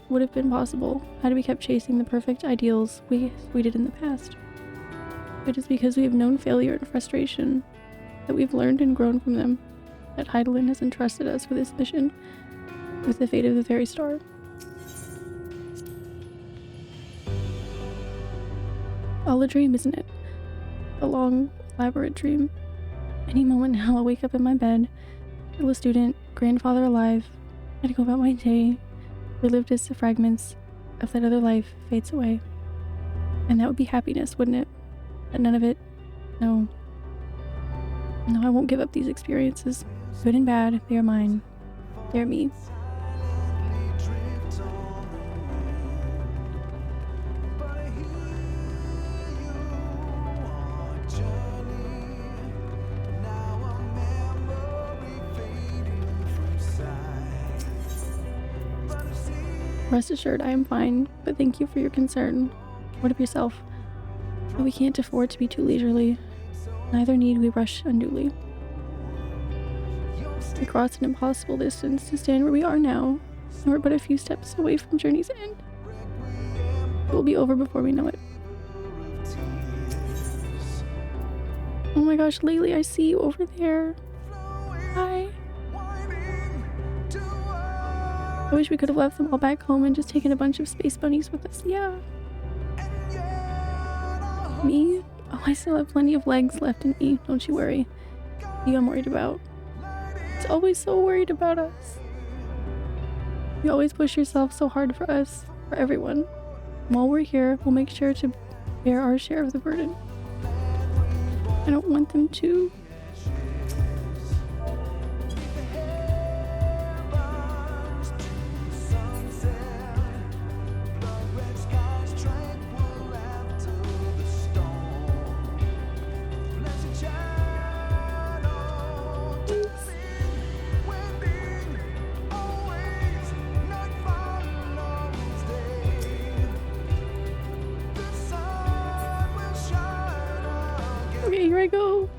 Speaker 1: would have been possible had we kept chasing the perfect ideals we did in the past. It is because we have known failure and frustration that we've learned and grown from them, that Heidelin has entrusted us with this mission, with the fate of the Fairy Star. All a dream, isn't it? A long, elaborate dream. Any moment now I'll wake up in my bed, still a student, grandfather alive, and go about my day, relived as the fragments of that other life fades away. And that would be happiness, wouldn't it? But none of it. No. No, I won't give up these experiences. Good and bad, they are mine. They are me. Rest assured, I am fine, but thank you for your concern. What of yourself? But we can't afford to be too leisurely. Neither need we rush unduly. We crossed an impossible distance to stand where we are now, and we're but a few steps away from journey's end. It will be over before we know it. Oh my gosh, Laylee, I see you over there. Hi. I wish we could have left them all back home and just taken a bunch of space bunnies with us. Yeah. Me? Oh I still have plenty of legs left in me, don't you worry. You I'm worried about. It's always so worried about us. You always push yourself so hard for us, for everyone. While we're here, we'll make sure to bear our share of the burden. I don't want them to. Okay, here I go.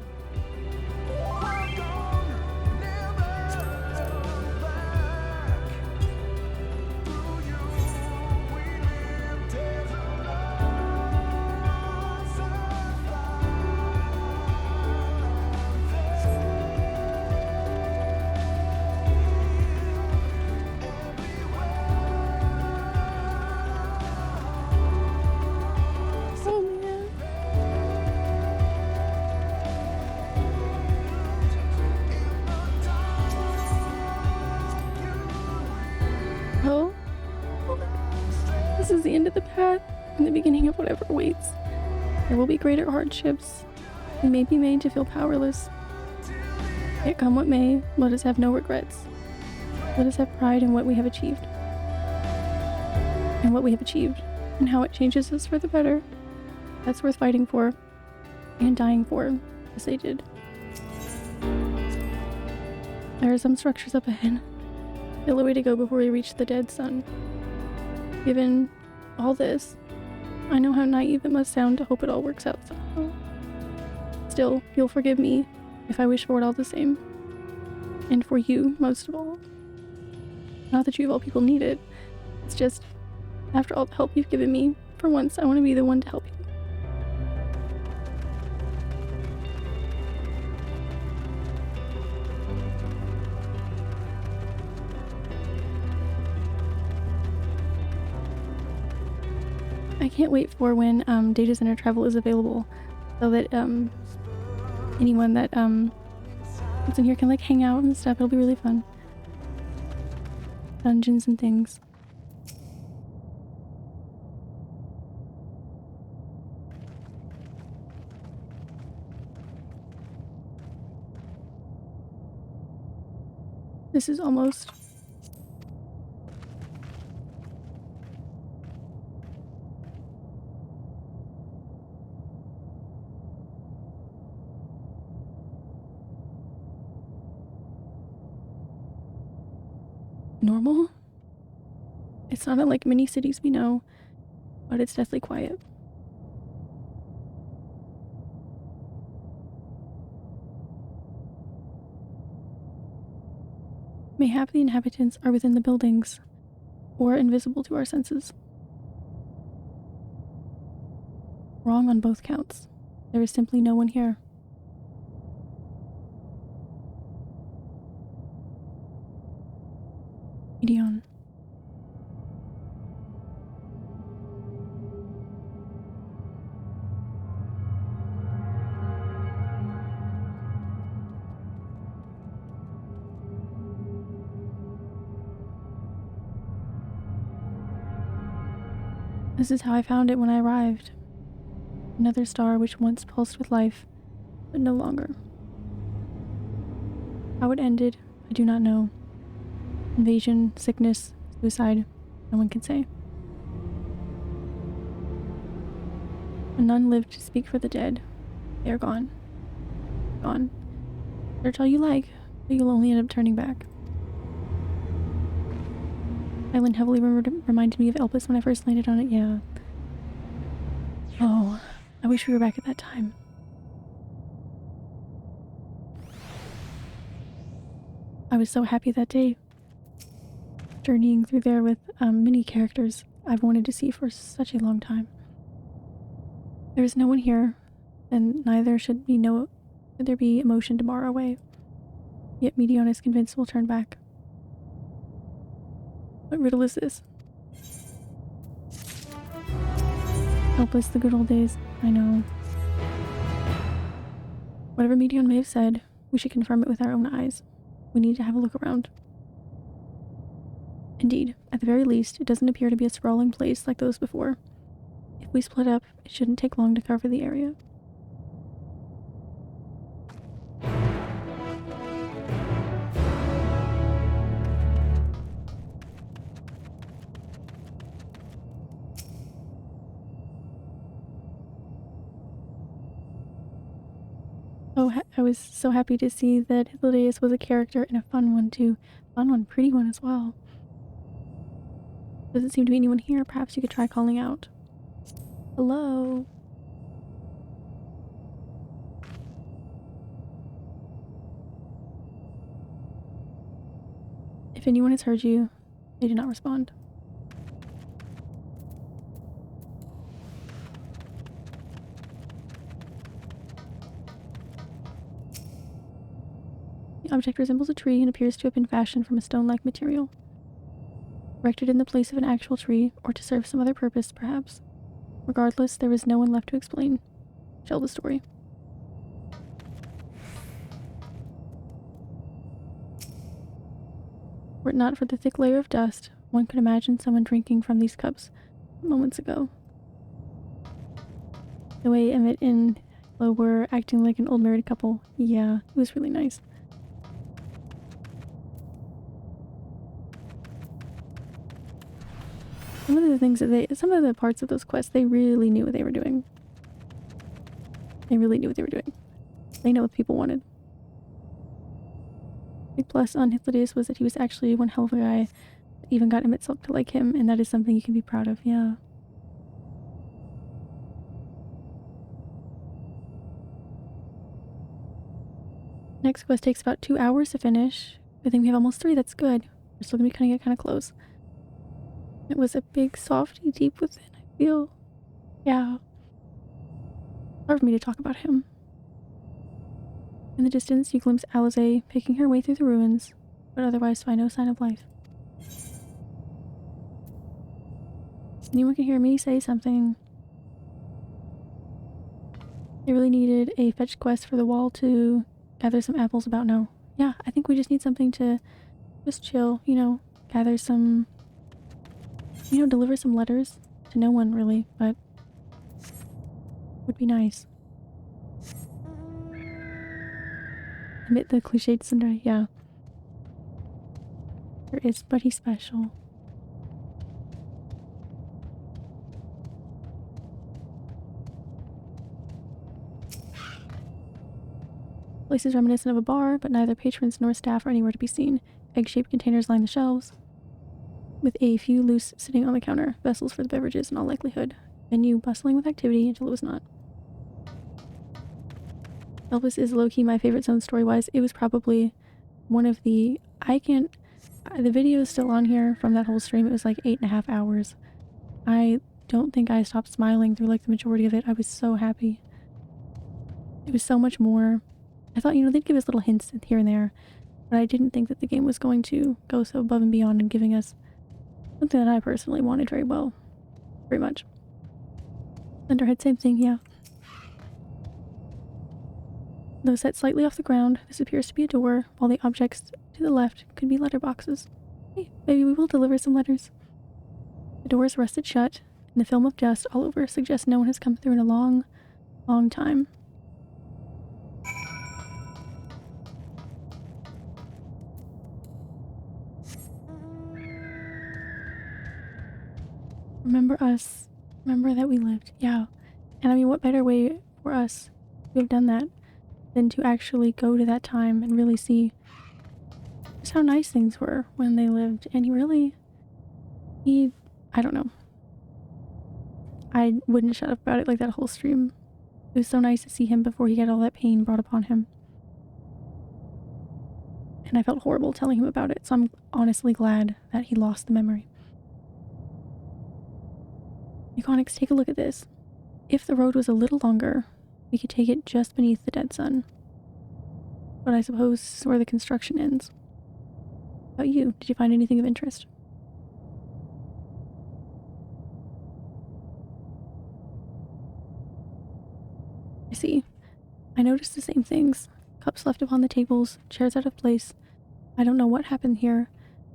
Speaker 1: Oh, this is the end of the path and the beginning of whatever awaits. There will be greater hardships. We may be made to feel powerless. Yet come what may, let us have no regrets. Let us have pride in what we have achieved. And how it changes us for the better. That's worth fighting for. And dying for, as they did. There are some structures up ahead. Still a way to go before we reach the dead sun. Given all this, I know how naive it must sound to hope it all works out somehow. Still, you'll forgive me if I wish for it all the same. And for you, most of all. Not that you of all people need it. It's just, after all the help you've given me, for once I want to be the one to help you. I can't wait for when data center travel is available, so that anyone that what's in here can like hang out and stuff. It'll be really fun. Dungeons and things. This is almost normal. It's not like many cities we know, but it's deathly quiet. Mayhap the inhabitants are within the buildings, or invisible to our senses. Wrong on both counts. There is simply no one here. Gideon. This is how I found it when I arrived. Another star which once pulsed with life, but no longer. How it ended, I do not know. Invasion, sickness, suicide, no one can say. But none lived to speak for the dead. They are gone. Gone. Search all you like, but you'll only end up turning back. Island heavily reminded me of Elpis when I first landed on it, yeah. Oh, I wish we were back at that time. I was so happy that day. Journeying through there with many characters I've wanted to see for such a long time. There is no one here, and neither should there be emotion to bar our way. Yet Medion is convinced we'll turn back. What riddle is this? Help us the good old days. I know. Whatever Medion may have said, we should confirm it with our own eyes. We need to have a look around. Indeed, at the very least, it doesn't appear to be a sprawling place like those before. If we split up, it shouldn't take long to cover the area. Oh, I was so happy to see that Hythlodaeus was a character and a fun one too. Fun one, pretty one as well. Doesn't seem to be anyone here. Perhaps you could try calling out. Hello? If anyone has heard you, they do not respond. The object resembles a tree and appears to have been fashioned from a stone-like material. Erected in the place of an actual tree, or to serve some other purpose, perhaps. Regardless, there is no one left to explain. Tell the story. Were it not for the thick layer of dust, one could imagine someone drinking from these cups moments ago. The way Emmett and Flo were acting like an old married couple, yeah, it was really nice. Some of the parts of those quests, they really knew what they were doing. They really knew what they were doing. They know what people wanted. Big plus on Hythlodaeus was that he was actually one hell of a guy that even got Emmett Silk to like him, and that is something you can be proud of, yeah. Next quest takes about 2 hours to finish. I think we have almost 3, that's good. We're still gonna be cutting it kind of close. It was a big softy deep within, I feel. Yeah. Hard for me to talk about him. In the distance, you glimpse Alize picking her way through the ruins, but otherwise find no sign of life. Anyone can hear me say something. They really needed a fetch quest for the wall to gather some apples about now. Yeah, I think we just need something to just chill, you know, gather some, you know, deliver some letters to no one really, but would be nice. Admit the cliched Cinder, yeah. There is, but he's special. Place is reminiscent of a bar, but neither patrons nor staff are anywhere to be seen. Egg-shaped containers line the shelves, with a few loose sitting on the counter, vessels for the beverages in all likelihood. Venue bustling with activity until it was not. Elvis is low-key my favorite zone story-wise. It was probably one of the... the video is still on here from that whole stream. It was like 8.5 hours. I don't think I stopped smiling through like the majority of it. I was so happy. It was so much more. I thought, you know, they'd give us little hints here and there, but I didn't think that the game was going to go so above and beyond and giving us something that I personally wanted very well. Very much. Thunderhead, same thing, yeah. Though set slightly off the ground, this appears to be a door, while the objects to the left could be letterboxes. Hey, maybe we will deliver some letters. The door is rusted shut, and the film of dust all over suggests no one has come through in a long, long time. Remember us. Remember that we lived. Yeah. And I mean, what better way for us to have done that than to actually go to that time and really see just how nice things were when they lived. And I don't know. I wouldn't shut up about it like that whole stream. It was so nice to see him before he had all that pain brought upon him. And I felt horrible telling him about it, so I'm honestly glad that he lost the memory. Iconics, take a look at this. If the road was a little longer, we could take it just beneath the dead sun. But I suppose this is where the construction ends. How about you? Did you find anything of interest? I see. I noticed the same things. Cups left upon the tables, chairs out of place. I don't know what happened here,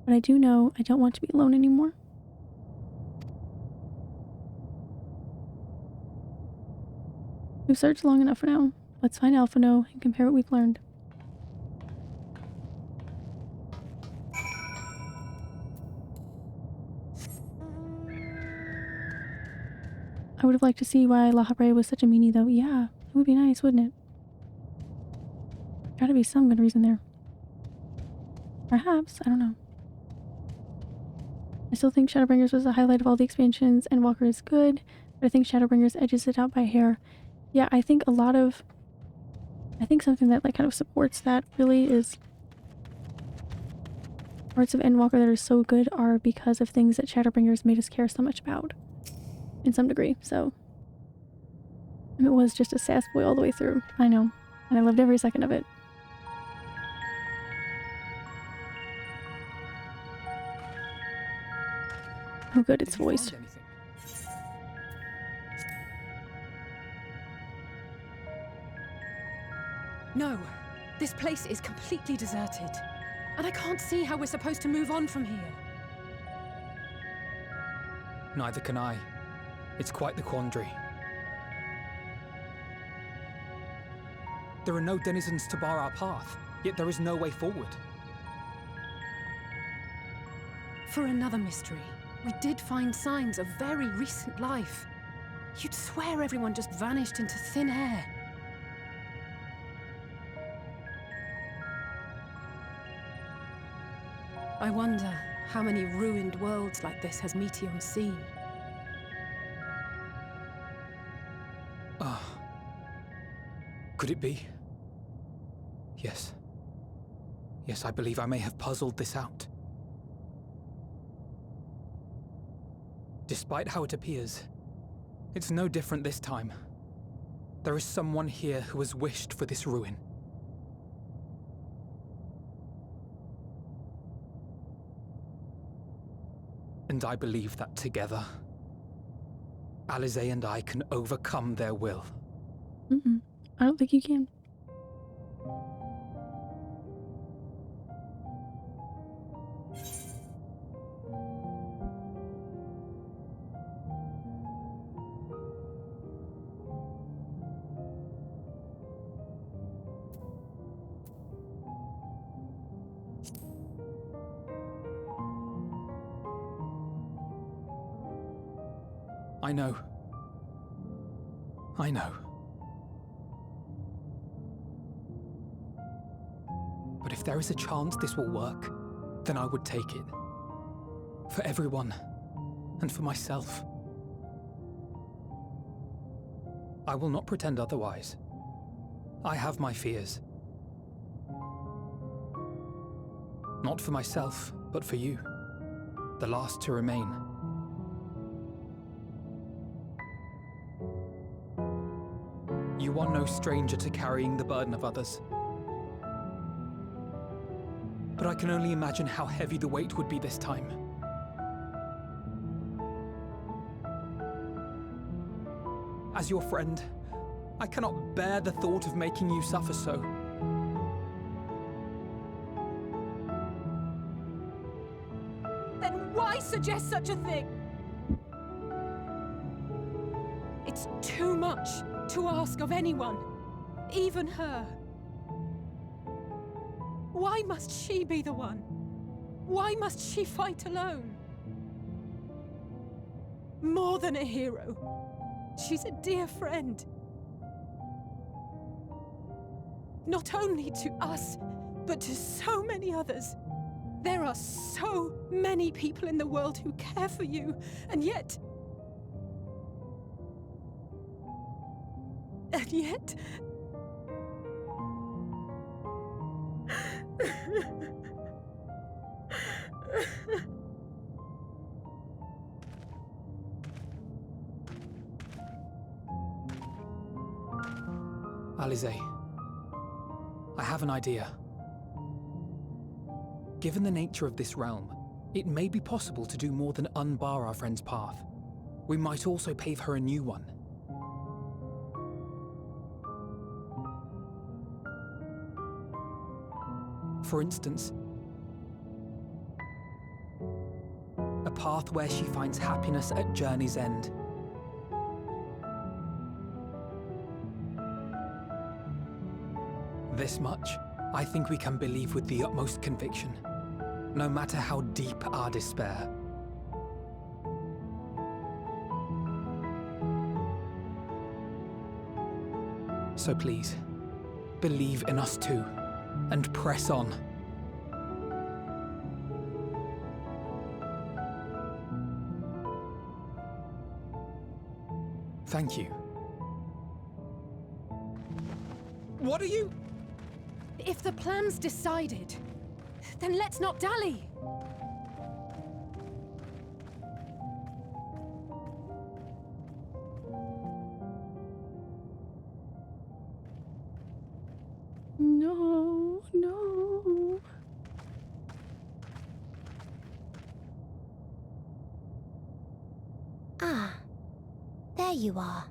Speaker 1: but I do know I don't want to be alone anymore. We've searched long enough for now. Let's find Alphino and compare what we've learned. I would have liked to see why La Habre was such a meanie though. Yeah, it would be nice, wouldn't it? Gotta be some good reason there. Perhaps, I don't know. I still think Shadowbringers was the highlight of all the expansions, and Endwalker is good, but I think Shadowbringers edges it out by a hair. Yeah, I think something that like kind of supports that really is parts of Endwalker that are so good are because of things that Shadowbringers made us care so much about. In some degree, so. And it was just a sass boy all the way through, I know. And I loved every second of it. Oh good, it's voiced.
Speaker 8: No, this place is completely deserted. And I can't see how we're supposed to move on from here.
Speaker 7: Neither can I. It's quite the quandary. There are no denizens to bar our path, yet there is no way forward.
Speaker 8: For another mystery, we did find signs of very recent life. You'd swear everyone just vanished into thin air. I wonder how many ruined worlds like this has Meteion seen.
Speaker 7: Could it be? Yes. Yes, I believe I may have puzzled this out. Despite how it appears, it's no different this time. There is someone here who has wished for this ruin. And I believe that together, Alisaie and I can overcome their will.
Speaker 1: I don't think you can.
Speaker 7: I know. I know. But if there is a chance this will work, then I would take it. For everyone, and for myself. I will not pretend otherwise. I have my fears. Not for myself, but for you. The last to remain. You are no stranger to carrying the burden of others. But I can only imagine how heavy the weight would be this time. As your friend, I cannot bear the thought of making you suffer so.
Speaker 8: Then why suggest such a thing? It's too much to ask of anyone, even her. Why must she be the one? Why must she fight alone? More than a hero, she's a dear friend. Not only to us, but to so many others. There are so many people in the world who care for you, and yet... And yet...
Speaker 7: Alisaie, I have an idea. Given the nature of this realm, it may be possible to do more than unbar our friend's path. We might also pave her a new one. for instance. A path where she finds happiness at journey's end. This much, I think we can believe with the utmost conviction, no matter how deep our despair. So please, believe in us too, and press on. Thank you.
Speaker 8: What are you? If the plan's decided, then let's not dally.
Speaker 1: No, no.
Speaker 19: Ah, there you are.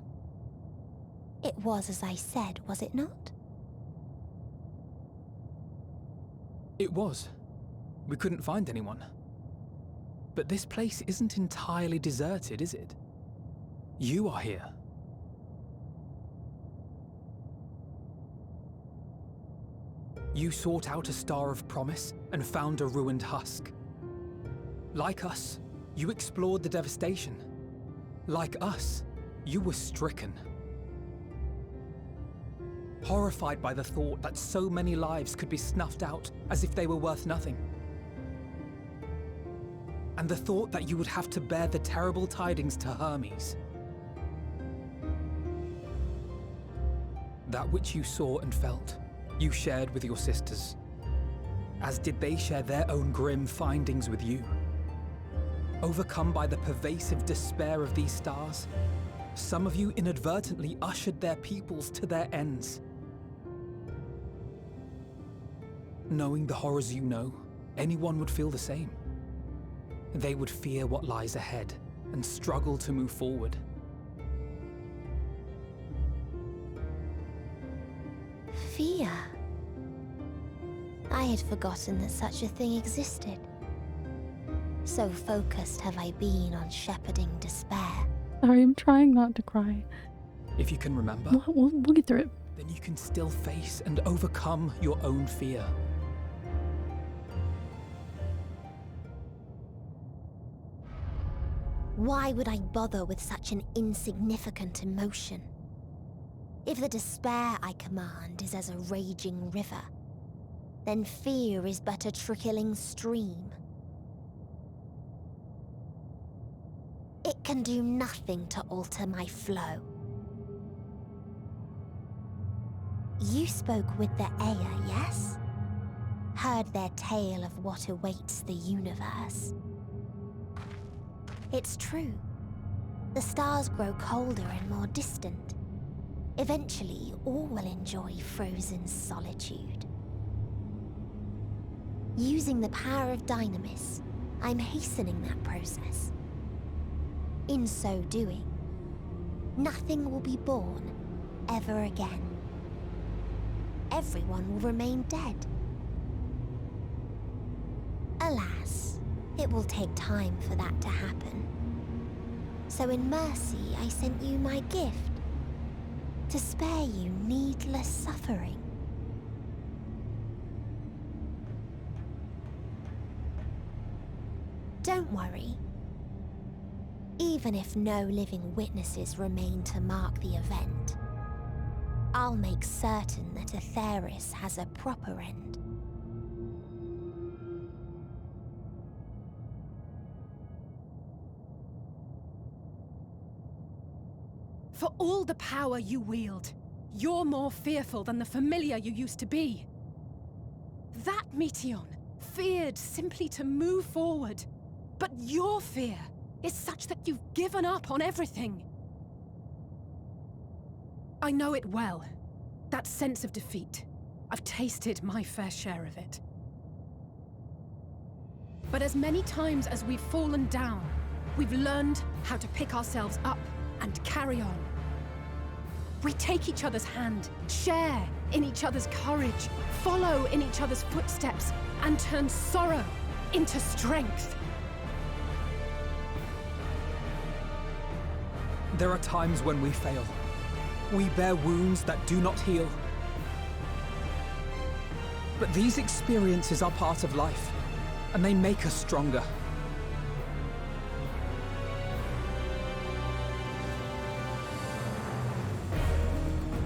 Speaker 19: It was as I said, was it not?
Speaker 7: It was. We couldn't find anyone. But this place isn't entirely deserted, is it? You are here. You sought out a star of promise and found a ruined husk. Like us, you explored the devastation. Like us, you were stricken. Horrified by the thought that so many lives could be snuffed out as if they were worth nothing. And the thought that you would have to bear the terrible tidings to Hermes. That which you saw and felt, you shared with your sisters, as did they share their own grim findings with you. Overcome by the pervasive despair of these stars, some of you inadvertently ushered their peoples to their ends. Knowing the horrors you know, anyone would feel the same. They would fear what lies ahead and struggle to move forward.
Speaker 19: Fear. I had forgotten that such a thing existed. So focused have I been on shepherding despair.
Speaker 1: Sorry, I'm trying not to cry.
Speaker 7: If you can remember,
Speaker 1: We'll get through it.
Speaker 7: then you can still face and overcome your own fear.
Speaker 19: Why would I bother with such an insignificant emotion? If the despair I command is as a raging river, then fear is but a trickling stream. It can do nothing to alter my flow. You spoke with the Aya, yes? Heard their tale of what awaits the universe. It's true. The stars grow colder and more distant. Eventually, all will enjoy frozen solitude. Using the power of Dynamis, I'm hastening that process. In so doing, nothing will be born ever again. Everyone will remain dead. Alas, it will take time for that to happen. So in mercy, I sent you my gift, to spare you needless suffering. Don't worry. Even if no living witnesses remain to mark the event, I'll make certain that Aetheris has a proper end.
Speaker 8: For all the power you wield, you're more fearful than the familiar you used to be. That Meteion feared simply to move forward. But your fear is such that you've given up on everything. I know it well. That sense of defeat. I've tasted my fair share of it. But as many times as we've fallen down, we've learned how to pick ourselves up and carry on. We take each other's hand, share, in each other's courage, follow in each other's footsteps, and turn sorrow into strength.
Speaker 7: There are times when we fail. We bear wounds that do not heal. But these experiences are part of life, and they make us stronger.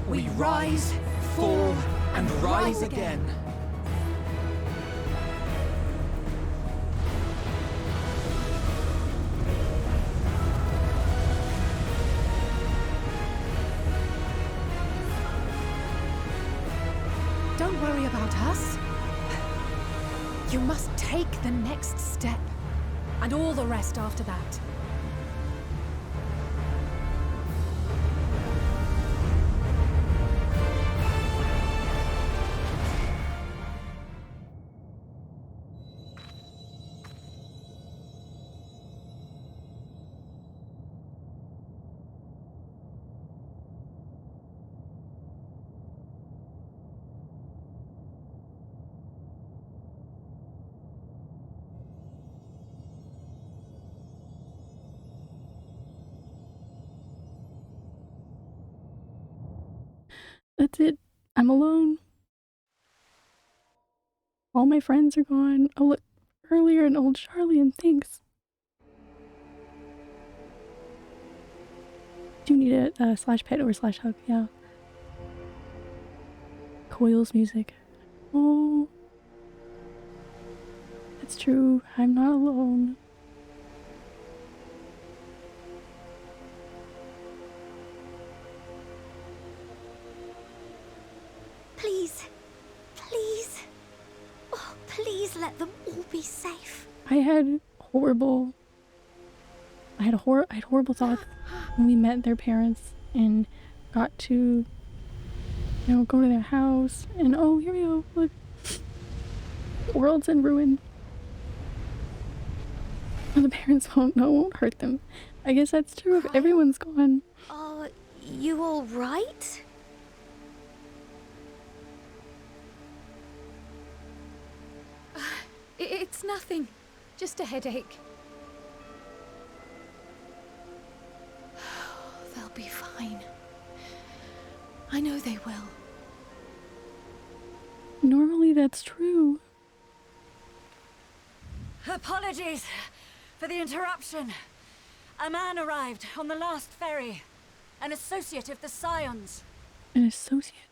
Speaker 7: We rise, fall, and rise again.
Speaker 8: Don't worry about us. You must take the next step, and all the rest after that.
Speaker 1: That's it. I'm alone. All my friends are gone. Oh look, earlier an old Charlian, thanks. Do need a /pet or /hug, yeah. Coil's music. Oh. That's true. I'm not alone.
Speaker 11: Please. Please. Oh, please let them all be safe.
Speaker 1: I had horrible thoughts when we met their parents and got to, you know, go to their house and oh, here we go, look. The world's in ruin. The parents won't hurt them. I guess that's true if everyone's gone.
Speaker 11: Are you all right?
Speaker 8: It's nothing. Just a headache. They'll be fine. I know they will.
Speaker 1: Normally that's true.
Speaker 6: Apologies for the interruption. A man arrived on the last ferry. An associate of the Scions.
Speaker 1: An associate?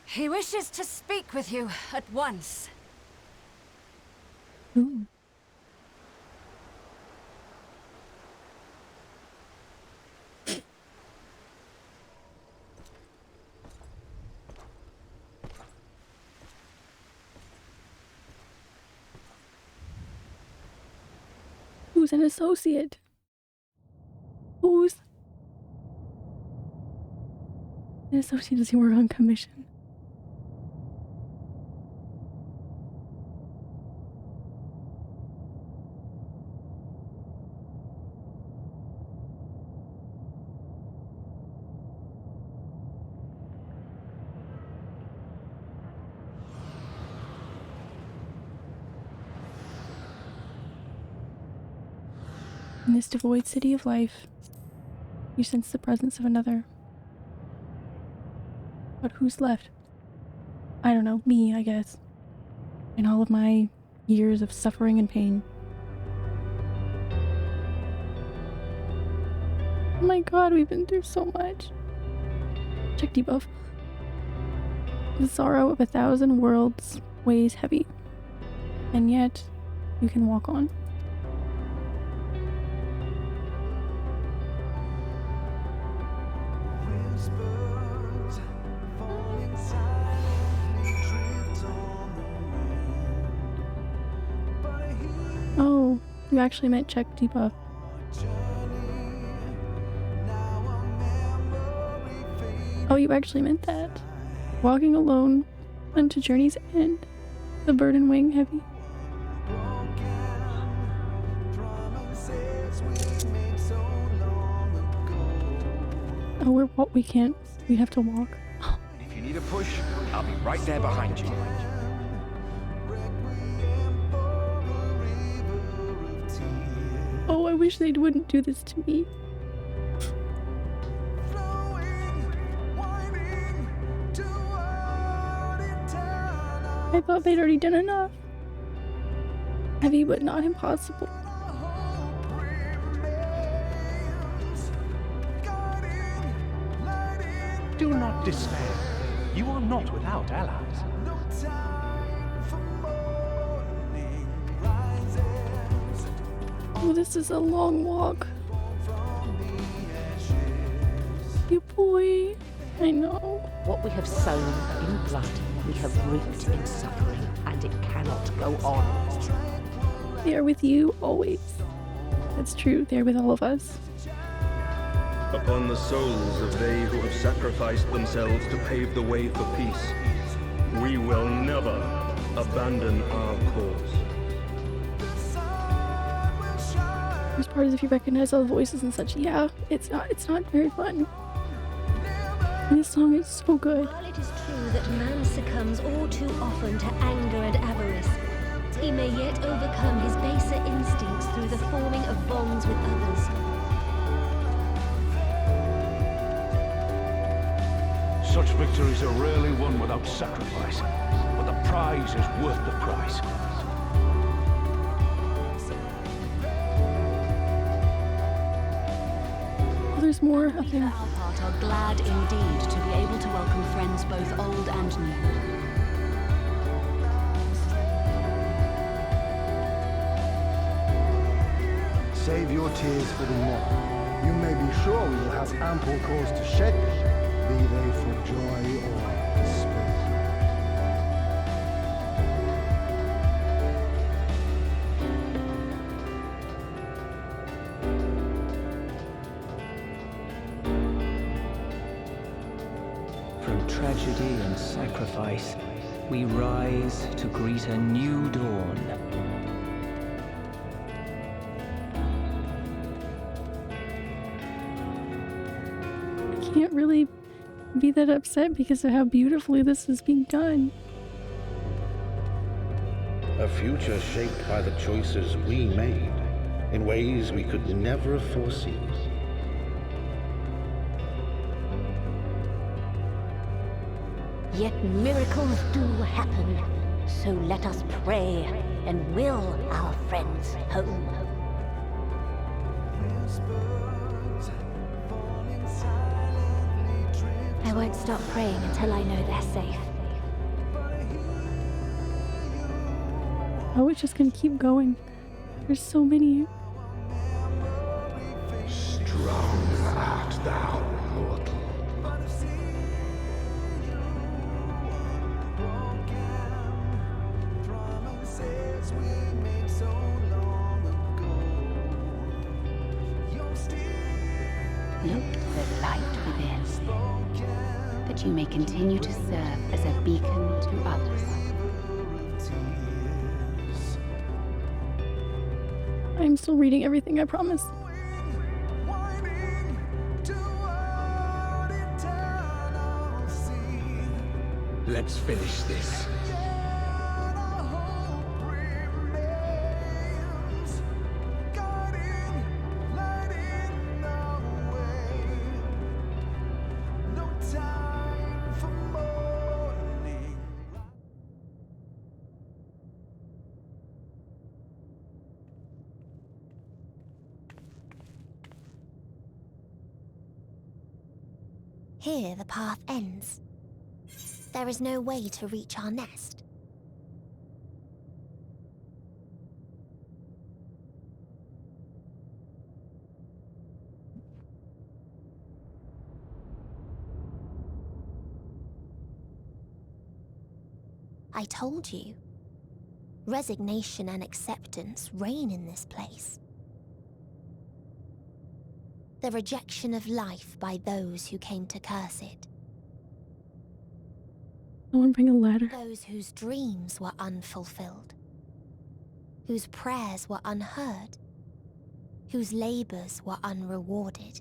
Speaker 6: He wishes to speak with you at once.
Speaker 1: Ooh. Who's an associate? Who's an associate? Does he work on commission? In this devoid city of life, you sense the presence of another. But who's left? I don't know, me, I guess. In all of my years of suffering and pain. Oh my god, we've been through so much. Check debuff. The sorrow of 1,000 worlds weighs heavy. And yet, you can walk on. Oh, you actually meant check debuff. Oh, you actually meant that. Walking alone unto journey's end, the burden weighing heavy. Oh, we have to walk.
Speaker 16: Need a push? I'll be right there behind you.
Speaker 1: Oh, I wish they wouldn't do this to me. I thought they'd already done enough. Heavy but not impossible.
Speaker 17: Do not despair. You are not without allies.
Speaker 1: Oh, this is a long walk. You boy. I know.
Speaker 23: What we have sown in blood, we have reaped in suffering, and it cannot go on.
Speaker 1: They are with you always. That's true. They're with all of us.
Speaker 24: Upon the souls of they who have sacrificed themselves to pave the way for peace, we will never abandon our cause.
Speaker 1: There's part if you recognize all the voices and such. Yeah, it's not very fun. And this song is so good.
Speaker 25: While it is true that man succumbs all too often to anger and avarice, he may yet overcome his baser instincts through the forming of bonds with others.
Speaker 17: Such victories are rarely won without sacrifice, but the prize is worth the price.
Speaker 1: Oh, there's more up there.
Speaker 25: Our part are glad indeed to be able to welcome friends both old and new.
Speaker 26: Save your tears for the morrow. You may be sure we will have ample cause to shed them, be they for joy or despair.
Speaker 27: From tragedy and sacrifice, we rise to greet a new dawn.
Speaker 1: Can't really be that upset because of how beautifully this is being done.
Speaker 28: A future shaped by the choices we made in ways we could never have foreseen.
Speaker 25: Yet miracles do happen, so let us pray and will our friends home.
Speaker 11: I won't stop praying until I know they're safe.
Speaker 1: Oh, it's just gonna keep going. There's so many.
Speaker 5: Strong art thou, mortal.
Speaker 29: Look to the light within, that you may continue to serve as a beacon to others.
Speaker 1: I'm still reading everything, I promise.
Speaker 17: Let's finish this.
Speaker 19: Here the path ends. There is no way to reach our nest. I told you. Resignation and acceptance reign in this place. The rejection of life by those who came to curse it.
Speaker 1: Someone bring a ladder.
Speaker 19: Those whose dreams were unfulfilled. Whose prayers were unheard. Whose labors were unrewarded.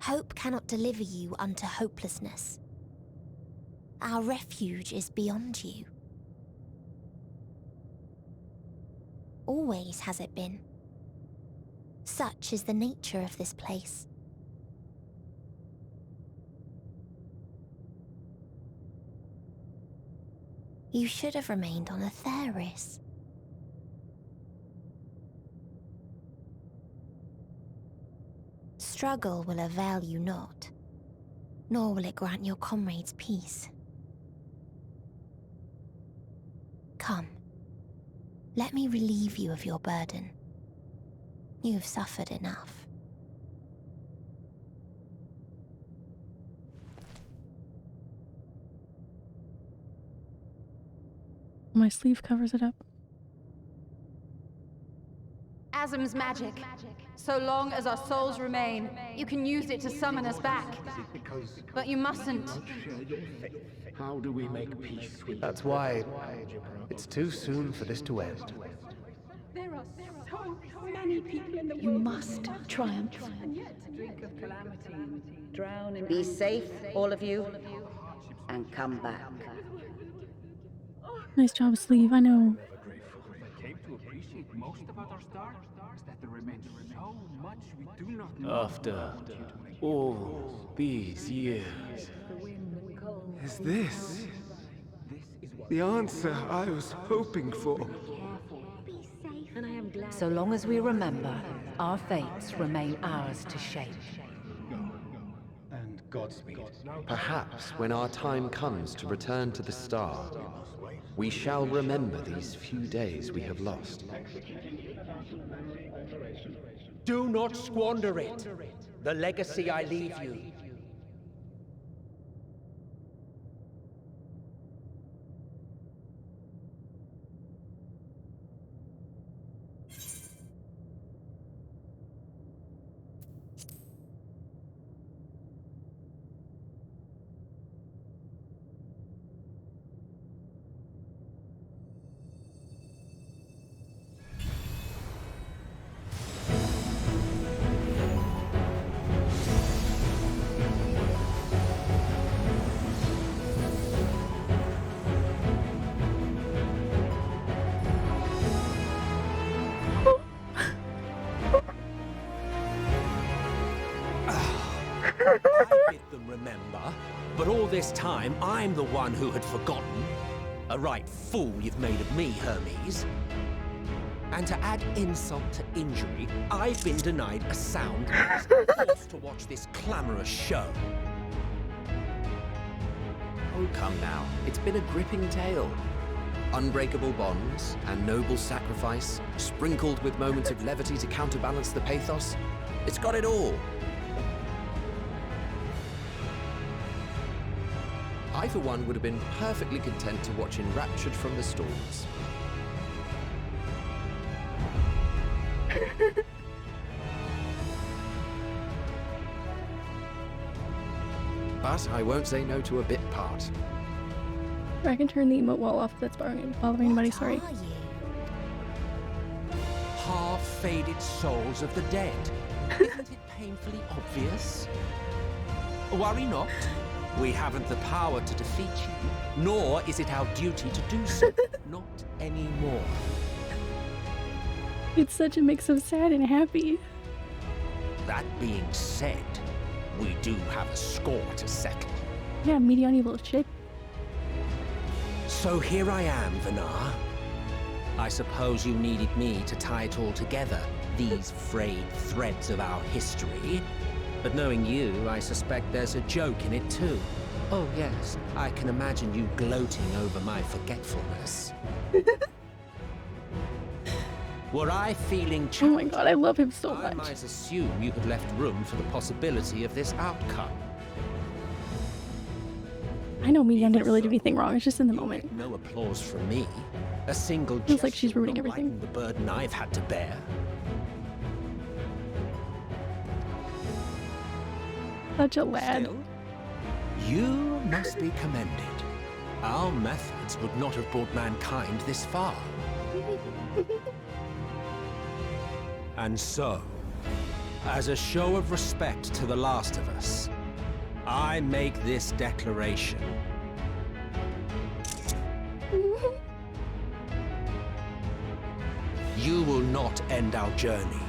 Speaker 19: Hope cannot deliver you unto hopelessness. Our refuge is beyond you. Always has it been. Such is the nature of this place. You should have remained on Atheris. Struggle will avail you not, nor will it grant your comrades peace. Come, let me relieve you of your burden. You've suffered enough.
Speaker 1: My sleeve covers it up.
Speaker 3: Azim's magic. So long as our souls remain, you can use it to summon us back. But you mustn't.
Speaker 28: How do we make peace with
Speaker 12: That's why it's too soon for this to end.
Speaker 8: There are so many people in the world.
Speaker 23: You must triumph.
Speaker 8: Drink of calamity, drown in.
Speaker 13: Be safe, all of you, and come back.
Speaker 1: Nice job, sleeve, I know.
Speaker 17: I came to appreciate most about our star is that there remains so much we do not know.
Speaker 12: After all these years, is this the answer I was hoping for?
Speaker 23: So long as we remember, our fates remain ours to shape.
Speaker 28: And Godspeed.
Speaker 14: Perhaps when our time comes to return to the star, we shall remember these few days we have lost.
Speaker 15: Do not squander it. The legacy I leave you. I bid them remember, but all this time I'm the one who had forgotten. A right fool you've made of me, Hermes. And to add insult to injury, I've been denied a sound rest, forced to watch this clamorous show.
Speaker 14: Oh, come now. It's been a gripping tale. Unbreakable bonds and noble sacrifice, sprinkled with moments of levity to counterbalance the pathos. It's got it all. I, for one, would have been perfectly content to watch enraptured from the stalls. But I won't say no to a bit part.
Speaker 1: I can turn the emote wall off if that's bothering anybody, sorry.
Speaker 15: Half-faded souls of the dead. Isn't it painfully obvious? Worry not. We haven't the power to defeat you, nor is it our duty to do so. Not anymore.
Speaker 1: It's such a mix of sad and happy.
Speaker 15: That being said, we do have a score to settle.
Speaker 1: Yeah, Medion evil shit.
Speaker 15: So here I am, Vanar. I suppose you needed me to tie it all together, these frayed threads of our history. But knowing you, I suspect there's a joke in it too. Oh yes, I can imagine you gloating over my forgetfulness. Were I feeling
Speaker 1: Oh my god, I love him so
Speaker 15: I
Speaker 1: much.
Speaker 15: might assume you had left room for the possibility of this outcome.
Speaker 1: I know Medion didn't really do anything wrong, it's just in the moment.
Speaker 15: No applause from me. A single
Speaker 1: Feels like she's ruining everything.
Speaker 15: lighten the burden I've had to bear.
Speaker 1: Such a lad.
Speaker 15: Still, you must be commended. Our methods would not have brought mankind this far. And so, as a show of respect to the last of us, I make this declaration. you will not end our journey.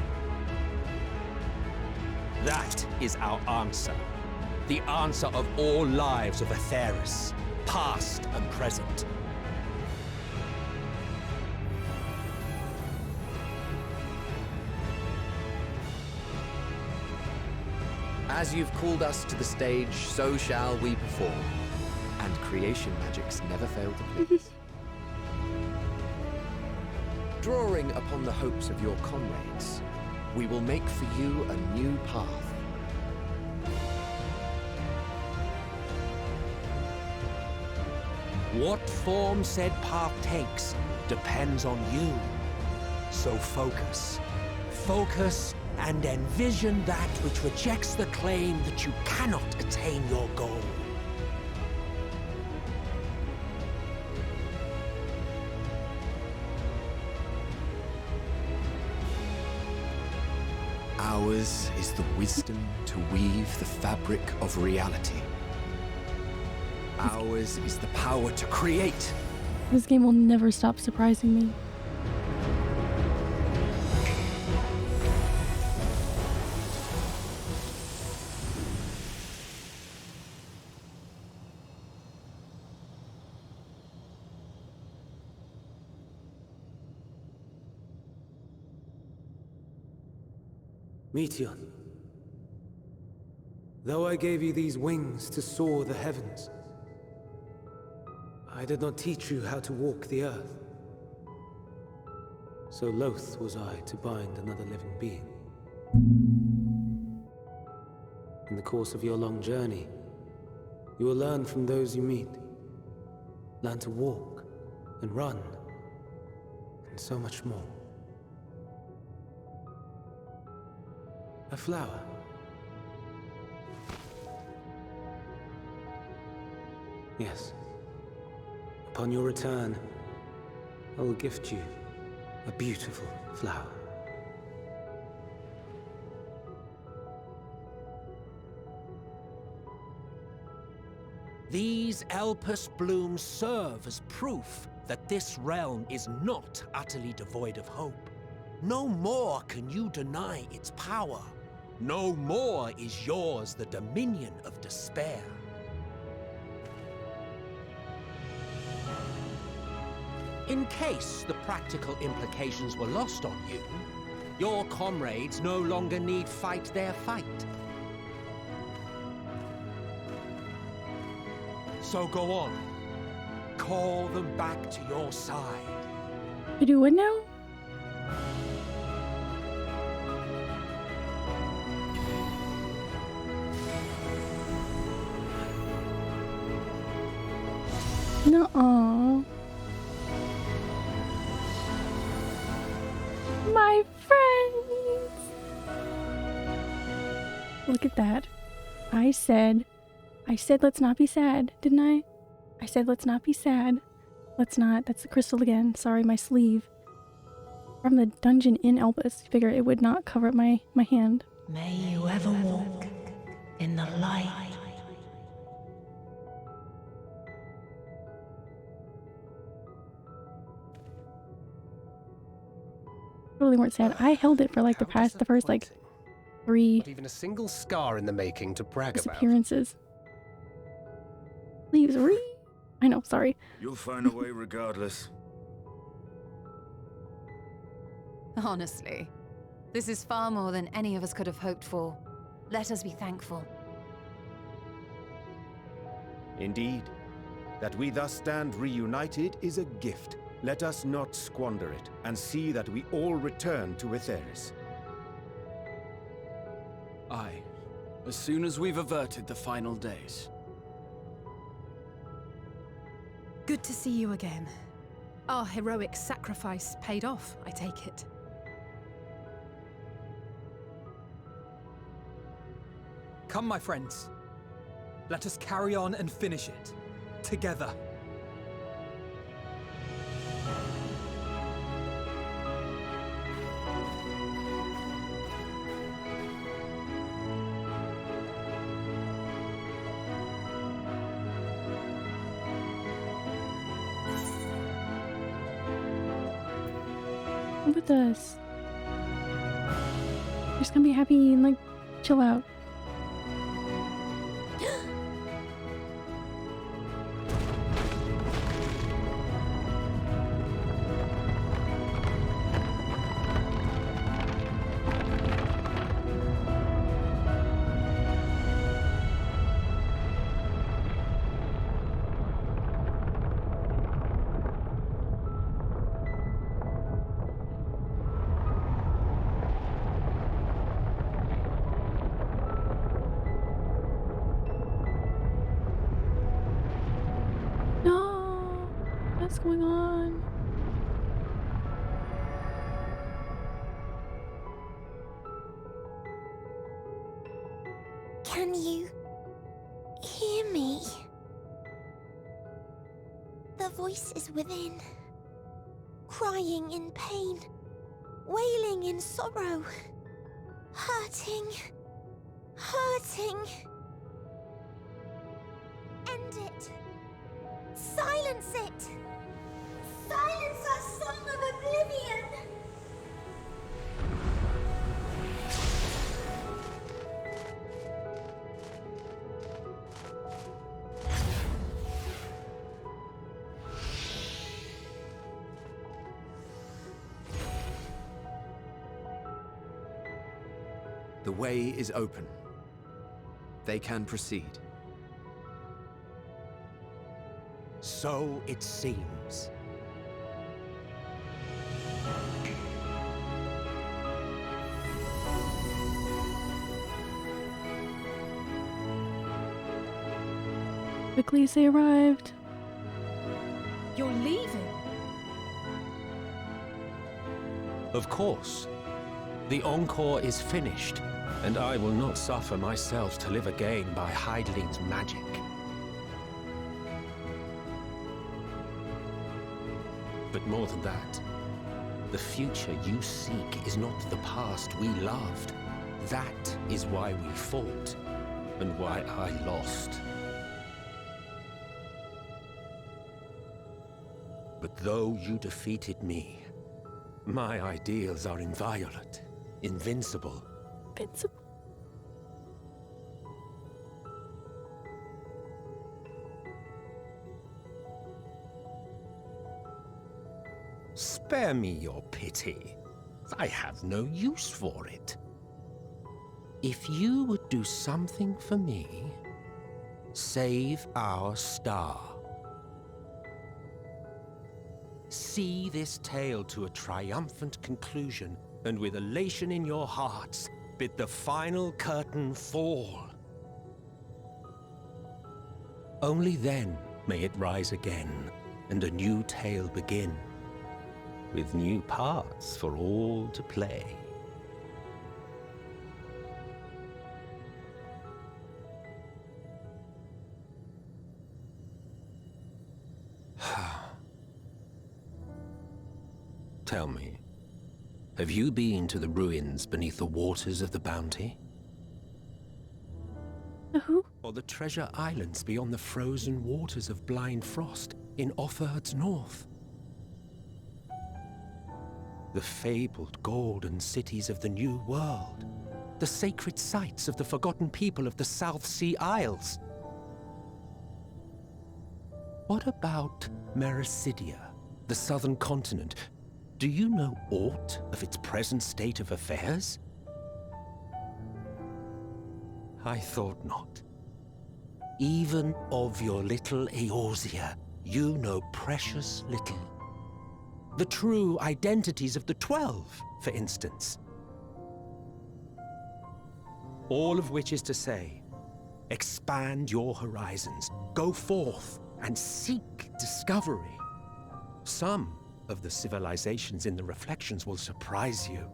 Speaker 15: That is our answer. The answer of all lives of Aetheris, past and present.
Speaker 14: As you've called us to the stage, so shall we perform. And creation magics never fail to please. Drawing upon the hopes of your comrades, we will make for you a new path.
Speaker 15: What form said path takes depends on you. So focus. Focus and envision that which rejects the claim that you cannot attain your goal.
Speaker 14: Ours is the wisdom to weave the fabric of reality. Ours is the power to create.
Speaker 1: This game will never stop surprising me.
Speaker 2: Meteion, though I gave you these wings to soar the heavens, I did not teach you how to walk the earth. So loath was I to bind another living being. In the course of your long journey, you will learn from those you meet. Learn to walk and run, and so much more. A flower. Yes. Upon your return, I will gift you a beautiful flower.
Speaker 15: These Elpis blooms serve as proof that this realm is not utterly devoid of hope. No more can you deny its power. No more is yours the dominion of despair. In case the practical implications were lost on you, your comrades no longer need fight their fight. So go on. Call them back to your side.
Speaker 1: You do what now? Nuh-uh. My friends! Look at that. I said let's not be sad, didn't I? I said let's not be sad. Let's not. That's the crystal again. Sorry, my sleeve. From the dungeon in Elpis. Figure it would not cover up my hand.
Speaker 4: May you ever walk in the light.
Speaker 1: Totally weren't sad. I held it for like the first like 3
Speaker 12: Not even a single scar in the making to brag about.
Speaker 1: disappearances. Leaves I know, sorry.
Speaker 7: You'll find a way regardless.
Speaker 3: Honestly, this is far more than any of us could have hoped for. Let us be thankful.
Speaker 24: Indeed. That we thus stand reunited is a gift. Let us not squander it, and see that we all return to Aetheris.
Speaker 9: Aye. As soon as we've averted the final days.
Speaker 8: Good to see you again. Our heroic sacrifice paid off, I take it.
Speaker 10: Come, my friends. Let us carry on and finish it. Together.
Speaker 1: Come with us. You're just gonna be happy and like chill out. No, what's going on?
Speaker 19: Can you hear me? The voice is within, crying in pain, wailing in sorrow, hurting, hurting. End it. Silence it. Silence our song of oblivion.
Speaker 14: The way is open. They can proceed.
Speaker 15: So it seems.
Speaker 1: Quickly as they arrived.
Speaker 8: You're leaving?
Speaker 15: Of course. The encore is finished, and I will not suffer myself to live again by Heideling's magic. But more than that, the future you seek is not the past we loved. That is why we fought, and why I lost. But though you defeated me, my ideals are inviolate, invincible.
Speaker 1: Invincible.
Speaker 15: Spare me your pity. I have no use for it. If you would do something for me, save our star. See this tale to a triumphant conclusion, and with elation in your hearts, bid the final curtain fall. Only then may it rise again, and a new tale begin, with new parts for all to play. Tell me, have you been to the ruins beneath the waters of the Bounty?
Speaker 1: Who?
Speaker 15: Or the treasure islands beyond the frozen waters of Blind Frost in Offerd's north? The fabled golden cities of the New World, the sacred sites of the forgotten people of the South Sea Isles? What about Mericidia, the southern continent? Do you know aught of its present state of affairs? I thought not. Even of your little Eorzea, you know precious little. The true identities of the 12, for instance. All of which is to say, expand your horizons, go forth and seek discovery. Some of the civilizations in the reflections will surprise you.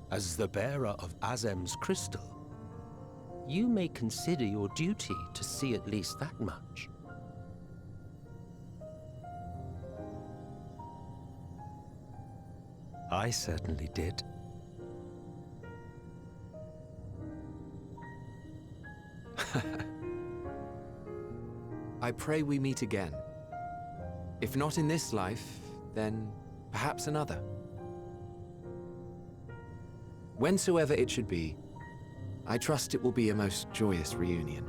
Speaker 15: As the bearer of Azem's crystal, you may consider your duty to see at least that much. I certainly did.
Speaker 14: I pray we meet again. If not in this life, then perhaps another. Whensoever it should be, I trust it will be a most joyous reunion.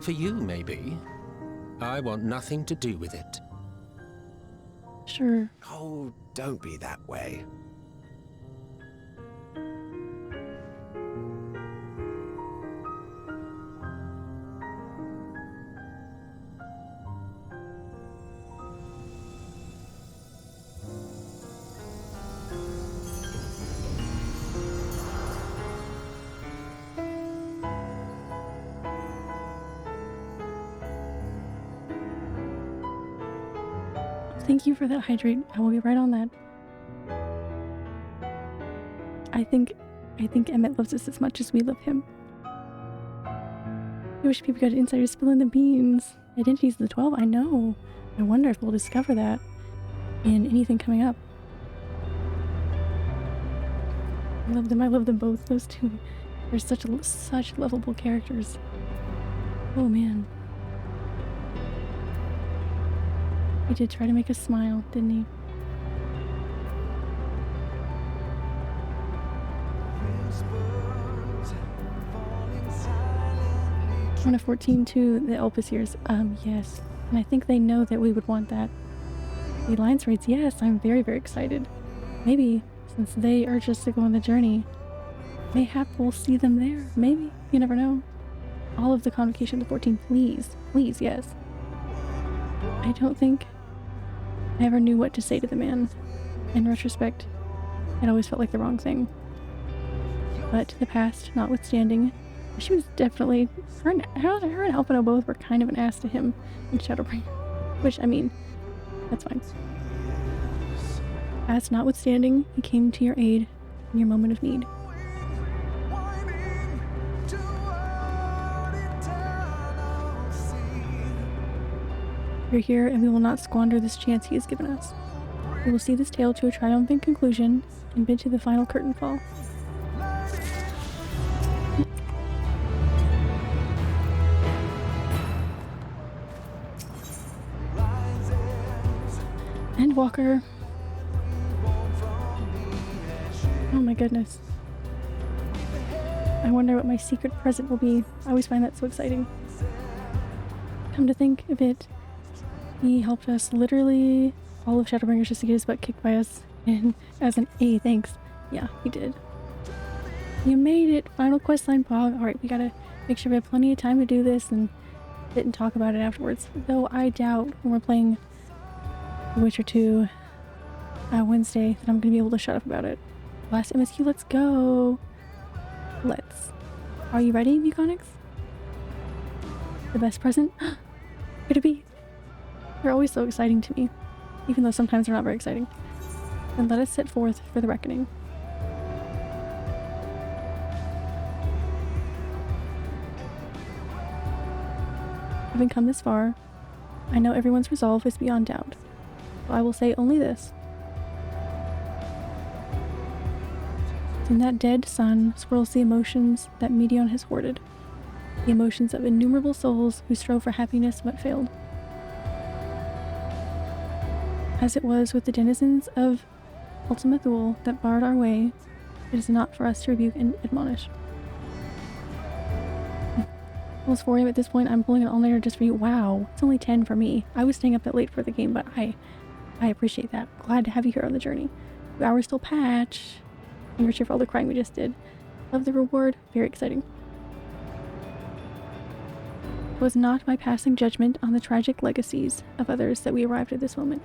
Speaker 15: For you, maybe. I want nothing to do with it.
Speaker 1: Sure.
Speaker 14: Oh, don't be that way.
Speaker 1: Thank you for that hydrate. I will get right on that. I think Emmett loves us as much as we love him. I wish people got insider spilling the beans. Identities of the 12, I know. I wonder if we'll discover that in anything coming up. I love them both, those two. They're such lovable characters. Oh man. He did try to make us smile, didn't he? One of 14 to the Elpisirs. Yes. And I think they know that we would want that. The Alliance raids, yes, I'm very, very excited. Maybe, since they urge us to go on the journey, mayhap we'll see them there. Maybe. You never know. All of the Convocation of the 14, please. Please, yes. I don't think I ever knew what to say to the man. In retrospect, it always felt like the wrong thing. But the past notwithstanding, she was definitely... Her and Alpino both were kind of an ass to him in Shadowbringers. Which, I mean, that's fine. Past notwithstanding, he came to your aid in your moment of need. We're here, and we will not squander this chance he has given us. We will see this tale to a triumphant conclusion and bid to the final curtain fall. Endwalker. Oh my goodness. I wonder what my secret present will be. I always find that so exciting. Come to think of it, he helped us literally all of Shadowbringers just to get his butt kicked by us, and as an A, thanks. Yeah, he did. You made it! Final questline, Pog. Alright, we gotta make sure we have plenty of time to do this and sit and talk about it afterwards. Though I doubt when we're playing The Witcher 2 Wednesday that I'm gonna be able to shut up about it. Last MSQ, let's go! Let's. Are you ready, Muconix? The best present? Could it be? They're always so exciting to me, even though sometimes they're not very exciting. Then let us set forth for the reckoning. Having come this far, I know everyone's resolve is beyond doubt, so I will say only this. In that dead sun swirls the emotions that Medion has hoarded, the emotions of innumerable souls who strove for happiness but failed. As it was with the denizens of Ultima Thule that barred our way, it is not for us to rebuke and admonish. Almost 4 AM at this point. I'm pulling an all-nighter just for you. Wow, it's only 10 for me. I was staying up that late for the game, but I appreciate that. Glad to have you here on the journey. 2 hours till patch. And you're for all the crying we just did. Love the reward. Very exciting. It was not my passing judgment on the tragic legacies of others that we arrived at this moment.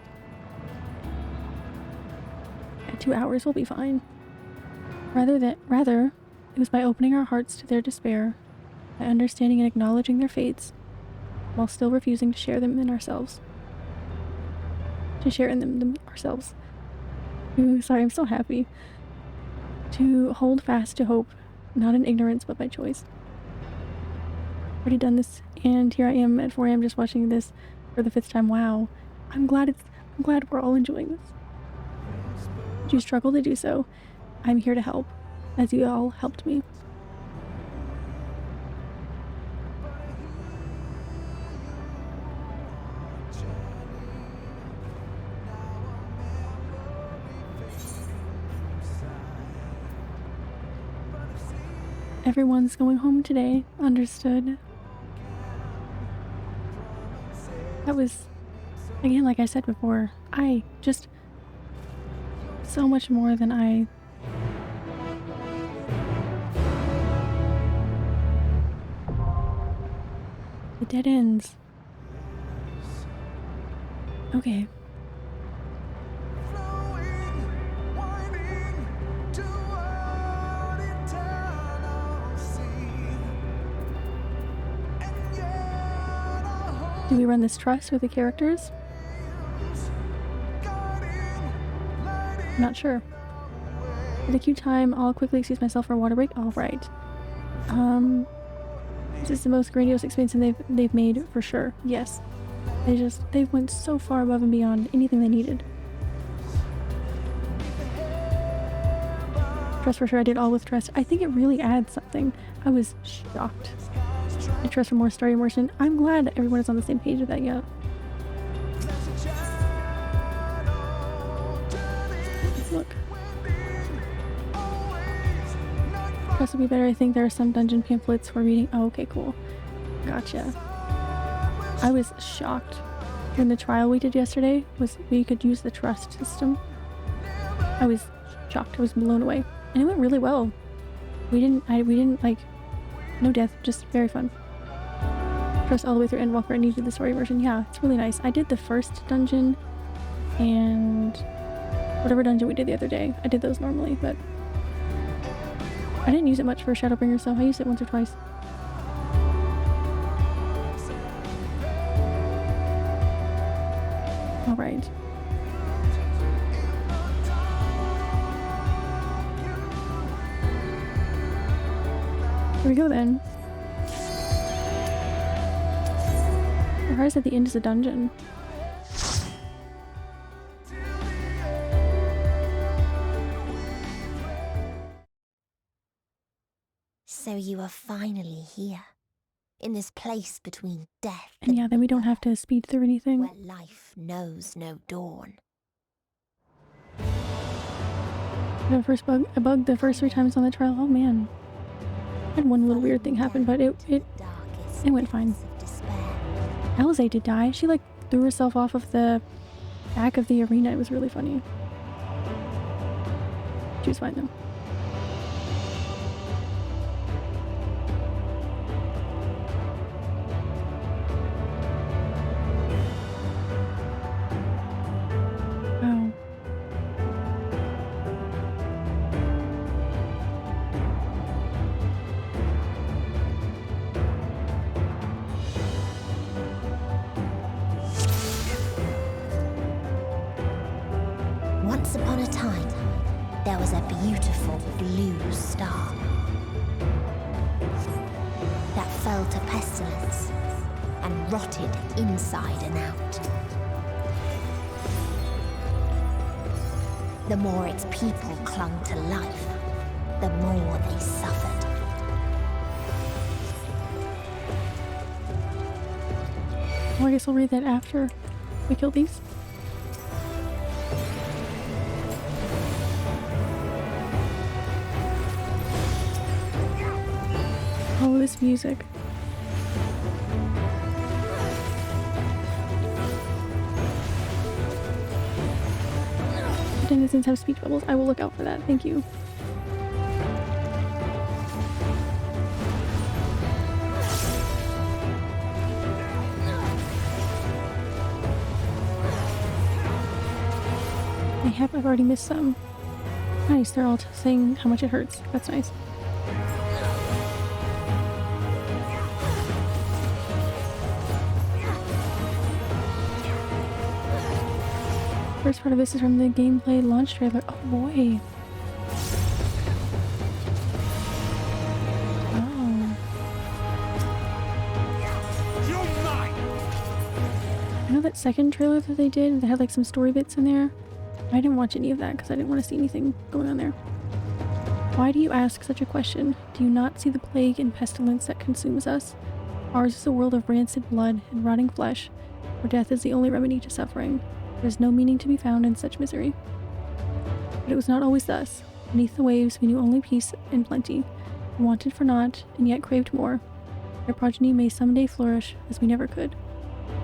Speaker 1: At 2 hours we'll be fine. Rather, it was by opening our hearts to their despair, by understanding and acknowledging their fates, while still refusing to share them in ourselves. To share in them ourselves. Ooh, sorry, I'm so happy. To hold fast to hope, not in ignorance, but by choice. Already done this, and here I am at 4 AM just watching this for the 5th time. Wow. I'm glad we're all enjoying this. If you struggle to do so, I'm here to help, as you all helped me. Everyone's going home today. Understood. That was, again, like I said before, I just so much more than I... The dead ends. Okay. Do we run this trust with the characters? Not sure. At a queue time, I'll quickly excuse myself for a water break. Alright. This is the most grandiose expansion they've made for sure. Yes. They went so far above and beyond anything they needed. Trust for sure, I did all with trust. I think it really adds something. I was shocked. I trust for more story immersion. I'm glad everyone is on the same page with that yet. Let's look. Trust would be better. I think there are some dungeon pamphlets for reading. Oh, okay, cool. Gotcha. I was shocked when the trial we did yesterday was we could use the trust system. I was shocked. I was blown away. And it went really well. We didn't like, no death, just very fun. Trust all the way through Endwalker. I needed the story version. Yeah, it's really nice. I did the first dungeon and whatever dungeon we did the other day. I did those normally, but I didn't use it much for Shadowbringer, so I used it once or twice. Alright. Here we go then. The prize at the end is a dungeon.
Speaker 19: So you are finally here, in this place between death
Speaker 1: and yeah, then we don't have to speed through anything.
Speaker 19: Where life knows no dawn.
Speaker 1: The first bug, a bug the first 3 times on the trial. Oh man. I had one little weird thing happen, but it went fine. Elze did die. She like threw herself off of the back of the arena. It was really funny. She was fine though.
Speaker 19: Once upon a time, there was a beautiful blue star that fell to pestilence and rotted inside and out. The more its people clung to life, the more they suffered.
Speaker 1: Well, I guess I'll read that after we kill these. Oh, this music. Denizens have speech bubbles. I will look out for that. Thank you. I've already missed some. Nice, they're all saying how much it hurts. That's nice. First part of this is from the gameplay launch trailer. Oh boy. Oh. I know that second trailer that they did, they had like some story bits in there. I didn't watch any of that because I didn't want to see anything going on there. Why do you ask such a question? Do you not see the plague and pestilence that consumes us? Ours is a world of rancid blood and rotting flesh, where death is the only remedy to suffering. There is no meaning to be found in such misery. But it was not always thus. Beneath the waves we knew only peace and plenty. wanted for naught, and yet craved more. Their progeny may someday flourish as we never could.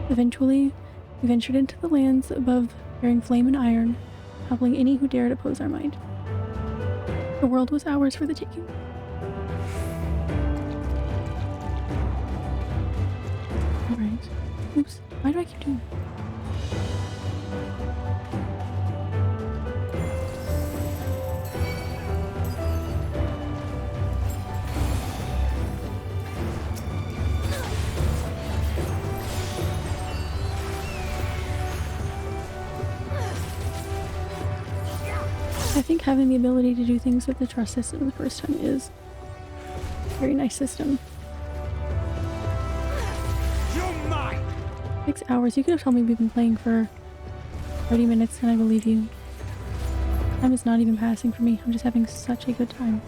Speaker 1: Eventually, we ventured into the lands above, bearing flame and iron, toppling any who dared oppose our might. The world was ours for the taking. Alright. Oops. Why do I keep doing that? I think having the ability to do things with the trust system the first time is a very nice system. 6 hours. You could have told me we've been playing for 30 minutes and I believe you. Time is not even passing for me. I'm just having such a good time.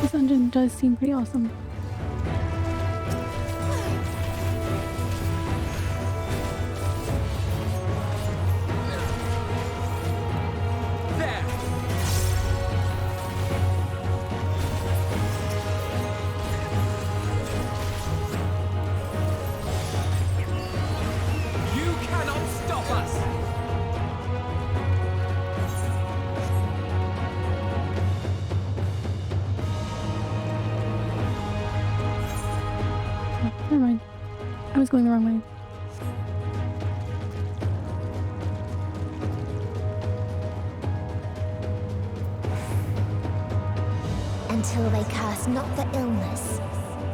Speaker 1: This dungeon does seem pretty awesome. Never mind. I was going the wrong way.
Speaker 19: Until they curse not the illness,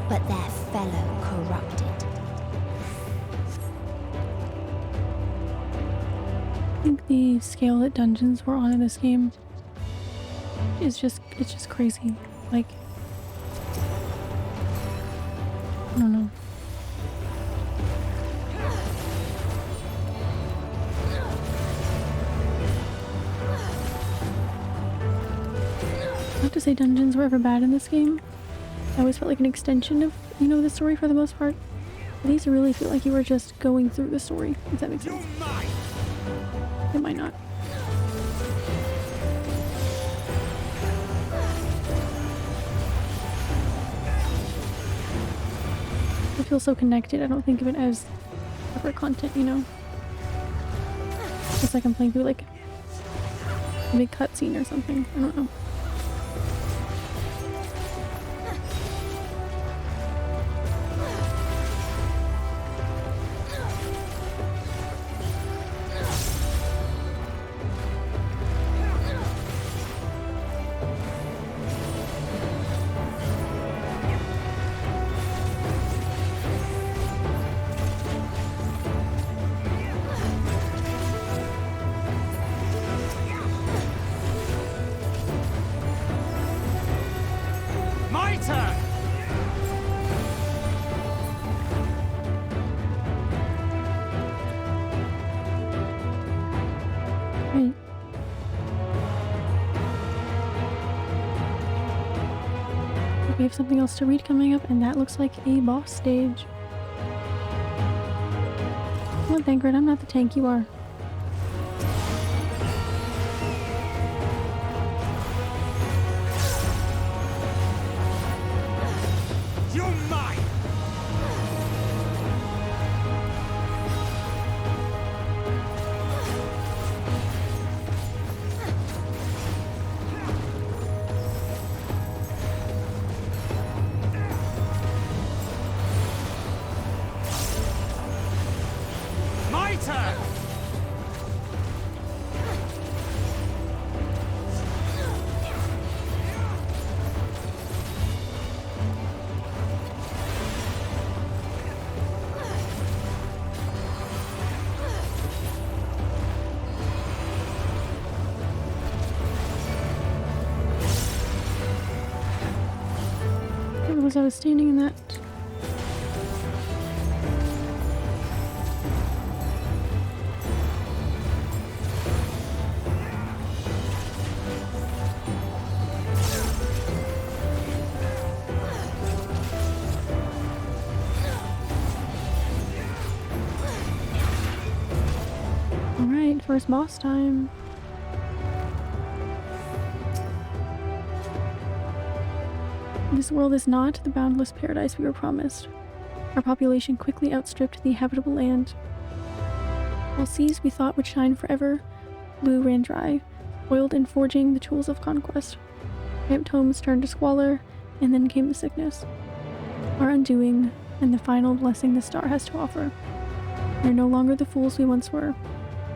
Speaker 19: but their fellow corrupted.
Speaker 1: I think the scale that dungeons were on in this game is just crazy. Like, I don't know. Not to say dungeons were ever bad in this game. I always felt like an extension of, you know, the story for the most part. But these really feel like you were just going through the story, if that makes sense. It might not. I feel so connected. I don't think of it as separate content, you know? It's like I'm playing through like a big cutscene or something. I don't know. Right. We have something else to read coming up, and that looks like a boss stage. Come on, Thancred, I'm not the tank, you are.
Speaker 15: You're mine! My turn!
Speaker 1: Where was I standing in that? first boss time. This world is not the boundless paradise we were promised. Our population quickly outstripped the habitable land. While seas we thought would shine forever, blue ran dry, oiled in forging the tools of conquest. Cramped homes turned to squalor, and then came the sickness. Our undoing, and the final blessing the star has to offer. We are no longer the fools we once were.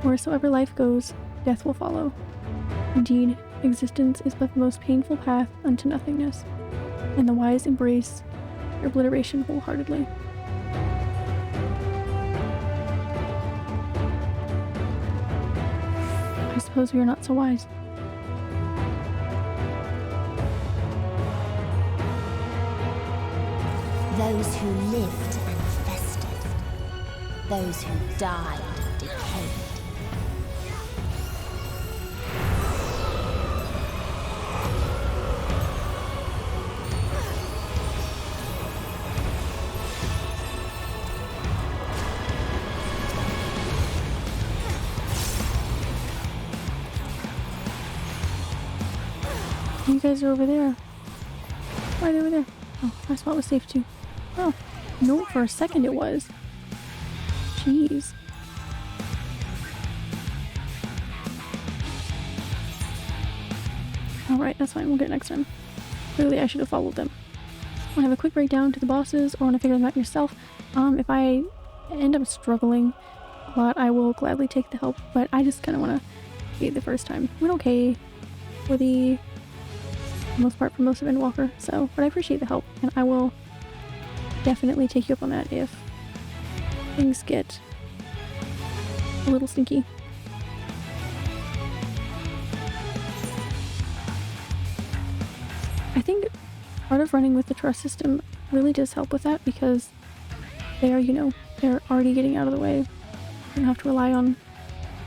Speaker 1: Wheresoever life goes, death will follow. Indeed, existence is but the most painful path unto nothingness, and the wise embrace their obliteration wholeheartedly. I suppose we are not so wise.
Speaker 19: Those who lived and festered. Those who died and decayed.
Speaker 1: You guys are over there. Why are they over there? Oh, my spot was safe too. Oh, no, for a second it was. Jeez. Alright, that's fine. We'll get it next time. Clearly, I should have followed them. I'll have a quick breakdown to the bosses, or want to figure them out yourself. If I end up struggling a lot, I will gladly take the help, but I just kind of want to beat the first time. Went okay for the most part for most of Endwalker, so, but I appreciate the help, and I will definitely take you up on that if things get a little stinky. I think part of running with the trust system really does help with that, because they are, you know, they're already getting out of the way. You don't have to rely on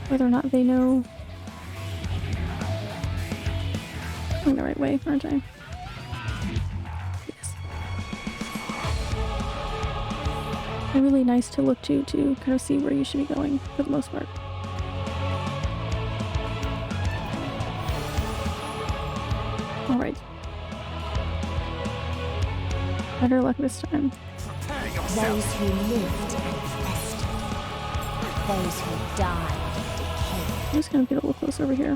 Speaker 1: whether or not they know I'm going the right way, aren't I? Yes. They're really nice to look to kind of see where you should be going, for the most part. Alright. Better luck this time.
Speaker 19: Those who lived and festered. Those who died and decayed.
Speaker 1: I'm just gonna get a little closer over here.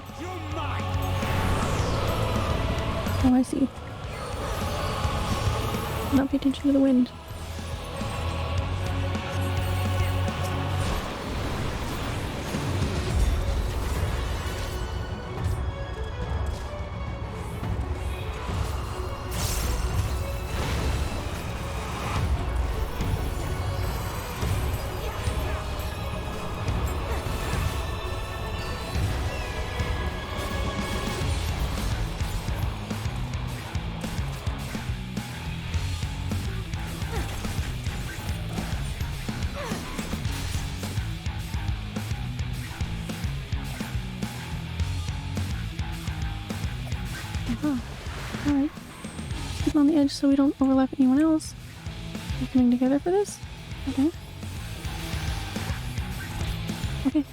Speaker 1: Oh, I see. Not pay attention to the wind. Oh, alright. Keep on the edge so we don't overlap anyone else. We're coming together for this? Okay. Okay.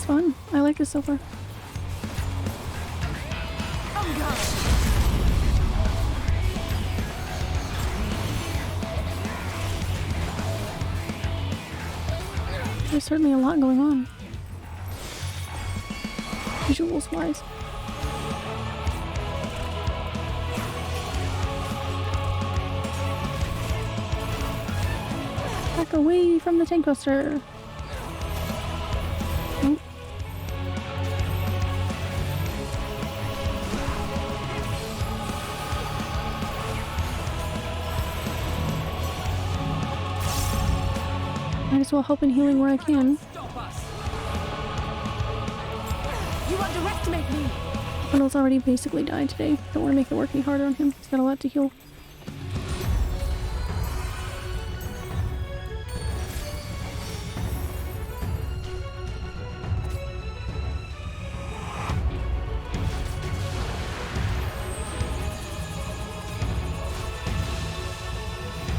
Speaker 1: Fun. I like this so far. There's certainly a lot going on, visuals wise. Back away from the tank buster. Nope. Might as well help in healing where I can.
Speaker 8: You underestimate me.
Speaker 1: Arnold's already basically died today. Don't want to make it work any harder on him. He's got a lot to heal.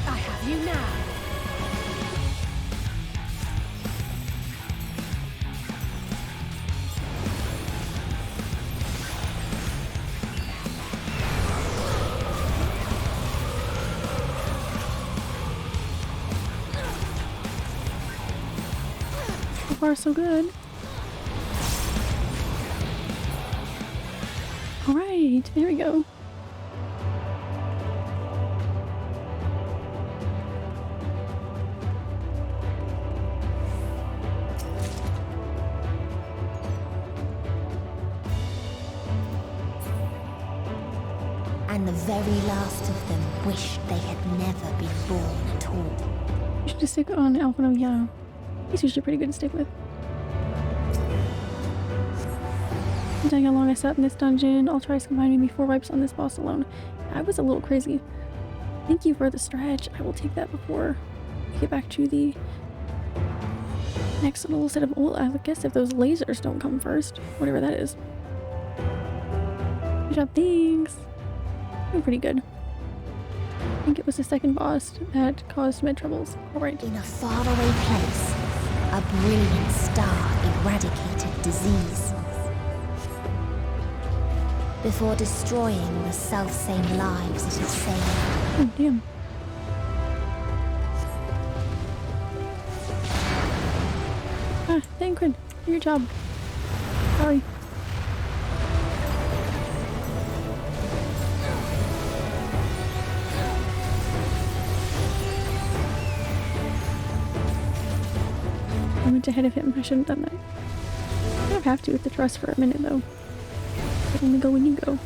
Speaker 8: I have you now.
Speaker 1: So far, so good. Alright, there we go.
Speaker 19: And the very last of them wished they had never been born at all.
Speaker 1: You should just stick on Alphino, yeah. He's usually pretty good to stick with. I'm telling you how long I sat in this dungeon. I'll try combining me 4 wipes on this boss alone. I was a little crazy. Thank you for the stretch. I will take that before we get back to the next little set of... Well, I guess if those lasers don't come first. Whatever that is. Good job, thanks. Doing pretty good. I think it was the second boss that caused med troubles. Alright.
Speaker 19: In a faraway place, a brilliant star eradicated disease. Before destroying the self-same lives it had saved.
Speaker 1: Oh, damn. Ah, Thancred, do your job. Sorry. I went ahead of him. I shouldn't have done that. I don't have to with the trust for a minute, though. I only go when you go.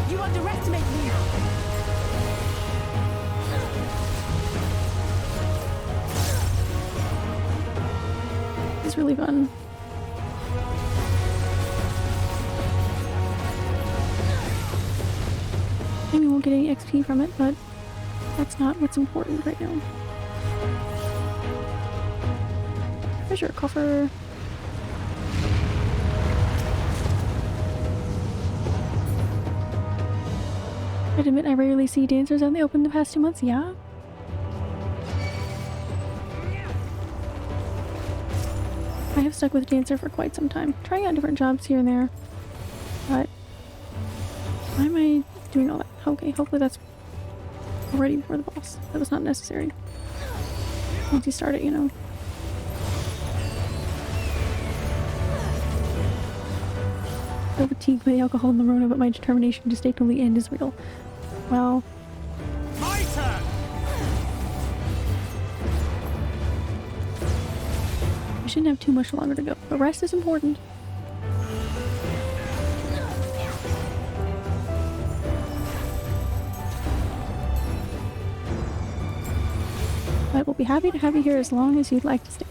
Speaker 8: You underestimate me.
Speaker 1: It's really fun. Maybe we won't get any XP from it, but that's not what's important right now. Treasure coffer. I admit I rarely see dancers out in the open the past 2 months, yeah? I have stuck with dancer for quite some time, trying out different jobs here and there, but why am I doing all that? Okay, hopefully that's already before the boss. That was not necessary. Once you start it, you know. So fatigued by the alcohol and the Rona, but my determination to stay till the end is real. Well...
Speaker 15: My turn!
Speaker 1: We shouldn't have too much longer to go. The rest is important. But we'll be happy to have you here as long as you'd like to stay.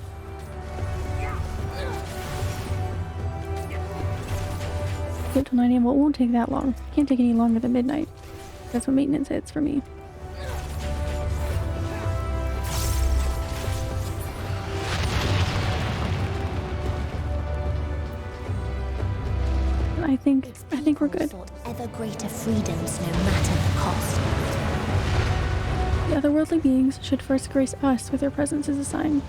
Speaker 1: Get till 9 AM. Well, it won't take that long. Can't take any longer than midnight. That's what maintenance hits for me. I think we're good.
Speaker 19: Ever greater freedoms, no matter the cost.
Speaker 1: The otherworldly beings should first grace us with their presence as a sign.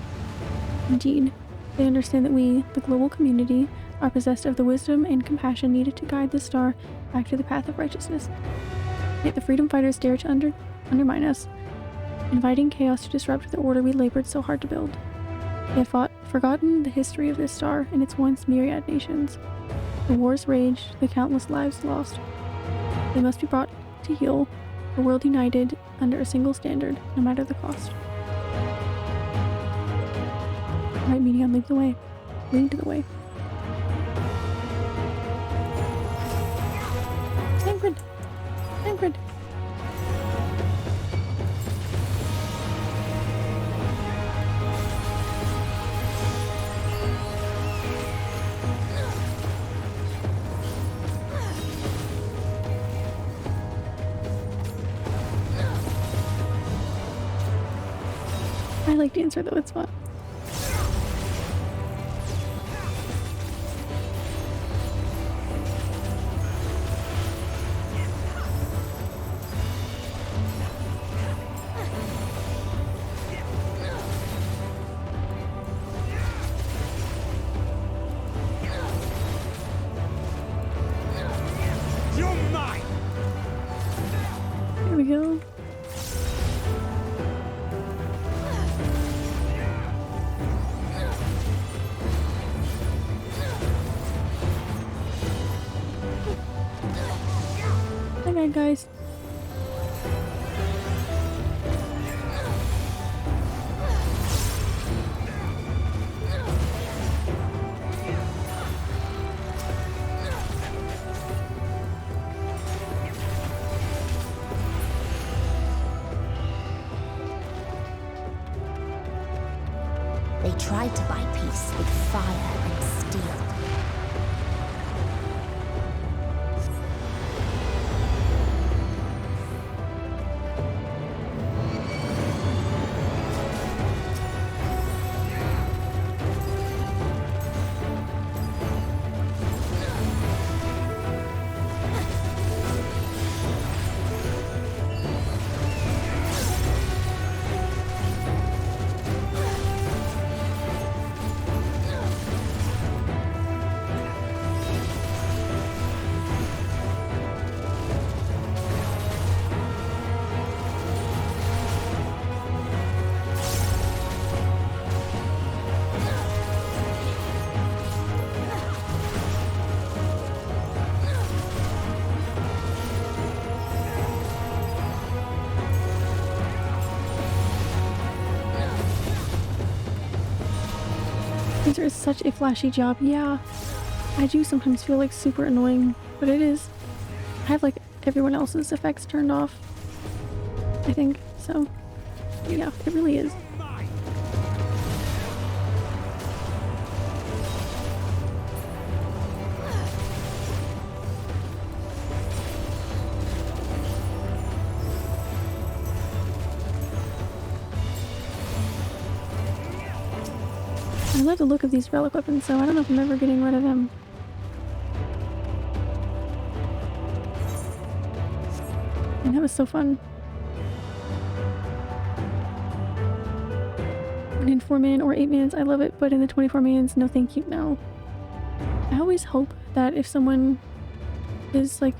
Speaker 1: Indeed, they understand that we, the global community, are possessed of the wisdom and compassion needed to guide the star back to the path of righteousness. Yet the freedom fighters dare to undermine us, inviting chaos to disrupt the order we labored so hard to build. They have forgotten the history of this star and its once myriad nations. The wars raged, the countless lives lost. They must be brought to heel, a world united under a single standard, no matter the cost. Alright, Medion, lead the way. Lead the way. Ingrid! Ingrid! I like Dancer though, it's fun.
Speaker 15: You're mine!
Speaker 1: Here we go. Hi guys.
Speaker 19: They tried to buy peace with fire and steel.
Speaker 1: Dancer is such a flashy job. Yeah, I do sometimes feel like super annoying, but it is. I have like everyone else's effects turned off, I think, so yeah, it really is. I love the look of these relic weapons, so I don't know if I'm ever getting rid of them. And that was so fun. And in 4-man or 8-mans, I love it, but in the 24-mans, no thank you, no. I always hope that if someone is like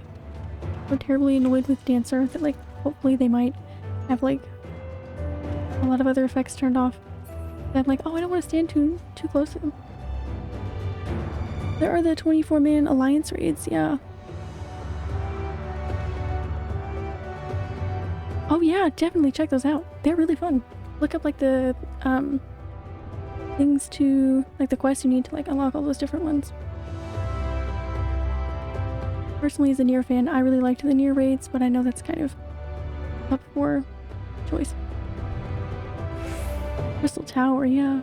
Speaker 1: so terribly annoyed with Dancer, that like hopefully they might have like a lot of other effects turned off. I'm like, oh, I don't want to stand too close to them. There are the 24-man alliance raids, yeah. Oh yeah, definitely check those out. They're really fun. Look up like the things to, like the quests you need to like unlock all those different ones. Personally, as a Nier fan, I really liked the Nier raids, but I know that's kind of up for choice. Crystal Tower, yeah.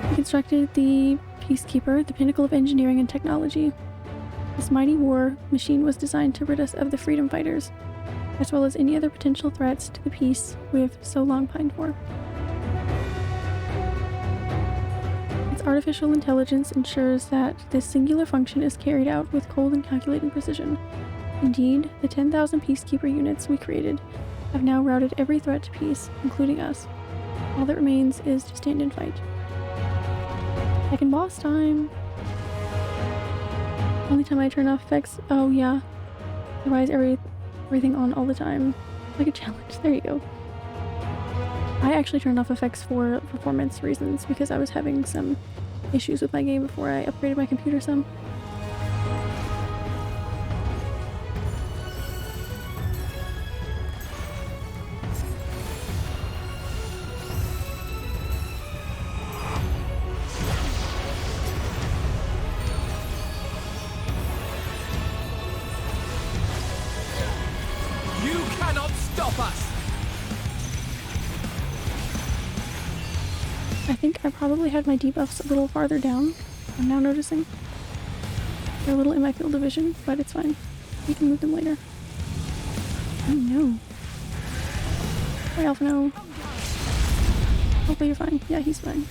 Speaker 1: He constructed the Peacekeeper, the pinnacle of engineering and technology. This mighty war machine was designed to rid us of the freedom fighters, as well as any other potential threats to the peace we have so long pined for. Its artificial intelligence ensures that this singular function is carried out with cold and calculating precision. Indeed, the 10,000 Peacekeeper units we created have now routed every threat to peace, including us. All that remains is to stand and fight. Second boss time! Only time I turn off effects? Oh yeah. Otherwise everything on all the time. Like a challenge. There you go. I actually turned off effects for performance reasons because I was having some issues with my game before I upgraded my computer some.
Speaker 10: cannot stop us!
Speaker 1: I think I probably had my debuffs a little farther down. I'm now noticing. They're a little in my field of vision, but it's fine. We can move them later. Oh no. Hi, Alpha, no. Hopefully you're fine. Yeah, he's fine.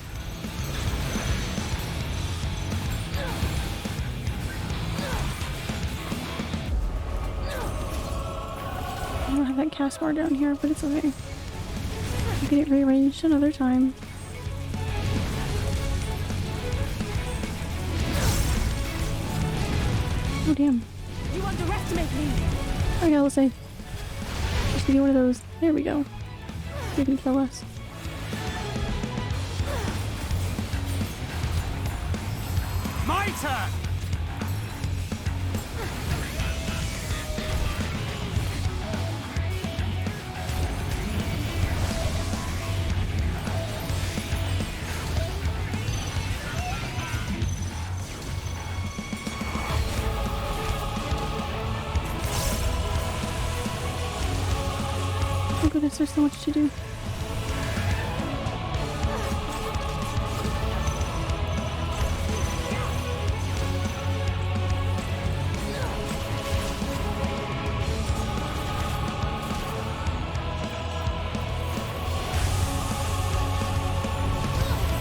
Speaker 1: I don't have that cast bar down here, but it's okay. I'll get it rearranged another time. Oh damn.
Speaker 8: You underestimate me.
Speaker 1: Okay, let's say. Just give you one of those. There we go. You can kill us.
Speaker 10: My turn!
Speaker 1: Oh goodness, there's so much to do.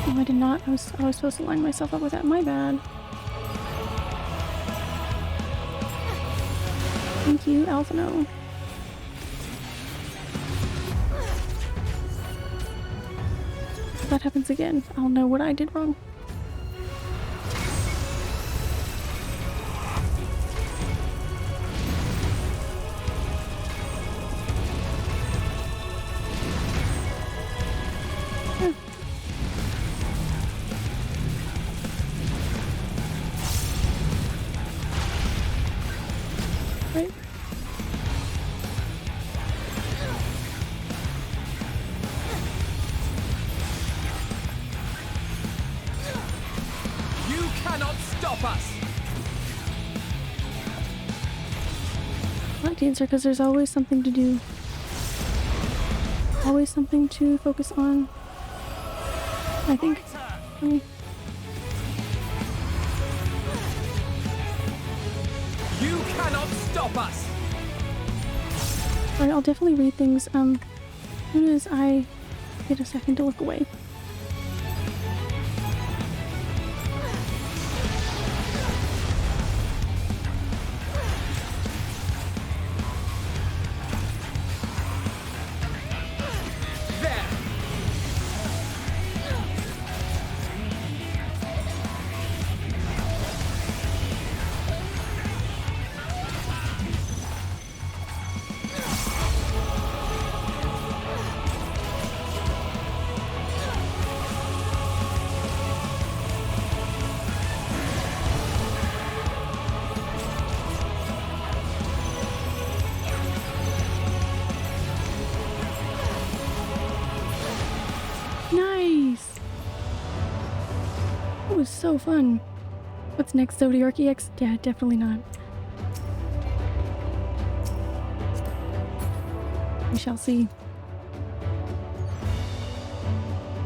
Speaker 1: Oh, I did not. I was supposed to line myself up with that. My bad. Thank you, Alphino. If that happens again, I'll know what I did wrong. Right.
Speaker 10: You cannot stop us!
Speaker 1: I like to answer because there's always something to do. Always something to focus on. I think. For me.
Speaker 10: You cannot stop us!
Speaker 1: Alright, I'll definitely read things as soon as I get a second to look away. Nice! That was so fun. What's next, Zodiac EX? Yeah, definitely not. We shall see.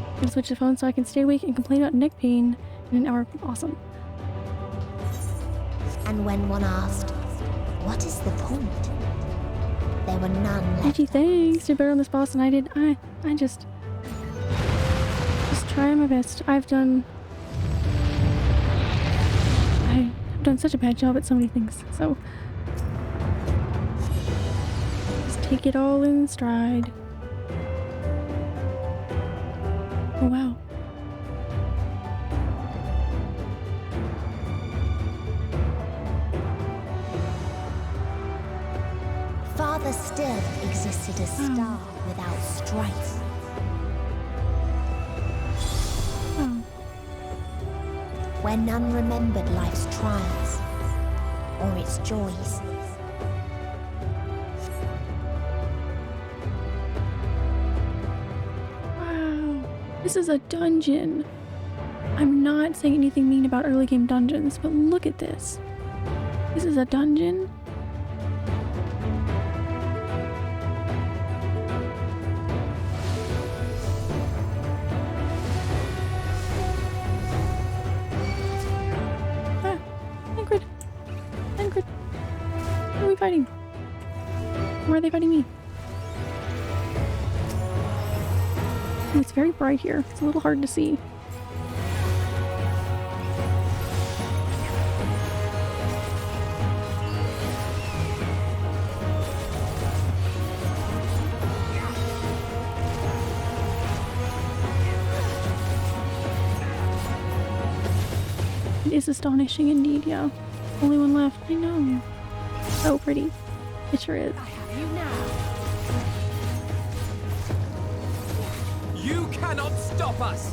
Speaker 1: I'm gonna switch the phone so I can stay awake and complain about neck pain in an hour. Awesome.
Speaker 19: And when one asked, what is the point? There were none left.
Speaker 1: Gee, thanks. You're better on this boss than I did. I just try my best. I've done such a bad job at so many things, so just take it all in stride. Oh wow.
Speaker 19: Father still existed a star without strife. Where none remembered life's trials or its joys.
Speaker 1: Wow, this is a dungeon. I'm not saying anything mean about early game dungeons, but look at this. This is a dungeon. are they fighting me? Ooh, it's very bright here. It's a little hard to see. It is astonishing indeed, yeah. Only one left. I know. So pretty. It sure is.
Speaker 8: I have you now.
Speaker 10: You cannot stop us!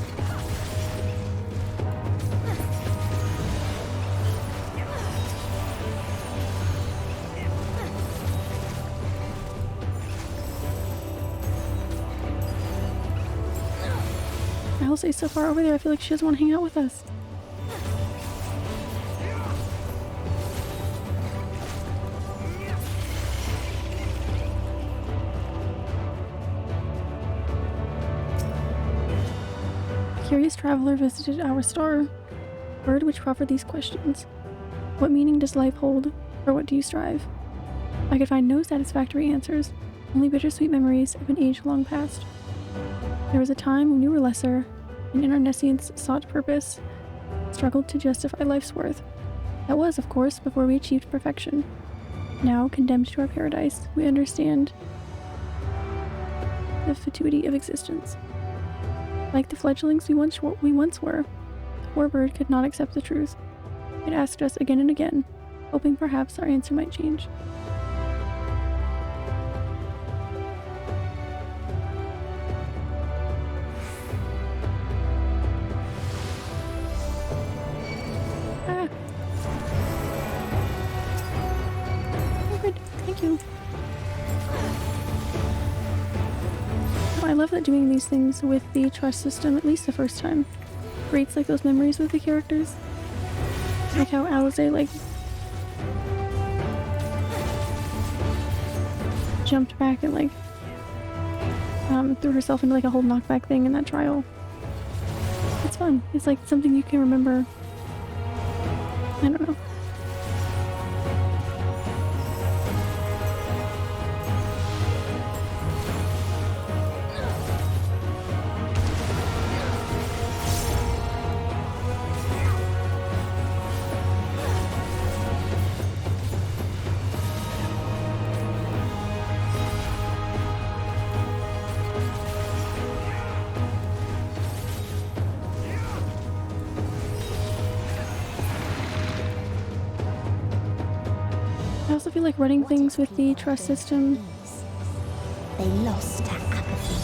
Speaker 1: Alisaie's so far over there, I feel like she doesn't want to hang out with us. Curious traveler visited our star. Bird which proffered these questions. What meaning does life hold? For what do you strive? I could find no satisfactory answers, only bittersweet memories of an age long past. There was a time when we were lesser, and in our nescience sought purpose, struggled to justify life's worth. That was, of course, before we achieved perfection. Now, condemned to our paradise, we understand the fatuity of existence. Like the fledglings we once were, the poor bird could not accept the truth. It asked us again and again, hoping perhaps our answer might change. Ah. Oh, good. Thank you. I love that doing these things with the trust system, at least the first time, creates like those memories with the characters. Like how Alisaie like jumped back and like threw herself into like a whole knockback thing in that trial. It's fun. It's like something you can remember. I don't know. I also feel like running things with the trust system.
Speaker 19: They lost to apathy.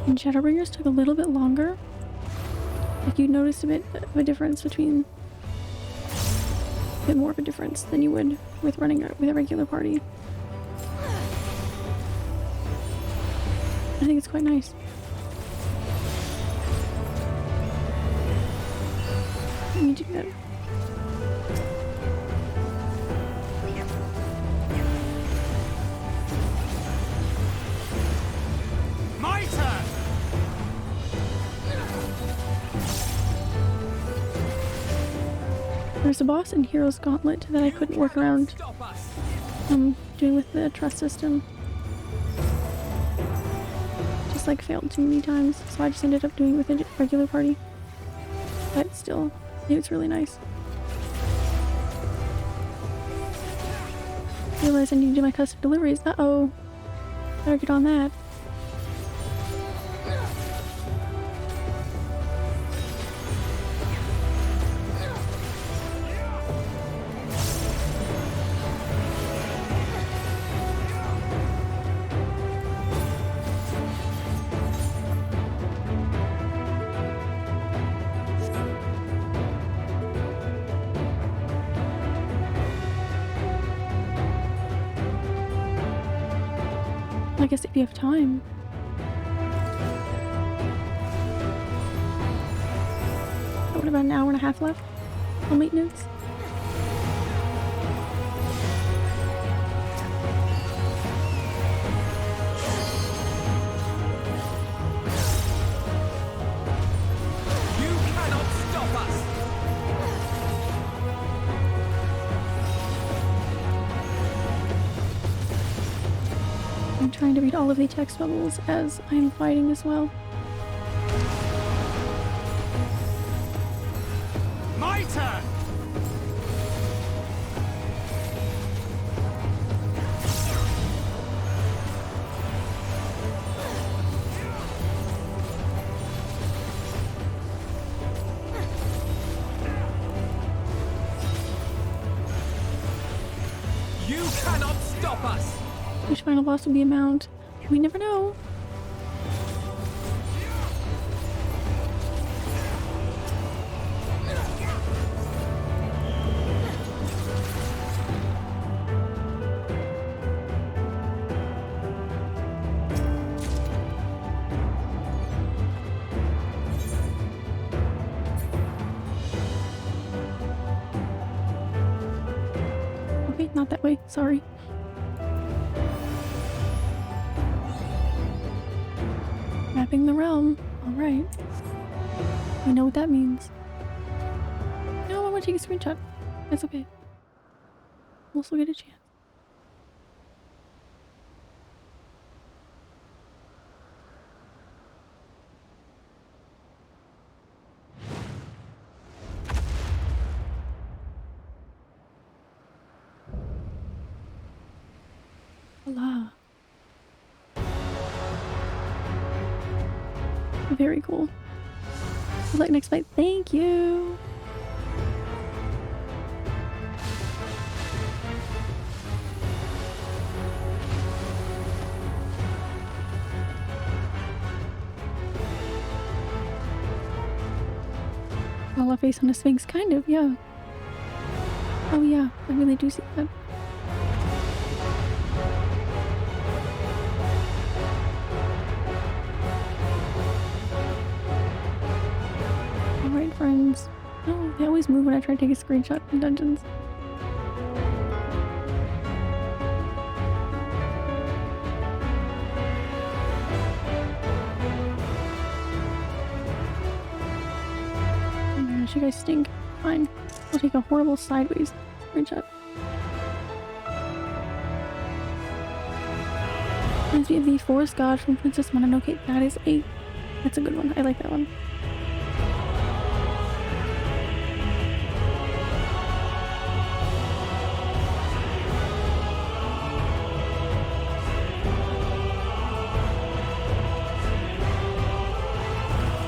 Speaker 1: And Shadowbringers took a little bit longer. Like you noticed a bit of a difference between a bit more of a difference than you would with running with a regular party. I think it's quite nice. Let me do that.
Speaker 10: My turn!
Speaker 1: There's a boss in Hero's Gauntlet that I couldn't work around doing with the trust system. Just like failed too many times, so I just ended up doing it with a regular party. But still, it was really nice. Realized I need to do my custom deliveries. Uh-oh. Better get on that. I guess if you have time. What about an hour and a half left on maintenance?
Speaker 10: You cannot stop us!
Speaker 1: I'm trying to read all of the text bubbles as I'm fighting as well.
Speaker 10: My turn! You cannot stop us!
Speaker 1: Which final boss will be a mount? We never know. Okay, not that way. Sorry. Mapping the realm. Alright. We know what that means. No, I want to take a screenshot. That's okay. We'll still get a chance. Voila. Very cool. Good luck next fight. Thank you. Voila face on a sphinx, kind of, yeah. Oh yeah, I really do see that. Alright, friends. Oh, they always move when I try to take a screenshot in dungeons. Oh my gosh, you guys stink. Fine. I'll take a horrible sideways screenshot. Reminds me of the forest god from Princess Mononoke. That's a good one. I like that one.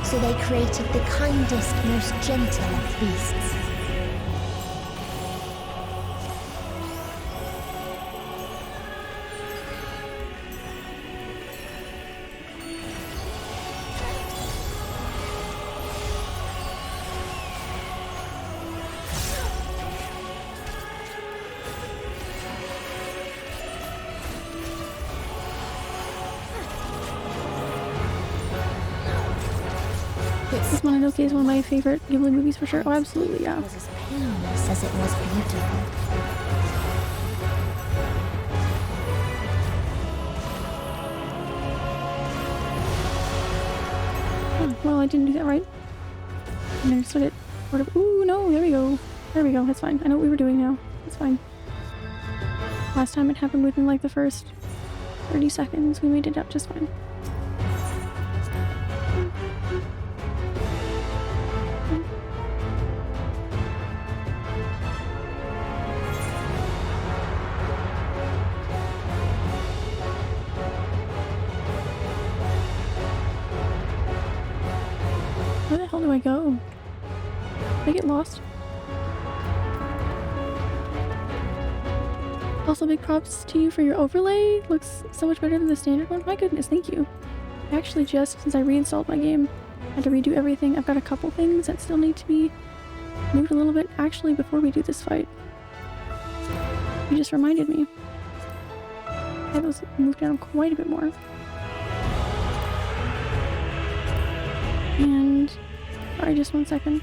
Speaker 19: So they created the kindest, most gentle of beasts.
Speaker 1: This Mononoke is one of my favorite Ghibli movies for sure. Oh, absolutely, yeah.
Speaker 19: It was as painless as it was beautiful.
Speaker 1: Oh, well, I didn't do that right. And I sort of, ooh, no, there we go. There we go, that's fine. I know what we were doing now. That's fine. Last time it happened within like the first 30 seconds. We made it up just fine. Where the hell do I go? Did I get lost? Also, big props to you for your overlay. Looks so much better than the standard one. My goodness, thank you. I actually just, since I reinstalled my game, had to redo everything. I've got a couple things that still need to be moved a little bit. Actually, before we do this fight, you just reminded me. I had those moved down quite a bit more. And, sorry, just 1 second.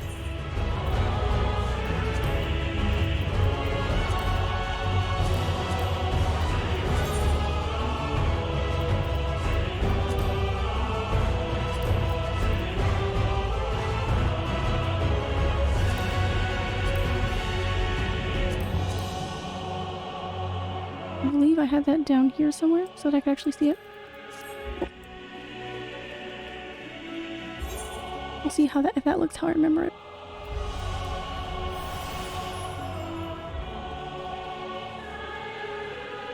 Speaker 1: I I had that down here somewhere so that I could actually see it. We'll see how if that looks how I remember it.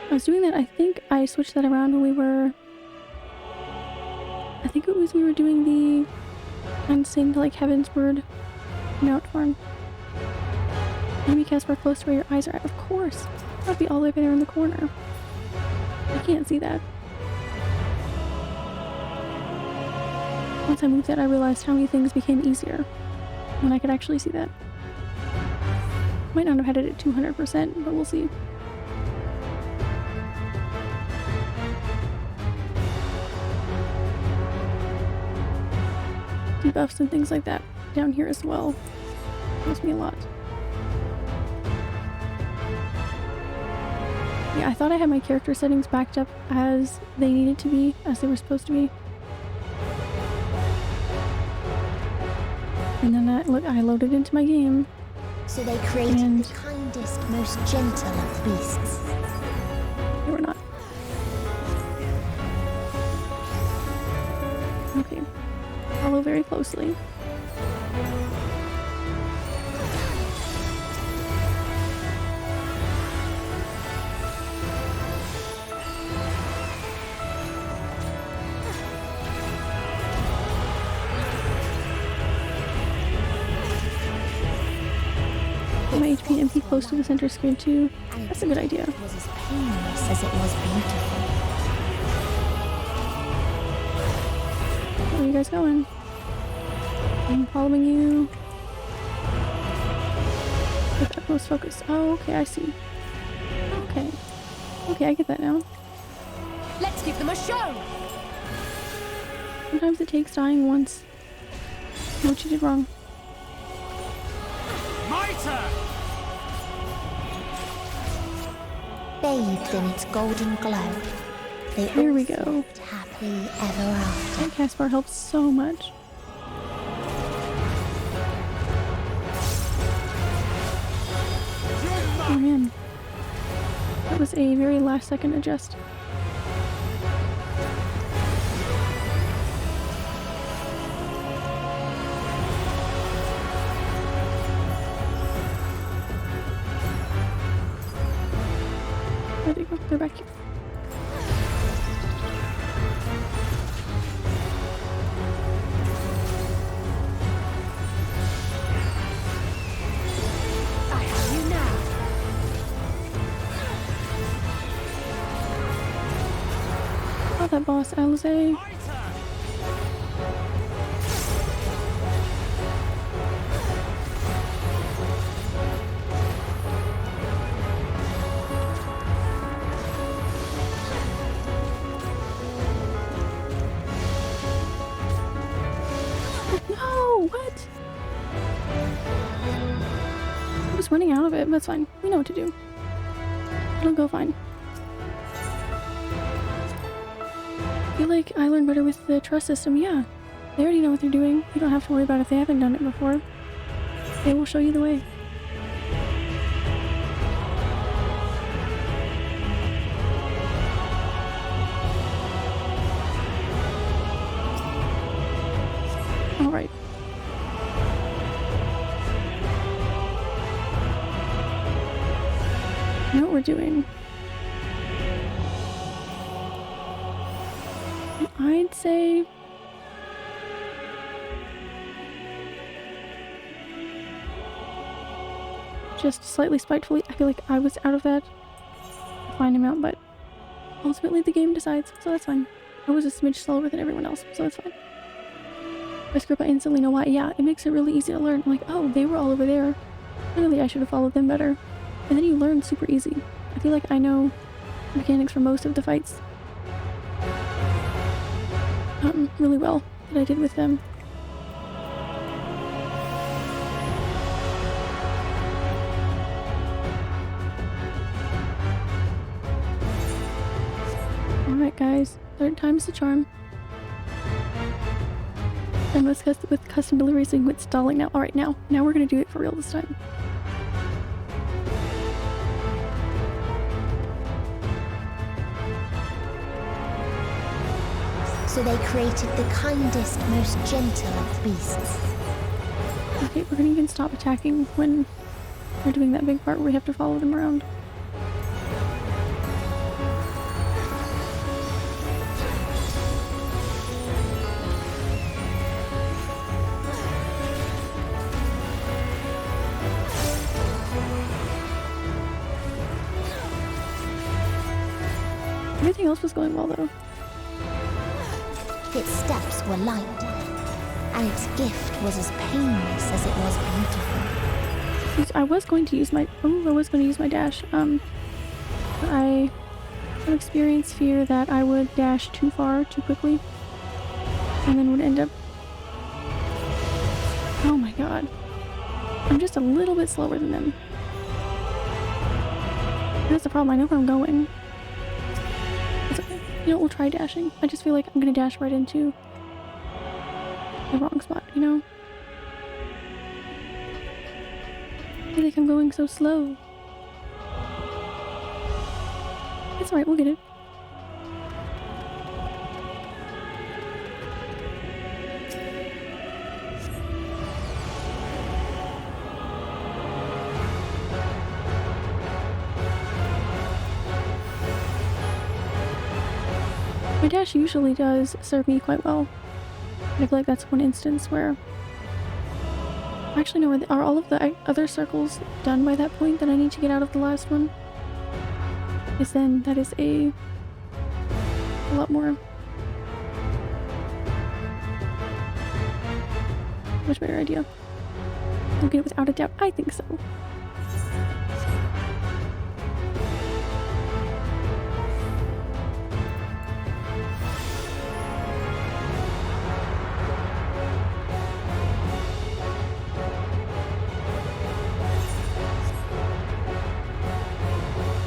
Speaker 1: I was doing that, I think I switched that around when we were... I think it was we were doing the... and saying to like Heaven's Word. No, torn. Enemy Caspar close to where your eyes are at. Of course! That'd be all the way there in the corner. I can't see that. Once I moved that, I realized how many things became easier when I could actually see that. Might not have had it at 200%, but we'll see. Debuffs and things like that down here as well. Helps me a lot. Yeah, I thought I had my character settings backed up as they needed to be, as they were supposed to be. And then I loaded into my game.
Speaker 19: So they created the kindest, most gentle of beasts.
Speaker 1: They were not. Okay. Follow very closely. My HP and MP close to the center screen too. That's a good idea.
Speaker 19: It was as painless as it was beautiful.
Speaker 1: Where are you guys going? I'm following you. With utmost focus. Oh, okay, I see. Okay. Okay, I get that now.
Speaker 8: Let's give them a show!
Speaker 1: Sometimes it takes dying once. Know what you did wrong.
Speaker 15: My turn!
Speaker 19: Bathed in its golden glow, they
Speaker 1: Here we
Speaker 19: all
Speaker 1: go.
Speaker 19: lived happily ever after.
Speaker 1: That Caspar helps so much. Oh man. That was a very last second adjust. Where'd they go? They're back here.
Speaker 8: I have you now.
Speaker 1: Oh, that boss, Alize. No, what? I was running out of it, but that's fine. We know what to do. It'll go fine. I feel like I learned better with the trust system, yeah. They already know what they're doing. You don't have to worry about it if they haven't done it before. They will show you the way. Alright. I know what we're doing. I'd say... just slightly spitefully, I feel like I was out of that a fine amount, but ultimately the game decides, so that's fine. I was a smidge slower than everyone else, so that's fine. If I screw up, I instantly know why. Yeah, it makes it really easy to learn. I'm like, oh, they were all over there. Clearly I should have followed them better. And then you learn super easy. I feel like I know mechanics for most of the fights really well that I did with them. Alright guys, third time's the charm. And with custom deliveries, we can quit stalling now. Alright, now we're gonna do it for real this time.
Speaker 19: So they created the kindest, most gentle of beasts.
Speaker 1: Okay, we're gonna even stop attacking when we're doing that big part where we have to follow them around. Everything else was going well though.
Speaker 19: Its steps were light, and its gift was as painless as it was beautiful.
Speaker 1: I was going to use my dash. I have experienced fear that I would dash too far too quickly and then would end up. Oh my god. I'm just a little bit slower than them. That's the problem. I know where I'm going. It's okay. You know, we'll try dashing. I just feel like I'm gonna dash right into the wrong spot, you know? I feel like I'm going so slow. It's alright, we'll get it. My dash usually does serve me quite well. I feel like that's one instance where... Actually, no, are all of the other circles done by that point that I need to get out of the last one? Because then that is a lot more... much better idea. I'll get it without a doubt. I think so.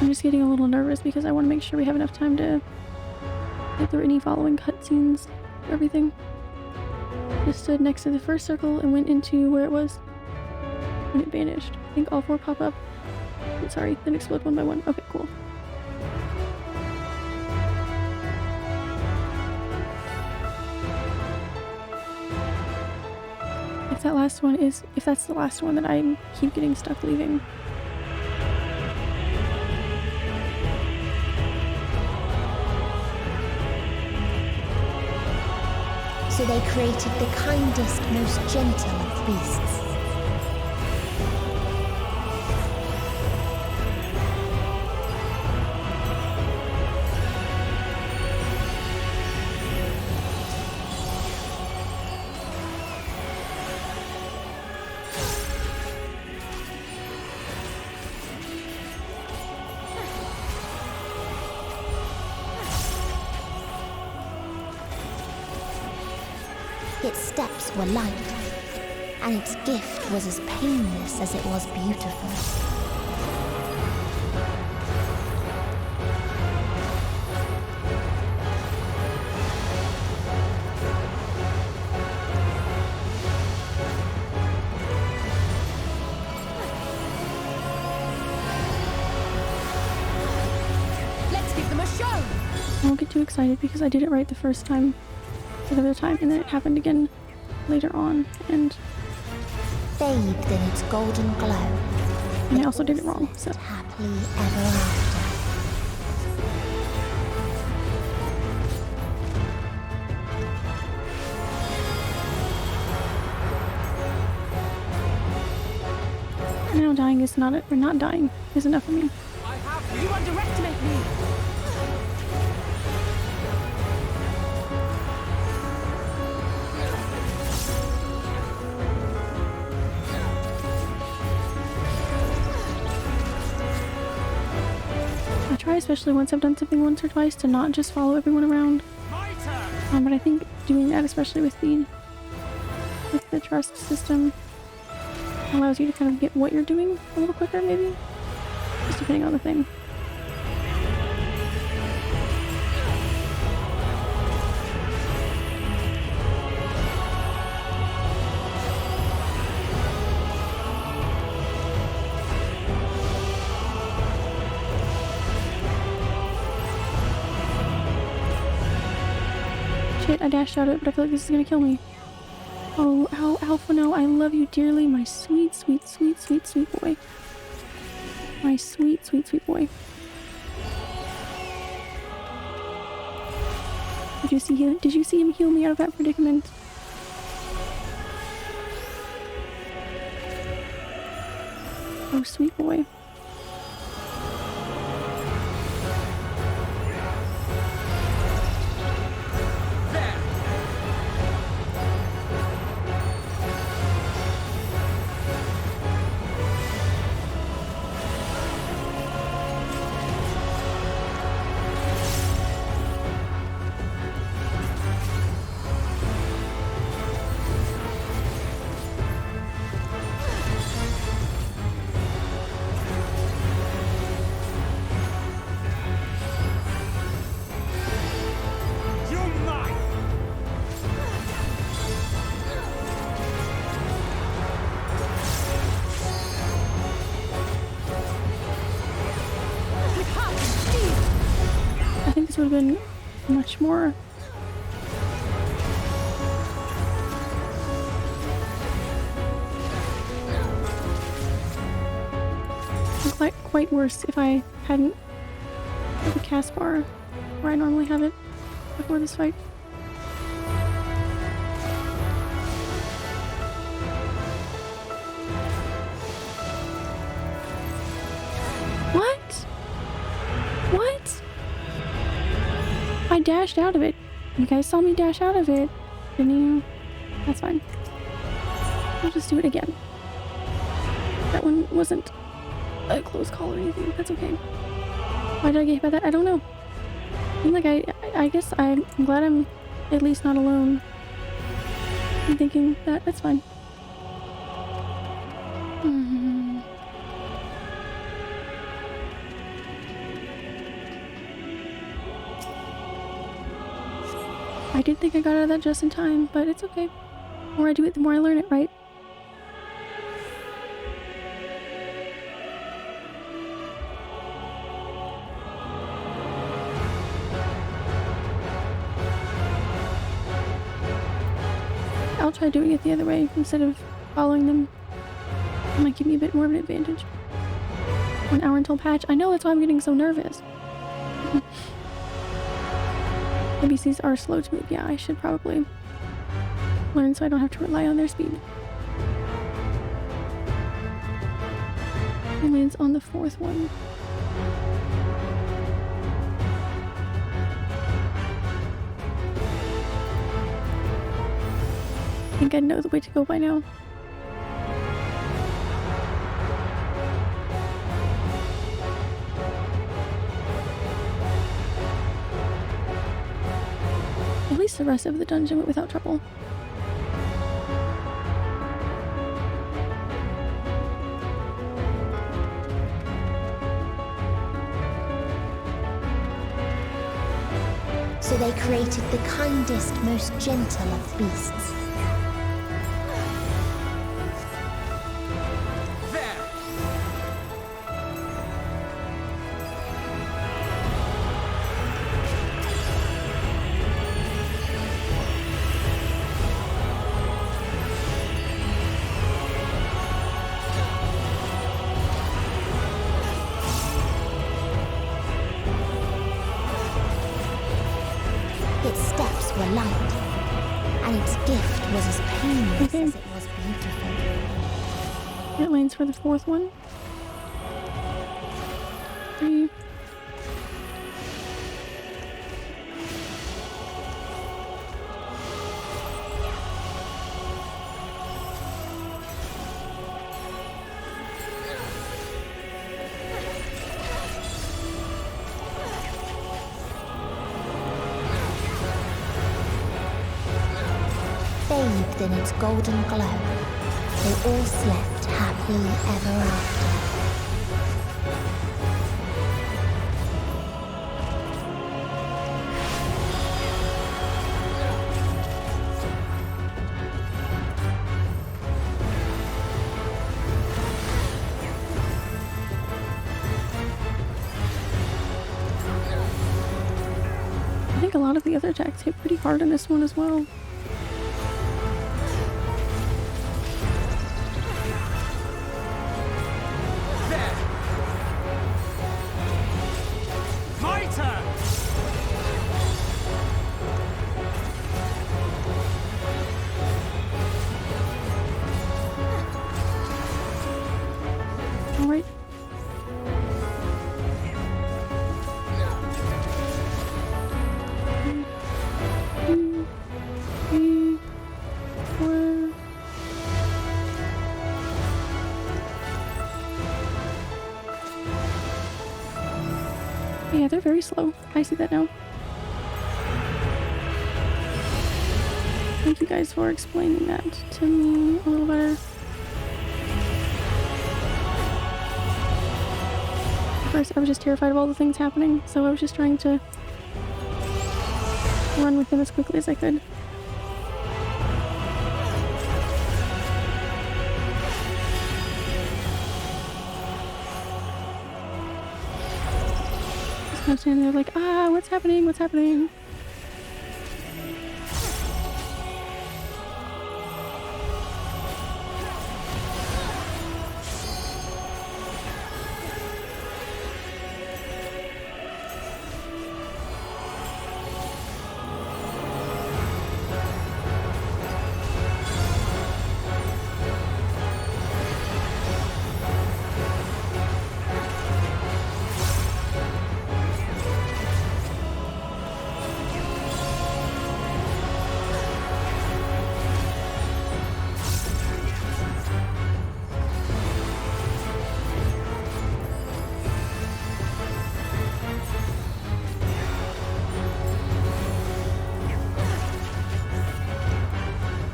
Speaker 1: I'm just getting a little nervous because I want to make sure we have enough time to get through any following cutscenes, everything. Just stood next to the first circle and went into where it was when it vanished. I think all four pop up. Oh, sorry, then explode one by one. Okay, cool. If that's the last one that I keep getting stuck leaving.
Speaker 19: So they created the kindest, most gentle of beasts. Its steps were light, and its gift was as painless as it was beautiful.
Speaker 8: Let's give them a show!
Speaker 1: I won't get too excited because I did it right the first time. For the time, and then it happened again later on, and
Speaker 19: bathed in its golden glow.
Speaker 1: And I also did it wrong, so
Speaker 19: happily ever after.
Speaker 1: now dying is not or not dying is enough for me.
Speaker 8: You underestimate me!
Speaker 1: I try, especially once I've done something once or twice, to not just follow everyone around. But I think doing that, especially with the trust system, allows you to kind of get what you're doing a little quicker, maybe? Just depending on the thing. Shit, I dashed out of it, but I feel like this is gonna kill me. Oh, Alpha, no, I love you dearly, my sweet, sweet, sweet, sweet, sweet boy. My sweet, sweet, sweet boy. Did you see him heal me out of that predicament? Oh, sweet boy. Would have been much more. Quite worse if I hadn't had the cast bar where I normally have it before this fight. I dashed out of it. You guys saw me dash out of it, didn't you? That's fine. I'll just do it again. That one wasn't a close call or anything. That's okay. Why did I get hit by that? I don't know. I guess I'm glad I'm at least not alone in thinking that. That's fine. I did think I got out of that just in time, but it's okay. The more I do it, the more I learn it, right? I'll try doing it the other way instead of following them. It might give me a bit more of an advantage. 1 hour until patch. I know, that's why I'm getting so nervous. NPCs are slow to move. Yeah, I should probably learn so I don't have to rely on their speed. It lands on the 4th one. I think I know the way to go by now. At least the rest of the dungeon went without trouble.
Speaker 19: So they created the kindest, most gentle of beasts. Its steps were light, and its gift was as painless as it was beautiful.
Speaker 1: It lands for the 4th one. 3.
Speaker 19: Bathed in its golden glow, they all slept happily ever after.
Speaker 1: I think a lot of the other attacks hit pretty hard in this one as well.
Speaker 10: There! My turn!
Speaker 1: All right. Yeah, they're very slow. I see that now. Thank you guys for explaining that to me a little better. At first, I was just terrified of all the things happening, so I was just trying to run with them as quickly as I could. Just kind of standing there like, ah, what's happening? What's happening?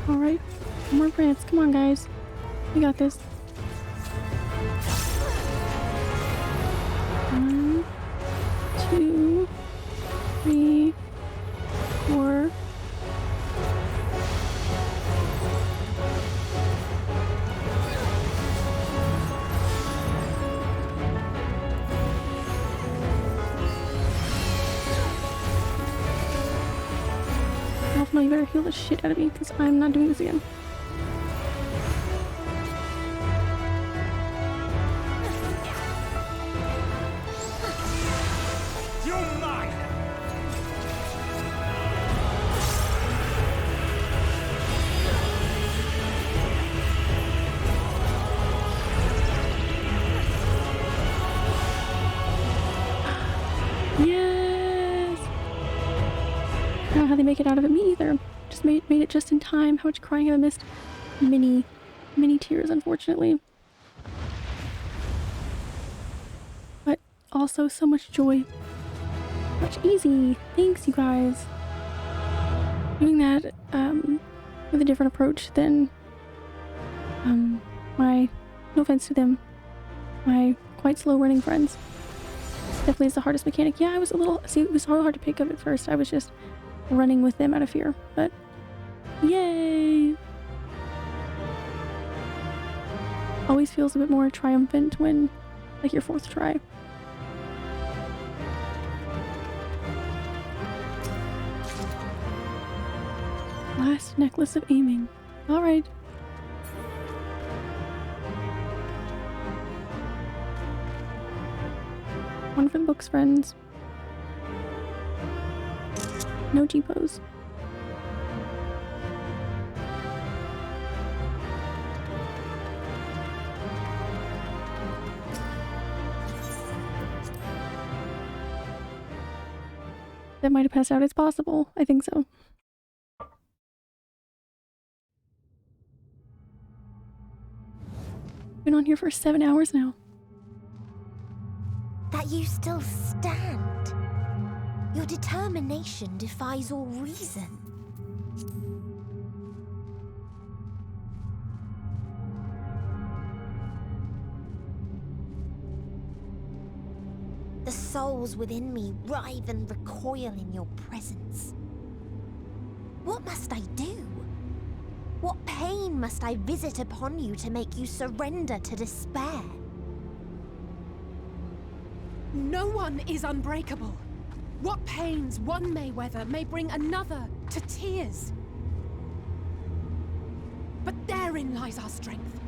Speaker 1: Alright, more France. Come on, guys. We got this. 1, 2, 3, 4. No, you better heal the shit out of me, because I'm not doing this again.
Speaker 10: You're mine!
Speaker 1: Yes! I don't know how they make it out of it. Me either. Just made it just in time. How much crying have I missed? Many tears, unfortunately. But also so much joy. Much easy. Thanks, you guys. Doing that with a different approach than my, no offense to them, my quite slow running friends. Definitely is the hardest mechanic. Yeah, I was a little, see, it was so hard to pick up at first. I was just running with them out of fear, but yay! Always feels a bit more triumphant when, like, your fourth try. Last necklace of aiming. Alright. One for the books, friends. No G-pose. That might have passed out. It's possible. I think so. Been on here for 7 hours now.
Speaker 19: That you still stand. Your determination defies all reason. The souls within me writhe and recoil in your presence. What must I do? What pain must I visit upon you to make you surrender to despair?
Speaker 8: No one is unbreakable. What pains one may weather may bring another to tears. But therein lies our strength.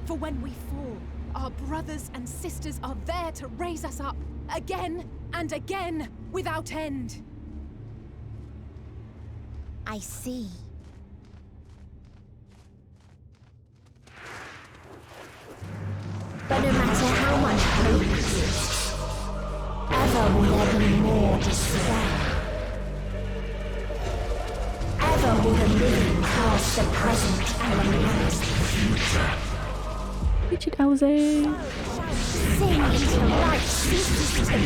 Speaker 8: For when we fall, our brothers and sisters are there to raise us up, again and again, without end.
Speaker 19: I see. But no matter how much hope exists, ever will there be more despair. Ever will the living cast the present and lament the future.
Speaker 1: Reach it, Alize.
Speaker 19: Sing until life ceases to be.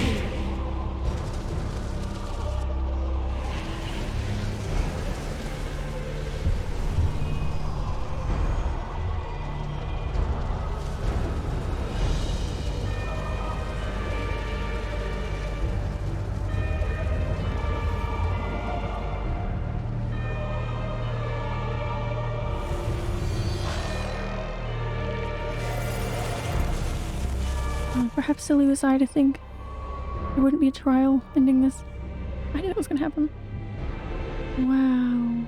Speaker 1: Perhaps Silly was right to think there wouldn't be a trial ending this. I knew it was gonna happen. Wow.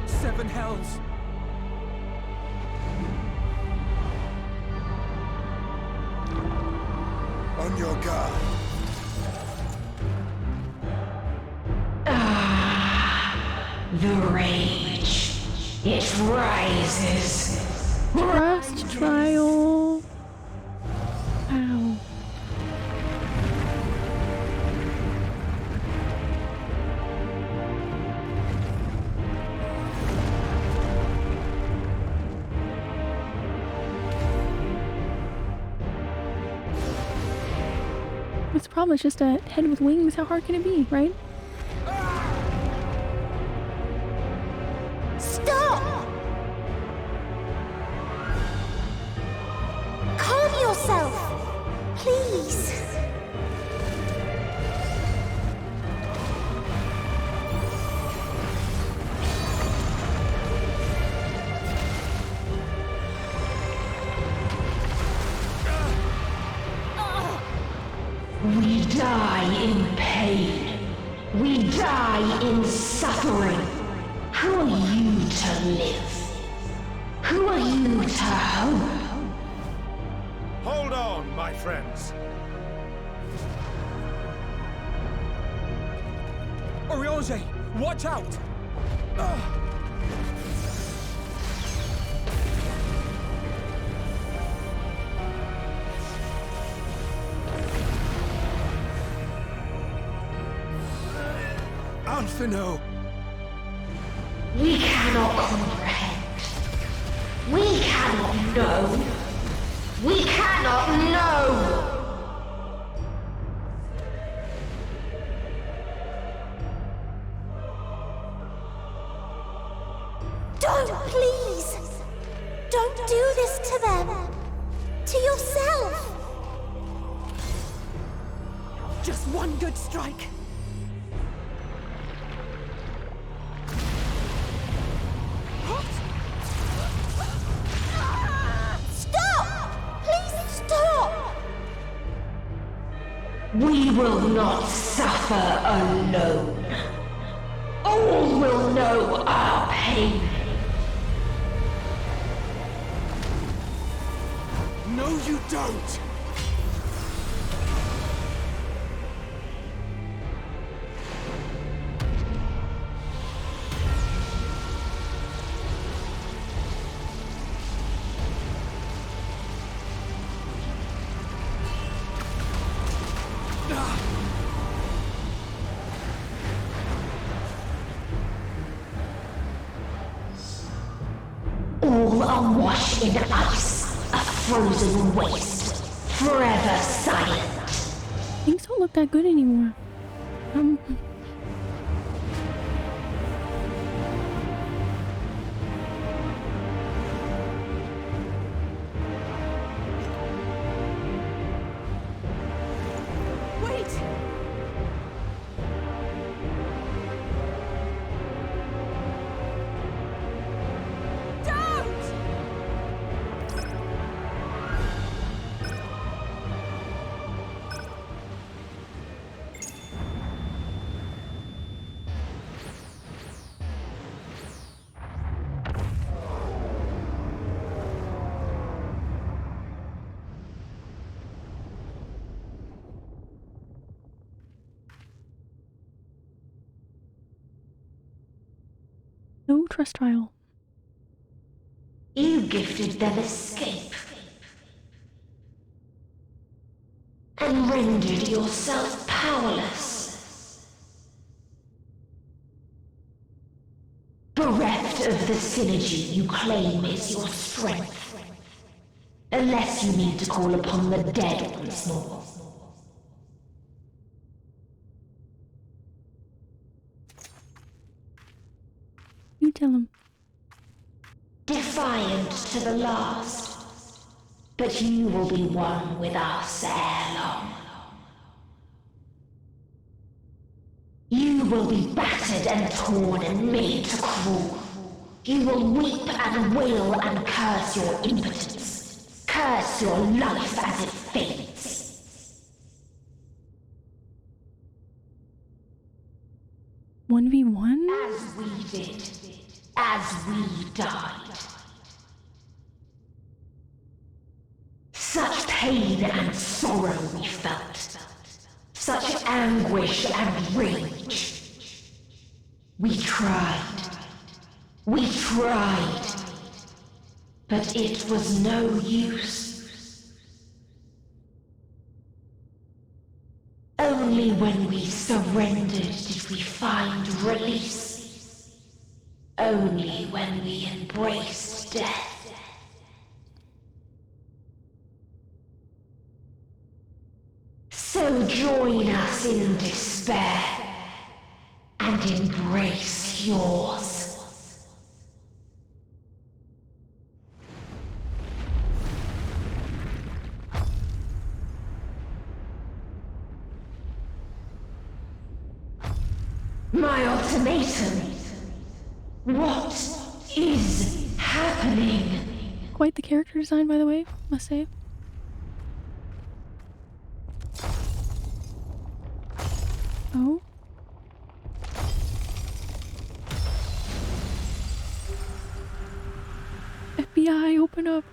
Speaker 10: 7 hells!
Speaker 7: On your guard.
Speaker 4: The rage. It rises.
Speaker 1: Last trial. Ow. What's the problem? It's just a head with wings. How hard can it be, right?
Speaker 19: Stop! Calm yourself, please.
Speaker 4: We die in pain. We die in suffering. Who are you to live? Who are you to hope?
Speaker 7: Hold on, my friends.
Speaker 10: Oriange, watch out!
Speaker 7: Alphino!
Speaker 4: We cannot comprehend. We cannot know. We cannot know!
Speaker 19: Don't, please! Don't do this to them! To yourself!
Speaker 8: Just one good strike.
Speaker 19: Stop! Please stop!
Speaker 4: We will not suffer alone. All will know our pain.
Speaker 10: No, you don't!
Speaker 4: All awash in ice, a frozen waste, forever silent.
Speaker 1: Things don't look that good anymore.
Speaker 8: Wait! Don't!
Speaker 1: No trust trial.
Speaker 4: You gifted them escape. And rendered yourself powerless. Bereft of the synergy you claim is your strength. Unless you need to call upon the dead once more.
Speaker 1: You tell him.
Speaker 4: Defiant to the last. But you will be one with us ere long. You will be battered and torn and made to crawl. You will weep and wail and curse your impotence. Curse your life as it fades.
Speaker 1: 1v1?
Speaker 4: As we did. As we died. Such pain and sorrow we felt. Such anguish and rage. We tried. We tried. But it was no use. Only when we surrendered did we find release. Only when we embraced death. So join us in despair and embrace yours. My ultimatum. What is happening?
Speaker 1: Quite the character design, by the way, must say. Oh. FBI, open up.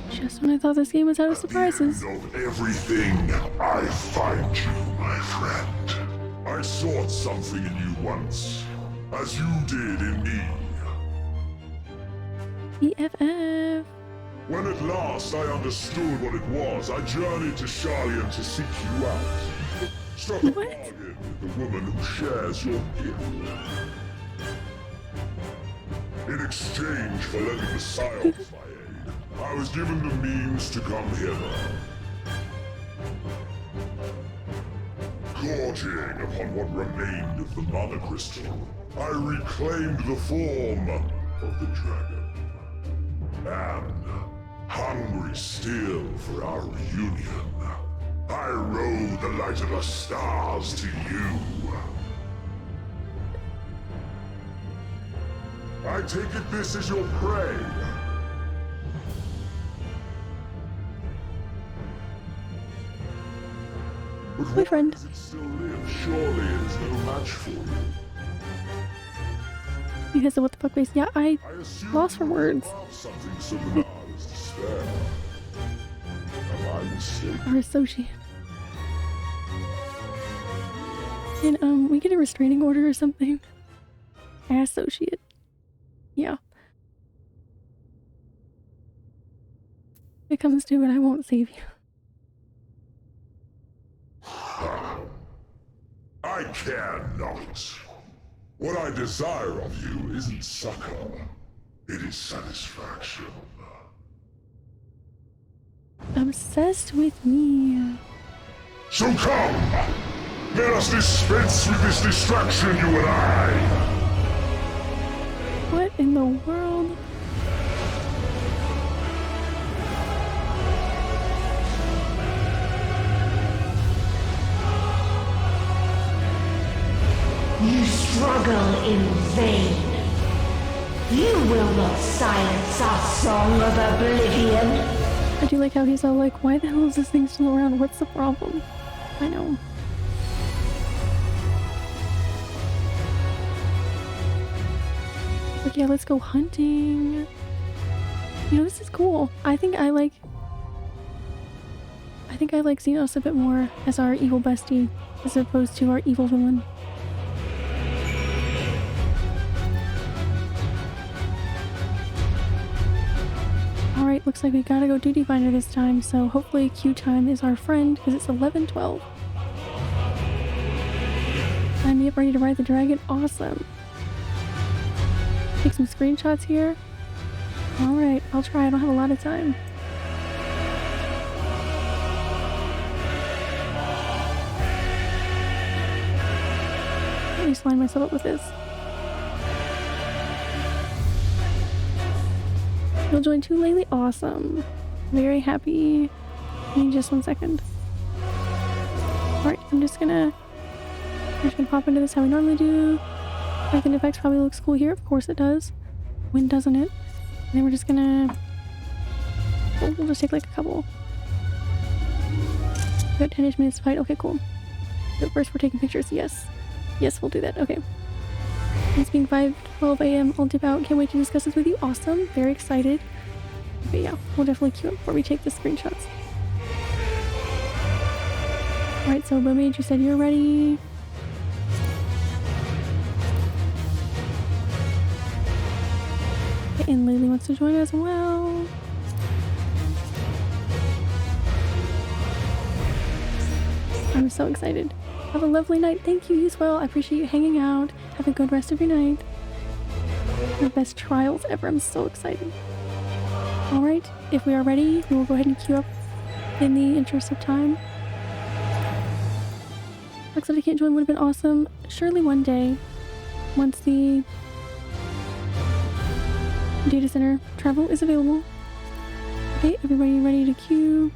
Speaker 1: Just when I thought this game was out of surprises.
Speaker 5: Of everything, I find you, my friend. I sought something in you once, as you did in me.
Speaker 1: EFF.
Speaker 5: When at last I understood what it was, I journeyed to Charlian to seek you out. Struck a bargain with the woman who shares your gift. In exchange for lending the Psyops my aid, I was given the means to come hither. Gorging upon what remained of the Mother Crystal, I reclaimed the form of the dragon. And, hungry still for our reunion, I rode the light of the stars to you. I take it this is your prey. But
Speaker 1: my friend.
Speaker 5: Does it still live? Surely it is no match for you.
Speaker 1: You guys know what the fuck face? Yeah, I lost for words.
Speaker 5: Something so banal as despair. Am I mistaken?
Speaker 1: Our associate. Can we get a restraining order or something? Associate. Yeah. If it comes to it, I won't save you.
Speaker 5: I care not. What I desire of you isn't succor. It is satisfaction.
Speaker 1: Obsessed with me.
Speaker 5: So come! Let us dispense with this distraction, you and I!
Speaker 1: What in the world?
Speaker 4: You struggle in vain. You will not silence our song of oblivion.
Speaker 1: I do like how he's all like, why the hell is this thing still around? What's the problem? I know. Like, yeah, let's go hunting. You know, this is cool. I think I like... I think I like Xenos a bit more as our evil bestie as opposed to our evil villain. Alright, looks like we gotta go duty finder this time, so hopefully Q time is our friend because it's 11:12. Sign me up, ready to ride the dragon. Awesome. Take some screenshots here. Alright, I'll try. I don't have a lot of time. Let me just line myself up with this. You'll join too lately? Awesome. Very happy. Give me just 1 second. Alright, I'm just gonna pop into this how we normally do. I think effects probably looks cool here. Of course it does. When doesn't it? And then we're just gonna... We'll just take like a couple. We got 10-ish minutes to fight. Okay, cool. But first we're taking pictures. Yes. Yes, we'll do that. Okay. It's being 5:12 a.m. I'll dip out. Can't wait to discuss this with you. Awesome. Very excited. But yeah, we'll definitely queue up before we take the screenshots. Alright, so Mermaid, you said you're ready. Okay, and Lily wants to join as well. I'm so excited. Have a lovely night. Thank you as well. I appreciate you hanging out. Have a good rest of your night. The best trials ever. I'm so excited. Alright, if we are ready, we will go ahead and queue up in the interest of time. Looks like I can't join would have been awesome. Surely one day, once the data center travel is available. Okay, everybody ready to queue?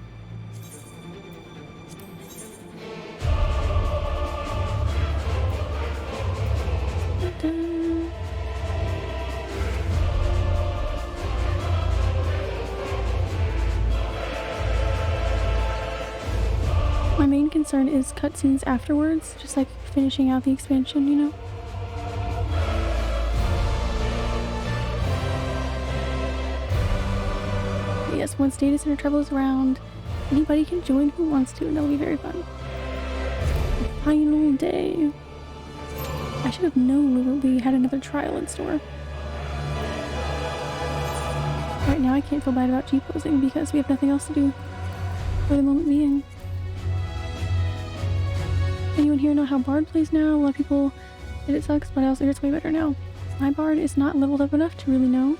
Speaker 1: My main concern is cutscenes afterwards, just like finishing out the expansion, you know? But yes, once data center travel is around, anybody can join who wants to, and that'll be very fun. The final day. I should have known we had another trial in store. Right now I can't feel bad about G-posing because we have nothing else to do for the moment being. Anyone here know how Bard plays now? A lot of people said it sucks, but I also hear it's way better now. My Bard is not leveled up enough to really know.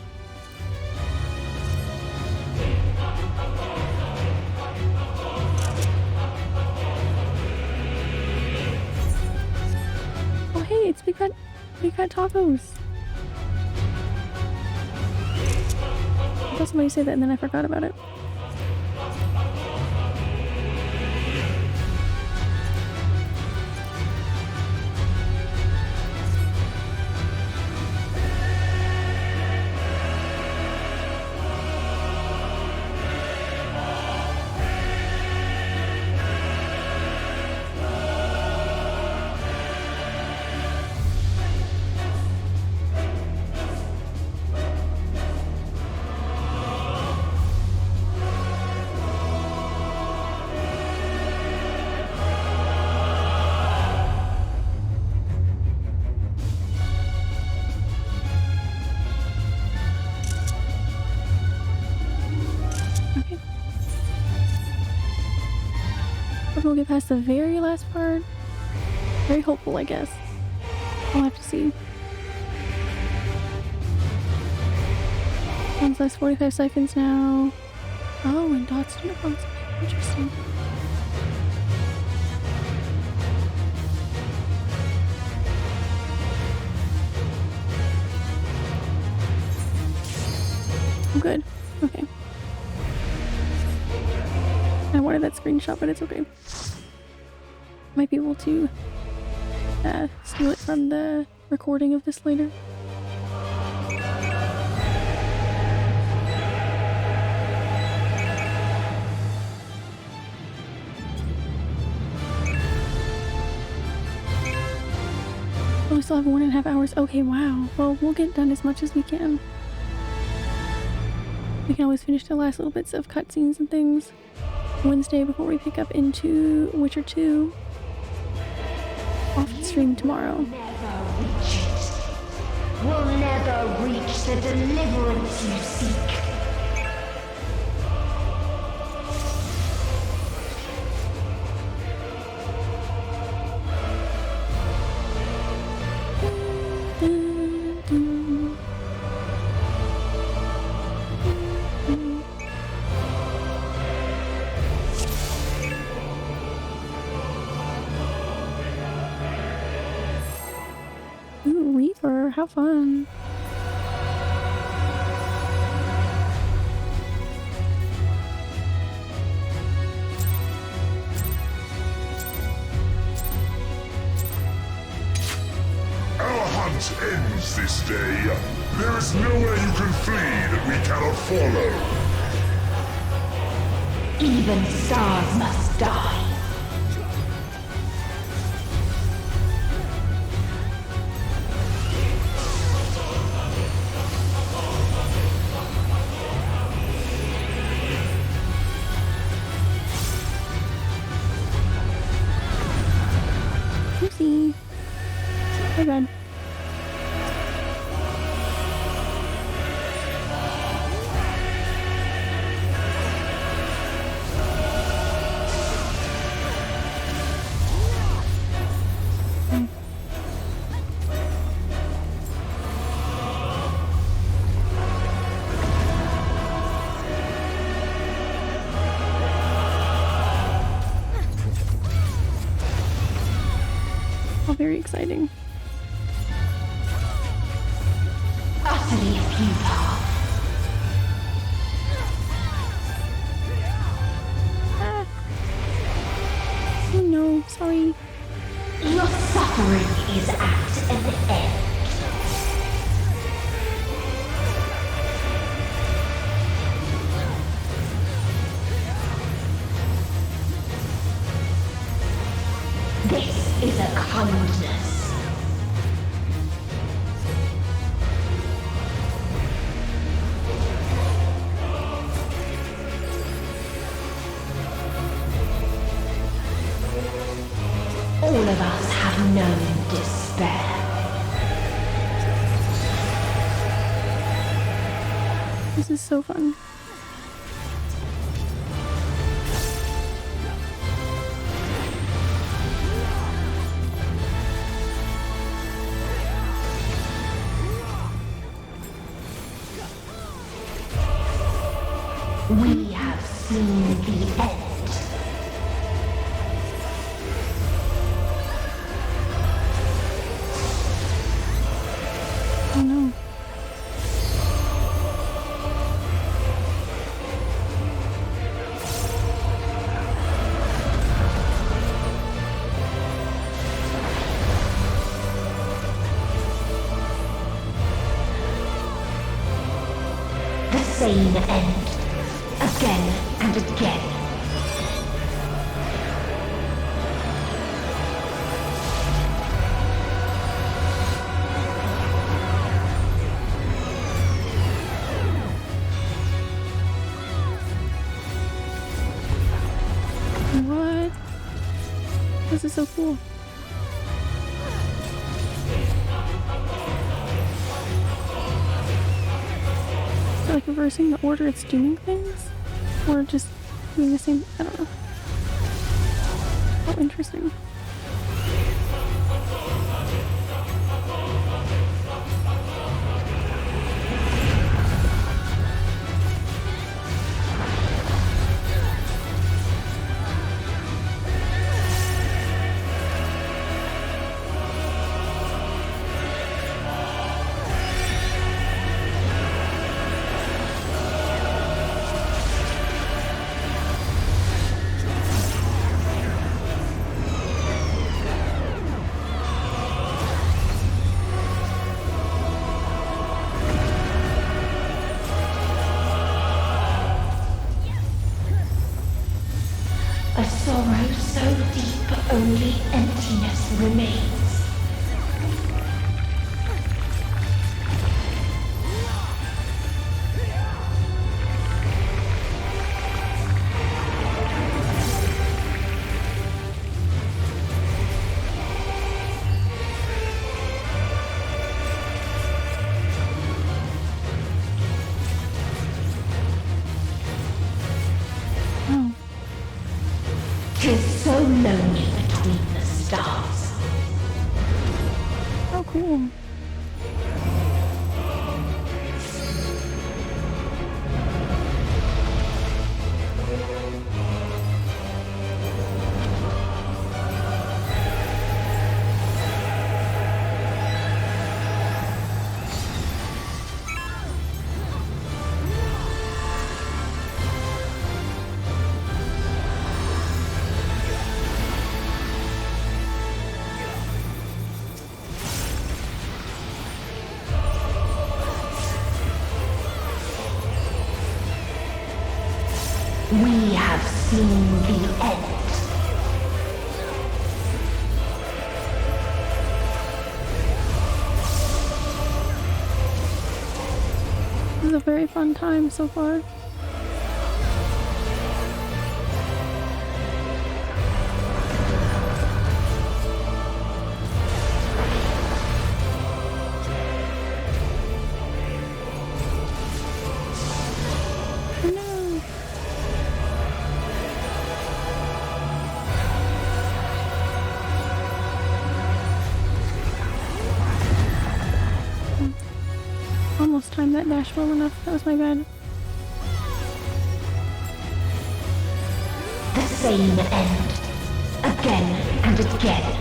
Speaker 1: Oh hey, it's Big Fat Tacos. I thought somebody said that and then I forgot about it. We'll get past the very last part. Very hopeful, I guess. I'll have to see. One's last 45 seconds now. Oh, and dots to the interesting. I'm good. Okay. I wanted that screenshot, but it's okay. Might be able to steal it from the recording of this later. Oh, we still have 1.5 hours. Okay, wow. Well, we'll get done as much as we can. We can always finish the last little bits of cutscenes and things. Wednesday before we pick up into Witcher 2. Off stream tomorrow.
Speaker 4: Will never reach the deliverance you seek.
Speaker 1: Ooh, Reaper, how fun.
Speaker 5: Our hunt ends this day. There is nowhere you can flee that we cannot follow.
Speaker 4: Even stars must die.
Speaker 1: Oopsie. My bad. Oh, very exciting.
Speaker 4: Utterly futile.
Speaker 1: Ah. Oh no, sorry.
Speaker 4: Your suffering is at an end. This is a kindness. All of us have known despair.
Speaker 1: This is so fun.
Speaker 4: We have seen the end.
Speaker 1: Oh no.
Speaker 4: The same end. Again and again.
Speaker 1: What? This is so cool. Is it like reversing the order it's doing things? Or just doing the same? I don't know. How interesting.
Speaker 4: A sorrow so deep only emptiness remains. We have seen the end.
Speaker 1: This is a very fun time so far. Almost timed that dash well enough. That was my bad.
Speaker 4: The same end. Again and again.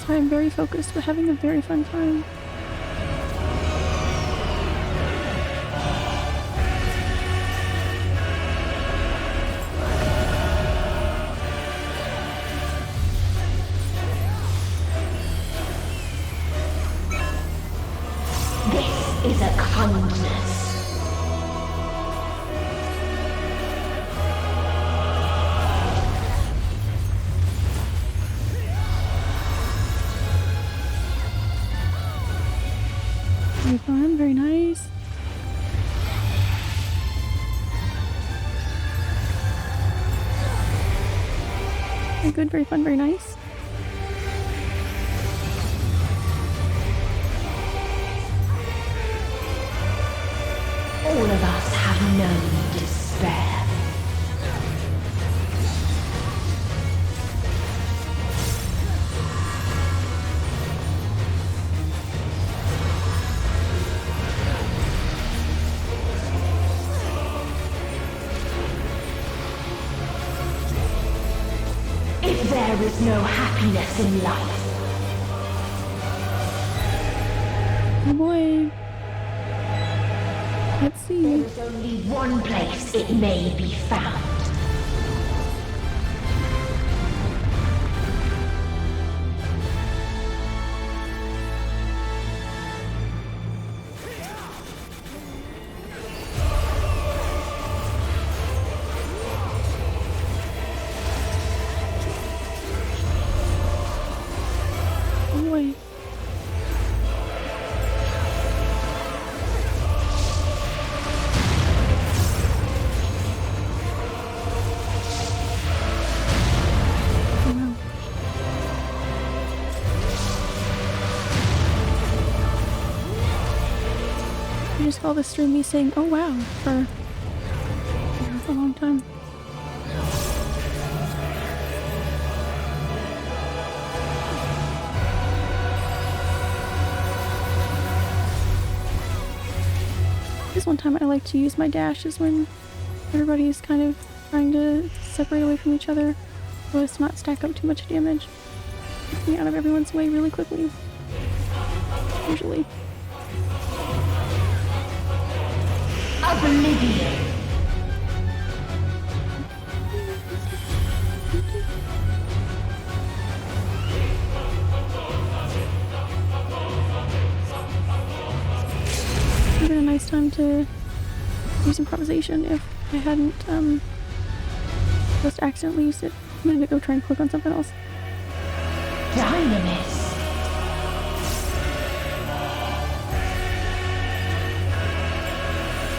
Speaker 1: I'm very focused, but having a very fun time.
Speaker 4: This is a kindness.
Speaker 1: Very fun, very nice. Very good, very fun, very nice.
Speaker 4: All of us have known despair. If there is no happiness in life,
Speaker 1: oh boy. Let's see.
Speaker 4: There is only one place it may be found.
Speaker 1: Oh boy. I just call this stream me saying, oh wow, for a long time. This one time I like to use my dash is when everybody's kind of trying to separate away from each other so as to not stack up too much damage. Gets me out of everyone's way really quickly. Usually.
Speaker 4: Oblivion.
Speaker 1: It would have been a nice time to use improvisation if I hadn't just accidentally used it a minute ago trying to click on something else.
Speaker 4: Dynamis.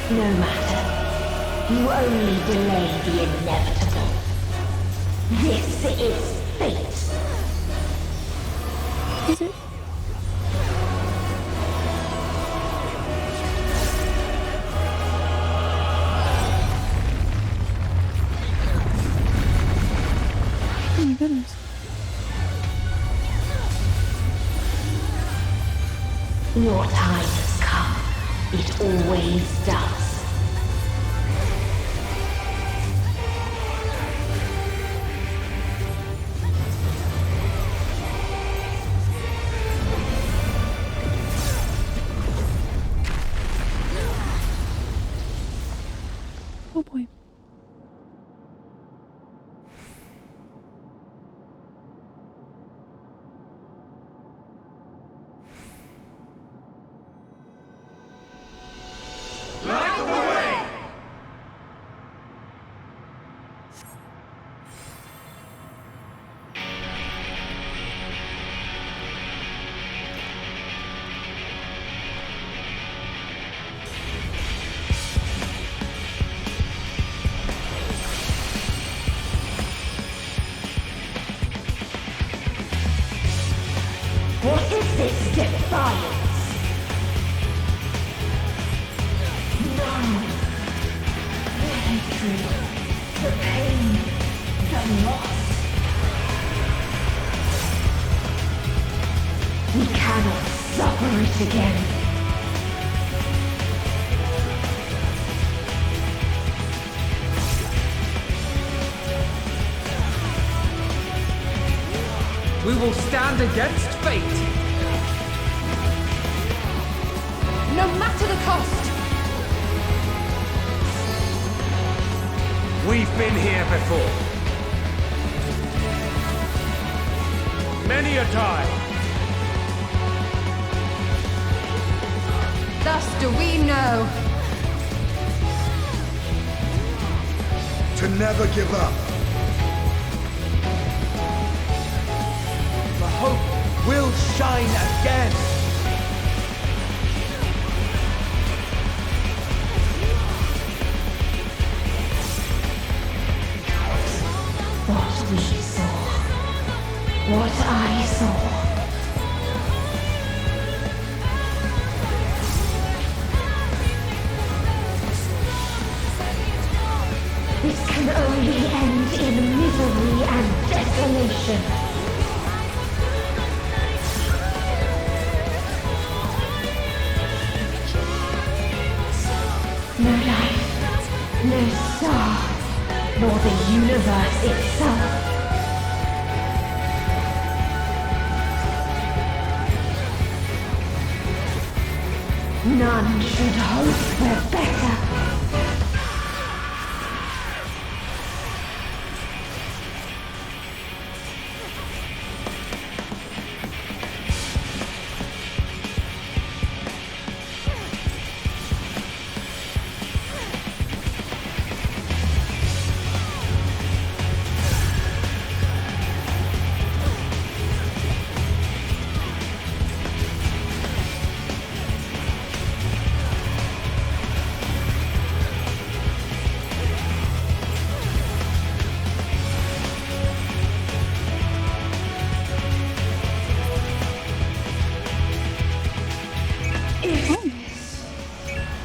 Speaker 4: No matter. You only delay the inevitable. This is fate.
Speaker 1: Is it? Oh my goodness.
Speaker 4: Your time has come. It always does. What is this defiance? No. The hatred, the pain, the loss. We cannot suffer it again.
Speaker 10: We will stand against fate!
Speaker 8: No matter the cost!
Speaker 15: We've been here before. Many a time.
Speaker 3: Thus do we know.
Speaker 7: To never give up.
Speaker 10: The hope will shine again!
Speaker 4: What we saw. What I saw. This can only end in misery and desolation. No life, no star, nor the universe itself. None should hope for better.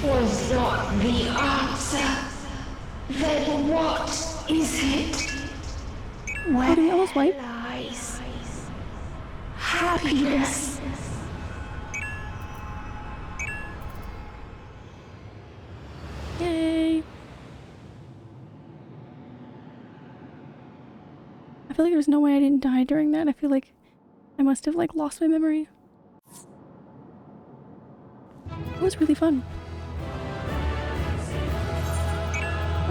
Speaker 4: Was not the answer, then what is it? Where lies happiness?
Speaker 1: Yay! I feel like there's no way I didn't die during that. I feel like I must have like lost my memory. It was really fun.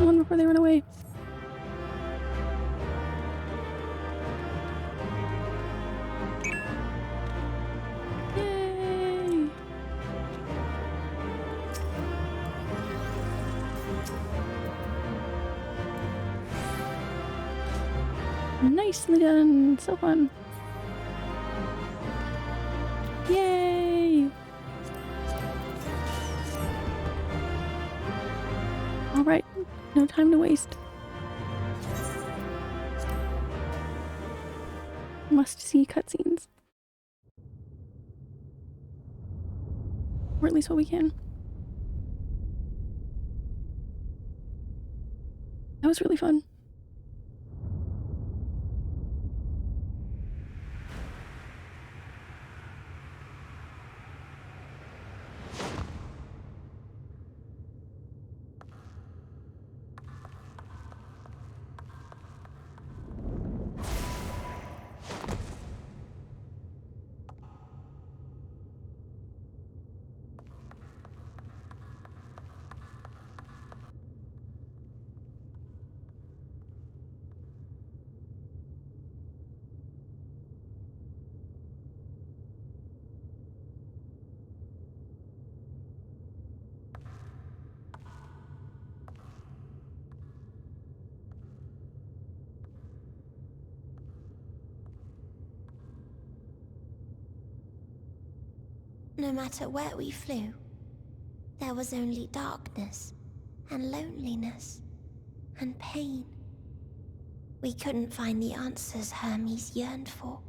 Speaker 1: One before they run away. Yay! Nicely done. So fun. Yay! All right. No time to waste. Must see cutscenes. Or at least what we can. That was really fun.
Speaker 19: No matter where we flew, there was only darkness and loneliness and pain. We couldn't find the answers Hermes yearned for.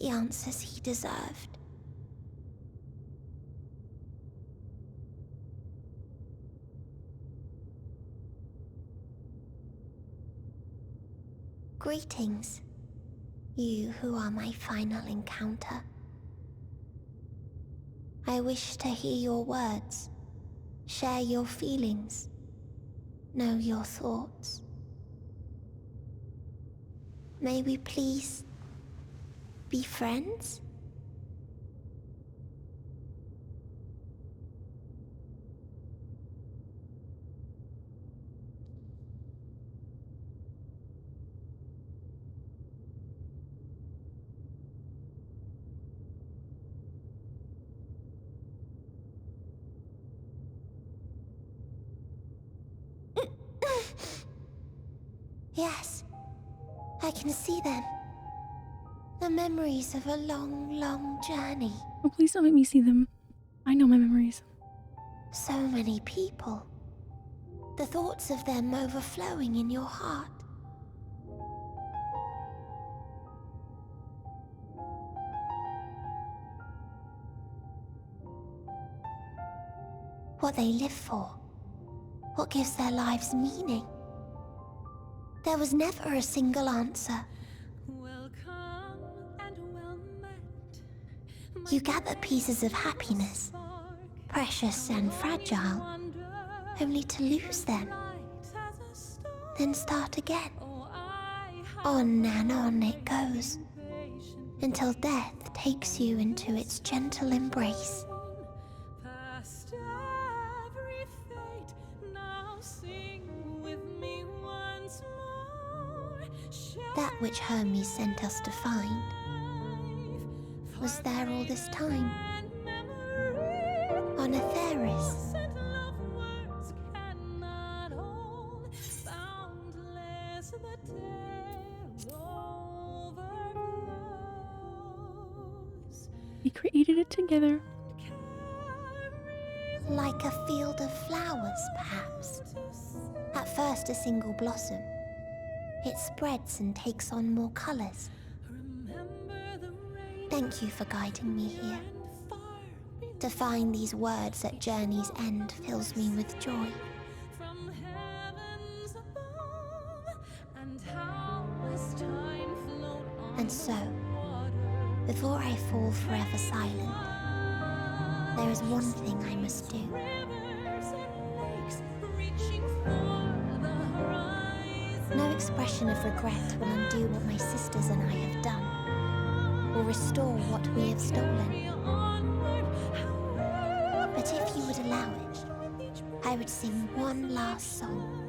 Speaker 19: the answers he deserved. Greetings, you who are my final encounter. I wish to hear your words, share your feelings, know your thoughts. May we please be friends? Yes, I can see them. The memories of a long, long journey.
Speaker 1: Oh, please don't make me see them. I know my memories.
Speaker 19: So many people. The thoughts of them overflowing in your heart. What they live for. What gives their lives meaning. There was never a single answer. You gather pieces of happiness, precious and fragile, only to lose them. Then start again. On and on it goes, until death takes you into its gentle embrace. That which Hermes sent us to find was there all this time, on Atheris.
Speaker 1: We created it together.
Speaker 19: Like a field of flowers, perhaps. At first a single blossom. It spreads and takes on more colors. Thank you for guiding me here. To find these words at journey's end fills me with joy. And so, before I fall forever silent, there is one thing I must do. No expression of regret will undo what my sisters and I have done, or restore what we have stolen. But if you would allow it, I would sing one last song.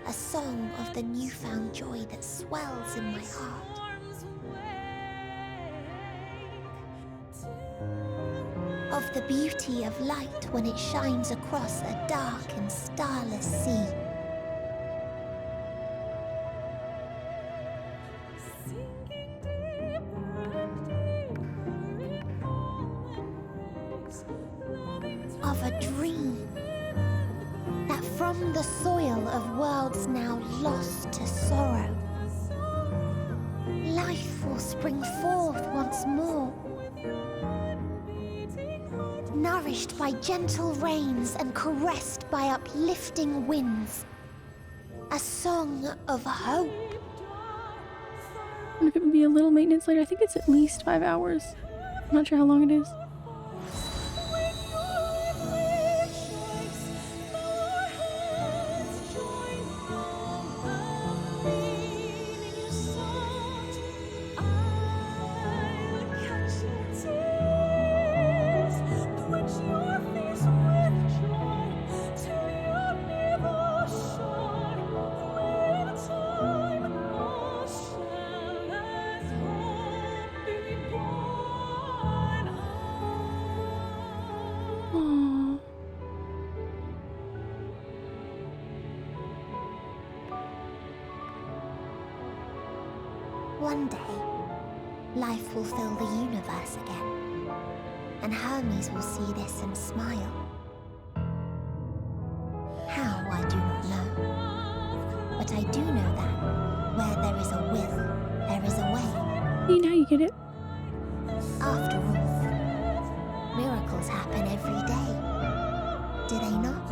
Speaker 19: A song of the newfound joy that swells in my heart. Of the beauty of light when it shines across a dark and starless sea. Of a dream that from the soil of worlds now lost to sorrow, life will spring forth once more, nourished by gentle rains and caressed by uplifting winds. A song of hope.
Speaker 1: And if it would be a little maintenance later, I think it's at least 5 hours. I'm not sure how long it is.
Speaker 19: One day, life will fill the universe again, and Hermes will see this and smile. How, I do not know. But I do know that where there is a will, there is a way.
Speaker 1: See, now you get it.
Speaker 19: After all, miracles happen every day, do they not?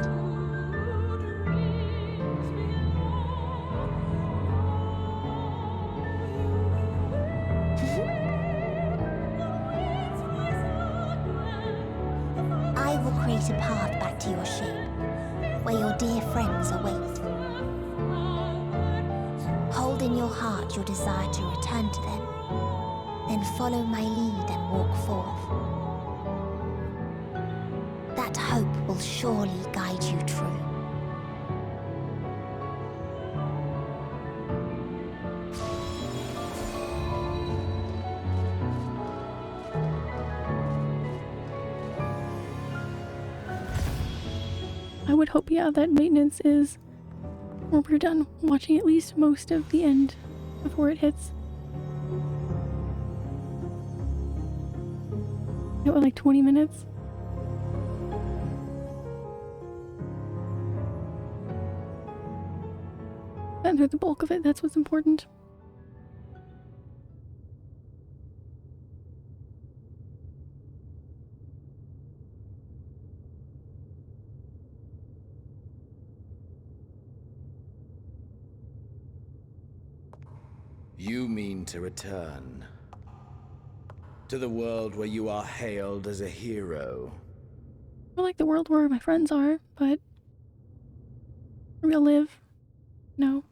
Speaker 19: I will create a path back to your ship, where your dear friends await. Hold in your heart your desire to return to them, then follow my lead and walk forth. That hope will surely guide you true.
Speaker 1: I would hope, yeah, that maintenance is, or we're done watching at least most of the end before it hits. It was like 20 minutes. And through the bulk of it, that's what's important.
Speaker 14: You mean to return to the world where you are hailed as a hero?
Speaker 1: I like the world where my friends are, but real live, no.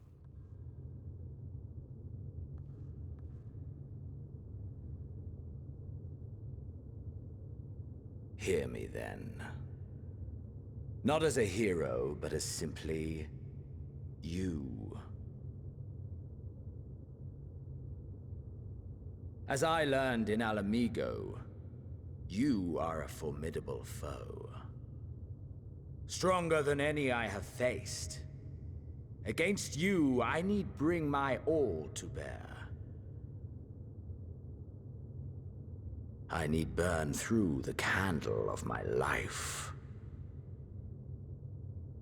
Speaker 14: Hear me then. Not as a hero, but as simply you. As I learned in Alamigo, you are a formidable foe. Stronger than any I have faced. Against you, I need bring my all to bear. I need burn through the candle of my life.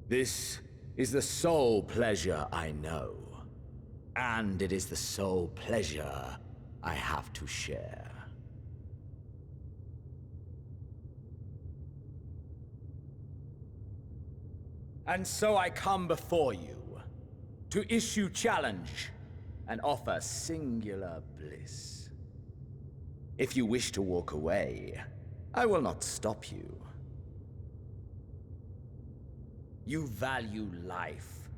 Speaker 14: This is the sole pleasure I know, and it is the sole pleasure I have to share. And so I come before you, to issue challenge and offer singular bliss. If you wish to walk away, I will not stop you. You value life.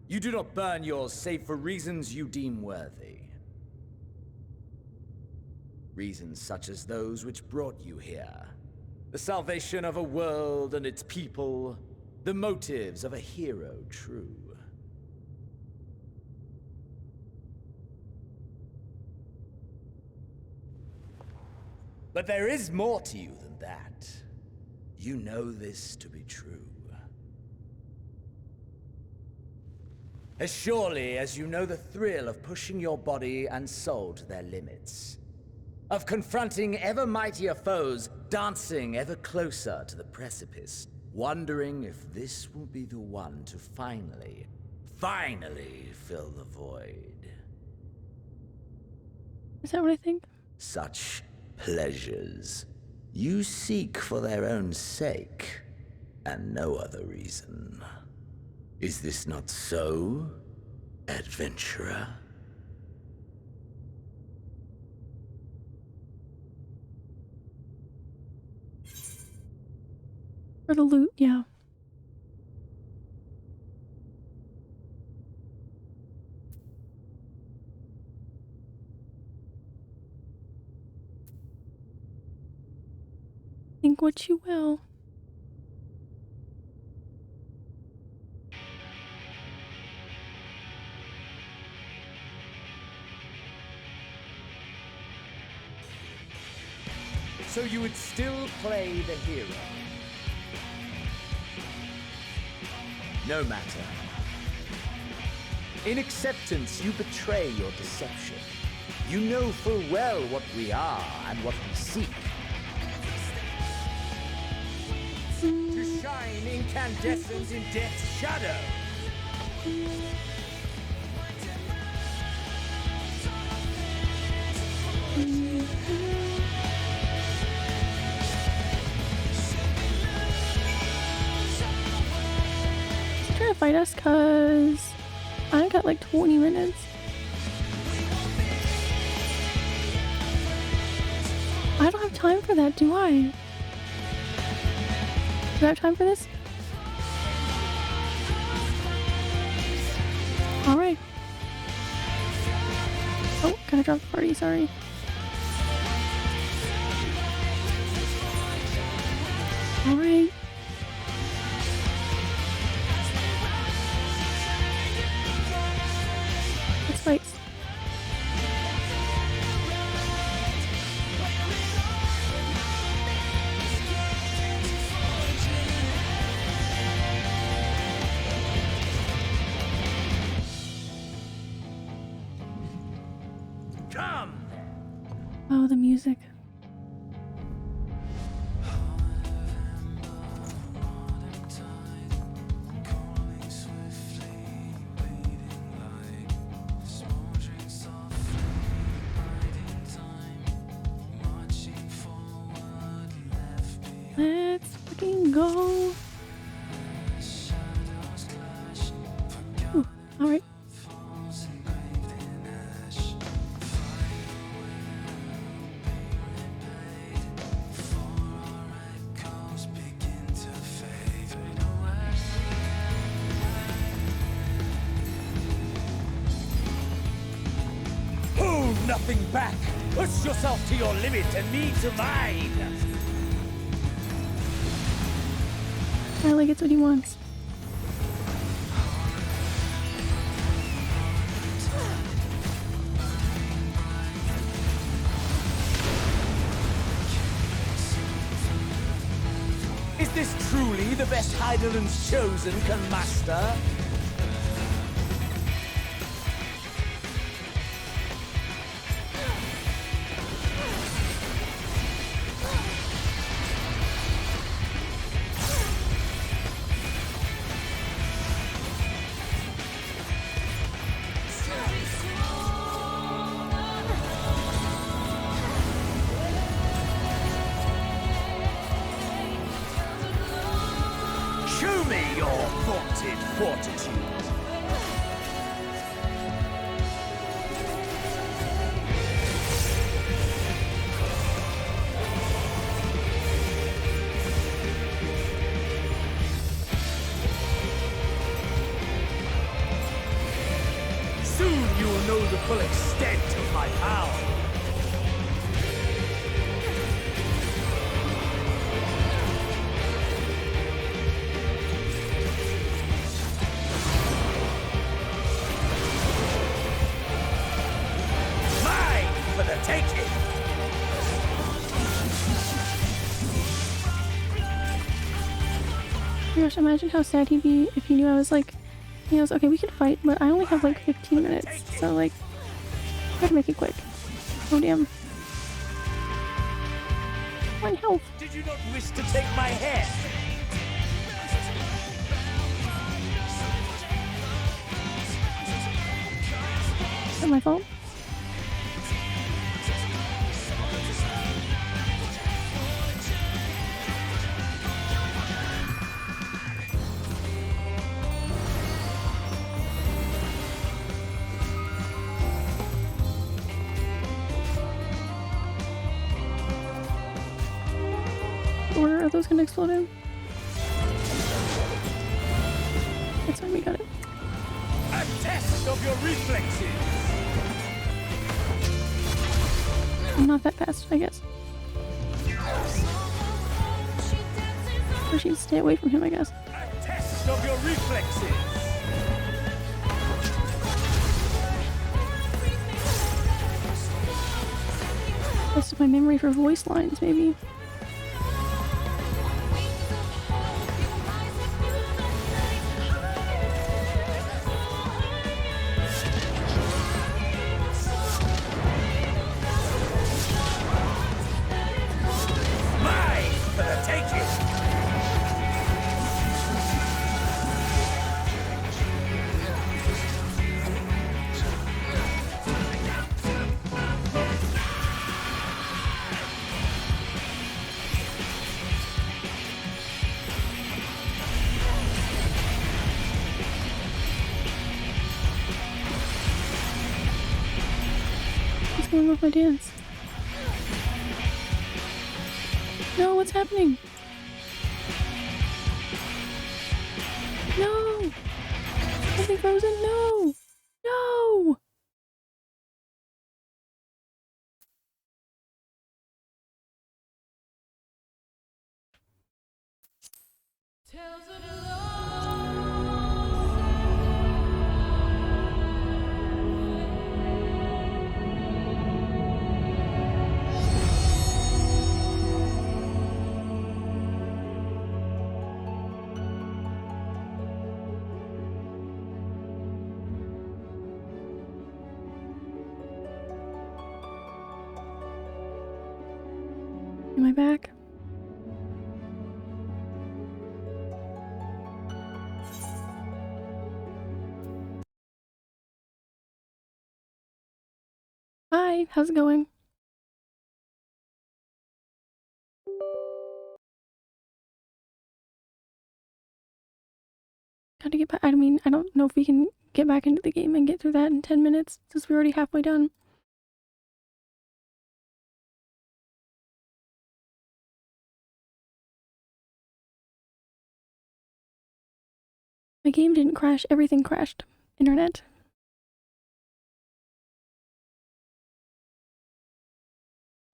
Speaker 14: You do not burn yours save for reasons you deem worthy. Reasons such as those which brought you here. The salvation of a world and its people. The motives of a hero true. But there is more to you than that. You know this to be true. As surely as you know the thrill of pushing your body and soul to their limits. Of confronting ever mightier foes, dancing ever closer to the precipice, wondering if this will be the one to finally fill the void.
Speaker 1: Is that what I think?
Speaker 14: Such pleasures you seek for their own sake, and no other reason. Is this not so, adventurer?
Speaker 1: For the loot, yeah. Think what you will.
Speaker 14: So you would still play the hero? No matter. In acceptance, you betray your deception. You know full well what we are and what we seek. To shine incandescent in death's shadow.
Speaker 1: guess cause I got like 20 minutes. I don't have time for that, do I? Do I have time for this? Alright. Oh, gotta drop the party, sorry. Alright. Let's fight. Oh, the music. Let's fucking go. Ooh, all right.
Speaker 14: Hold nothing back. Push yourself to your limit and me to mine.
Speaker 1: Riley gets what he wants.
Speaker 14: Is this truly the best Heidelland's chosen can master? Show me your vaunted fortitude. Soon you will know the full extent of my power. For the taking!
Speaker 1: Gosh, imagine how sad he'd be if he knew I was like, he goes, okay, we can fight, but I only have like 15 minutes, so like, gotta make it quick. Oh damn. One health.
Speaker 14: Did you not wish to take my head?
Speaker 1: Is that my fault? Or are those gonna explode in? That's fine, we got it.
Speaker 14: A test of your reflexes!
Speaker 1: I'm not that fast, I guess. Or she'd stay away from him, I guess.
Speaker 14: A test of your reflexes!
Speaker 1: Test of my memory for voice lines, maybe. going with my dance? No, what's happening? No! Something frozen? No! No! Am I back? Hi, how's it going? Gotta get back. I mean, I don't know if we can get back into the game and get through that in 10 minutes since we're already halfway done. My game didn't crash, everything crashed. Internet.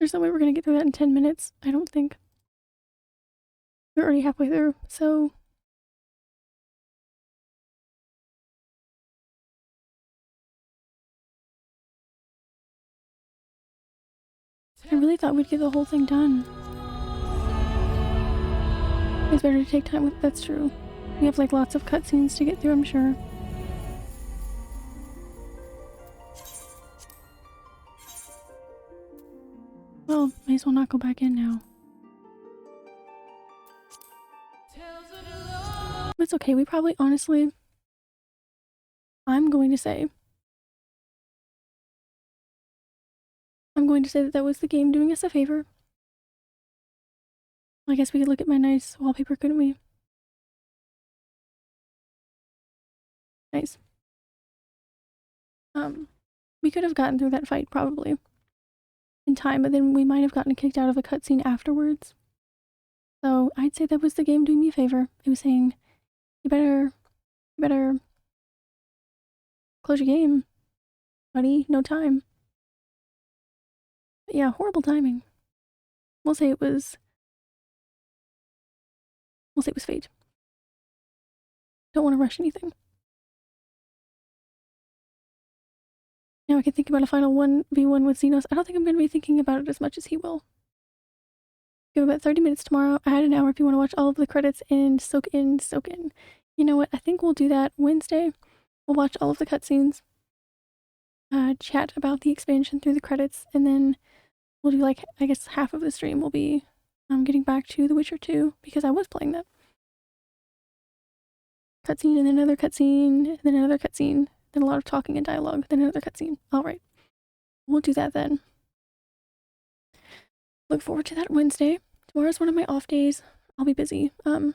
Speaker 1: There's no way we're gonna get through that in 10 minutes, I don't think. We're already halfway through, so... I really thought we'd get the whole thing done. It's better to take time with... That's true. We have like lots of cutscenes to get through, I'm sure. Well, may as well not go back in now. It's okay, we probably, honestly... I'm going to say that that was the game doing us a favor. I guess we could look at my nice wallpaper, couldn't we? Nice. We could have gotten through that fight, probably. In time, but then we might have gotten kicked out of a cutscene afterwards. So, I'd say that was the game doing me a favor. It was saying, you better close your game, buddy, no time. But yeah, horrible timing. We'll say it was fate. Don't want to rush anything. Now I can think about a final 1v1 with Xenos. I don't think I'm going to be thinking about it as much as he will. Give about 30 minutes tomorrow. I had an hour if you want to watch all of the credits and soak in. You know what? I think we'll do that Wednesday. We'll watch all of the cutscenes. Chat about the expansion through the credits, and then we'll do like, I guess half of the stream will be getting back to The Witcher 2, because I was playing that. Cutscene, and then another cutscene, and then another cutscene, then a lot of talking and dialogue, then another cutscene. Alright. We'll do that then. Look forward to that Wednesday. Tomorrow's one of my off days. I'll be busy. But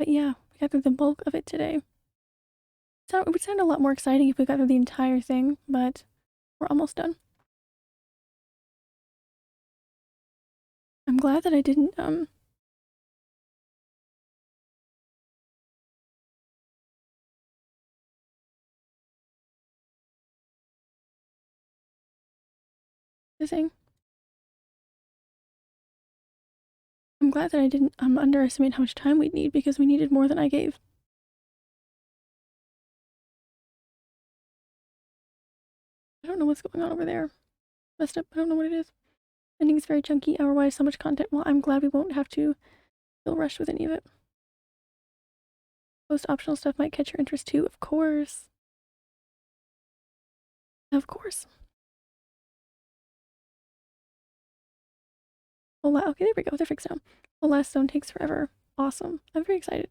Speaker 1: yeah, we got through the bulk of it today. So it would sound a lot more exciting if we got through the entire thing, but we're almost done. I'm glad that I didn't, thing. I'm glad that I didn't underestimate how much time we'd need, because we needed more than I gave. I don't know what's going on over there. Messed up. I don't know what it is. Ending's very chunky, hour-wise, so much content. Well, I'm glad we won't have to feel rushed with any of it. Most optional stuff might catch your interest too, of course. Of course. Oh, okay, there we go. They're fixed now. The last zone takes forever. Awesome. I'm very excited.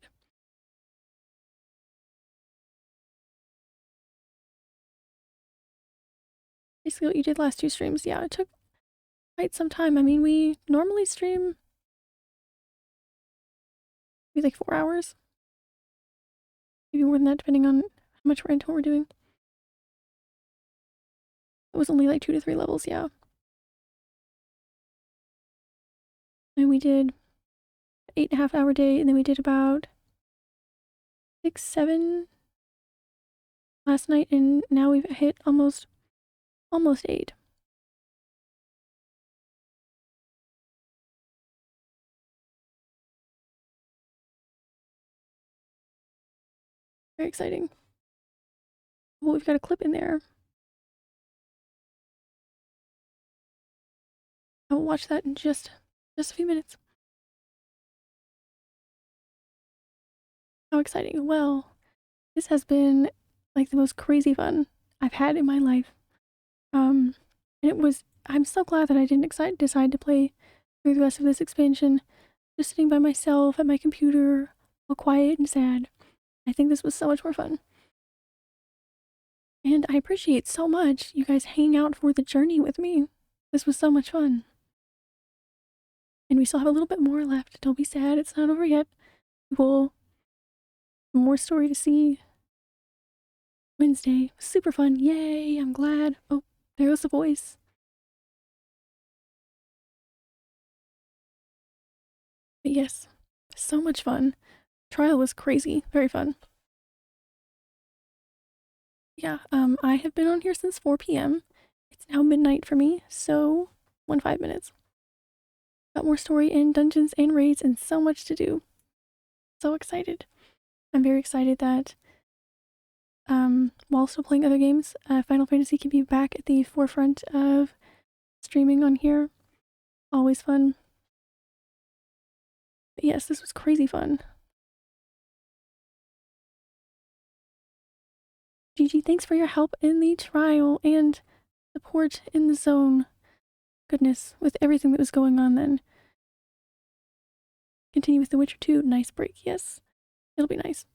Speaker 1: Basically what you did last 2 streams. Yeah, it took quite some time. I mean, we normally stream maybe like 4 hours. Maybe more than that, depending on how much we're into what we're doing. was only like 2 to 3 levels, yeah. And we did 8.5-hour day, and then we did about 6, 7 last night, and now we've hit almost 8. Very exciting. Well, we've got a clip in there. I will watch that in just a few minutes. How exciting. Well, this has been like the most crazy fun I've had in my life. And I'm so glad that I didn't decide to play through the rest of this expansion, just sitting by myself at my computer, all quiet and sad. I think this was so much more fun. And I appreciate so much you guys hanging out for the journey with me. This was so much fun. And we still have a little bit more left. Don't be sad, it's not over yet. We'll more story to see Wednesday. Super fun. Yay, I'm glad. Oh, there goes the voice. But yes, so much fun. Trial was crazy. Very fun. Yeah, I have been on here since 4 p.m. It's now midnight for me, so 5 minutes. Got more story and dungeons and raids and so much to do. So excited. I'm very excited that while still playing other games, Final Fantasy can be back at the forefront of streaming on here. Always fun. But yes, this was crazy fun. Gigi, thanks for your help in the trial and support in the zone. Goodness, with everything that was going on then. Continue with The Witcher 2. Nice break, yes. It'll be nice.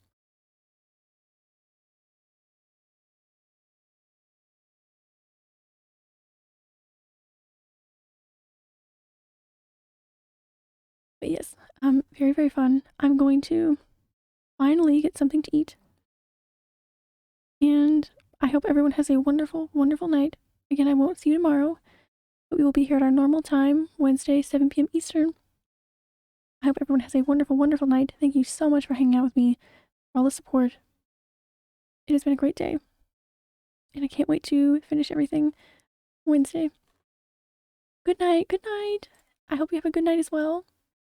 Speaker 1: But yes, very, very fun. I'm going to finally get something to eat. And I hope everyone has a wonderful, wonderful night. Again, I won't see you tomorrow, but we will be here at our normal time, Wednesday, 7 p.m. Eastern. I hope everyone has a wonderful, wonderful night. Thank you so much for hanging out with me, for all the support. It has been a great day. And I can't wait to finish everything Wednesday. Good night, good night. I hope you have a good night as well.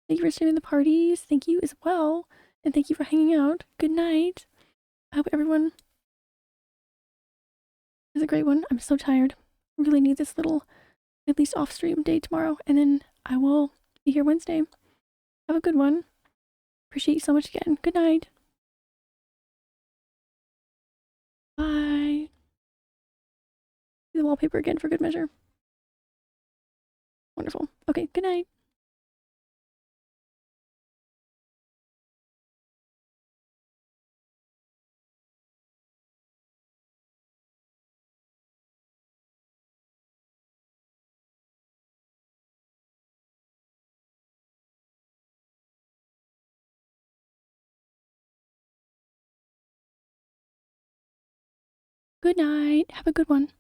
Speaker 1: Thank you for streaming the parties. Thank you as well. And thank you for hanging out. Good night. I hope everyone has a great one. I'm so tired. I really need this little, at least off-stream day tomorrow. And then I will be here Wednesday. Have a good one. Appreciate you so much again. Good night. Bye. Do the wallpaper again for good measure. Wonderful. Okay, good night. Good night. Have a good one.